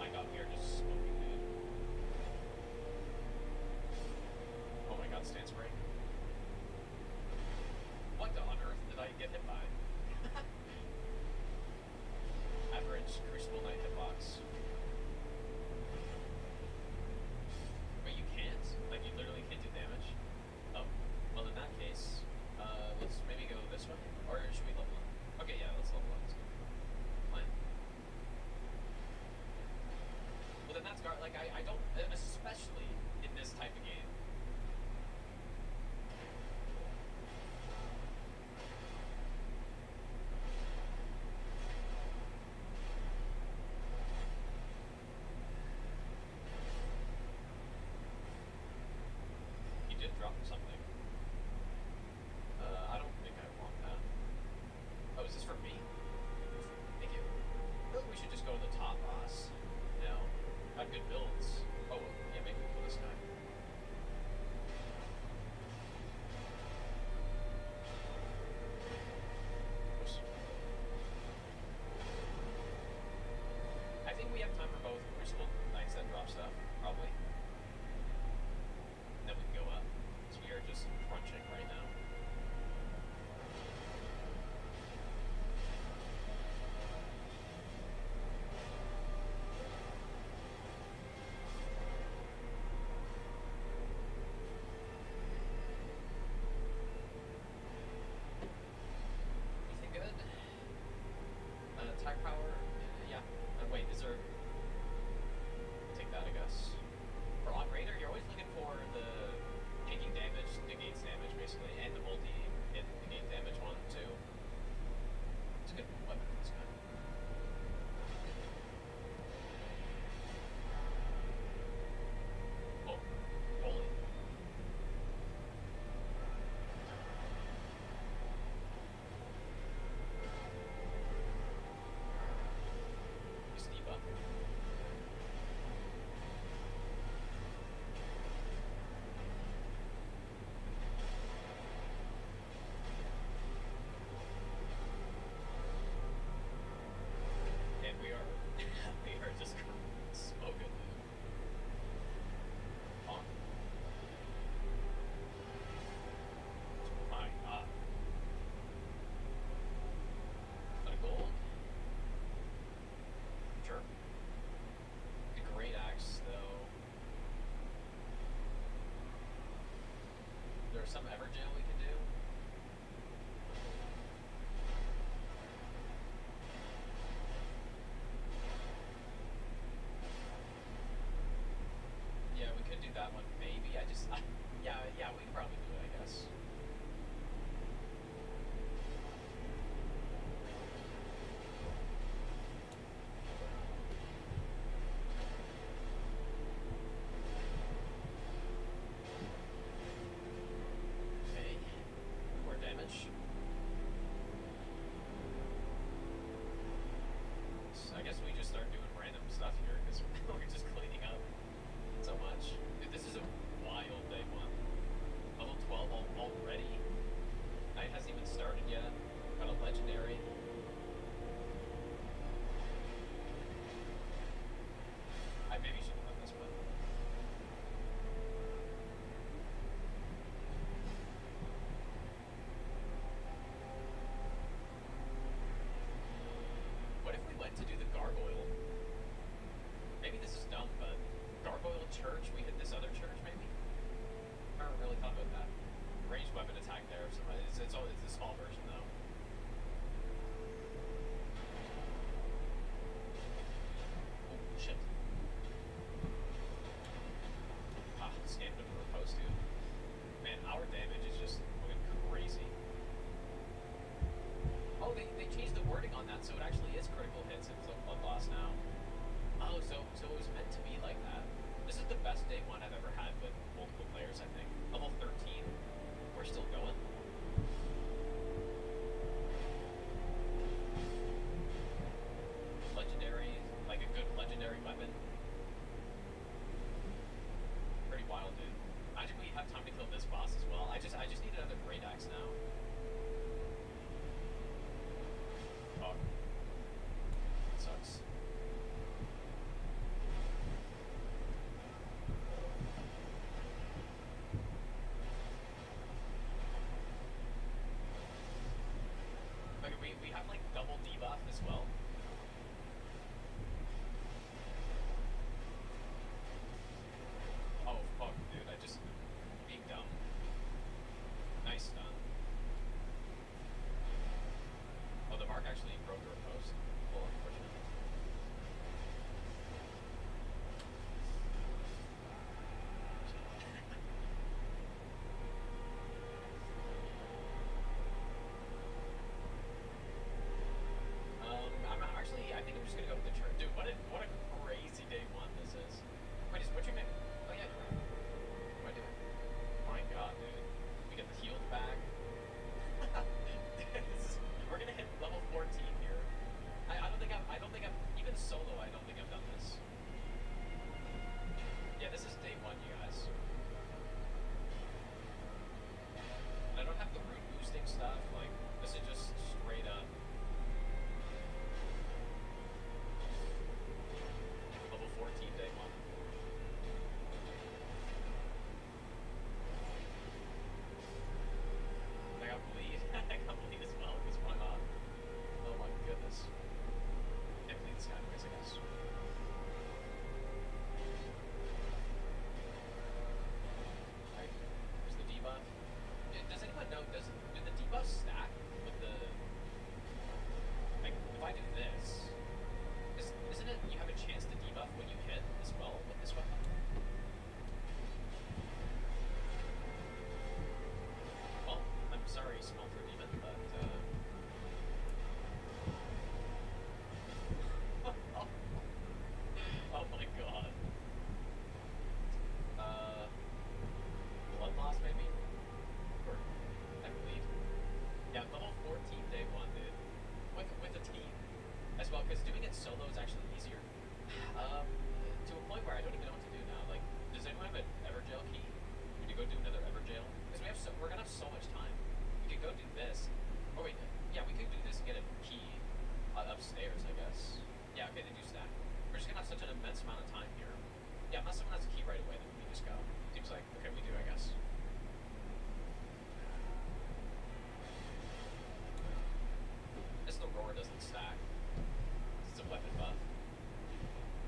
I got here just smoking, dude. Oh my god, stance break. What on earth did I get hit by? Average Crucible Knight hitbox. But you can't? Like you literally can't do damage? Oh. Well in that case, let's maybe go this way? Or should we level up? Okay, yeah, let's level up. Let's go. Plan. Well then that's like I don't, especially in this type of game. You did drop something. I don't think I want that. Oh, is this for me? Thank you. I feel like we should just go to the top boss. No. I have good builds. Oh, yeah, maybe we'll kill this guy. Oops. I think we have time for both Crucible Knights that drop stuff, probably. And then we can go up. So we are just crunching right now. Anything good? Attack power? Yeah. Wait, is there... Take that, I guess. For on Raider, you're always looking for the taking damage negates damage, basically, and the multi-hit negate damage one, too. It's a good weapon for this guy. Oh, holy. Steep up. And we are just smoking, dude. On. My god. Is that a gold? Sure. The great axe, though. There's some Evergel we can do. Yeah, we could do that one, maybe. Yeah, we could probably do it, I guess. Okay. More damage. So I guess we just start doing random stuff here, because we're just cleaning up so much. Dude, this is a wild day. that. So it actually is critical hits in Blood Loss now. Oh, so it was meant to be like that. This is the best day one I've ever had with multiple players, I think. Level 13, we're still going. Legendary, like a good legendary weapon. Pretty wild, dude. Imagine we have time to kill this boss as well. I just need another great axe now. Fuck. It sucks. Like we have like double debuff as well. Oh fuck, dude! I just being dumb. Nice stun. Oh, the mark actually broke her post. Well, unfortunately. I think I'm just gonna go with the church. Dude, what a crazy day one this is. Wait, what's your name? Oh yeah, you're right. What am I doing? My god, dude. We get the healed back. We're gonna hit level 14 here. I don't think I've even solo. I don't think I've done this. Yeah, this is day one, you guys. And I don't have the root boosting stuff. Like this is just straight up. Level 14 day one. I got bleed. I got bleed as well because why not? Oh my goodness. Can't bleed this guy anyways, I guess. Right. There's the debuff. Does anyone know, do the debuffs stack with the... Like, if I do this... Isn't it you have a chance to debuff when you hit as well with this weapon? Well, I'm sorry, Smelter Demon, but oh my god. Blood loss maybe? Or I bleed. Yeah, level 14 day one, dude. With a team as well, because doing it solo is actually easier. To a point where I don't even know what to do now. Like, does anyone have an Everjail key? We could go do another Everjail? Because we're gonna have so much time. We could go do this. Oh wait, yeah, we could do this and get a key upstairs, I guess. Yeah, okay, they do stack. We're just gonna have such an immense amount of time here. Yeah, unless someone has a key right away, then we can just go. Seems like, okay, we do, I guess. This the roar doesn't stack. It's a weapon buff.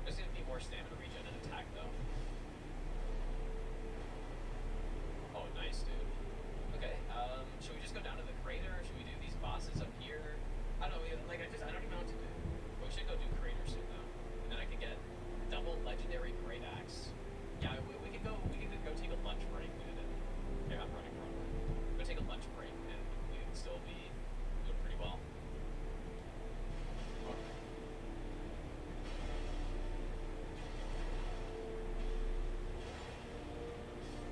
There's gonna be more stamina regen and attack though. Oh, nice, dude. Okay, should we just go down to the crater? Should we do these bosses up here? I don't know, like, I don't even know what to do. But we should go do crater soon though. And then I can get double legendary great axe. Yeah, we could go take a lunch break, dude. And, okay, I'm running the wrong way. Go take a lunch break and we can still be doing pretty well. Oh.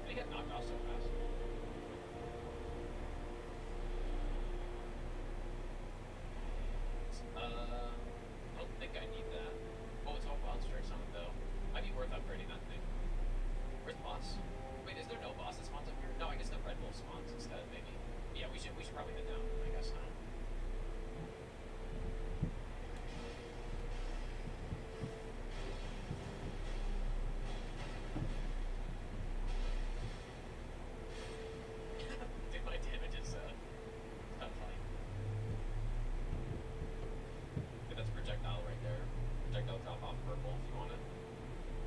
They get knocked off so fast. I don't think I need that. Oh, it's all wild strikes on it though. Might be worth upgrading that thing. Where's the boss? Wait, is there no boss that spawns up here? No, I guess the Red Bull spawns instead, maybe. Yeah, we should probably head down, I guess now. Dude, my damage is kind of funny. Okay, that's projectile right there. Projectile drop off purple if you want it.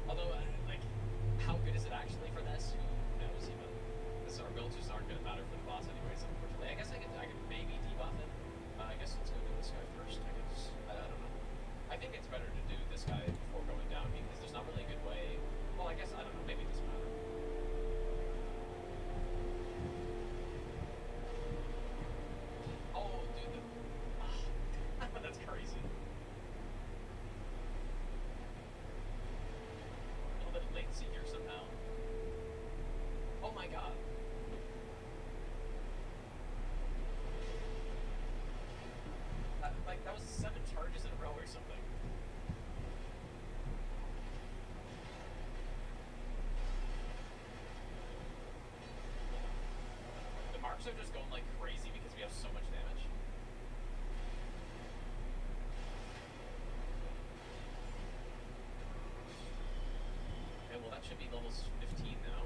Although, like, how good is it actually for this? Who knows even? Because our builds just aren't going to matter for the boss anyways, unfortunately. I guess I 7 charges in a row or something. The marks are just going like crazy because we have so much damage. Okay, well that should be levels 15 now.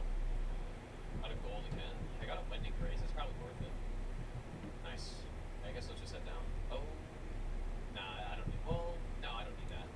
Out of gold again. I got a Wending Grace, it's probably worth it. Nice. I guess let's just head down. Oh. Nah, I don't need. Well, no, I don't need that.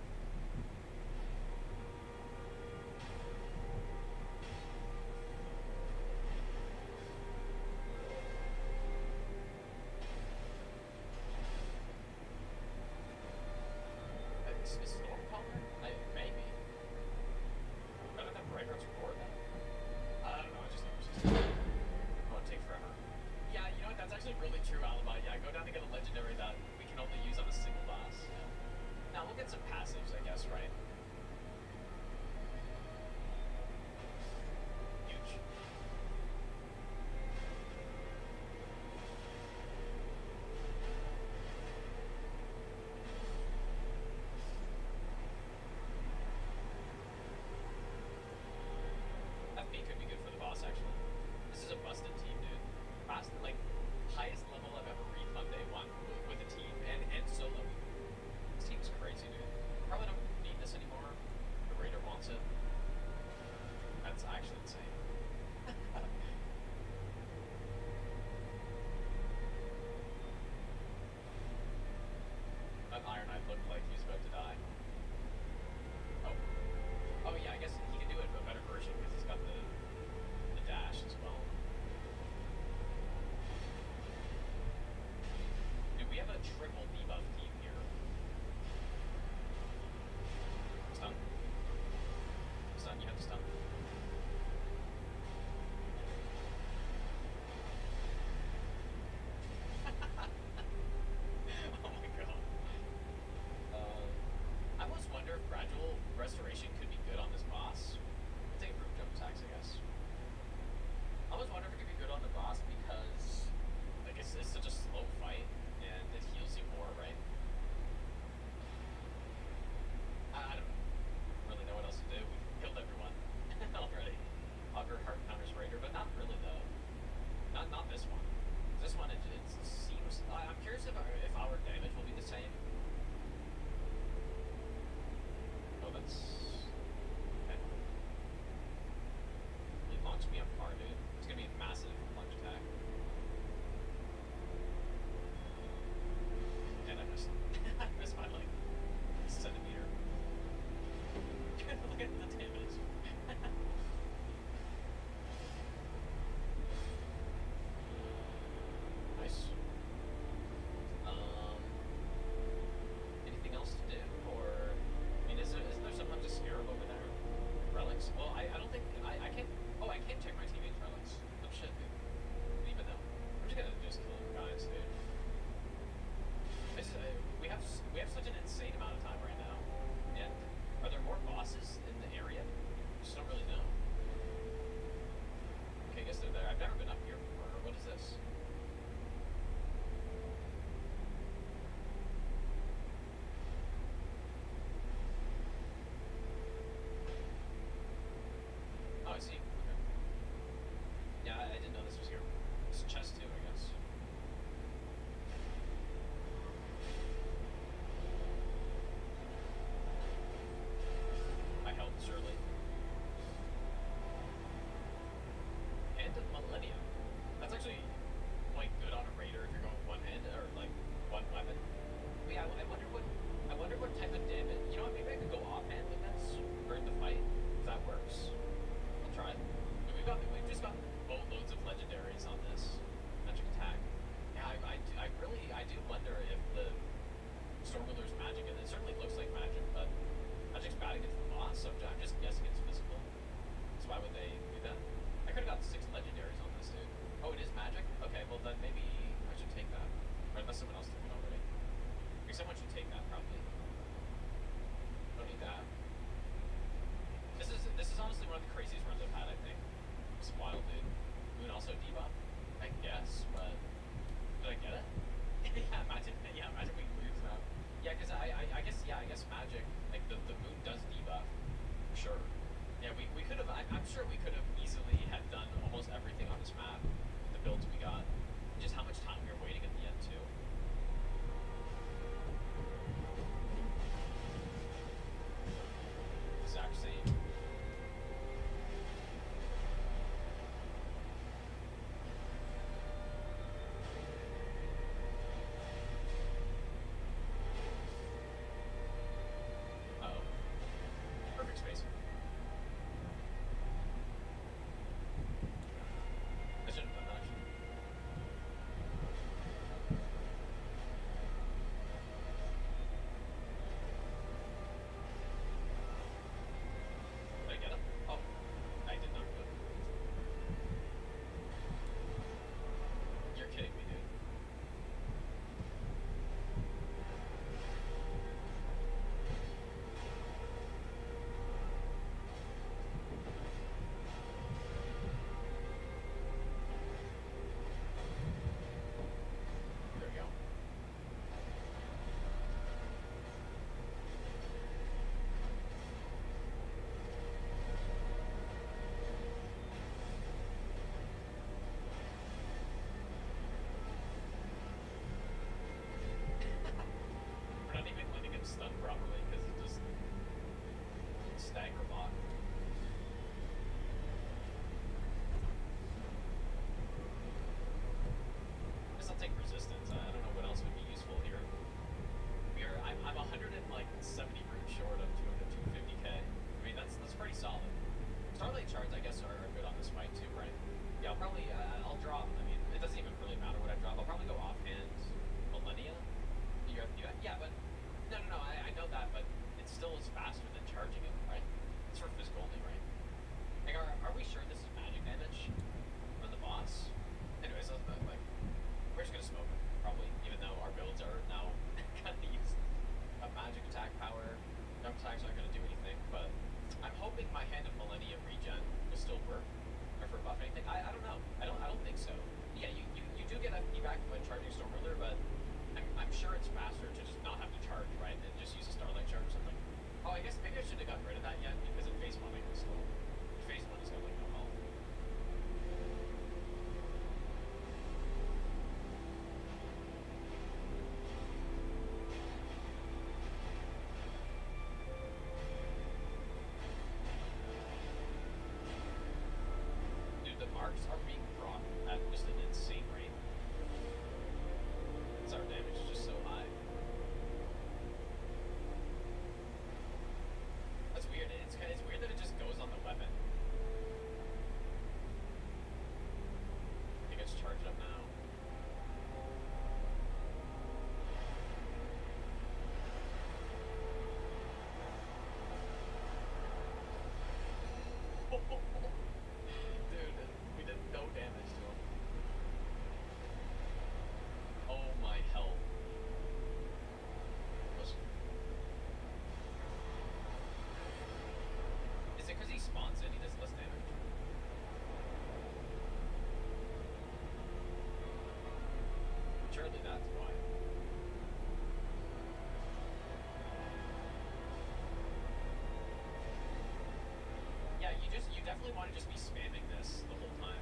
really want to just be spamming this the whole time.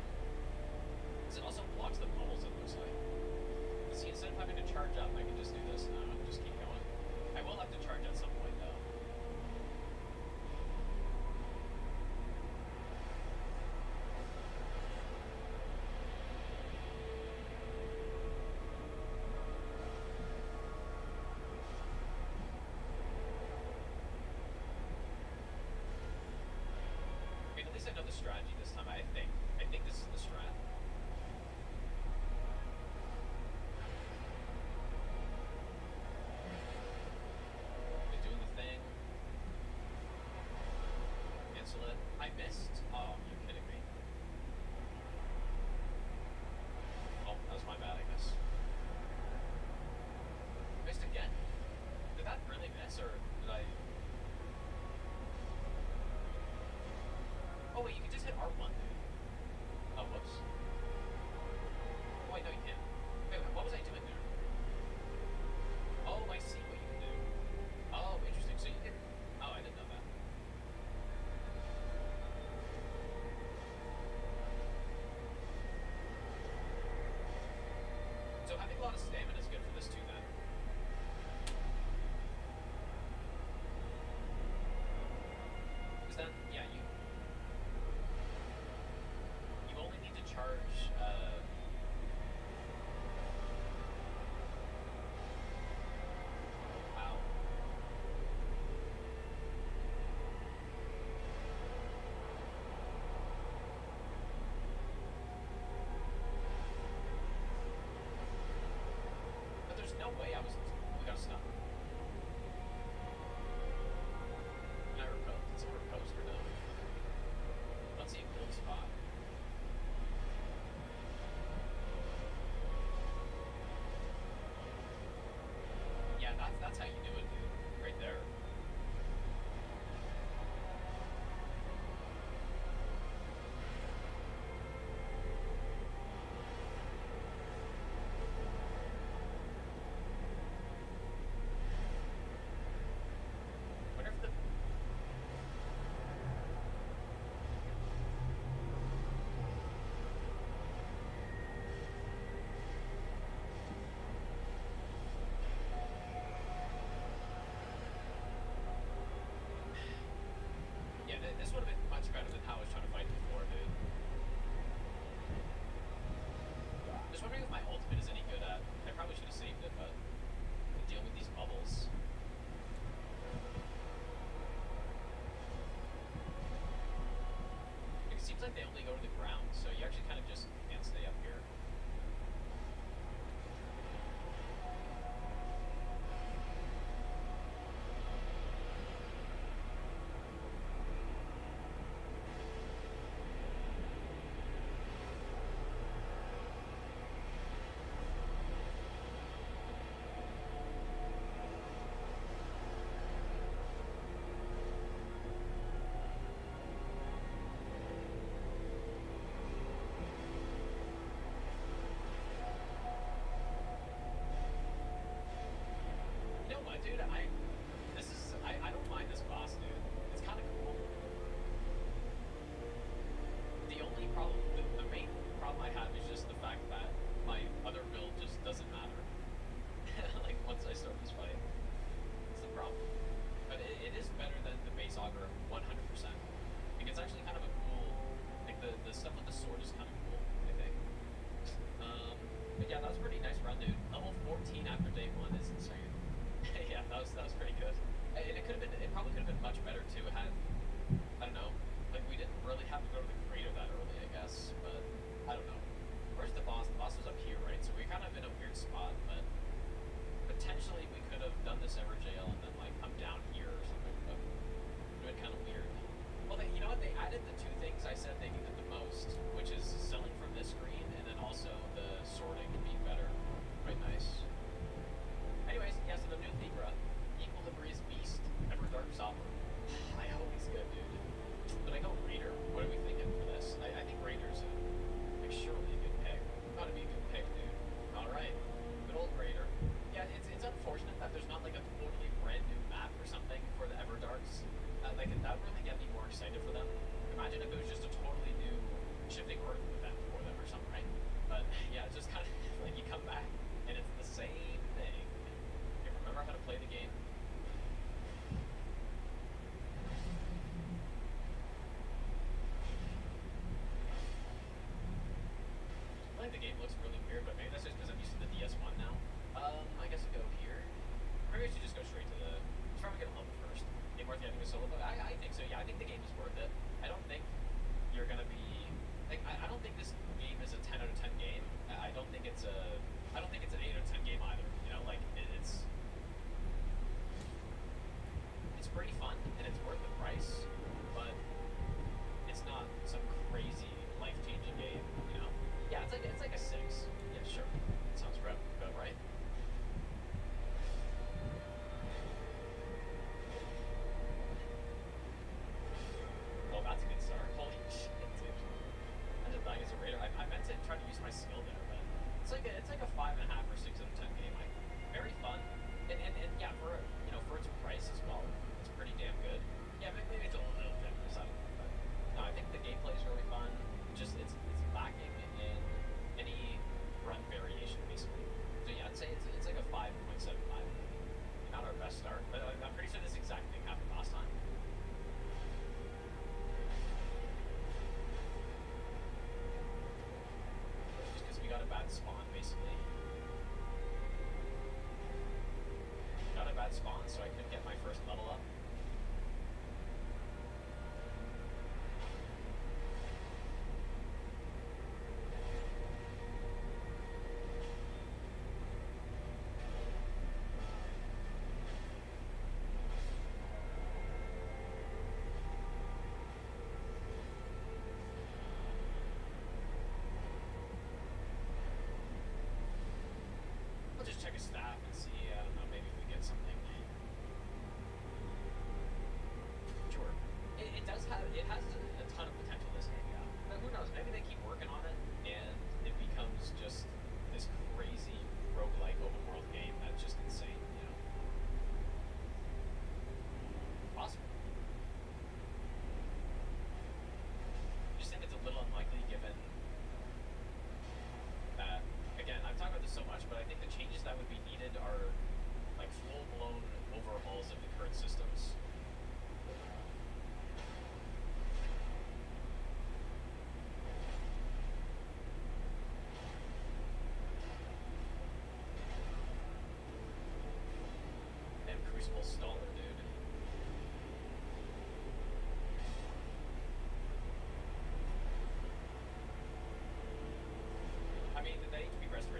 Because it also blocks the bubbles, it looks like. See, instead of having to charge up, I can just do this now and just keep going. I will have to charge at some point, though. I mean, at least I know the strategy this time, I think. I think this is the strat. Okay, doing the thing. Cancel it. I missed. Oh, you're kidding me. Oh, that was my bad, I guess. Missed again? Did that really miss, or did I... Oh, wait, you can just hit R1, dude. Oh, whoops. Oh, wait, no, you can't. Wait, what was I doing there? Oh, I see what you can do. Oh, interesting. So you can... Oh, I didn't know that. So having a lot of stamina is good for this too, then. Because then, yeah, you only need to charge, wow. But there's no way I was... We gotta stop. Can I repose? Did someone repose or no? Let's see a cool spot. Yeah, that's how you do it, dude. Right there. Wonder if the... Yeah, this would have been much better than how I was trying to fight before, dude. Just wondering if my ultimate is any good at... I probably should have saved it, but... Deal with these bubbles. It seems like they only go to the ground, so you actually kind of just can't stay up here. You know what, dude? I don't mind this boss, dude. It's kind of cool. The only problem, the main problem I have is just the fact that my other build just doesn't matter. Like, once I start this fight. It's the problem. But it is better than the base auger 100%. Like, it's actually kind of a cool, like, the stuff with the sword is kind of cool, I think. But yeah, that was a pretty nice run, dude. Level 14 after day 1 is insane. Yeah, that was pretty good. And it probably could have been much better too. It had, I don't know, like we didn't really have to go to the crater that early, I guess. But I don't know. Where's the boss? The boss was up here, right? So we're kind of in a weird spot. But potentially we could have done this ever jail and then like come down here or something. But it would have been kind of weird. Well, you know what? They added the two things I said they needed the most, which is selling from this screen and then also the sorting being better. Quite nice. Anyways, yeah, so the new Libra, Equilibrious Beast, Ever Dark Zopper. I hope he's good, dude. But I go Raider. What are we thinking for this? I think Raider's like surely a good pick. Gotta be a good pick, dude. Alright. Good old Raider. Yeah, it's unfortunate that there's not like a totally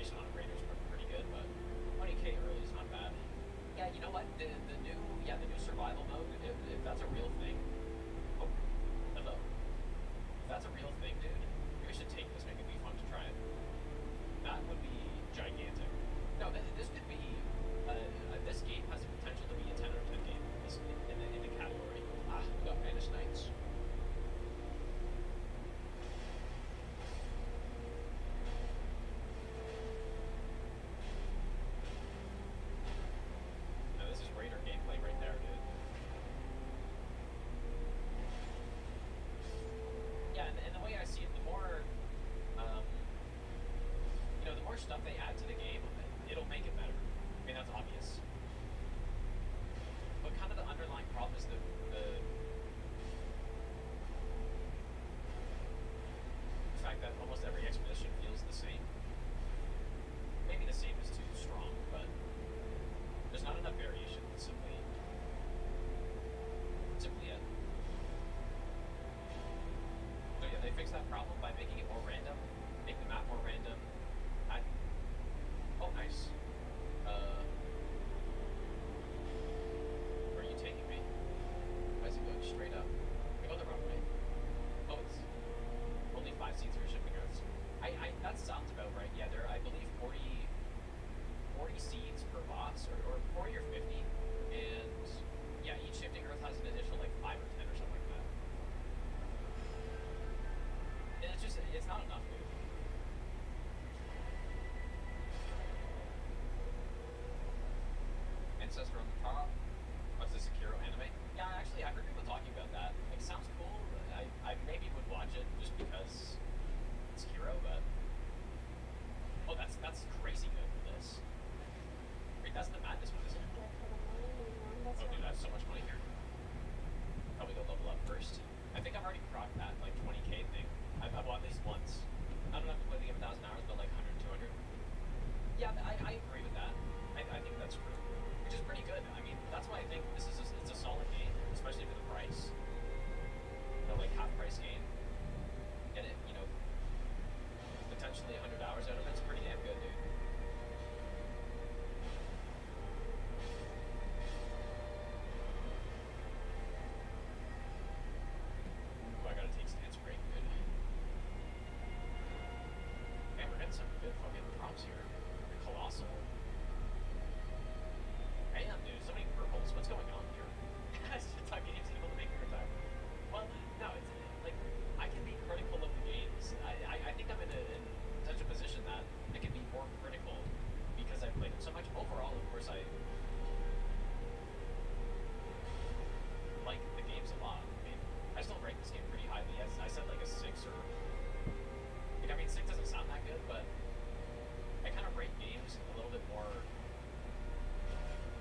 animation on a Raider is pretty good, but 20k early is not bad. Yeah, you know what? The new survival mode, if that's a real thing. Oh, hello. If that's a real thing, dude, maybe we should take this. Maybe it'd be fun to try it. That would be gigantic. No, this could be. This game has the potential to be a 10 out of 10 game in the category. Ah, we got Vanished Knights. Now this is Raider gameplay right there, dude. Yeah, and the way I see it, the more, the more stuff they add to the game, it'll make it better. I mean, that's obvious. But kind of the underlying problem is the fact that almost every expedition feels the same. Maybe the same is too strong, but there's not enough variation. It's simply it. So yeah, they fixed that problem by making it more random, make the map more random. Oh, nice. Where are you taking me? Why is it going straight up? We go the wrong way. Oh, it's only 5 seats for shipping earths. That sounds about right. Yeah, there I believe 40 seeds per boss, or 40 or 50, and yeah, each shifting earth has an additional like 5 or 10 or something like that. And it's not enough, dude. Ancestor on the top. What's the Sekiro anime? Yeah, actually, I heard people talking about that. Like, sounds cool. I maybe would watch it just because it's Sekiro, but oh, that's crazy good for this. Wait, that's the madness one, isn't it? Oh, dude, I have so much money here. Probably go level up first. I think I've already crocked that like 20k thing. I bought this once. I don't have to play the game 1,000 hours, but like 100, 200. Yeah, I agree with that. I think that's true. Which is pretty good. I mean, that's why I think this is it's a solid game, especially for the price. Like half price game. Get it, potentially 100 hours out of it. It's pretty damn good, dude. Oh, I gotta take stance break. Good. Man, we're getting some good fucking prompts here. They're colossal. Damn, dude, so many purples. What's going on here? Top games able to make me retire. Well, no, it's like I can be critical of the games. I think I'm in such a position that I can be more critical because I've played them so much. Overall, of course, I like the games a lot. I mean, I still rate this game pretty highly. I said like a 6 or. I mean, 6 doesn't sound that good, but I kind of rate games a little bit more.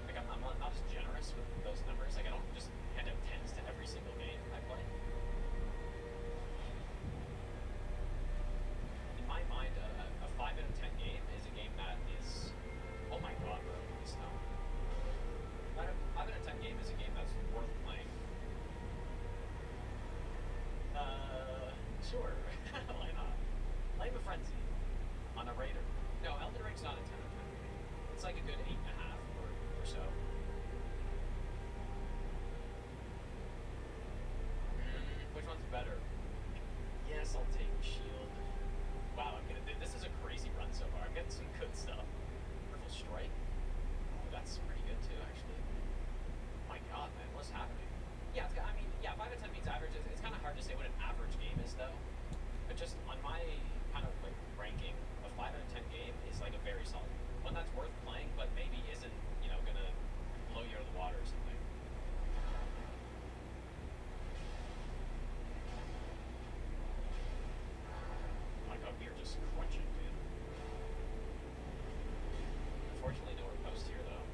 Like I'm not as generous with those numbers. Like I don't just hand out 10s to every single game I play. In my mind, a 5 out of 10 game is a game that is, oh my god, bro, please no. 5 out of 10 game is a game that's worth playing. Sure, why not? Life of Frenzy on a Raider. No, Elden Ring's not a 10 out of 10 game. It's like a good 8.5 or so. Which one's better? Yes, I'll take Shield. Wow, this is a crazy run so far. I'm getting some good stuff. Purple Strike. Ooh, that's pretty good too, actually. My god, man, what's happening? Yeah, 5 out of 10 means average. It's kind of hard to say what an average game is, though. But just on my kind of like ranking, a 5 out of 10 game is like a very solid one that's worth playing, but maybe isn't, gonna blow you out of the water or something. Oh my god, we are just crunching, dude. Unfortunately, no riposte here, though.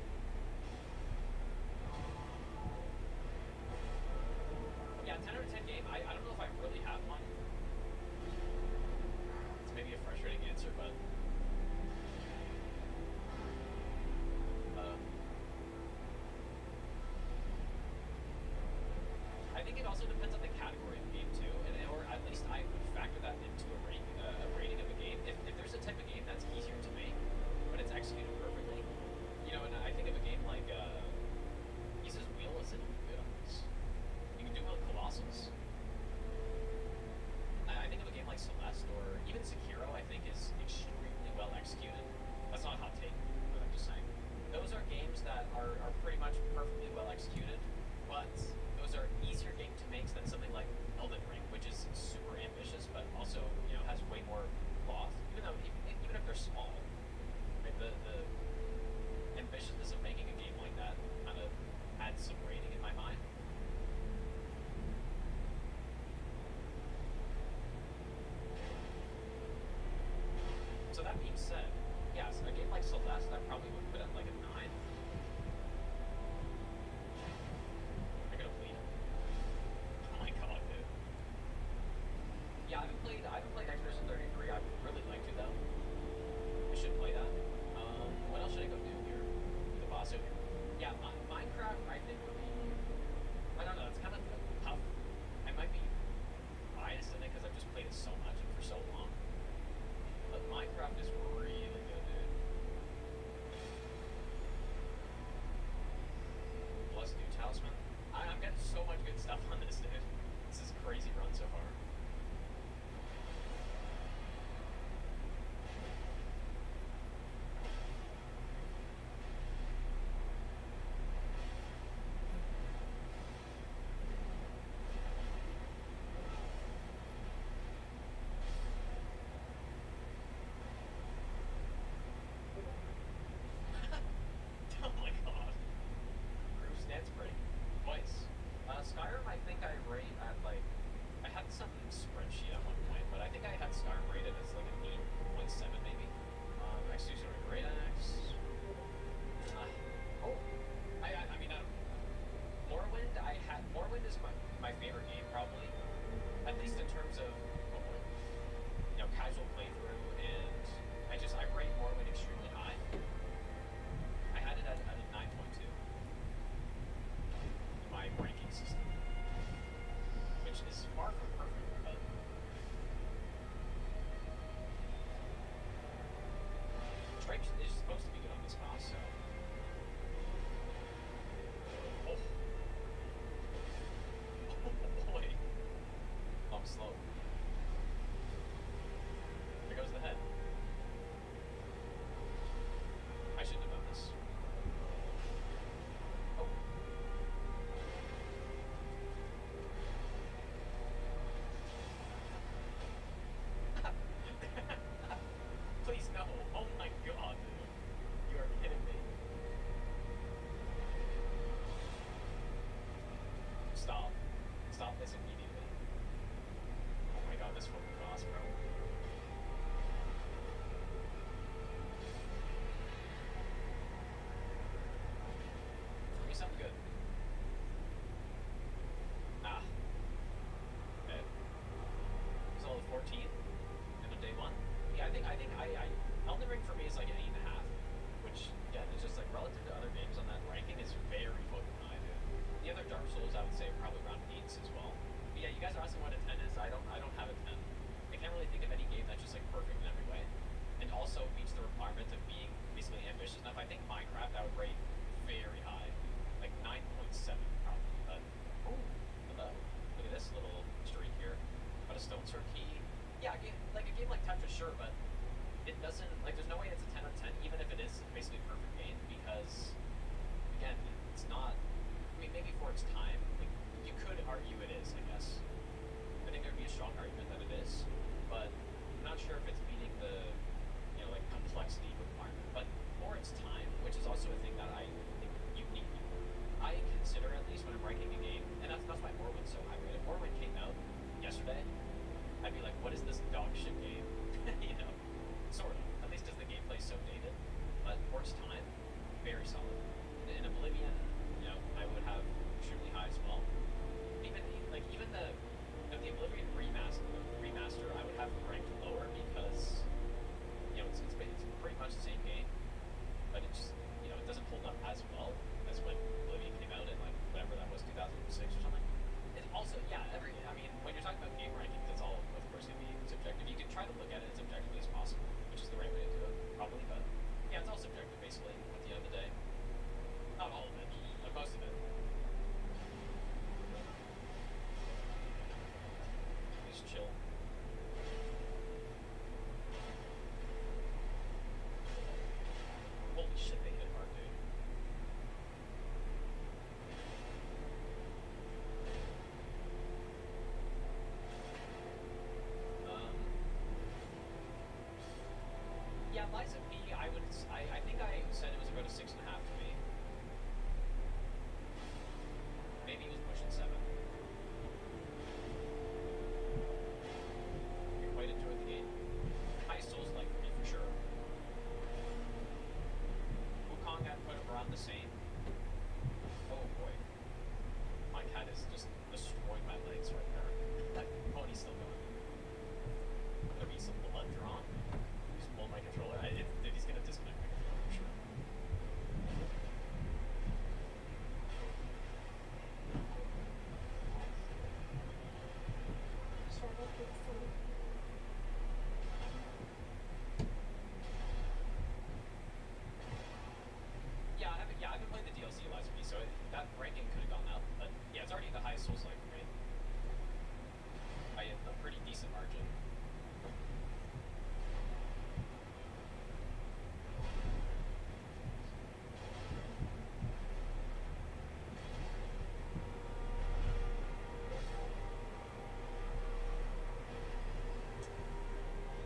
Yeah, 10 out of 10 game, I don't know if I really have one. It's maybe a frustrating answer, but I think it also depends on the category of game too, or at least I would factor that into a rating of a game. If there's a type of game that's easier to make, for its time, like, you could argue it is, I guess. I think there'd be a strong argument that it is, but I'm not sure if it's meeting the, like, complexity requirement. But for its time, which is also a thing that I think unique, I consider, at least when I'm ranking a game, and that's why Morrowind's so high rated. If Morrowind came out yesterday, I'd be like, what is this dog shit game? Sort of. At least because the gameplay's so dated. But for its time, very solid. In Oblivion, I would have extremely high as well. Even the Oblivion remaster, I would have ranked lower because it's pretty much the same game, but it just it doesn't hold up as well as when Oblivion came out in like whatever that was, 2006 or something. It also when you're talking about game rankings, it's all of course gonna be subjective. You can try to look at it as objectively as possible, which is the right way to do it, probably, but yeah, it's all subjective basically at the end of the day. Not all of it, but most of it. Just chill. Holy shit, they hit hard, dude. Yeah, Liza P, I think I said it was about a 6.5 to me. Maybe it was pushing 7. I quite enjoyed the game. Highest Souls like for me for sure. Wukong I'd put him around the same. Oh boy. My cat is just destroying my legs right there. That pony's still going. There'll be some blood drawn. He's pulling my controller. He's gonna disconnect my controller for sure. Yeah, I haven't played the DLC Liza P, so that ranking could have gone up, but yeah, it's already the highest Souls like for me. By a pretty decent margin.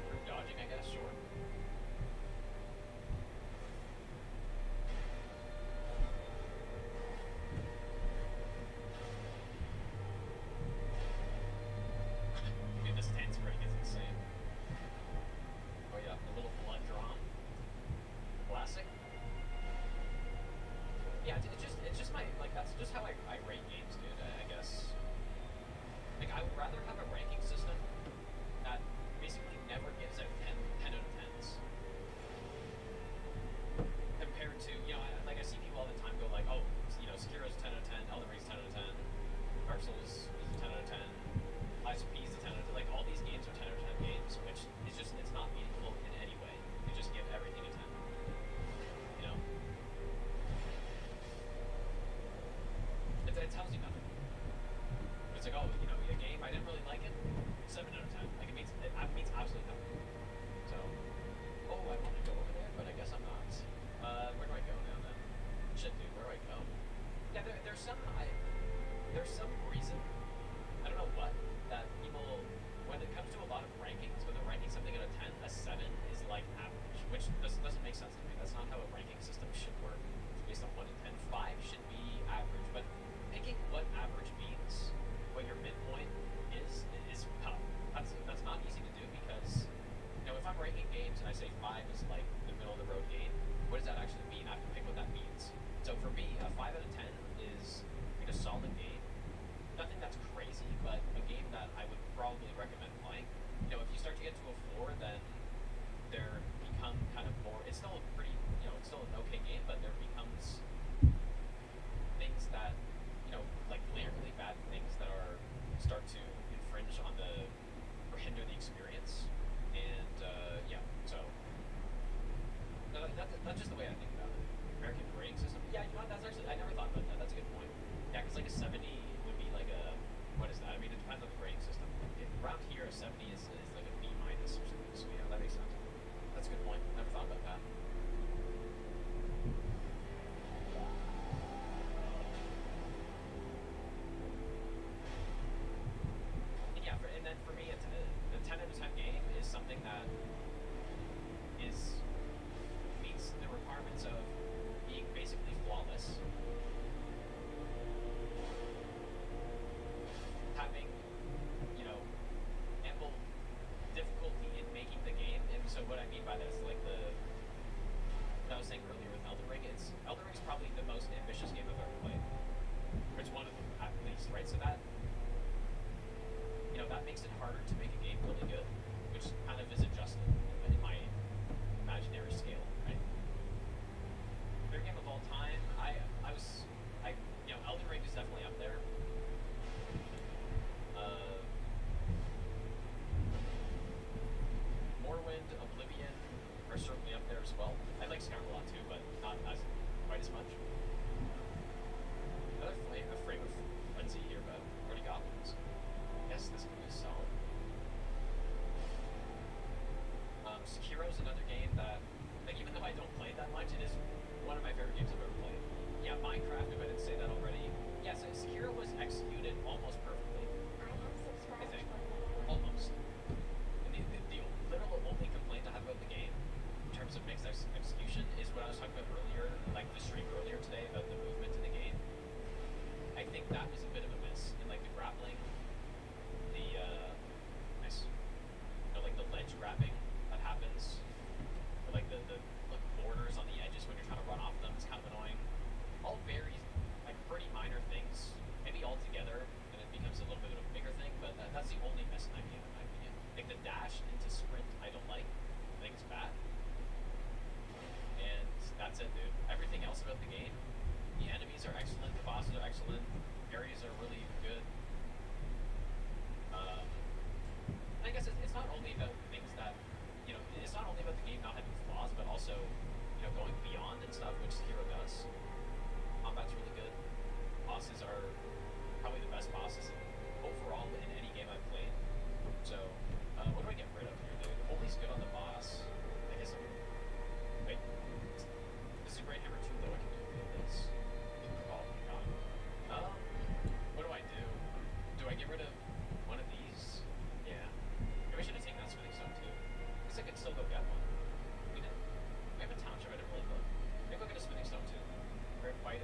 Group dodging, I guess, sure. Dude, this dance break is insane. Oh yeah, a little blood drawn. Classic. Yeah, it's just my, like, that's just how I rate games, dude, I guess. Like, I would rather have a ranking system that basically never gives out 10 out of 10s. Compared to, I see people all the time go like, oh, Sekiro's 10 out of 10, Elden Ring's 10 out of 10, Dark Souls is a 10 out of 10, Liza P is a 10 out of 10. Like, all these games are 10 out of 10 games, which is just, it's not meaningful in any way. You just give everything a 10. It tells you nothing. It's like, oh, a game, I didn't really like it, 7 out of 10. Like, it means absolutely nothing. So, oh, I want to go over there, but I guess I'm not. Where do I go now then? Shit, dude, where do I go? Yeah, there's some reason, I don't know what, that people, when it comes to a lot of rankings, when they're ranking something out of 10, a 7 is like average, which doesn't make sense to me. That's not how a ranking system should work. It's based on 1 to 10. 5 should be average, but picking what average means, what your midpoint is tough. That's not easy to do because, if I'm ranking games and I say 5 is like the middle of the road game, what does that actually mean? I have to pick what that means. So for me, a 5 out of 10 is like a solid game. Nothing that's crazy, but a game that I would probably recommend playing. If you start to get to a 4, then they're become kind of more. It's still a pretty, it's still an okay game, but they're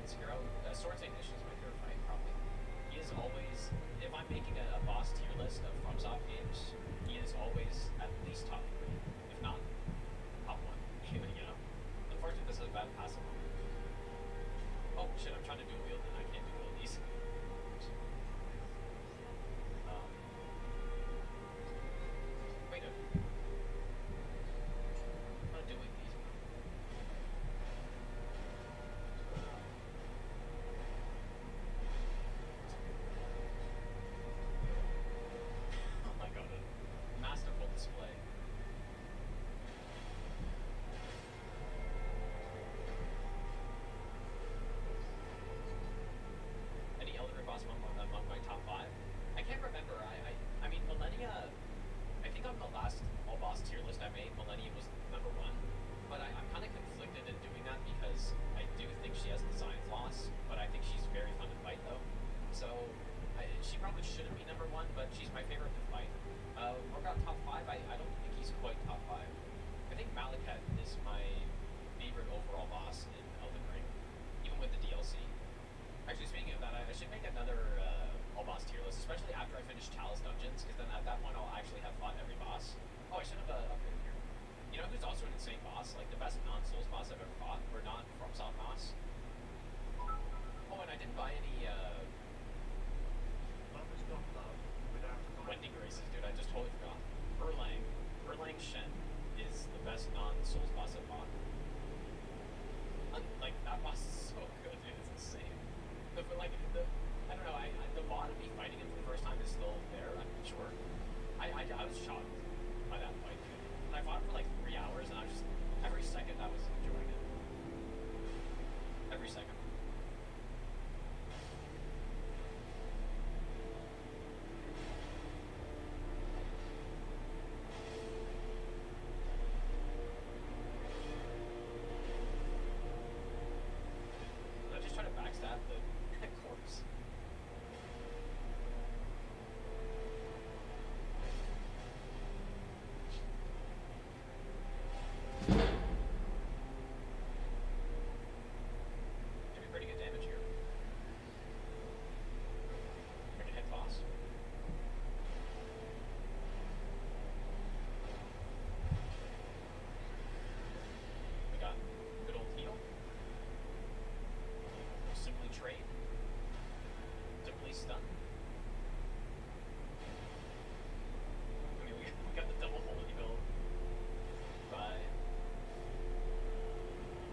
against Hero. Sword Saint Nation is my favorite fight, probably. He is always, if I'm making a boss tier list of FromSoft games, he is always at least top 3, if not top 1. You know? Unfortunately, this is a bad passive moment. Oh shit, I'm trying to dual wield and I can't dual wield these. Wait a minute. I'm not doing these. Oh my god, a masterful display. Any Elder boss among my top 5? I can't remember. I mean, Millennia. I think on the last all boss tier list I made, Millennia was number 1. But I'm kind of conflicted in doing that because I do think she has design flaws, but I think she's very fun to fight though. So she probably shouldn't be number 1, but she's my favorite to fight. What about top 5? I don't think he's quite top 5. I think Malaket is my favorite overall boss in Elden Ring, even with the DLC. Actually, speaking of that, I should make another all boss tier list, especially after I finish Chalice Dungeons, because then at that point I'll actually have fought every boss. Oh, I should have upgraded here. You know who's also an insane boss? Like the best non-Souls boss I've ever fought, or not FromSoft boss. Oh, and I didn't buy any Wendy Graces, dude. I just totally forgot. Erlang Shen is the best non-Souls boss I've fought. Like that boss is so good, dude. It's insane. I don't know. The bot of me fighting him for the first time is still there. I'm sure. I was shocked by that fight, dude. And I fought him for like 3 hours, and I was just every second I was enjoying it. Every second. Did I just try to backstab the corpse? Doing pretty good damage here. Freaking hit boss. We got good old heal. Simply trade. Simply stun. I mean, we got the double holy build by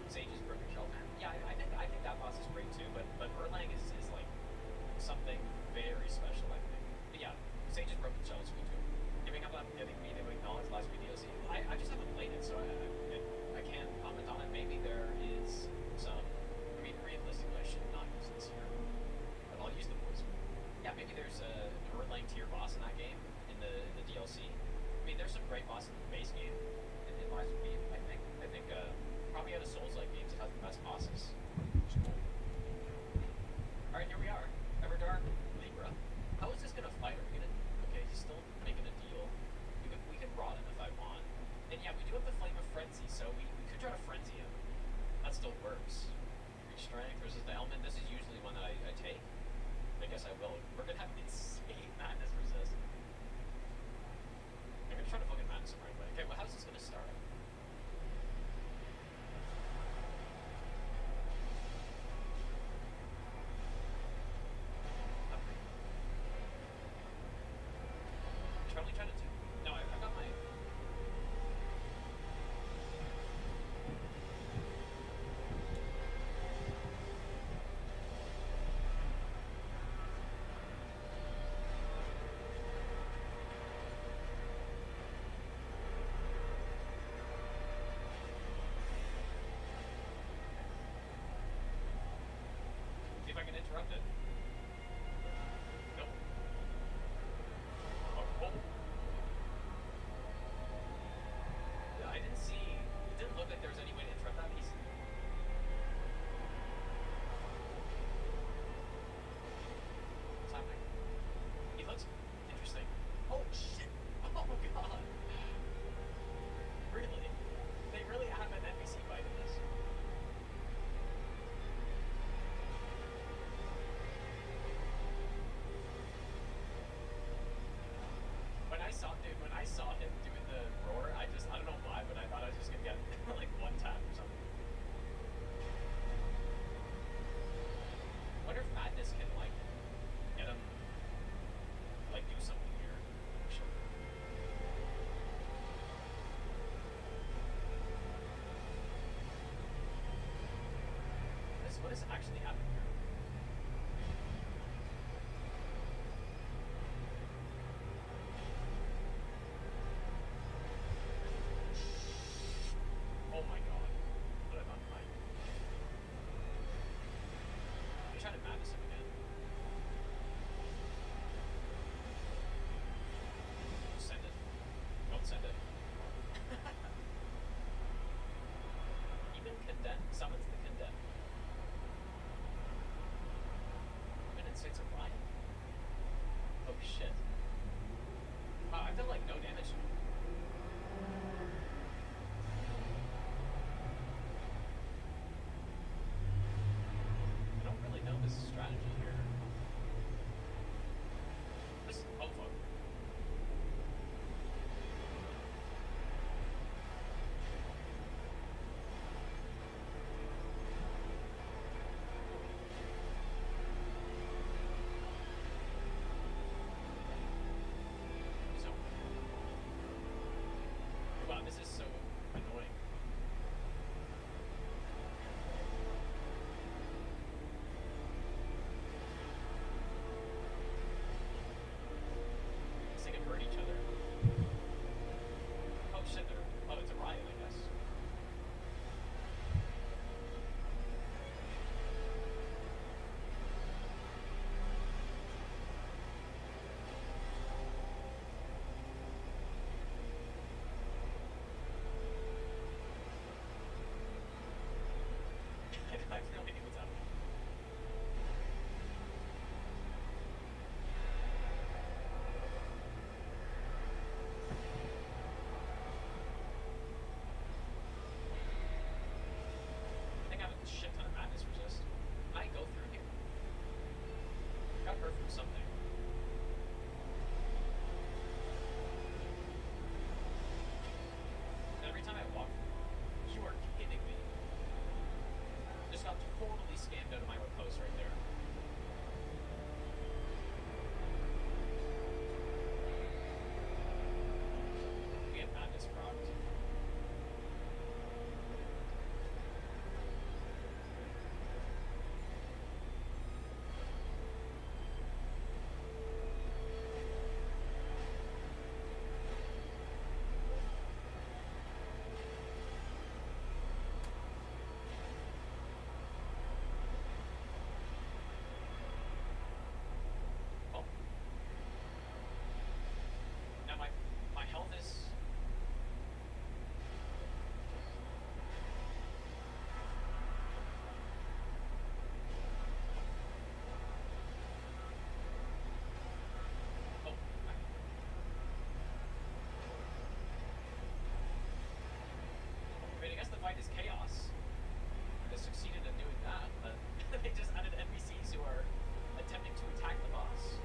Sage's Broken Shell Fan. Yeah, I think that boss is great too, but Erlang is like something very special, I think. But yeah, Sage's Broken Shell is cool too. Giving up on getting me to acknowledge last videos. I just haven't played it, so I can't comment on it. Maybe there is some. I mean, realistically, I should not use this here, but I'll use the poison. Yeah, maybe there's an Erlang tier boss in that game in the DLC. I mean, there's some great bosses in the base game in Lies of P. I think probably out of Souls-like games, it has the best bosses. Which is cool. All right, here we are. Everdark Libra. How is this gonna fight? Are we gonna? Okay, he's still making a deal. We could rot him if I want. And yeah, we do have the Flame of Frenzy, so we could try to frenzy him. That still works. Strength versus the element. This is usually one that I take. I guess I will. We're gonna have insane madness resist. I'm gonna try to fucking madness him right away. Okay, well, how's this gonna start? Charlie tried to do. No, I got my. See if I can interrupt it. Nope. Oh. Yeah, I didn't see. It didn't look like there was any way to interrupt that piece. What's happening? He looks interesting. Oh shit! Oh god! Really? They really have an NPC fight in this. What is actually happening here? Oh my god. What have I done right? Are you trying to madness him again? Send it. Don't send it. Even condemn summons the condemn. Even incites a riot. Oh shit. Wow, I've done like no damage. I don't really know this strategy here. This oh fuck. So wow, this is so annoying. They can hurt each other. Oh shit, oh, it's a riot, I guess. I have no idea what's happening. I think I have a shit ton of madness resist. Can I go through here? I got hurt from something. And every time I walk, you are kidding me. Just got totally scammed out of my riposte right there. We have madness procced. Oh. Now my health is oh. I mean, I guess the fight is chaos. They succeeded in doing that, but they just added NPCs who are attempting to attack the boss.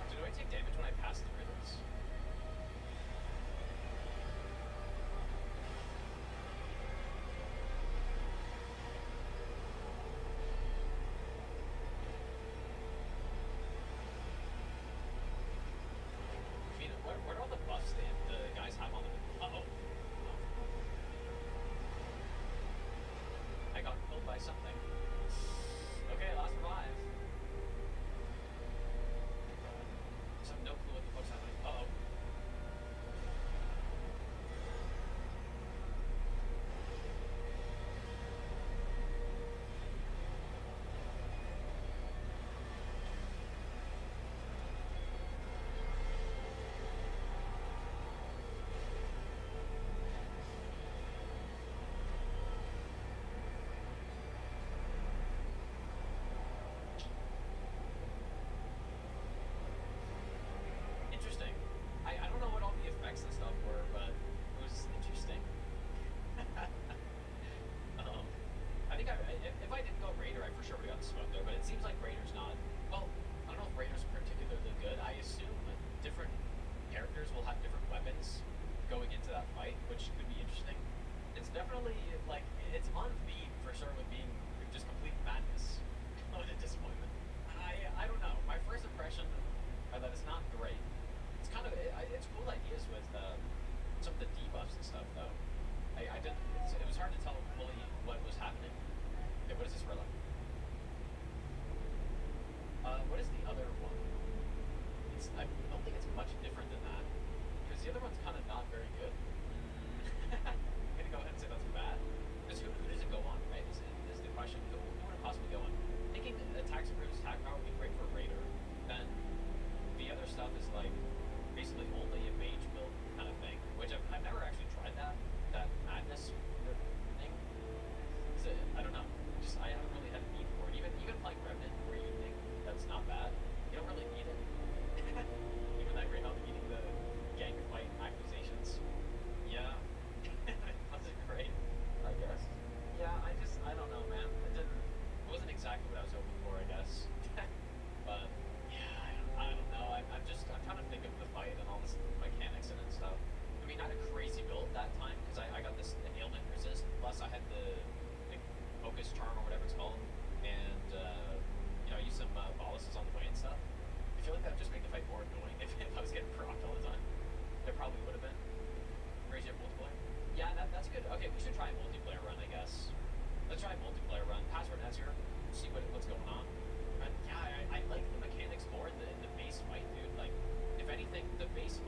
So do I take damage when I pass through this? I mean, where are all the buffs the guys have on them? Uh-oh. I got killed by something. Okay, last revive. So I have no clue what the fuck's happening. Uh-oh.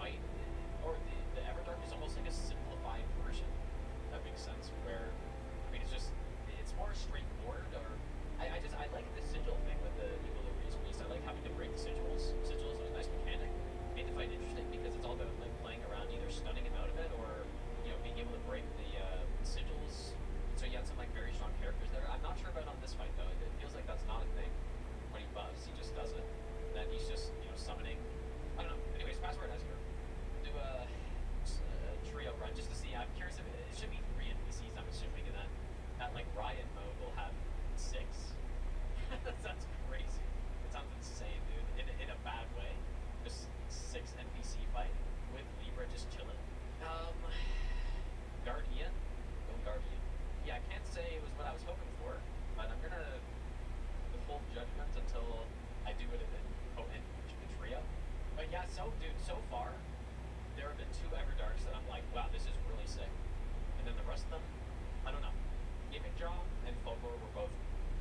fight, or the Everdark is almost like a simplified version. That makes sense. Where, I mean, it's more straightforward. Or I like the sigil thing with the Evil Lubrious Beast. I like having to break the sigils. Sigils is a nice mechanic. Made the fight interesting because it's all about like playing around, either stunning him out of it or being able to break the sigils. So you had some like very strong characters there. I'm not sure about on this fight though. It feels like that's not a thing. When he buffs, he just does it. Then he's just summoning. I don't know. Anyways, password Esker. Do a trio run just to see. I'm curious if it should be 3 NPCs. I'm assuming, and then that like riot mode will have 6. That sounds crazy. It sounds insane, dude. In a bad way. Just 6 NPC fight with Libra just chilling. Guardian. Go Guardian. Yeah, I can't say it was what I was hoping for, but I'm gonna withhold judgment until I do it in trio. But yeah, dude, so far there have been 2 Everdarks that I'm like, wow, this is really sick. And then the rest of them, I don't know. Gimmick Jaw and Fulgor were both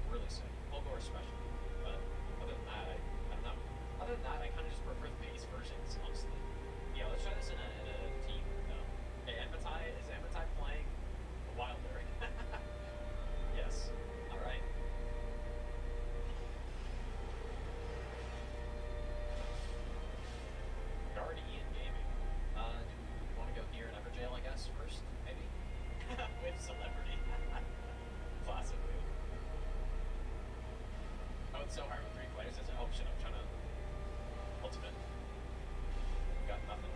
really sick. Fulgor especially. But other than that, I don't know. Other than that, I kind of just prefer the base versions, honestly. Yeah, let's try this in a team, though. Okay, is Ematai playing Wilder? Yes. Alright. Guardian Gaming. Do we want to go here in Everjail, I guess, first? Maybe? With celebrity. Classically. Oh, it's so hard with 3 players, is it? Oh shit, I'm trying to ultimate. Got nothing.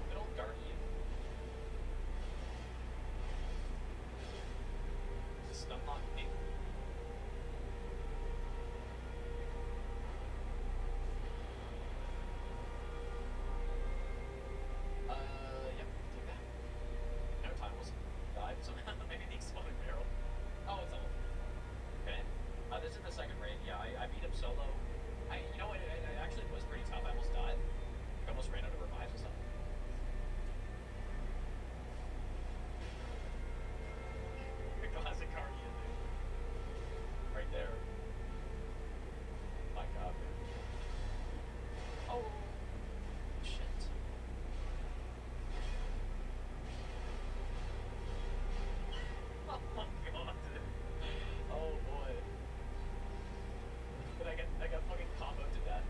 Good old Guardian. Is this Stunlock pink? Yep, take that. No time was died, so maybe the exploding barrel. Oh, it's level 3. Okay. This is the second raid. Yeah, I beat him solo. It actually was pretty tough. I almost died. I almost ran out of revives and stuff. The classic Guardian, dude. Right there. My god, dude. Oh! Shit. Oh my god, dude. Oh boy. But I got fucking comboed to death.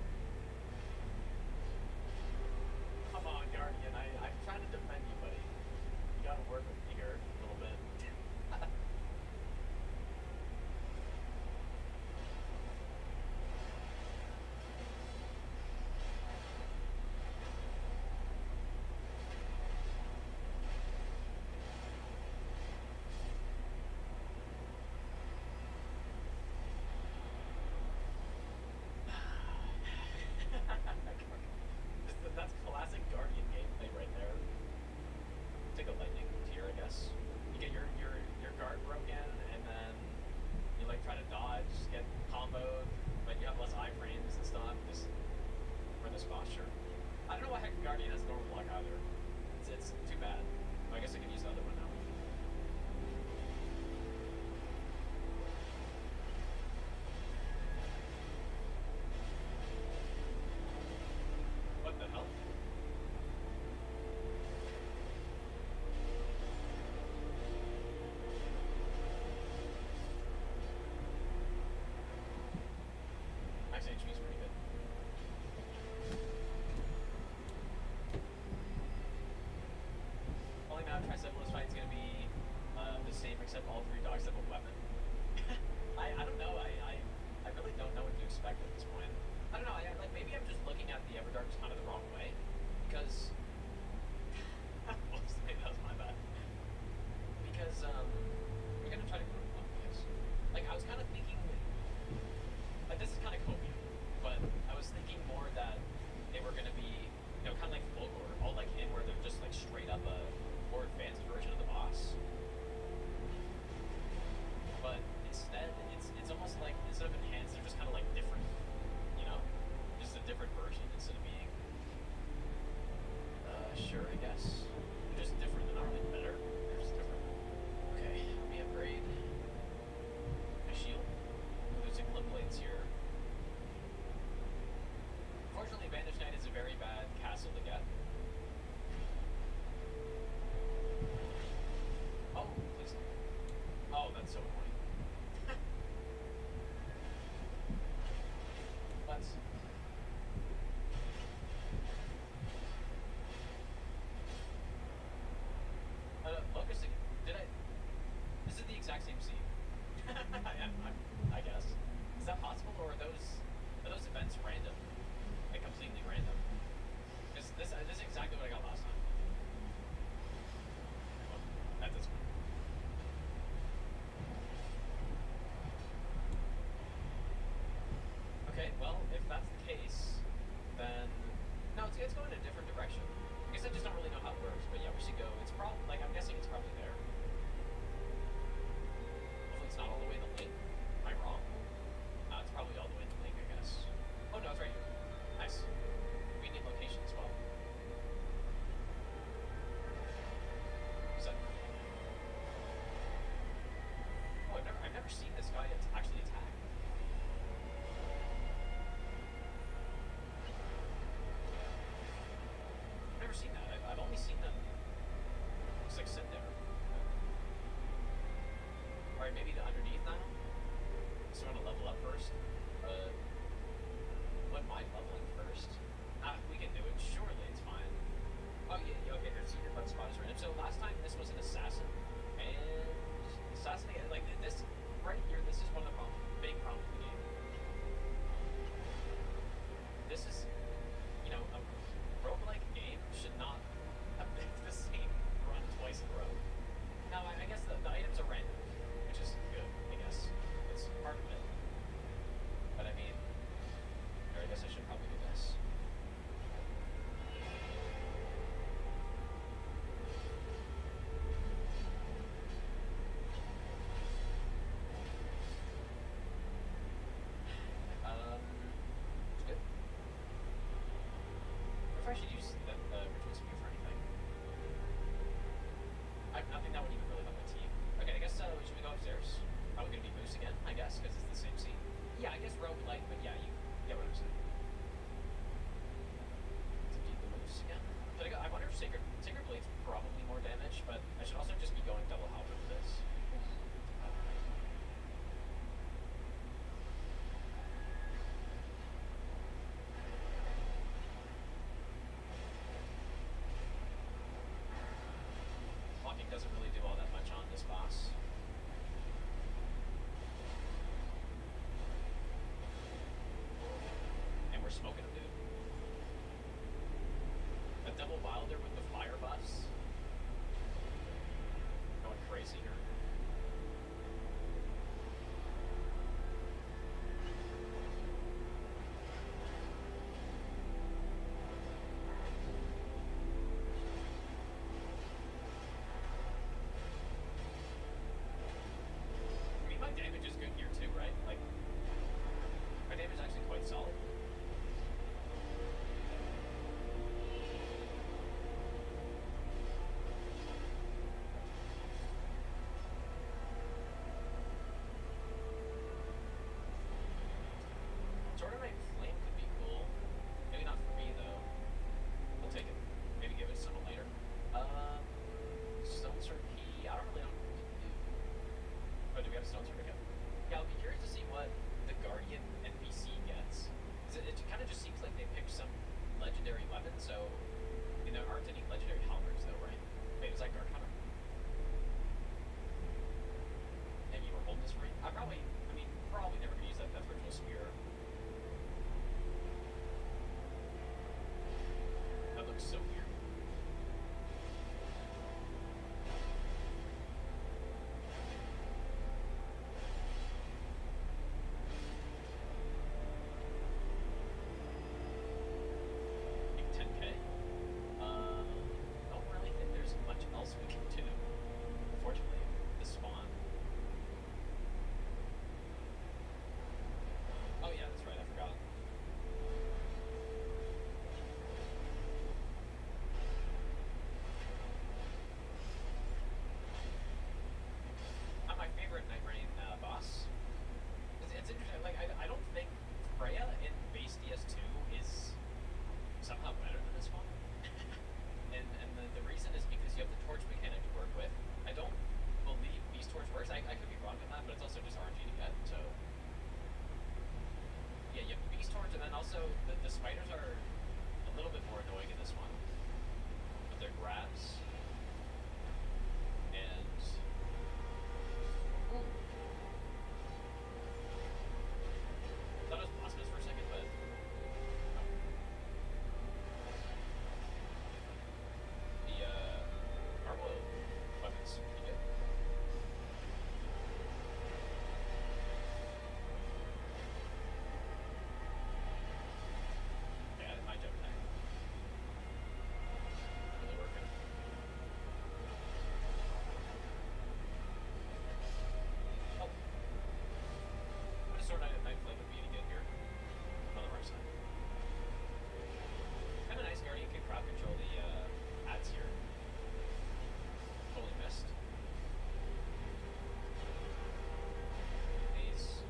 sense. Locust, did I? This is the exact same scene. I guess. Is that possible, or are those events random? Like completely random? Because this is exactly what I got last time. Well, at this point. Okay, well, if that's the case, then no, it's going in a different direction. I guess I just don't really know how it works, but yeah, we should go. It's probably like I'm guessing it's probably there. Hopefully, it's not all the way in the link. Am I wrong? It's probably all the way in the link, I guess. Oh no, it's right here. Nice. We need location as well. So, oh, I've never seen this guy actually attack. I've never seen that. I've only seen them just like sit there. Alright, maybe the underneath now? So we're gonna level up first. Wouldn't mind leveling first. We can do it. Surely it's fine. Oh yeah, okay, there's your bug spot is random. So last time this was an assassin. And assassin again, like this right here, this is one of the big problems of the game. This is, you know, a roguelike game should not have the same run twice in a row. Now, I guess the items are random, which is good, I guess. It's part of it. But I mean, or I guess I should probably do this. It's good. What if I should use the ritual spear for anything? I have nothing that would even really help my team. Okay, I guess should we go upstairs? Probably gonna be Moose again, I guess, because it's the same scene. Yeah, I guess roguelike, but yeah, you get what I'm saying. To beat the Moose again. But I wonder if Sacred Blade's probably more damage, but I should also just be going double halberd with this. Blocking doesn't really do all that much on this boss. And we're smoking a dude. A double wilder with the fire buffs. Going crazy here. I mean, my damage is good here too, right? Like, my damage is actually quite solid. Also, the spiders are a little bit more annoying in this one. But their grabs and ooh. Thought it was blasphemous for a second, but no. The gargoyle weapons pretty good. Yeah, my jump attack. Really working. Oh. What a sword knight flame would be any good here. On the right side. Kinda nice Guardian can crowd control the ads here. Totally missed. These.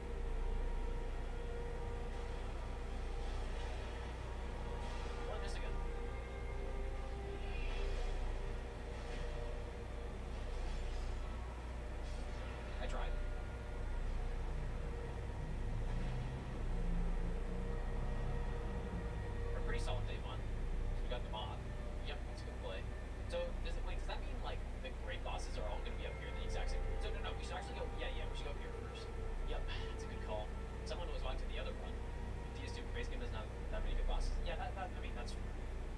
Well, I missed again. I tried. We're pretty solid day one. So we got the mob. Yep, that's a good play. So does that mean like the great bosses are all gonna be up here the exact same? So no, we should actually go. Yeah, we should go up here first. Yep, that's a good call. Someone was walking to the other one. DS2 base game doesn't have that many good bosses. Yeah, I mean that's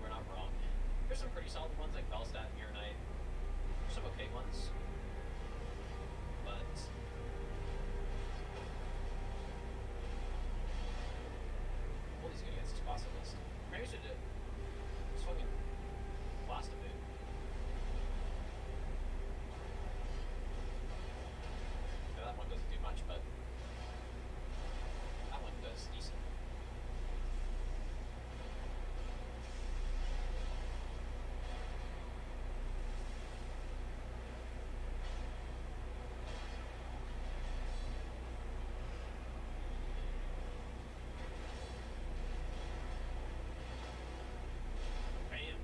we're not wrong. There's some pretty solid ones like Bellstat, Mirror Knight. There's some okay ones, but all these good against this boss at least. Maybe we should just fucking blast a bit. Yeah, that one doesn't do much, but that one does decent. Bam!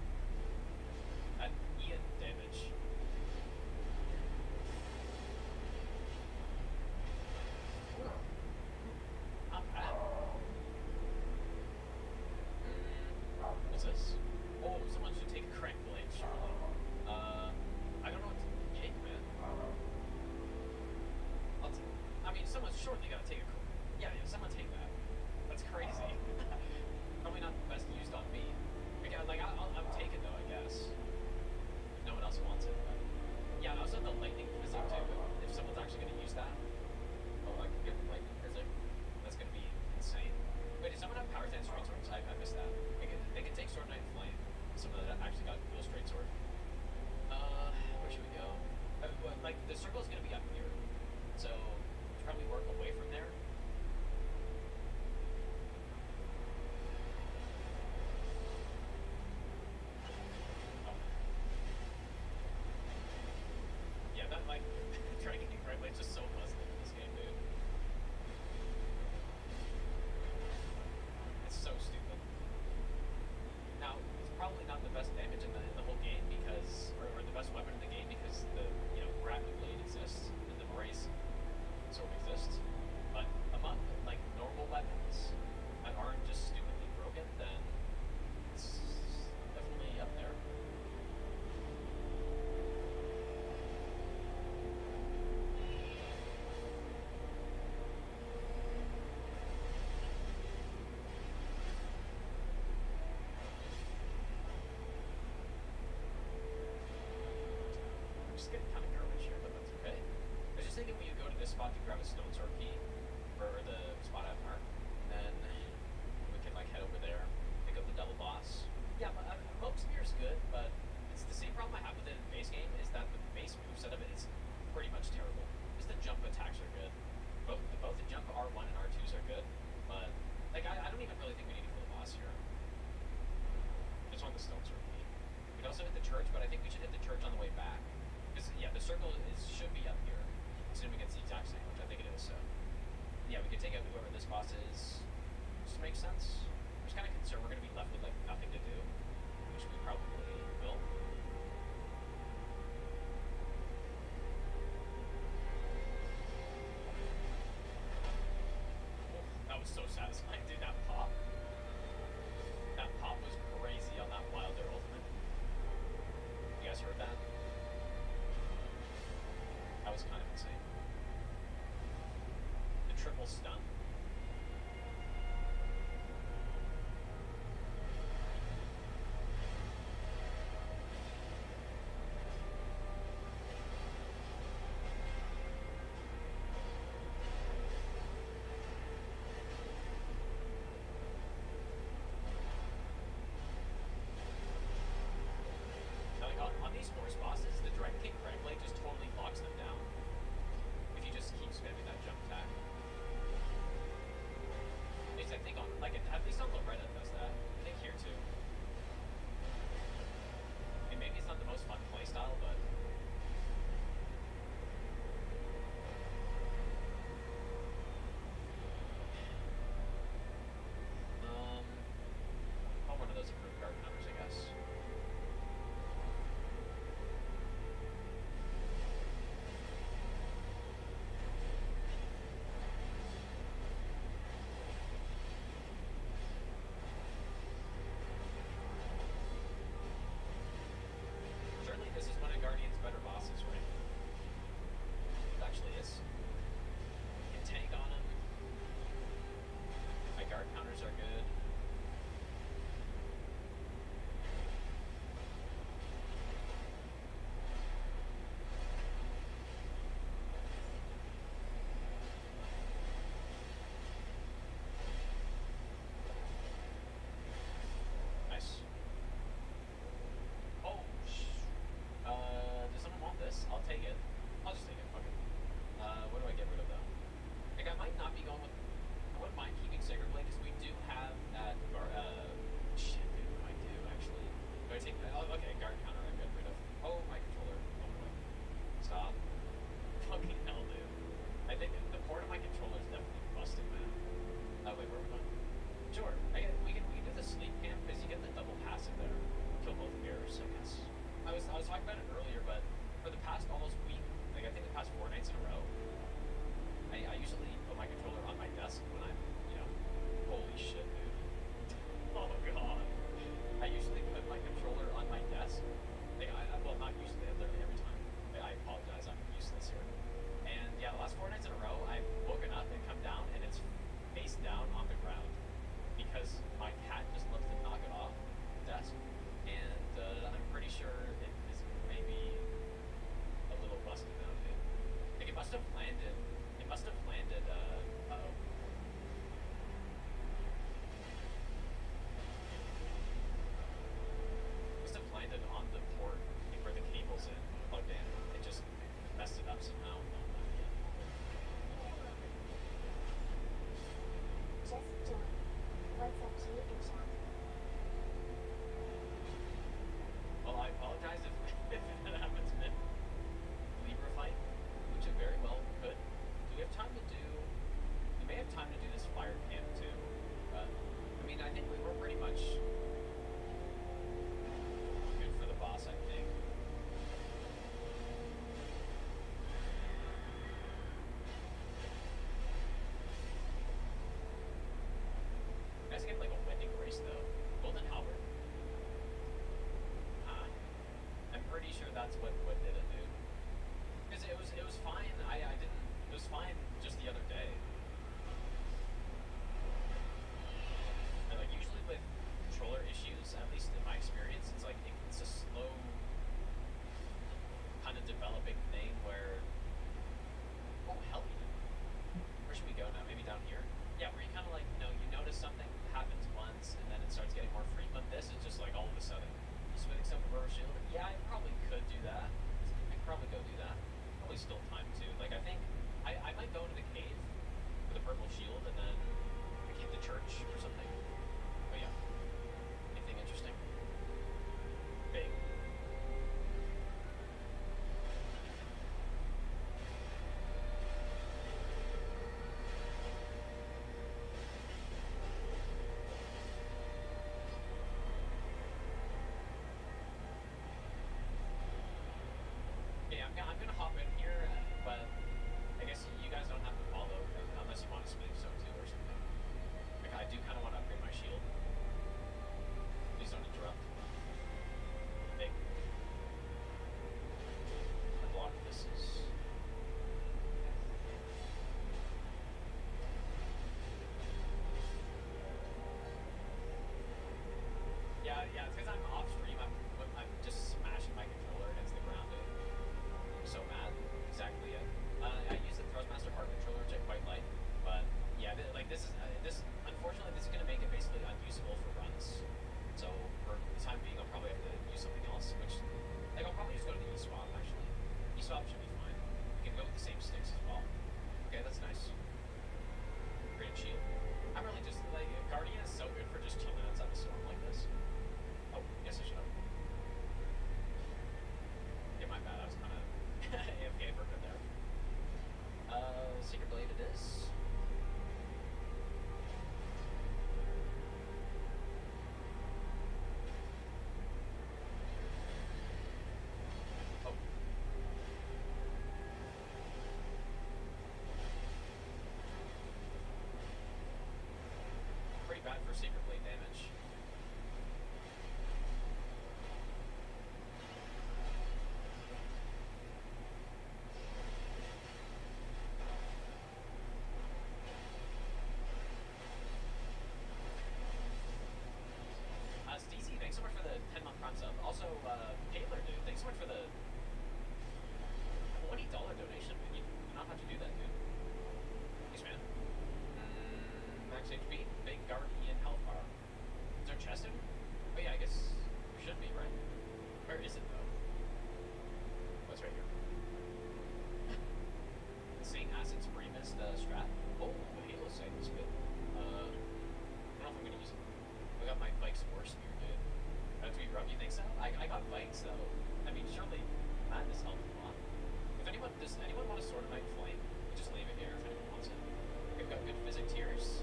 That Ian damage. Not bad. What's this? Oh, someone should take a crank blade, surely. I don't know what to take, man. I mean, someone's surely gotta take a yeah, someone take that. That's crazy. Probably not the best used on me. I'll take it though, I guess. If no one else wants it. But yeah, and also the lightning physic too. If someone's actually gonna use that. Oh, I can get the lightning physic. That's gonna be insane. Wait, does someone have power stand straight swords? I missed that. They can take sword knight and flame. Someone that actually got dual straight sword. Where should we go? Like the circle is gonna be up here, so we should probably work away from there. Oh. Yeah, that like trying to get right way is just so puzzling in this game, dude. It's so stupid. Now, it's probably not the best damage in the whole game because, or the best weapon in the game because the gravity blade exists and the brace sort of exists. But among like normal weapons that aren't just stupidly broken, then it's definitely up there. I'm just getting kind of garbage here, but that's okay. I was just thinking we could go to this spot to grab a stone sword key, or the spot I marked, and then we can like head over there, pick up the double boss. Yeah, Moke Spear is good, but it's the same problem I have with it in the base game is that the base moveset of it is pretty much terrible. Just the jump attacks are good. Both the jump R1 and R2s are good, but like I don't even really think we need to kill the boss here. I just want the stone sword key. We could also hit the church, but I think we should hit the church on the way back. Because, yeah, the circle should be up here, assuming it's the exact same, which I think it is, so. Yeah, we could take out whoever this boss is. Just makes sense. I'm just kind of concerned we're going to be left with, like, nothing to do, which we probably will. Oh, that was so satisfying, dude, that pop. full stun. Now, like on these horse bosses, the Dragon King Dragon Blade just totally locks them down. If you just keep spamming that jump attack. At least I think on, like, at least on Loretta does that. I think here too. I mean, maybe it's not the most fun playstyle, but oh, one of those improved guard counters, I guess. Certainly, this is one of Guardian's better bosses, right? It actually is. You can tank on him. My guard counters are good. Nice. Oh, does someone want this? I'll take it. I'll just take it. Fuck it. What do I get rid of though? Like, I might not be going with. I wouldn't mind keeping Sacred Blade because we do have that. Shit, dude. What do I do actually? Do I take? Oh, okay, guard counter. I'm getting rid of. Oh, my controller. Oh my. Stop. Fucking hell, dude. I think the port of my controller is definitely busted, man. Wait, where are we going? Sure. We can do the sleep camp because you get the double passive there. Kill both mirrors, I guess. I was talking about it earlier, but for the past almost week, like I think the past 4 nights in a row, I usually put my controller on my desk when I'm, holy shit, dude. Oh god. I usually put my controller on my desk. Like, well, not usually, literally every time. I apologize, I'm useless here. And yeah, the last 4 nights in a row, I've woken up and come down and it's face down on the ground because my cat just loves to knock it off the desk. And I'm pretty sure it is maybe a little busted now, dude. Like, it must have landed, uh-oh. Must have landed on the port where the cable's in, plugged in. It just messed it up somehow. Just joined. What's up, G and chat? Well, I apologize if that happens mid Libra fight, which it very well could. this unfortunately this is gonna make it basically unusable for runs. So for the time being, I'll probably have to use something else. Which, like, I'll probably just go to the E-swap actually. E-swap should be fine. You can go with the same sticks as well. Okay, that's nice. Great shield. I'm really just like Guardian is so good for just chilling outside the storm like this. Oh, yes I should have. Yeah, my bad. I was kind of AFK for a bit there. Secret Blade it is. Oh. Pretty bad for Secret Blade damage. Steezy, thanks so much for the 10-month Prime sub. Also, Taylor, dude, thanks so much for the $20 donation, man. You not have to do that, dude. Thanks, man. Max HP, big Guardian health bar. Is there a chest in? Oh yeah, I guess there should be, right? Where is it, though? Oh, it's right here. St. Acid Supreme is the strat. Oh, the Halo sight is good. I don't know if I'm gonna use it. I got my Vikes War Spear, dude. That's be rough. You think so? I got Vikes though. I mean, surely madness helped a lot. If anyone does anyone want a Sword of Night Flame, you just leave it here if anyone wants it. We've got good physic tiers.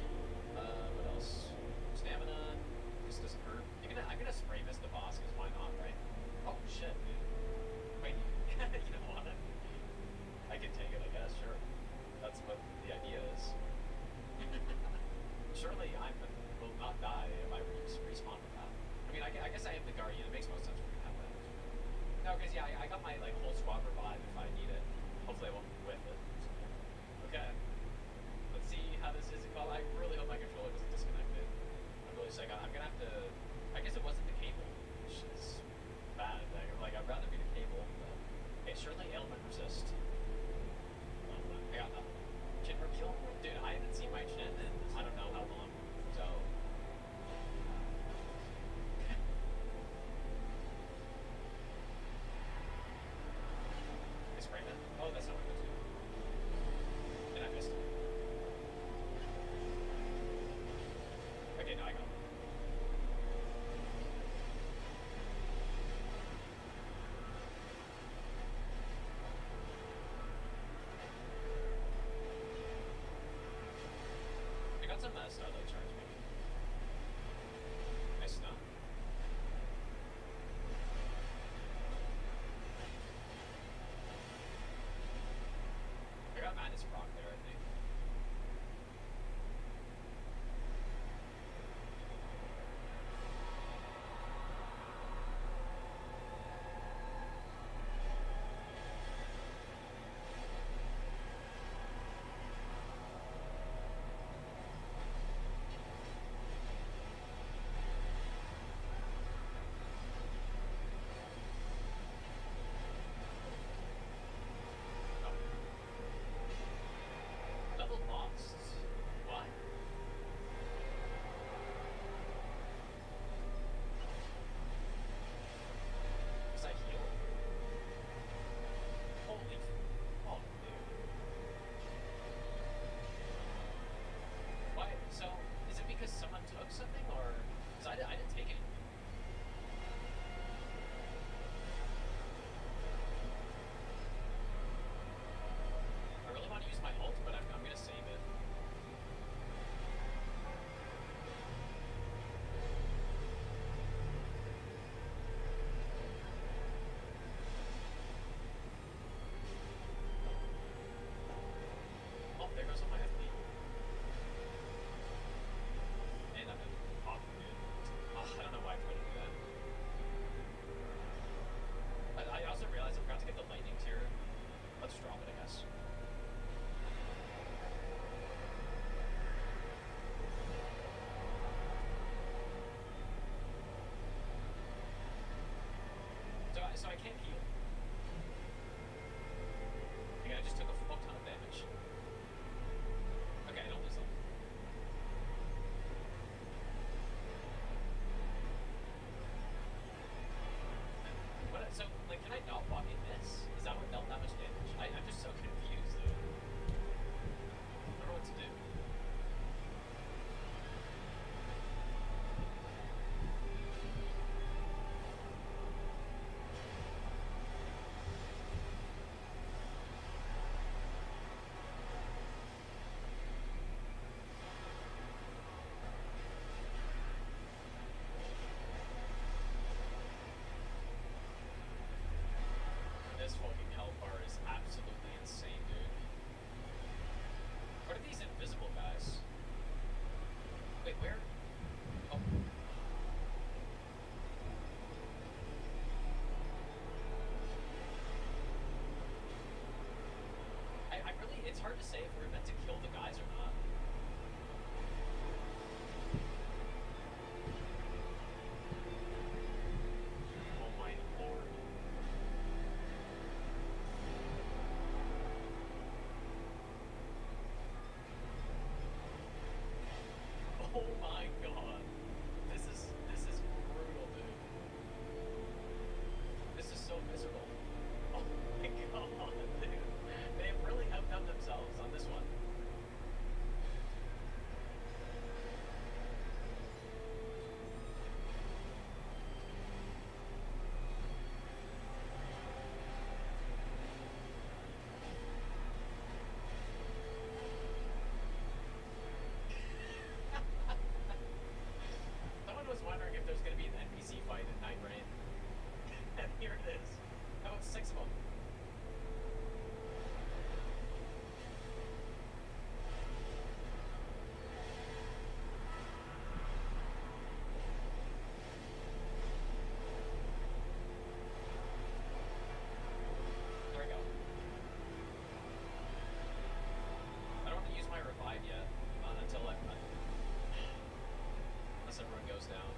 What else? Stamina. This doesn't hurt. I'm gonna spray miss the boss because why not, right? Oh shit, dude. Wait, you know what? I can take it, I guess. Sure. That's what the idea is. Surely I will not die if I respawn with that. I mean, I guess I am the Guardian. It makes most sense for me to have that. No, because yeah, I got my like whole squad revive if I need it. Hopefully I won't whiff it. Okay. Let's see how this is. Well, I really hope my controller doesn't disconnect it. I'm really sick. I'm gonna have to. I guess it wasn't the cable, which is bad. Like I'd rather be the cable. But okay, surely ailment resist. I got that. Chin reveal? Dude, I haven't seen my chin in I don't know how long. So. Is Raymond? Oh, that's not what it is. And I missed it. Okay, no, I got it. I got some Starlight Charge, maybe. Nice stun. I got Madness Rock there, I think. Level lost. Why? Was I healed? Holy fuck, dude. Why? So, is it because someone took something, or... Because I didn't take anything. I really want to use my ult, but I'm gonna save it. Oh, there goes all my FP. And I'm in off, dude. Oh, I don't know why I tried to do that. I also realized I forgot to get the lightning tier. Let's drop it, I guess. So I can't heal. Okay, I just took a fuck ton of damage. Okay, I don't lose them. it's hard to say if we're meant to kill the guys or not. Oh my lord. Oh my god. This is brutal, dude. This is so miserable. Oh my god, dude. They have really outdone themselves on this one. Someone was wondering if there's going to be an NPC fight in Night Rain. And here it is. How about 6 of them? There we go. I don't want to use my revive yet, until unless everyone goes down.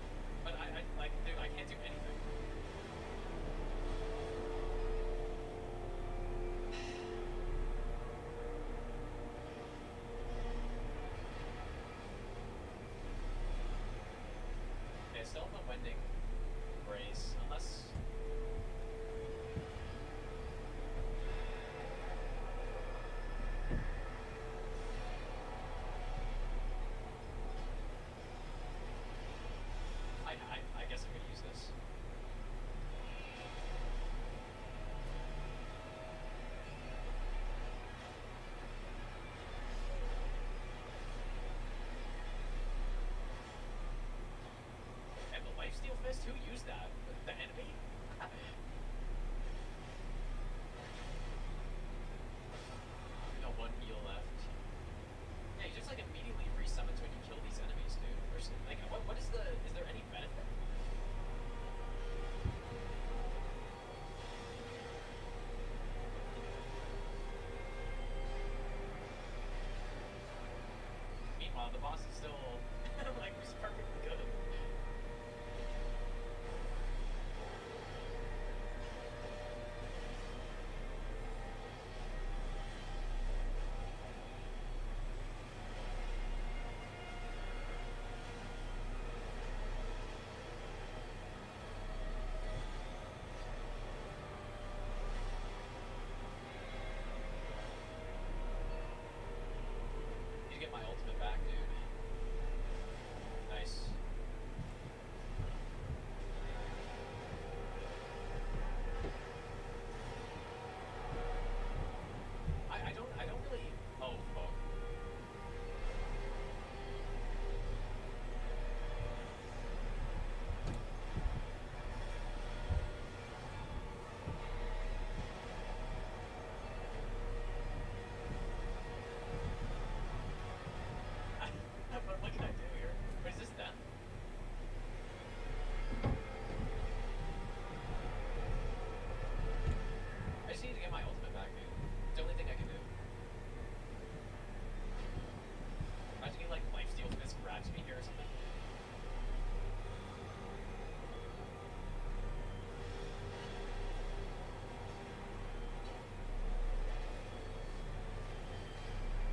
But like, dude, I can't do anything. Okay, still have the wending brace, unless. I guess I'm gonna use this. And the lifesteal fist? Who used that? The enemy? We got 1 heal left. Yeah, you just like immediately resummons when you kill these enemies, dude. Like, what is there any benefit? Meanwhile, the boss is still, like, just perfectly good. You get my ultimate back, dude. Nice. I don't really. Oh fuck. But what can I do here? Wait, is this them? I just need to get my ultimate back, dude. It's the only thing I can do. Imagine he like lifesteal fist grabs me here or something.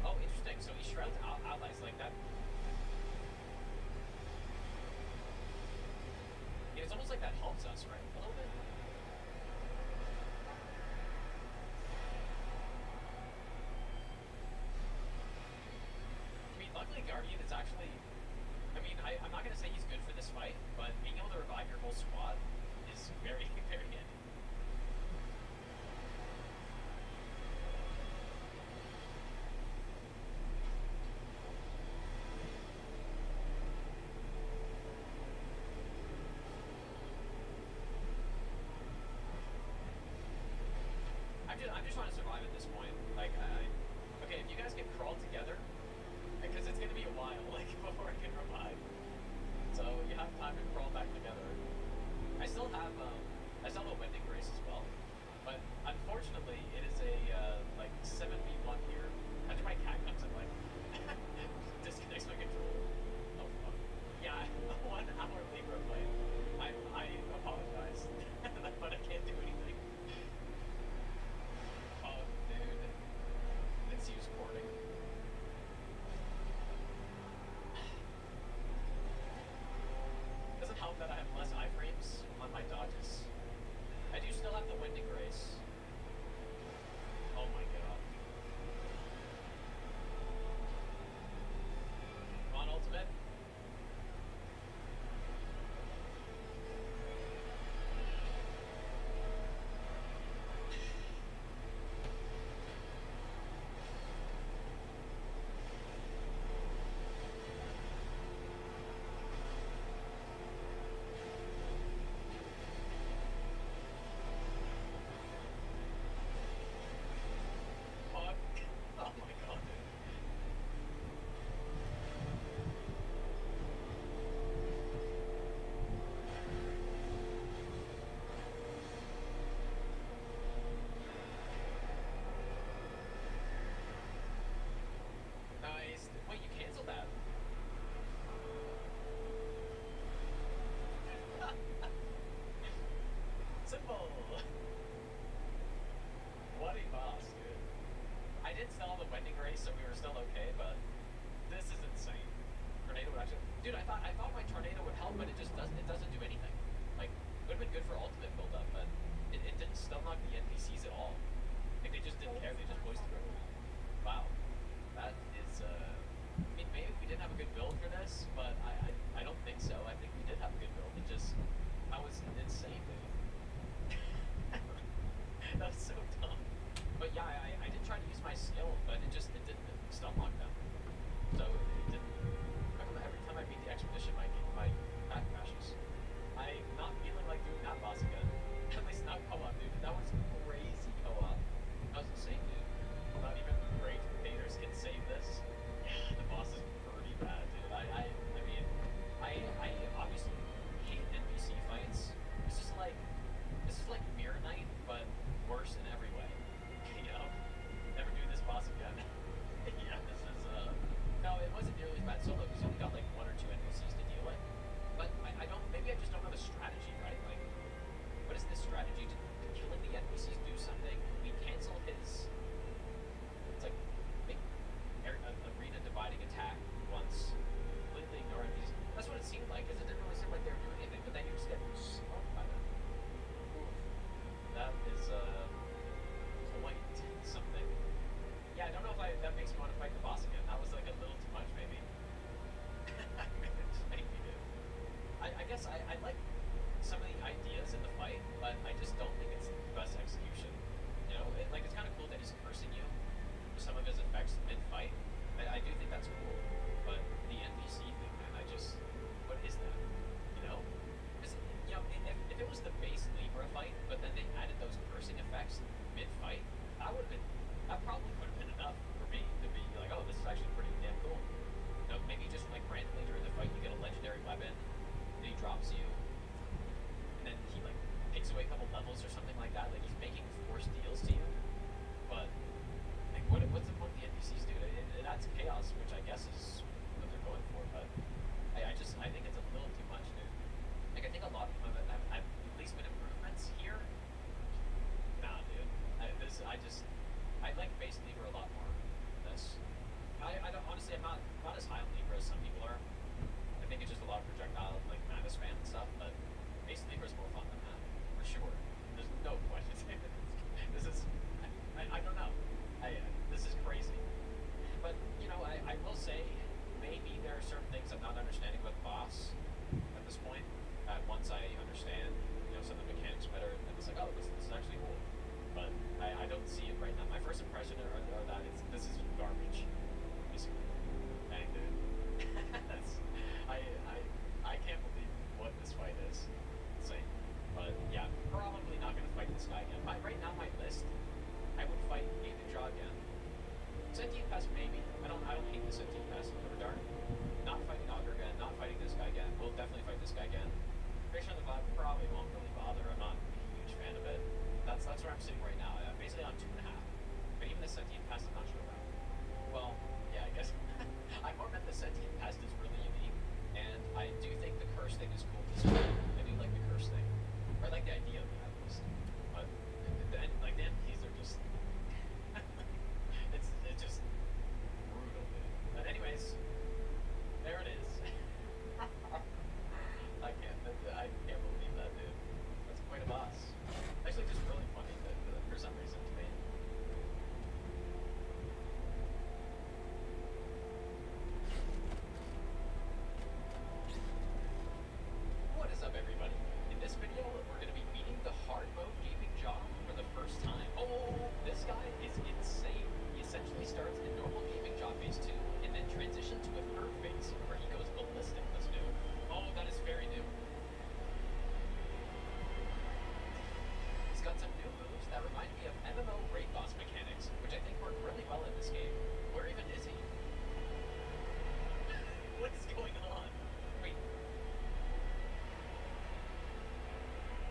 Oh, interesting. So he shrouds allies like that. Yeah, it's almost like that helps us, right? A little bit. I mean, luckily Guardian is actually. I mean, I'm not gonna say he's good for this fight, but being able to revive your whole squad is very, very handy. I'm just trying to survive at this point. Like, okay, if you guys can crawl together, because it's gonna be a while, like, before I can revive. So you have time to crawl back together. I still have a wending brace as well, but unfortunately, it is a like 7v1 here. Dude, I thought my tornado would help, but it doesn't do anything. Like, would have been good for ultimate build-up, but it didn't stun lock the NPCs at all. Like, they just didn't care. They just voiced through. Wow, that is. I mean, maybe we didn't have a good build for this, but I don't think so. I think we did have a good build. It just that was insane, dude. That was so dumb. But yeah, I did try to use my skill, but it didn't stun lock them. So it didn't. How come every time I beat the expedition, my pack crashes? I'm not feeling like doing that boss again. At least not co-op, dude. That was crazy co-op. That was insane, dude. Not even great haters can save this. Yeah, the boss is pretty bad, dude. I mean, I obviously hate NPC fights. This is like Mirror Knight, but worse in every way. You know, never do this boss again. Yeah, this is no, it wasn't nearly as bad solo because you only got like one or two NPCs to deal with. But I don't. Maybe I just don't know the strategy, right? Like, what is this strategy? Did killing the NPCs do something? We cancel his. It's like big arena dividing attack once. Completely ignore NPCs. That's what it seemed like, because it didn't really seem like they were doing anything. But then you just get smoked by them. Oof. That is quite something. Yeah, I don't know if that makes me want to fight the boss again. That was like a little too much, maybe. Maybe, dude. I guess I like some of the ideas in the fight, but I just don't think it's the best execution. You know, like it's kind of cool that he's cursing you for some of his effects mid-fight. I do think that's cool, but the NPC thing, man, what is that? You know, because you know, if it was the base Libra fight, but then they added those cursing effects mid-fight, that probably would have been enough for me to be like, oh, this is actually pretty damn cool. You know, maybe just like randomly during the fight you get a legendary weapon, and he drops you, and then he like takes away a couple levels or something like that. Like he's making forced deals to you, but like what's the point of the NPCs, dude? It adds chaos, which I guess is what they're going for, but I think it's a little too much, dude. Like I think a lot of them have at least been improvements here. Nah, dude. I like base Libra a lot more than this. I don't honestly. I'm not as high on Libra as some people are. I think it's just a lot of projectile like mana spam and stuff. But base Libra is more fun than that for sure. There's no question. This is I don't know. This is crazy. But you know I will say maybe there are certain things I'm not understanding about the boss at this point. Once I understand some of the mechanics better, and it's like this is actually cool. But I don't see it right now. My first impression are that this is garbage, basically. And I can't believe what this fight is. Insane. But yeah, probably not gonna fight this guy again. Right now my list, I would fight Gaping Jaw again. Sentient Pest maybe. I don't hate the Sentient Pest. Dark. Not fighting Augur again. Not fighting this guy again. We'll definitely fight this guy again. Creation of the Cloud probably won't really bother. I'm not a huge fan of it. That's where I'm sitting right now. I'm basically on 2.5. But even the Sentient Pest, I'm not sure about. Well, yeah, I guess I more meant the Sentient Pest is really unique, and I do think the curse thing is cool as well. I do like the curse thing, or I like the idea of it at least. But the NPCs are just it's just brutal, dude. But anyways, there it is. I can't believe that, dude. That's quite a boss. Actually, just really funny for some reason to me. What is up, everybody? In this video, we're going to be beating the hard mode Gaping Jaw for the first time. Oh, this guy is insane. He essentially starts in normal Gaping Jaw phase 2, and then transitions to a third phase where he goes ballistic. That's new. Oh, that is very new. He's got some new moves that remind me of MMO raid boss mechanics, which I think work really well in this game. Where even is he? What is going on? Wait.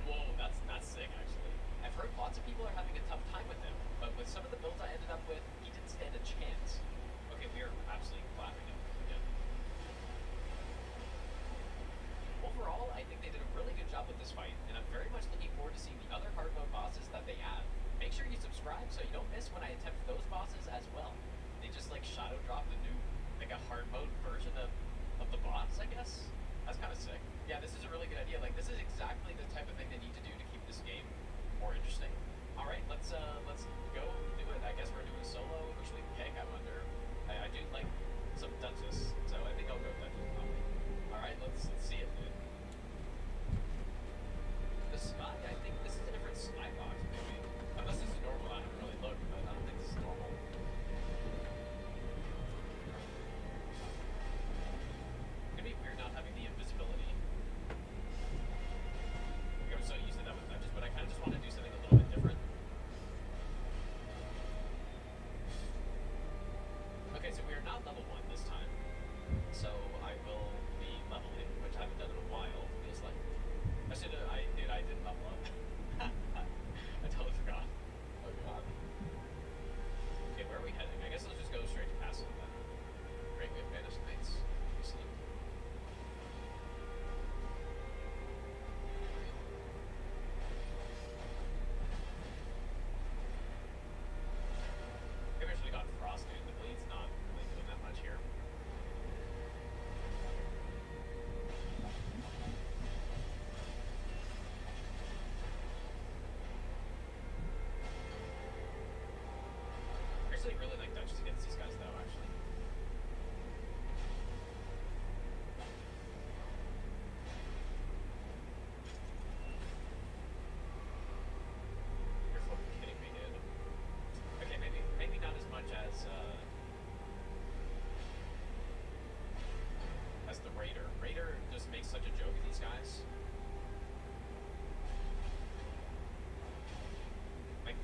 Whoa, that's sick, actually. I've heard lots of people are having a tough time with him, but with some of the builds I ended up with, he didn't stand a chance. Okay, we are absolutely clapping him again. Overall, I think they did a really good job with this fight, and I'm very much looking forward to seeing the other hard mode bosses that they add. Make sure you subscribe so you don't miss when I attempt those bosses as well. They just like shadow drop the new, like a hard mode version of the boss, I guess.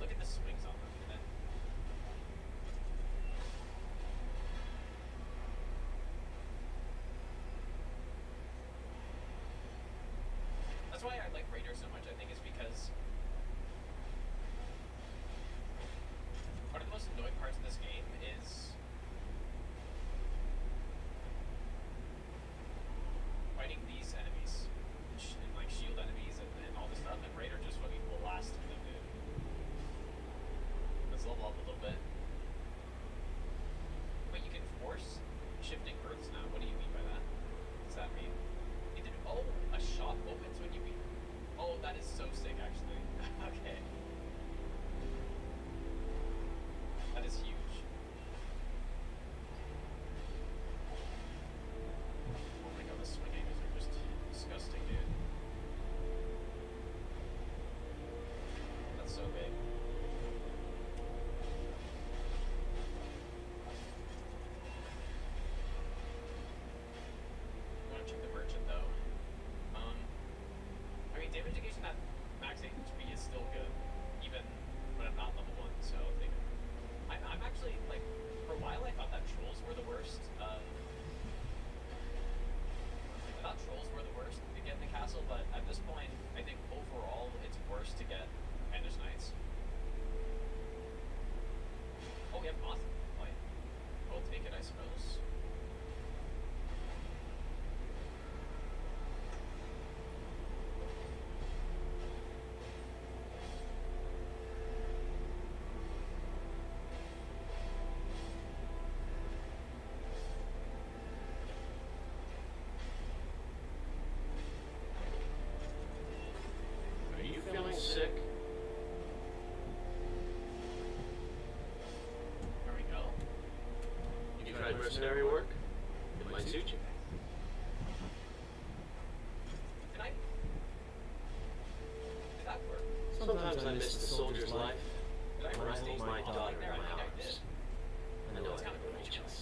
look at the swings on them, and then that's why I like Raider so much. I think is because one of the most annoying parts of this game is fighting these enemies, and like shield enemies and all this stuff, and Raider just fucking blasts through them, dude. Let's level up a little bit. Wait, you can force shifting earths now. What do you mean by that? What does that mean? It did, oh, a shop opens when you beat. Oh, that is so sick, actually. Okay. That is huge. Oh my god, the swing angles are just disgusting, dude. That's so big. I want to check the merchant though. I mean, damage negation at max HP is still good, even when I'm not level 1. So I'm actually like, for a while I thought that trolls were the worst. I thought trolls were the worst to get in the castle, but at this point, I think overall it's worse to get Banish Knights. Oh, we have Moth. Like, we'll take it, I suppose. Are you feeling sick? There we go. You tried mercenary work? It might suit you. Did that work? Sometimes I miss the soldier's life. Did I When I roast hold my these? daughter There, in I my think I did. arms, I know That's I kind have of no cool. choice.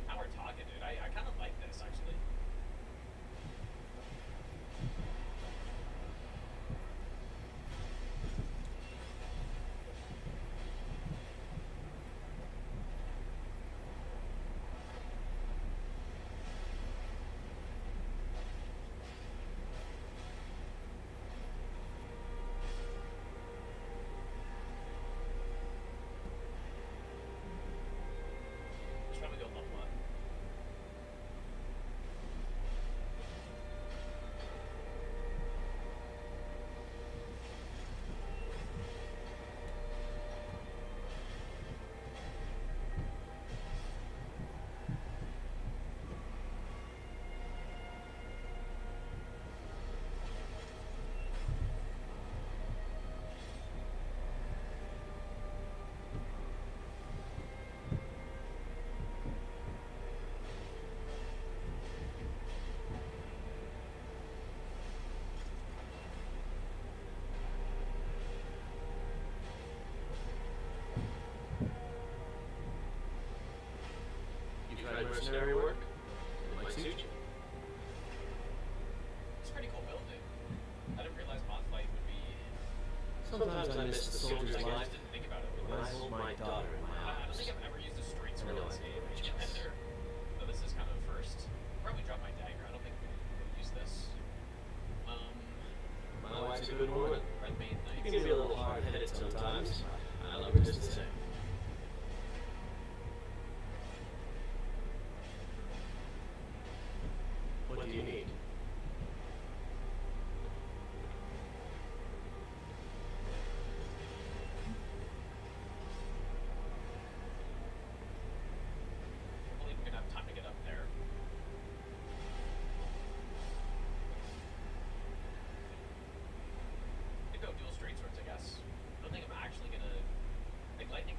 Now we're talking, dude. I kind of like this, actually. Should probably go level up. You tried mercenary work? It might suit you. It's a pretty cool build, dude. I didn't realize Moth Fight would be. Sometimes I miss the soldier's I just life. didn't think about it. When I hold my daughter in my I don't arms, think I've ever used a straight I sword know in this I game. have no And choice. there, so this is kind of the first. Probably drop my dagger. I don't think we'll use this. My wife's a good woman. Red Main You Knights. can be a little hard-headed sometimes. I love her just the same. What do you need? I believe we're gonna have time to get up there. Could go dual straight swords, I guess. I don't think I'm actually gonna. Like, lightning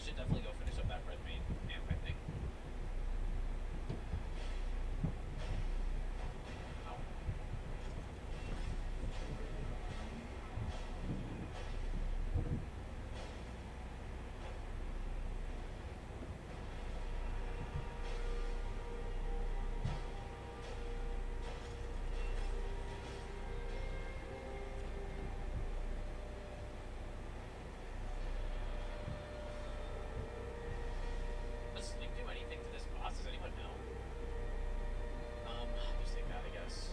should definitely go finish up that red main amp, I think. Ow. Does Sleep do anything to this boss? Does anyone know? Just take that, I guess.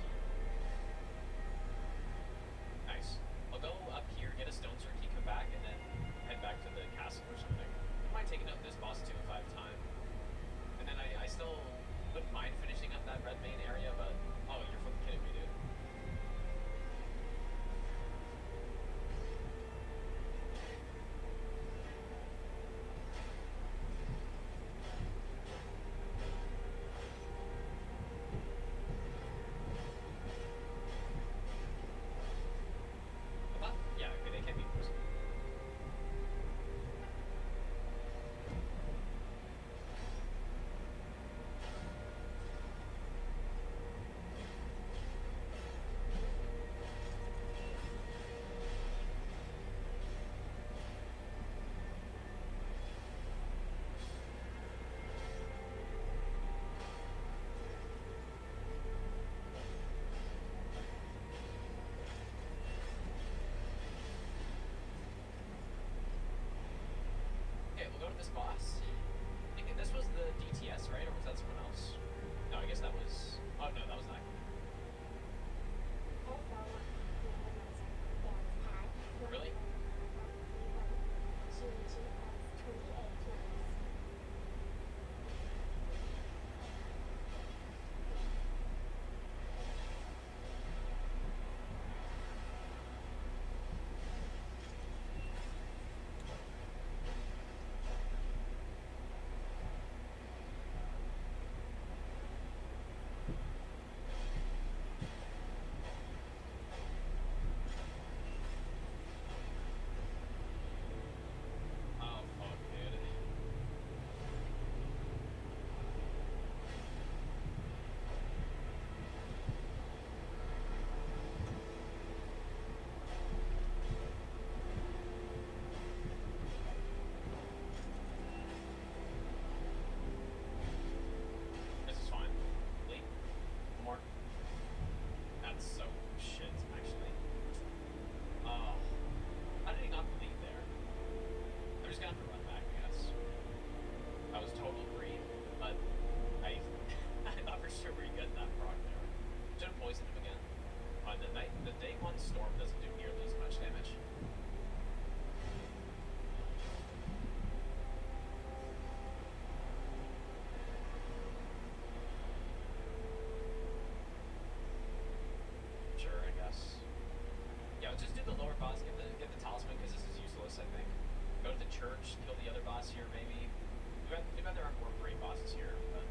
Nice. I'll go up here, get a stone sword key, come back, and then head back to the castle or something. I might take out this boss too if I have time. And then I still wouldn't mind finishing up that red main area, but oh, you're fucking kidding me, dude. I thought, yeah, okay, they can be frozen. Okay, we'll go to this boss. I think this was the DTS, right? Or was that someone else? No, I guess that was... Oh, no, that was not. Really? Oh, fuck, dude. This is fine. Leap. More. That's so shit, actually. Oh. How did he not leave there? I'm just gonna have to run back, I guess. That was total green, but I I thought for sure we get that proc there. Should have poisoned him again. The day one storm doesn't do nearly as much damage. Sure, I guess. Yeah, let's just do the lower boss, get the talisman because this is useless, I think. Go to the church, kill the other boss here, maybe. Too bad there aren't more great bosses here, but.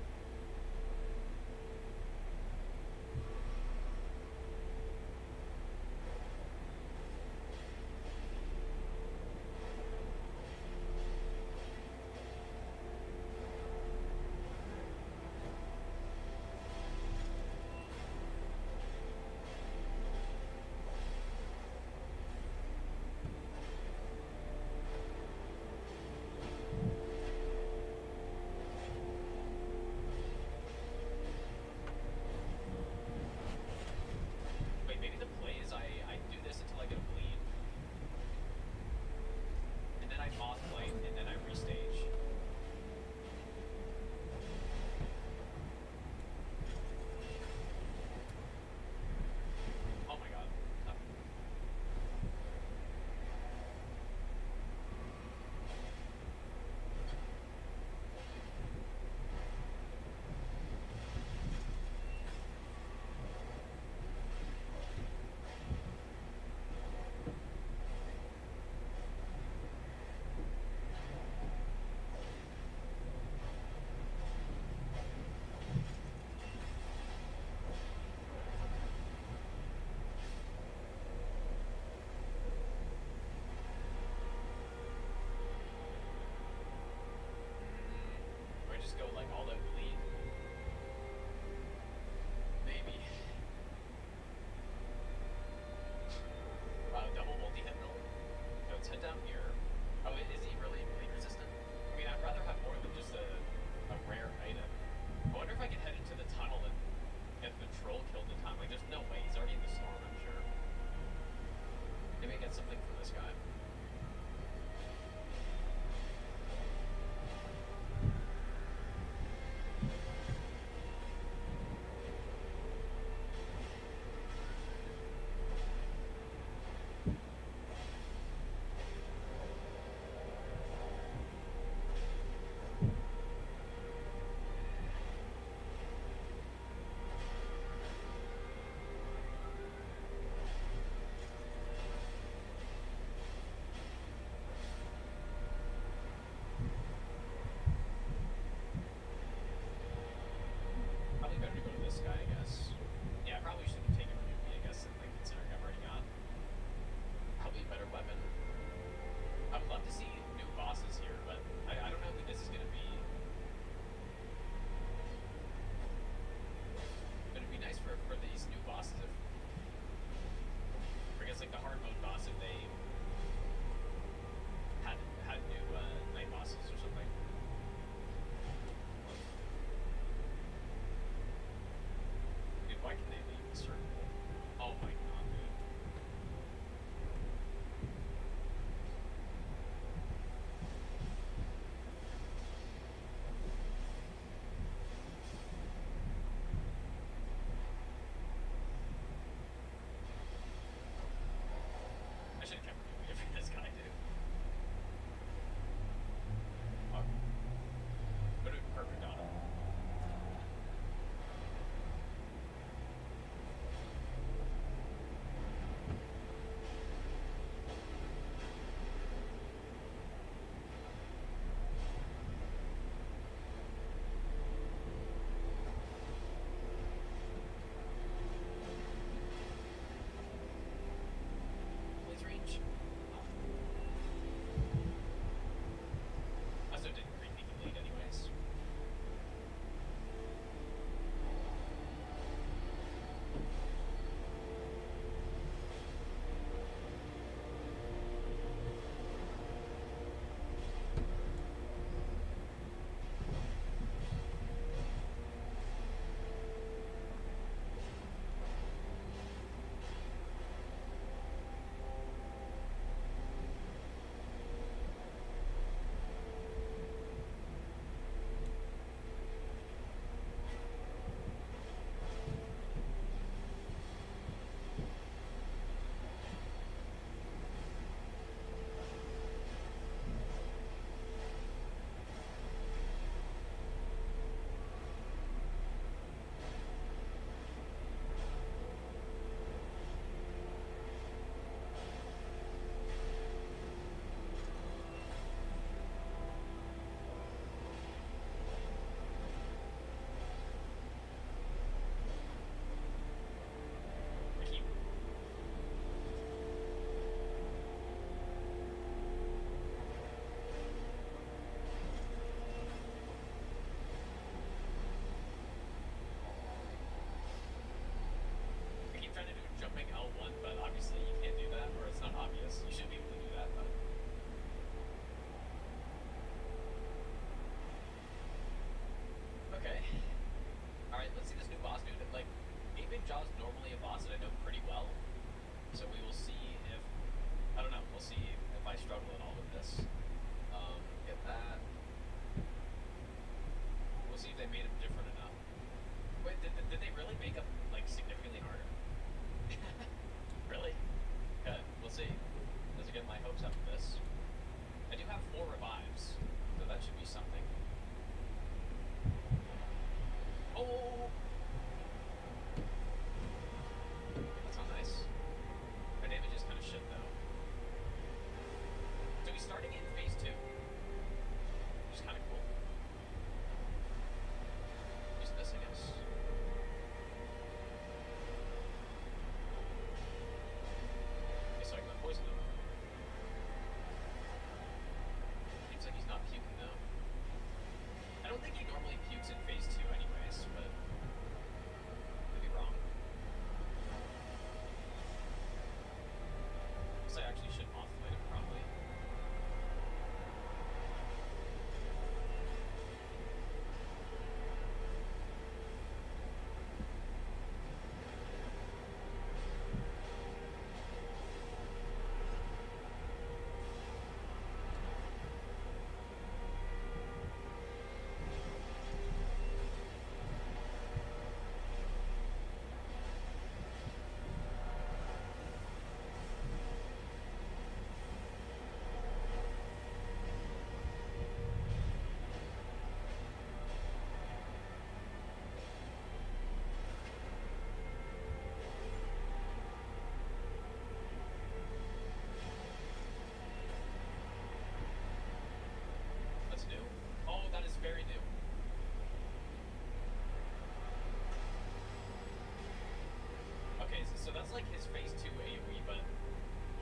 Okay, so that's like his phase 2 AoE, but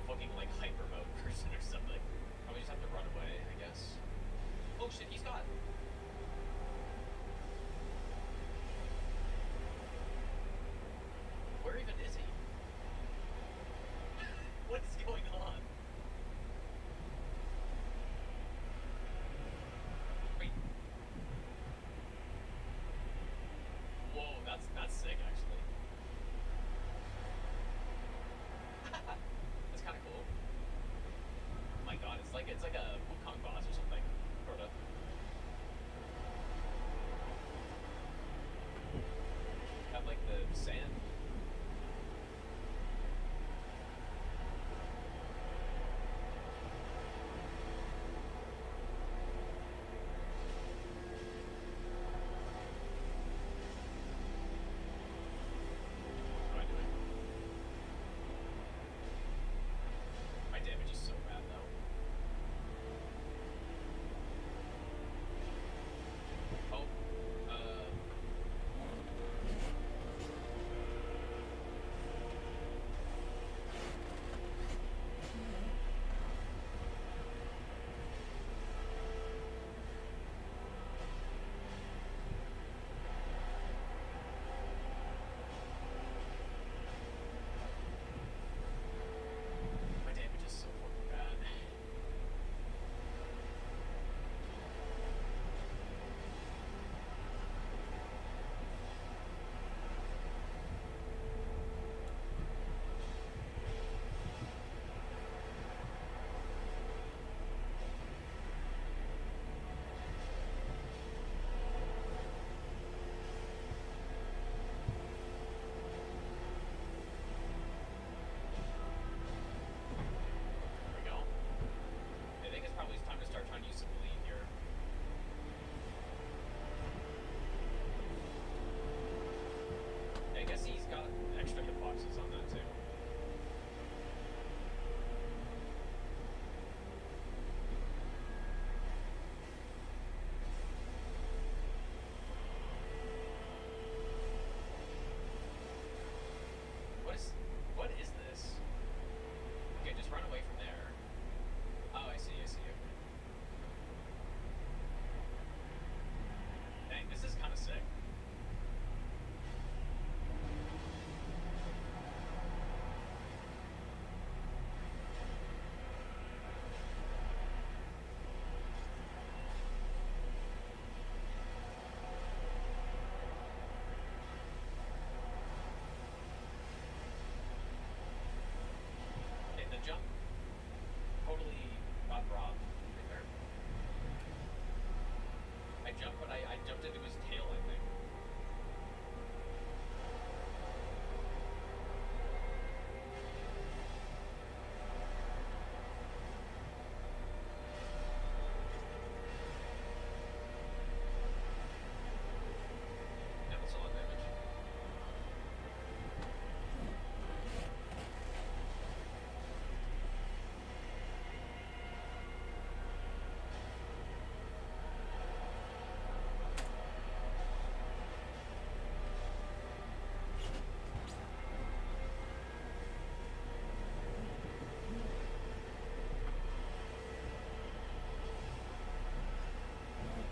fucking like hyper mode version or something. Probably just have to run away, I guess. Oh shit, he's got. Where even is he? What is going on? Wait. Whoa, that's sick actually. That's kind of cool. Oh my god, it's like a Wukong boss or something, sorta. Have like the sand. What am I doing? My damage is so bad though. Oh, my damage is so fucking bad. There we go. I think it's probably time to start trying to use some bleed here. Yeah, I guess he's got extra hitboxes on that too. What is this? Okay, just run away from there. Oh, I see. Dang, this is kind of sick. Okay, the jump totally got robbed right there. I jumped, but I jumped into his tail, I think. Yeah, that's a lot of damage.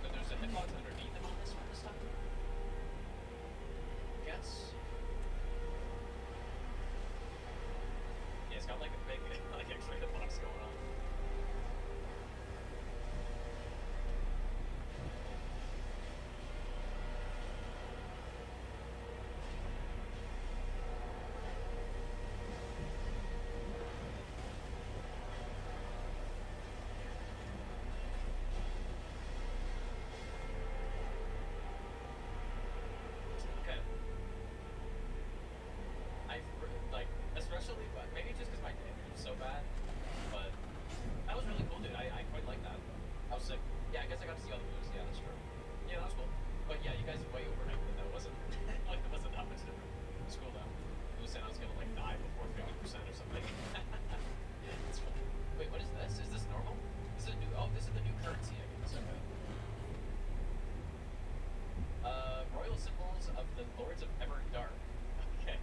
But there's a hitbox underneath him on this one this time? Guess. Yeah, it's got like a big like extra hitbox going on. Okay. Like, especially, maybe just because my damage was so bad, but that was really cool, dude. I quite like that. I was sick. Yeah, I guess I got to see all the moves. Yeah, that's true. Yeah, that was cool. But yeah, you guys way overhyped it. That wasn't like it wasn't that much different. It was cool though. It was saying I was gonna like die before 50% or something. It's funny. Wait, what is this? Is this normal? This is a new. Oh, this is the new currency. I guess. Okay. Royal symbols of the Lords of Everdark. Okay.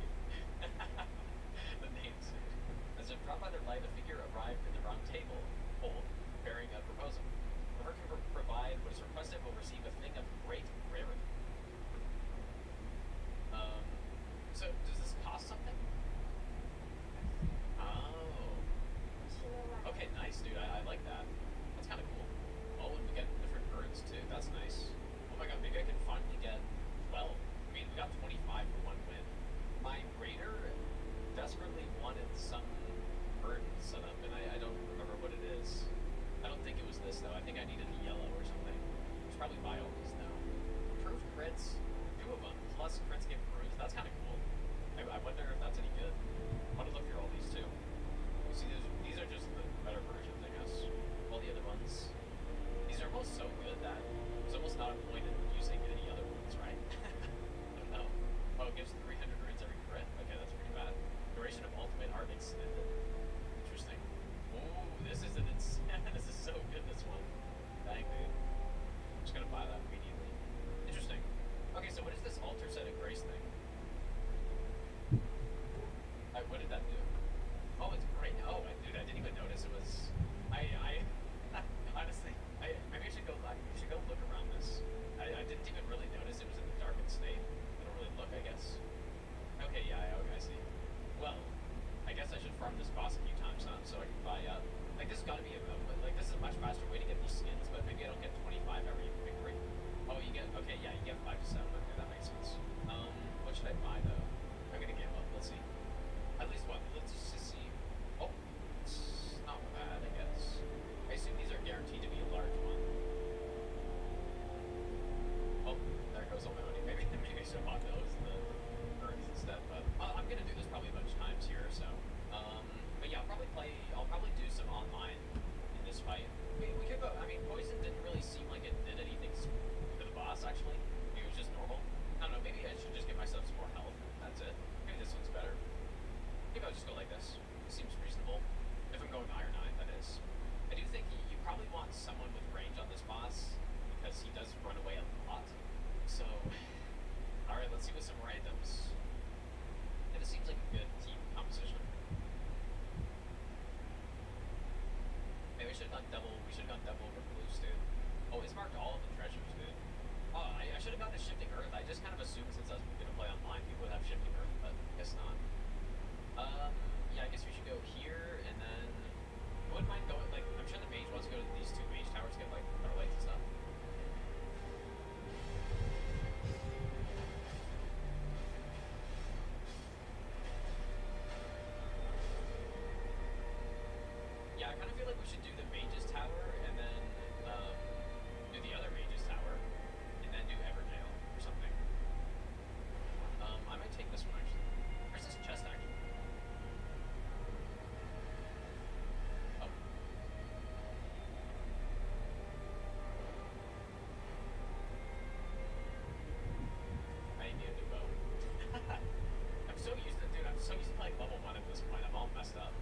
because he does run away a lot. So, alright, let's see with some randoms. And this seems like a good team composition. Maybe we should have gone double recluse, dude. Oh, it's marked all of the treasures, dude. Oh, I should have gone to Shifting Earth. I just kind of assumed since I was going to play online, people would have Shifting Earth, but I guess not. Yeah, I guess we should go here, and then I wouldn't mind going, like, I'm sure the mage wants to go to these two mage towers to get, like, better lights and stuff. Yeah, I kind of feel like we should do the mage's tower, and then, do the other mage's tower, and then do Everjail or something. I might take this one, actually. Where's this chest, actually? Oh. I need a new bow. I'm so used to, dude, I'm so used to playing level 1 at this point. I'm all messed up.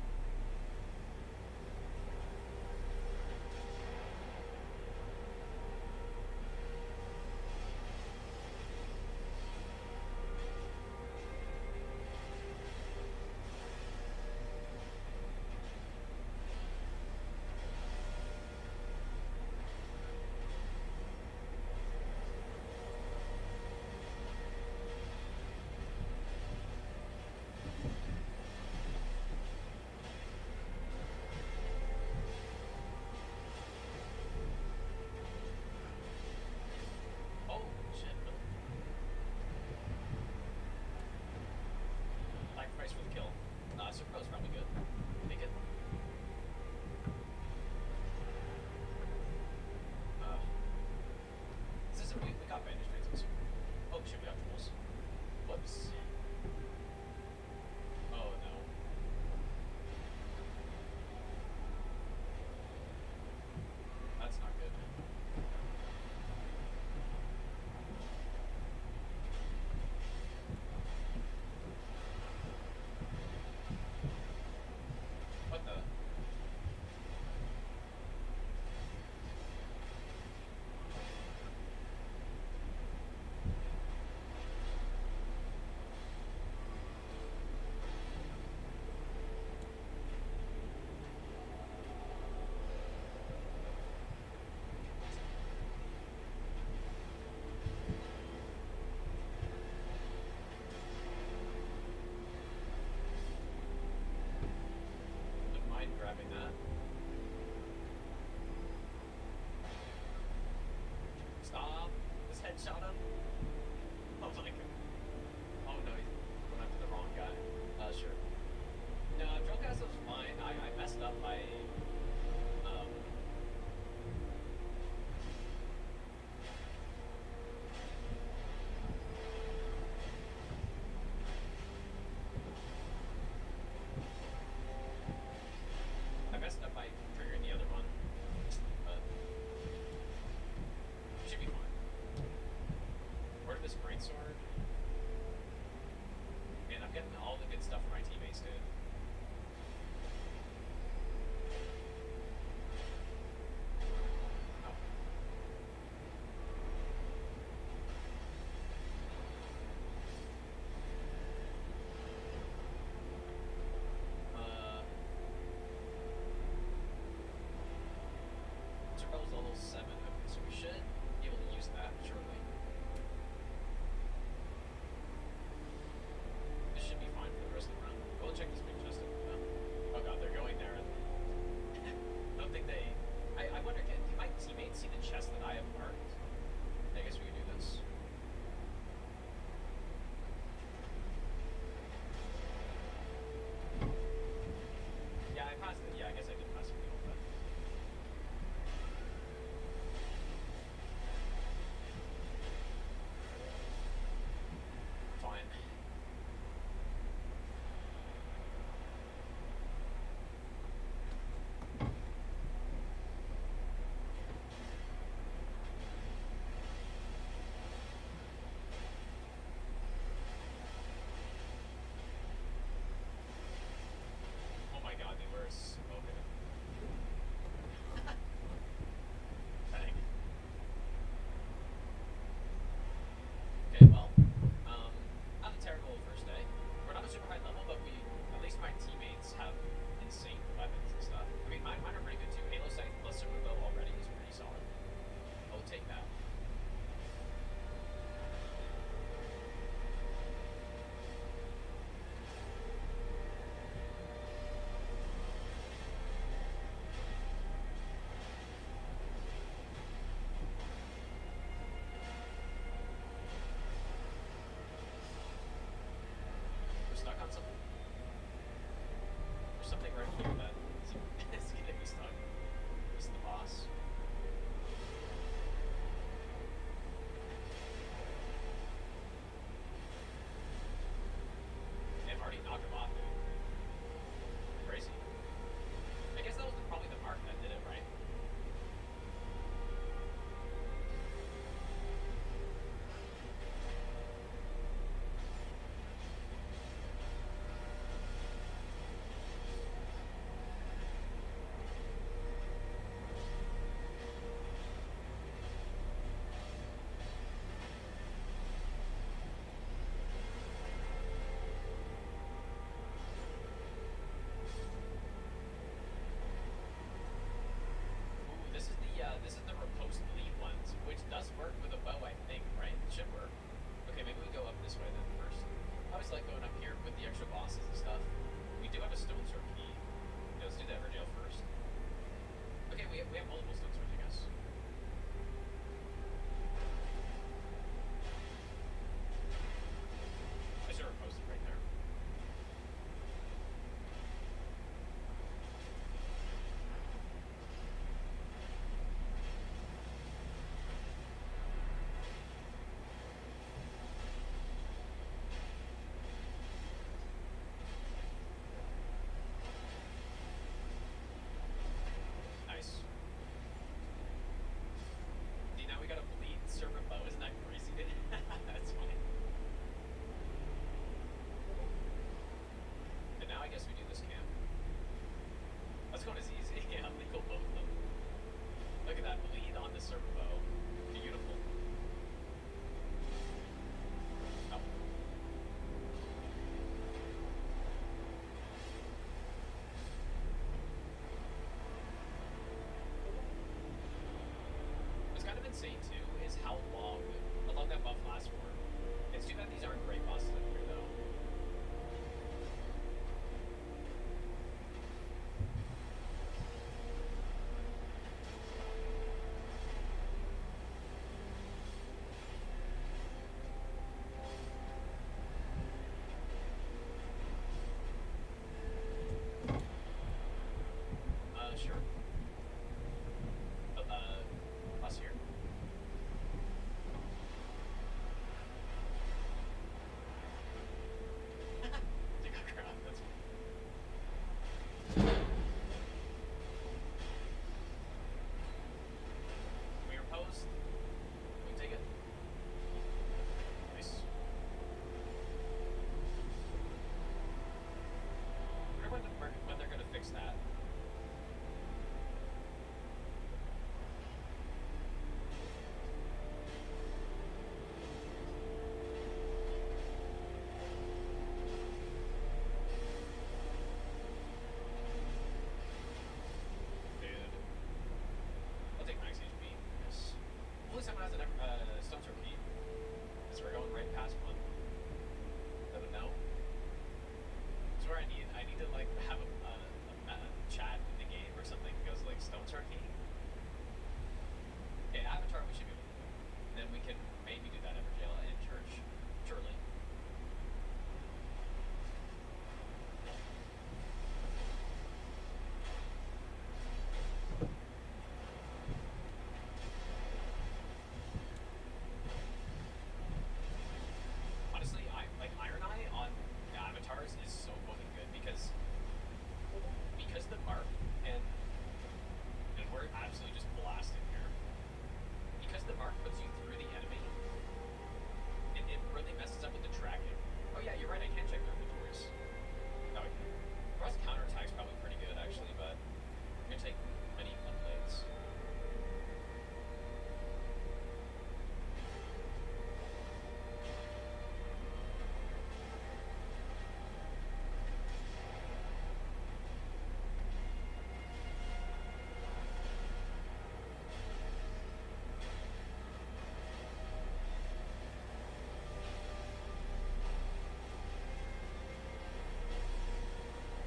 Oh, shit. Sacrifice for the kill. Super Bow's probably good. Take it. Is this a, we got bandage transfers. Oh shit, we got tools. Whoops. Oh no. That's not good. What the? Don't mind grabbing that. Stop! His head shot him. Oh my god. Oh no, he went after the wrong guy. Sure. No, Drillcastle's fine. I messed up by I messed up by triggering the other one. But should be fine. Order this brainsword. Man, I'm getting all the good stuff from my teammates, dude. Oh. Superbow's level 7, okay, so we should be able to use that shortly. This should be fine for the rest of the round. Go check this big chest out. Oh god, they're going there. I don't think they. I wonder, can my teammates see the chest that I have marked? I guess we could do this. Yeah, I passed it. Yeah, I guess I did pass it. But do the Everjail first. Okay, we have multiple stone swords, I guess. I should have posted right there. Nice. See, now we got a bleed serpent bow. Isn't that crazy, dude? That's funny. And now I guess we do this camp. Let's go to ZZ. Yeah, legal both of them. Look at that bleed on the serpent bow. Beautiful. Oh. What's kind of insane too is how long that buff lasts for. It's too bad these aren't great bosses up here though. Sure. Last year. You got crap, that's we are post. We take it. Nice. I wonder when they're gonna fix that. I'll take max HP. Yes. Hopefully someone has a stone sword key. So we're going right past one. Let them know. I swear I need to like have a chat in the game or something that goes like stone sword key. Okay, Avatar we should be able to do. Then we can maybe do that Everjail in church. Surely. Honestly, Iron Eye on the avatars is so fucking good because the mark and we're absolutely just blasting here. Because the mark puts you through the enemy, it really messes up with the tracking. Oh yeah, you're right. I can check their inventories. No, I can. Frost counterattack's probably pretty good actually, but I'm gonna take many blades.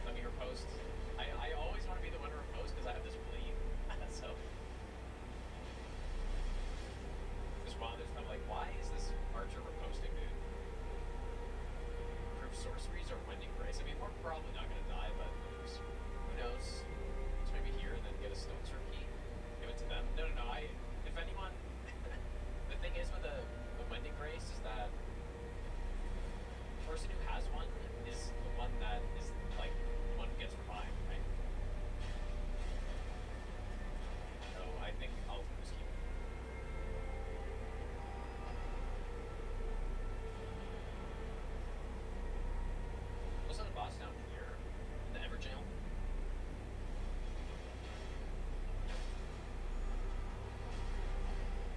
Let me repost. I always want to be the one to repost because I have this bleed. So just while I'm like, why is this archer reposting, dude? Proof sorceries or wending grace? I mean, we're probably not gonna die, but who knows? Let's maybe here and then get a stone sword key. Give it to them. No. If anyone, the thing is with the wending grace is that the person who has one is the one that is like the one who gets revived, right? So I think I'll just keep it. What's on the boss down here? The Everjail?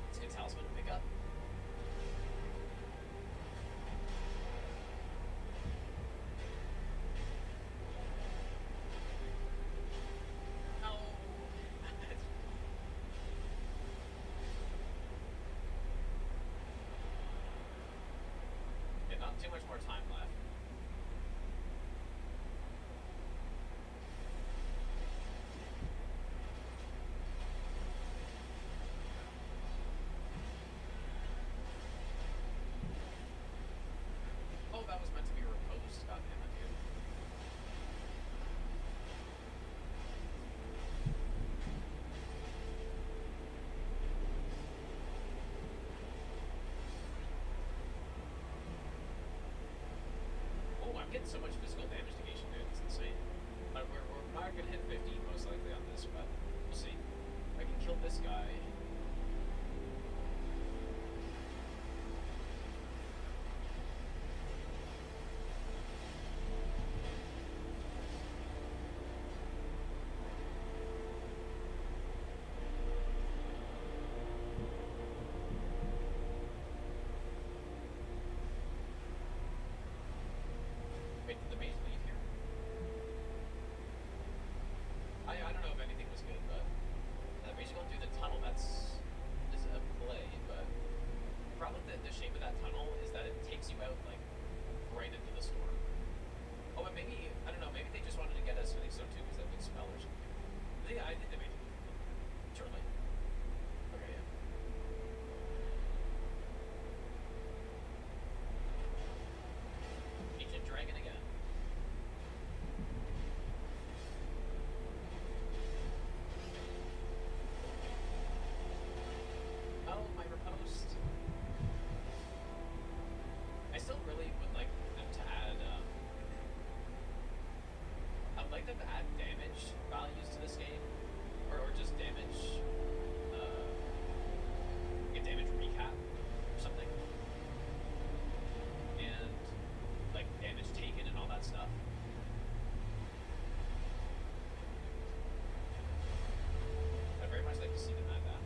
Let's get Talisman to pick up. No. Yeah, not too much more time left. hit so much physical damage negation, dude. It's insane. But we're not gonna hit 50 most likely on this, but we'll see. I can kill this guy. Wait, did the maze leave here? I don't know if anything was good, but the maze going through the tunnel, is a play, but the problem with the shape of that tunnel is that it takes you out like right into the storm. Oh, but maybe I don't know, maybe they just wanted to get us for the so too because that big spell or something. I think they made it. Surely. Okay, yeah. Ancient Dragon again. Oh, my riposte. I still really would like them to add, I'd like them to add damage values to this game. Or just damage, like a damage recap or something. And, like, damage taken and all that stuff. I'd very much like to see them add that.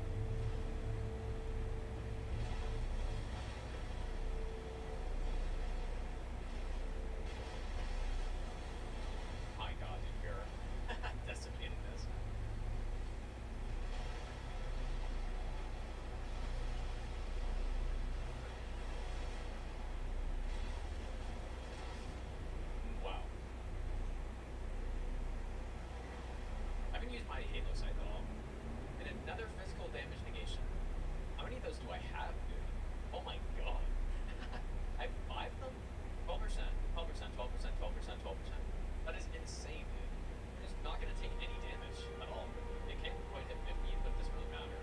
My god, dude, you're decimating this. Wow. I haven't used my Halo sight at all. And another physical damage negation. How many of those do I have, dude? Oh my god. I have 5 of them? 12%, 12%, 12%, 12%, 12%. That is insane, dude. You're just not gonna take any damage at all. It can't quite hit 15, but it doesn't really matter.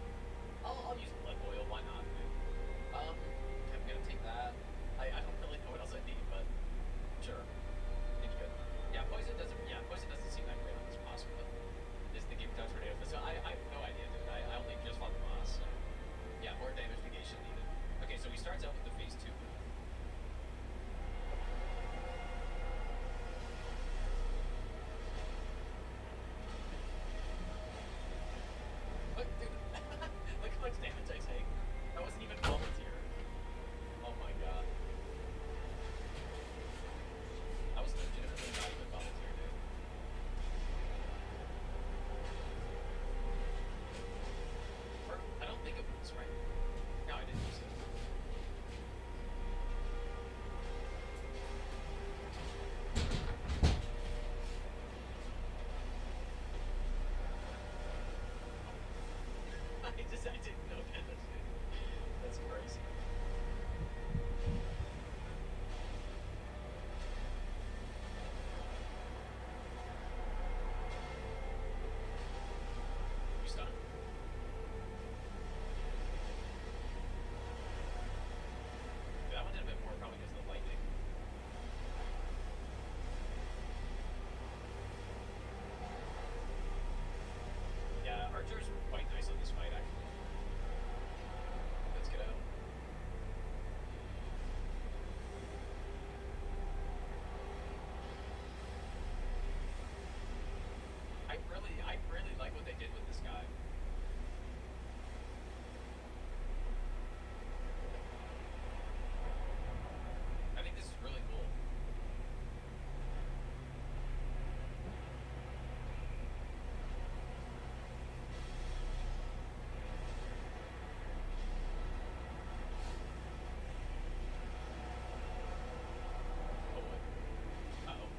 I'll use blood oil, why not, dude? I'm gonna take that. I don't really know what else I need, but sure. It's good. Poison doesn't seem that great on this boss, but is the game done tornado? So I have no idea, dude. I only just fought the boss, so yeah, more damage negation needed. Okay, so he starts out with the phase 2 move. Look, dude. Look how much damage I take. That wasn't even volunteer. Oh my god. That was legitimately not even volunteer, dude. Or, I don't think it was, right? No, I didn't use it. I didn't know that. That's crazy. You stunned? That one did a bit more probably because of the lightning. Yeah, archers were quite nice on this fight, actually. Let's get out. I really like what they did with this guy. I think this is really cool. Oh boy. Uh-oh.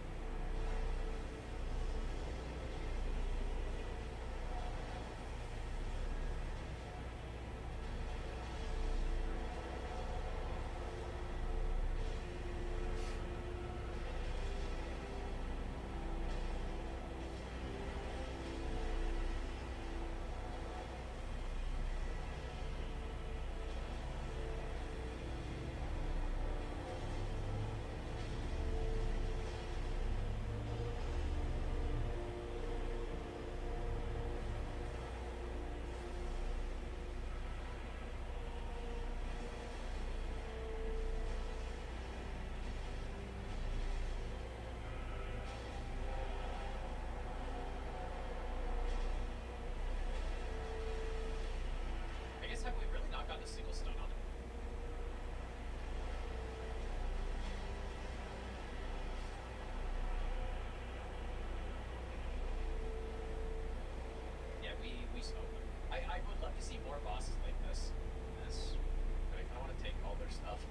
see more bosses like this. I kind of want to take all their stuff.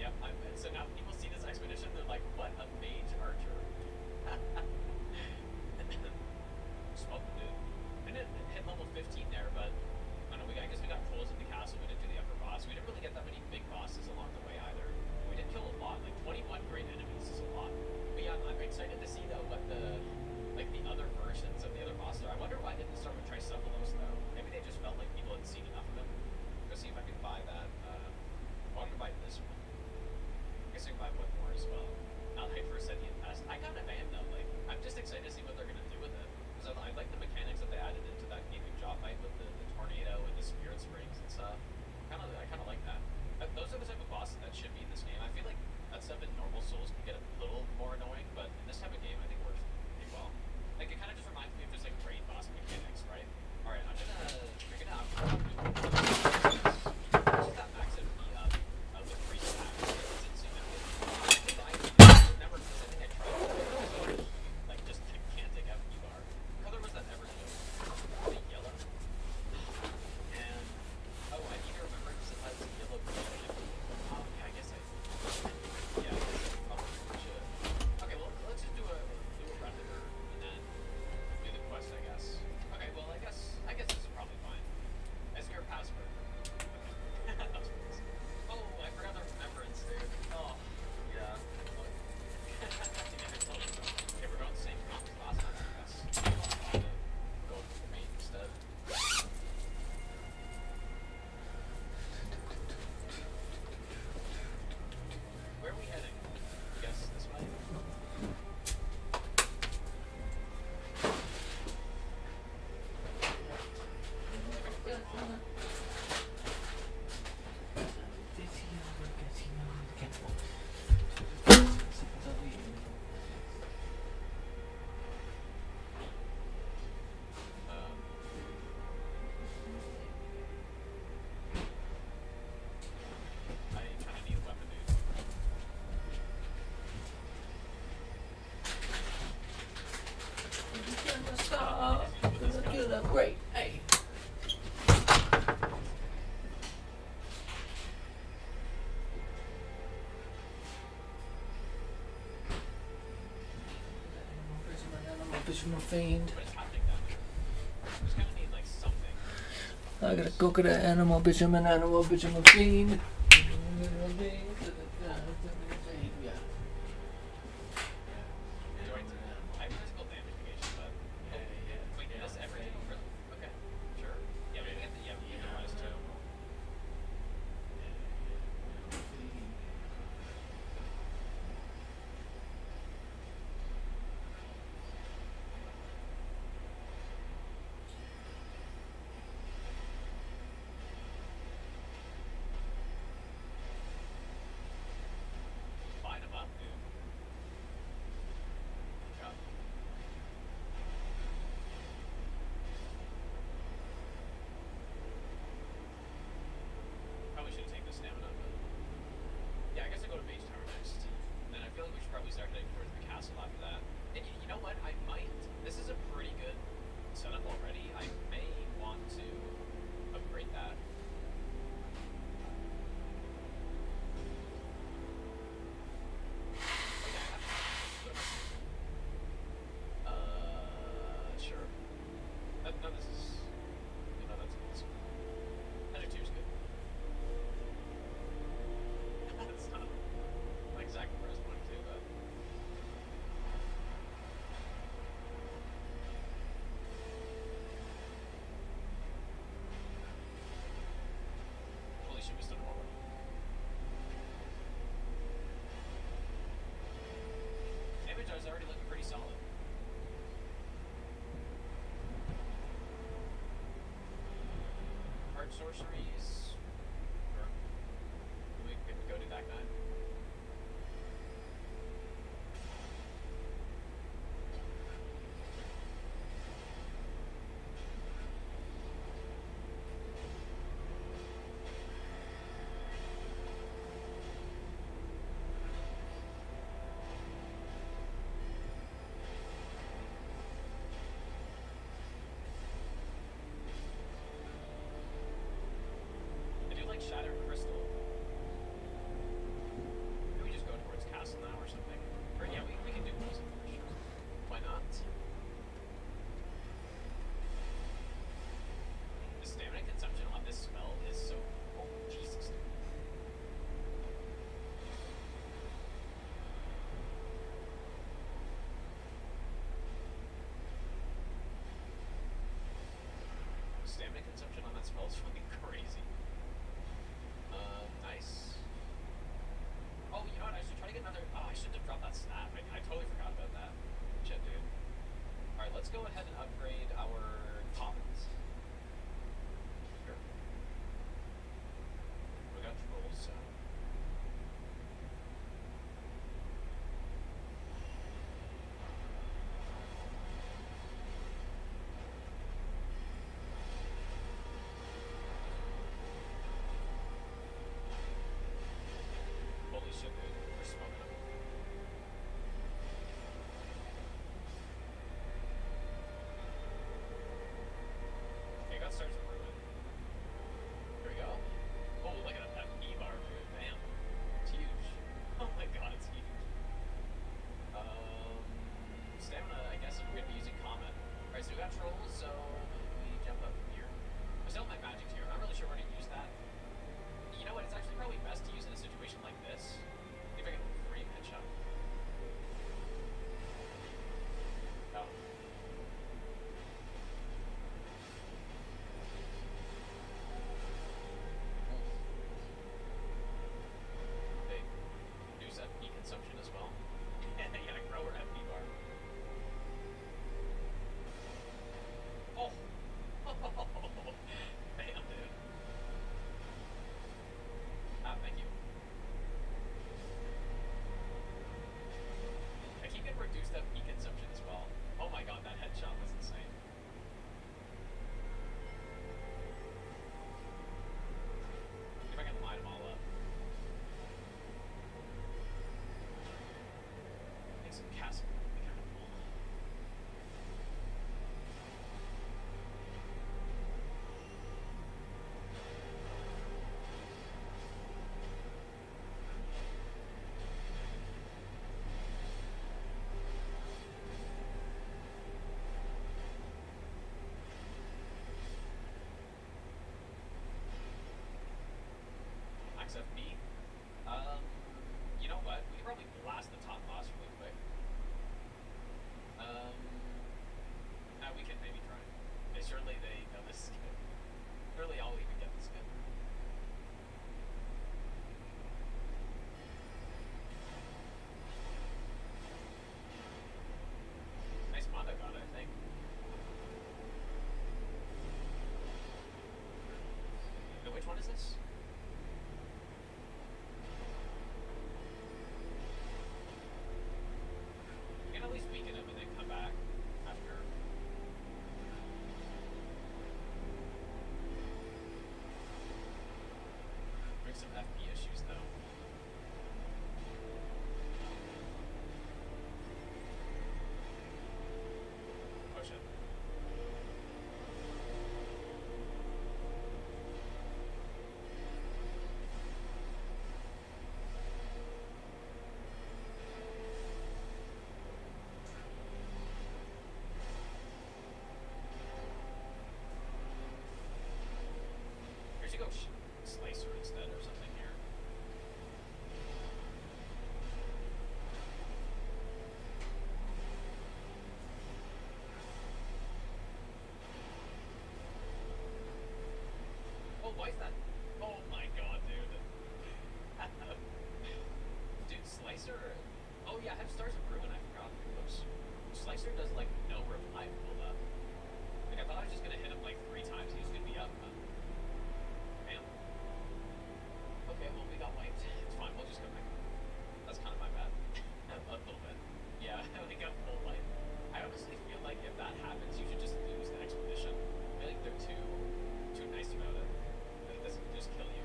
Yep. So now people see this expedition, they're like, "What a mage archer!" Smoke dude. I didn't hit level 15 there, but I don't know. I guess we got trolls in the castle. We didn't do the upper boss. We didn't really get that many big bosses along the way either. We did kill a lot. Like 21 great enemies is a lot. But yeah, I'm excited to see though what the other versions of the other bosses are. I wonder why they didn't start with Tricephalos though. Maybe they just felt like people hadn't seen enough of him. Go see if I can buy that. I'm gonna buy this one. I guess I can buy one more as well. Not hype for a Sentient Pest. I kind of am though. Like, I'm just excited to see what they're gonna do with it. Because I like the mechanics that they added into that gaping jaw fight with the tornado and the spirit springs and stuff. I kind of like that. Those are the type of bosses that should be in this game. I feel like that stuff in normal Souls can get a little more annoying, but in this type of game, I think it works pretty well. Like, it kind of just reminds me of just like raid boss mechanics, right? All right, we're gonna just that max MP up with 3 attacks. It's insignificant. I remember because I think I tried to like just can't take out Bar. Color was that ever do? The yellow. And I need to remember because it has yellow green. Yeah, I guess I probably should. Okay, well let's just do a run to her and then do the quest, I guess. Okay, well I guess this is probably fine. As your password. Oh, I forgot the remembrance, dude. Oh, yeah. Okay, we're going the same route as last time, I guess. Go with the main instead. Where are we heading? I guess this way? I kind of need a weapon, dude. Good upgrade. Hey. Animal fiend. What is happening down there? We just kind of need like something. I gotta go get an animal bitumen fiend. I have physical damage negation, but wait, does everything really? Okay, sure. Yeah, we can get the rise too. Line them up, dude. Good job. Probably should take the stamina, but yeah, I guess I go to Mage Tower next. And then I feel like we should probably start heading towards the castle after that. And you know what? I might. This is a pretty good setup already. I may want to upgrade that. Sure. No, this is. No, that's awesome. Magic 2 is good. That's not like exactly where I was pointing to, but. Holy shit, we still more. Damage is already looking pretty solid. Hard sorceries. Or we could go to that guy. stamina consumption on that spell is fucking crazy. Nice. Oh, you know what? I should try to get another. Oh, I shouldn't have dropped that snap. I totally forgot about that. Shit, dude. Alright, let's go ahead and upgrade our commons. Here. We got trolls, so. Holy shit, dude. We're smoking them. Okay, got stars of ruin. Here we go. Oh, look at that E bar, dude. Damn. It's huge. Oh my god, it's huge. Stamina, I guess, if we're gonna be using common. Alright, so we got trolls, so we jump up here. I still have my magic here. I'm not really sure where to use that. You know what? It's actually probably best to use in a situation like this. See if I can frame headshot. Oh. They reduce FP consumption as well. Yeah, grow our FP bar. Oh! Damn, dude. Ah, thank you. I keep getting reduced FP consumption as well. Oh my god, that headshot was insane. See if I can line them all up. I think some castle would be kind of cool. Max FP. You know what? We can probably blast the top boss really quick. We can maybe try. Surely they know this skip. Surely I'll even get the skip. Nice Mondo god, I think. Now, which one is this? We can at least weaken him and then come back after. Bring some FP issues though. Oh shit. We should go Slicer instead or something here. Oh, why is that? Oh my god, dude. Dude, Slicer. Oh yeah, I have Stars of Ruin, I forgot. Oops. Slicer does like no revive pull up. Like I thought I was just gonna hit him like 3 times, he was gonna be up, but damn. Okay, well we got wiped. It's fine, we'll just go back. That's kind of my bad. A little bit. Yeah, we got full wipe. I honestly feel like if that happens, you should just lose the expedition. I feel like they're too nice about it. Like this can just kill you.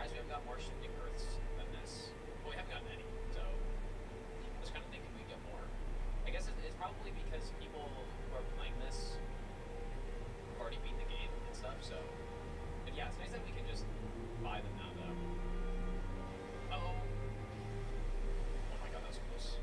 surprised we haven't got more shifting earths than this. Well, we haven't gotten any, so I was kind of thinking we'd get more. I guess it's probably because people who are playing this have already beat the game and stuff, so. But yeah, it's nice that we can just buy them now, though. Uh-oh. Oh my god, that was close.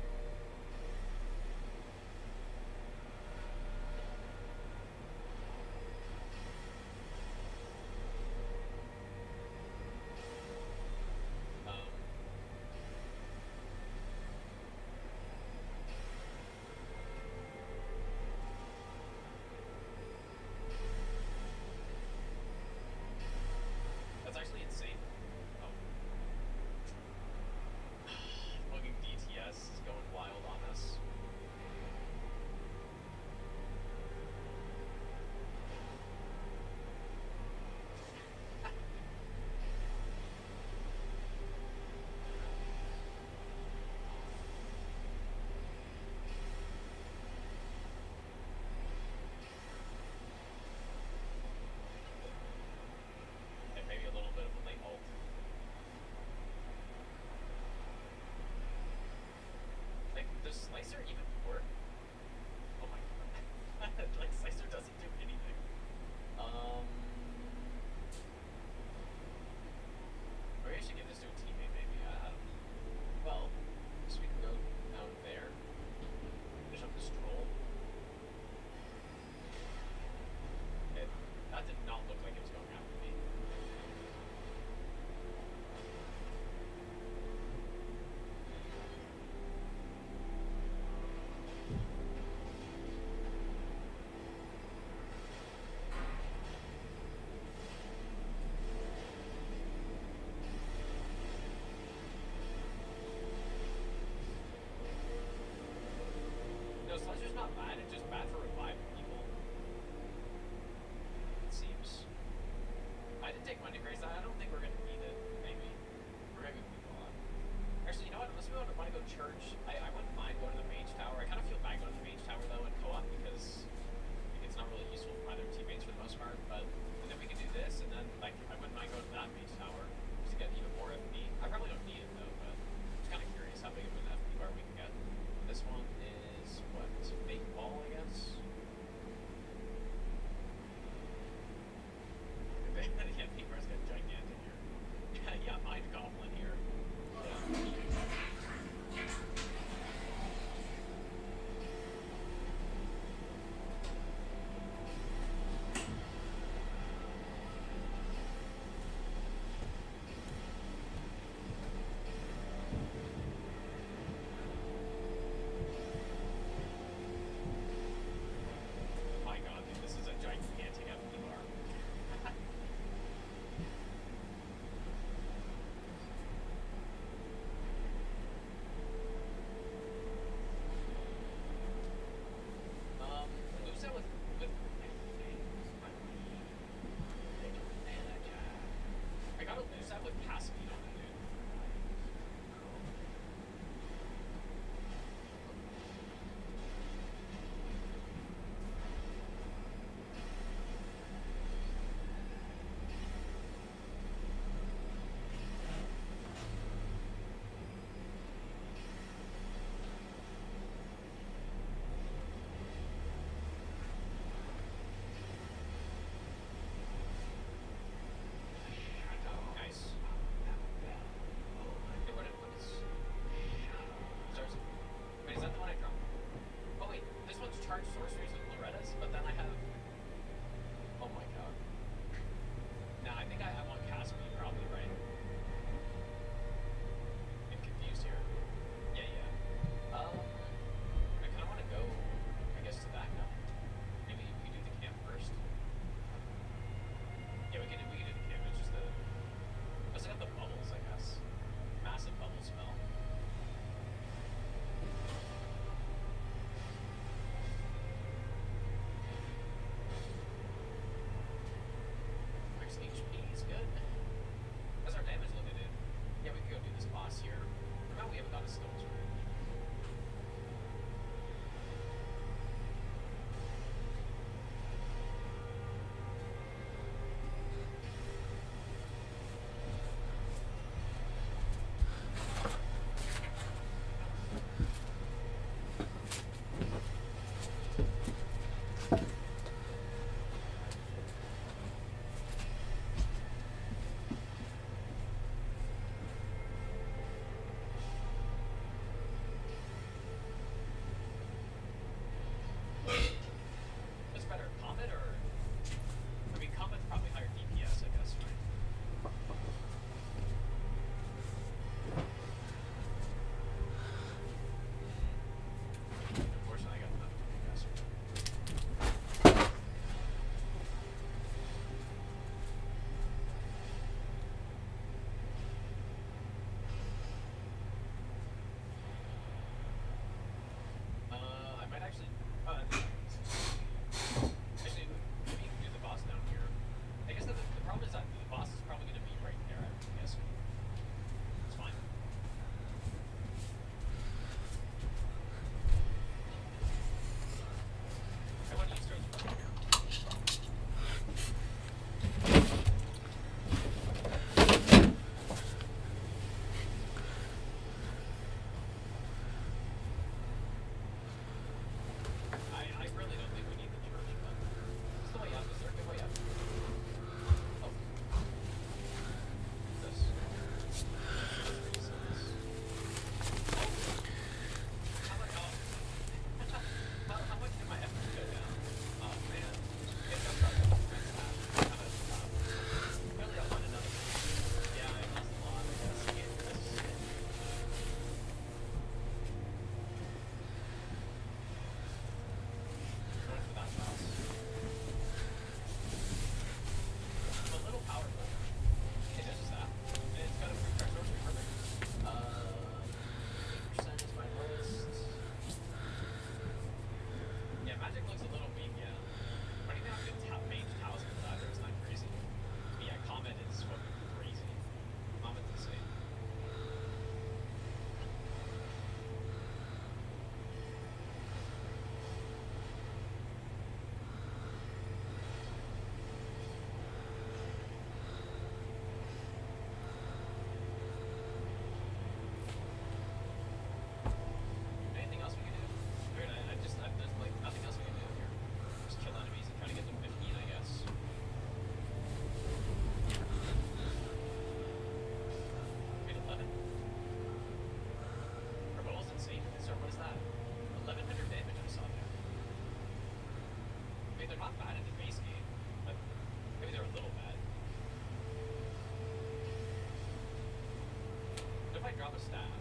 a staff.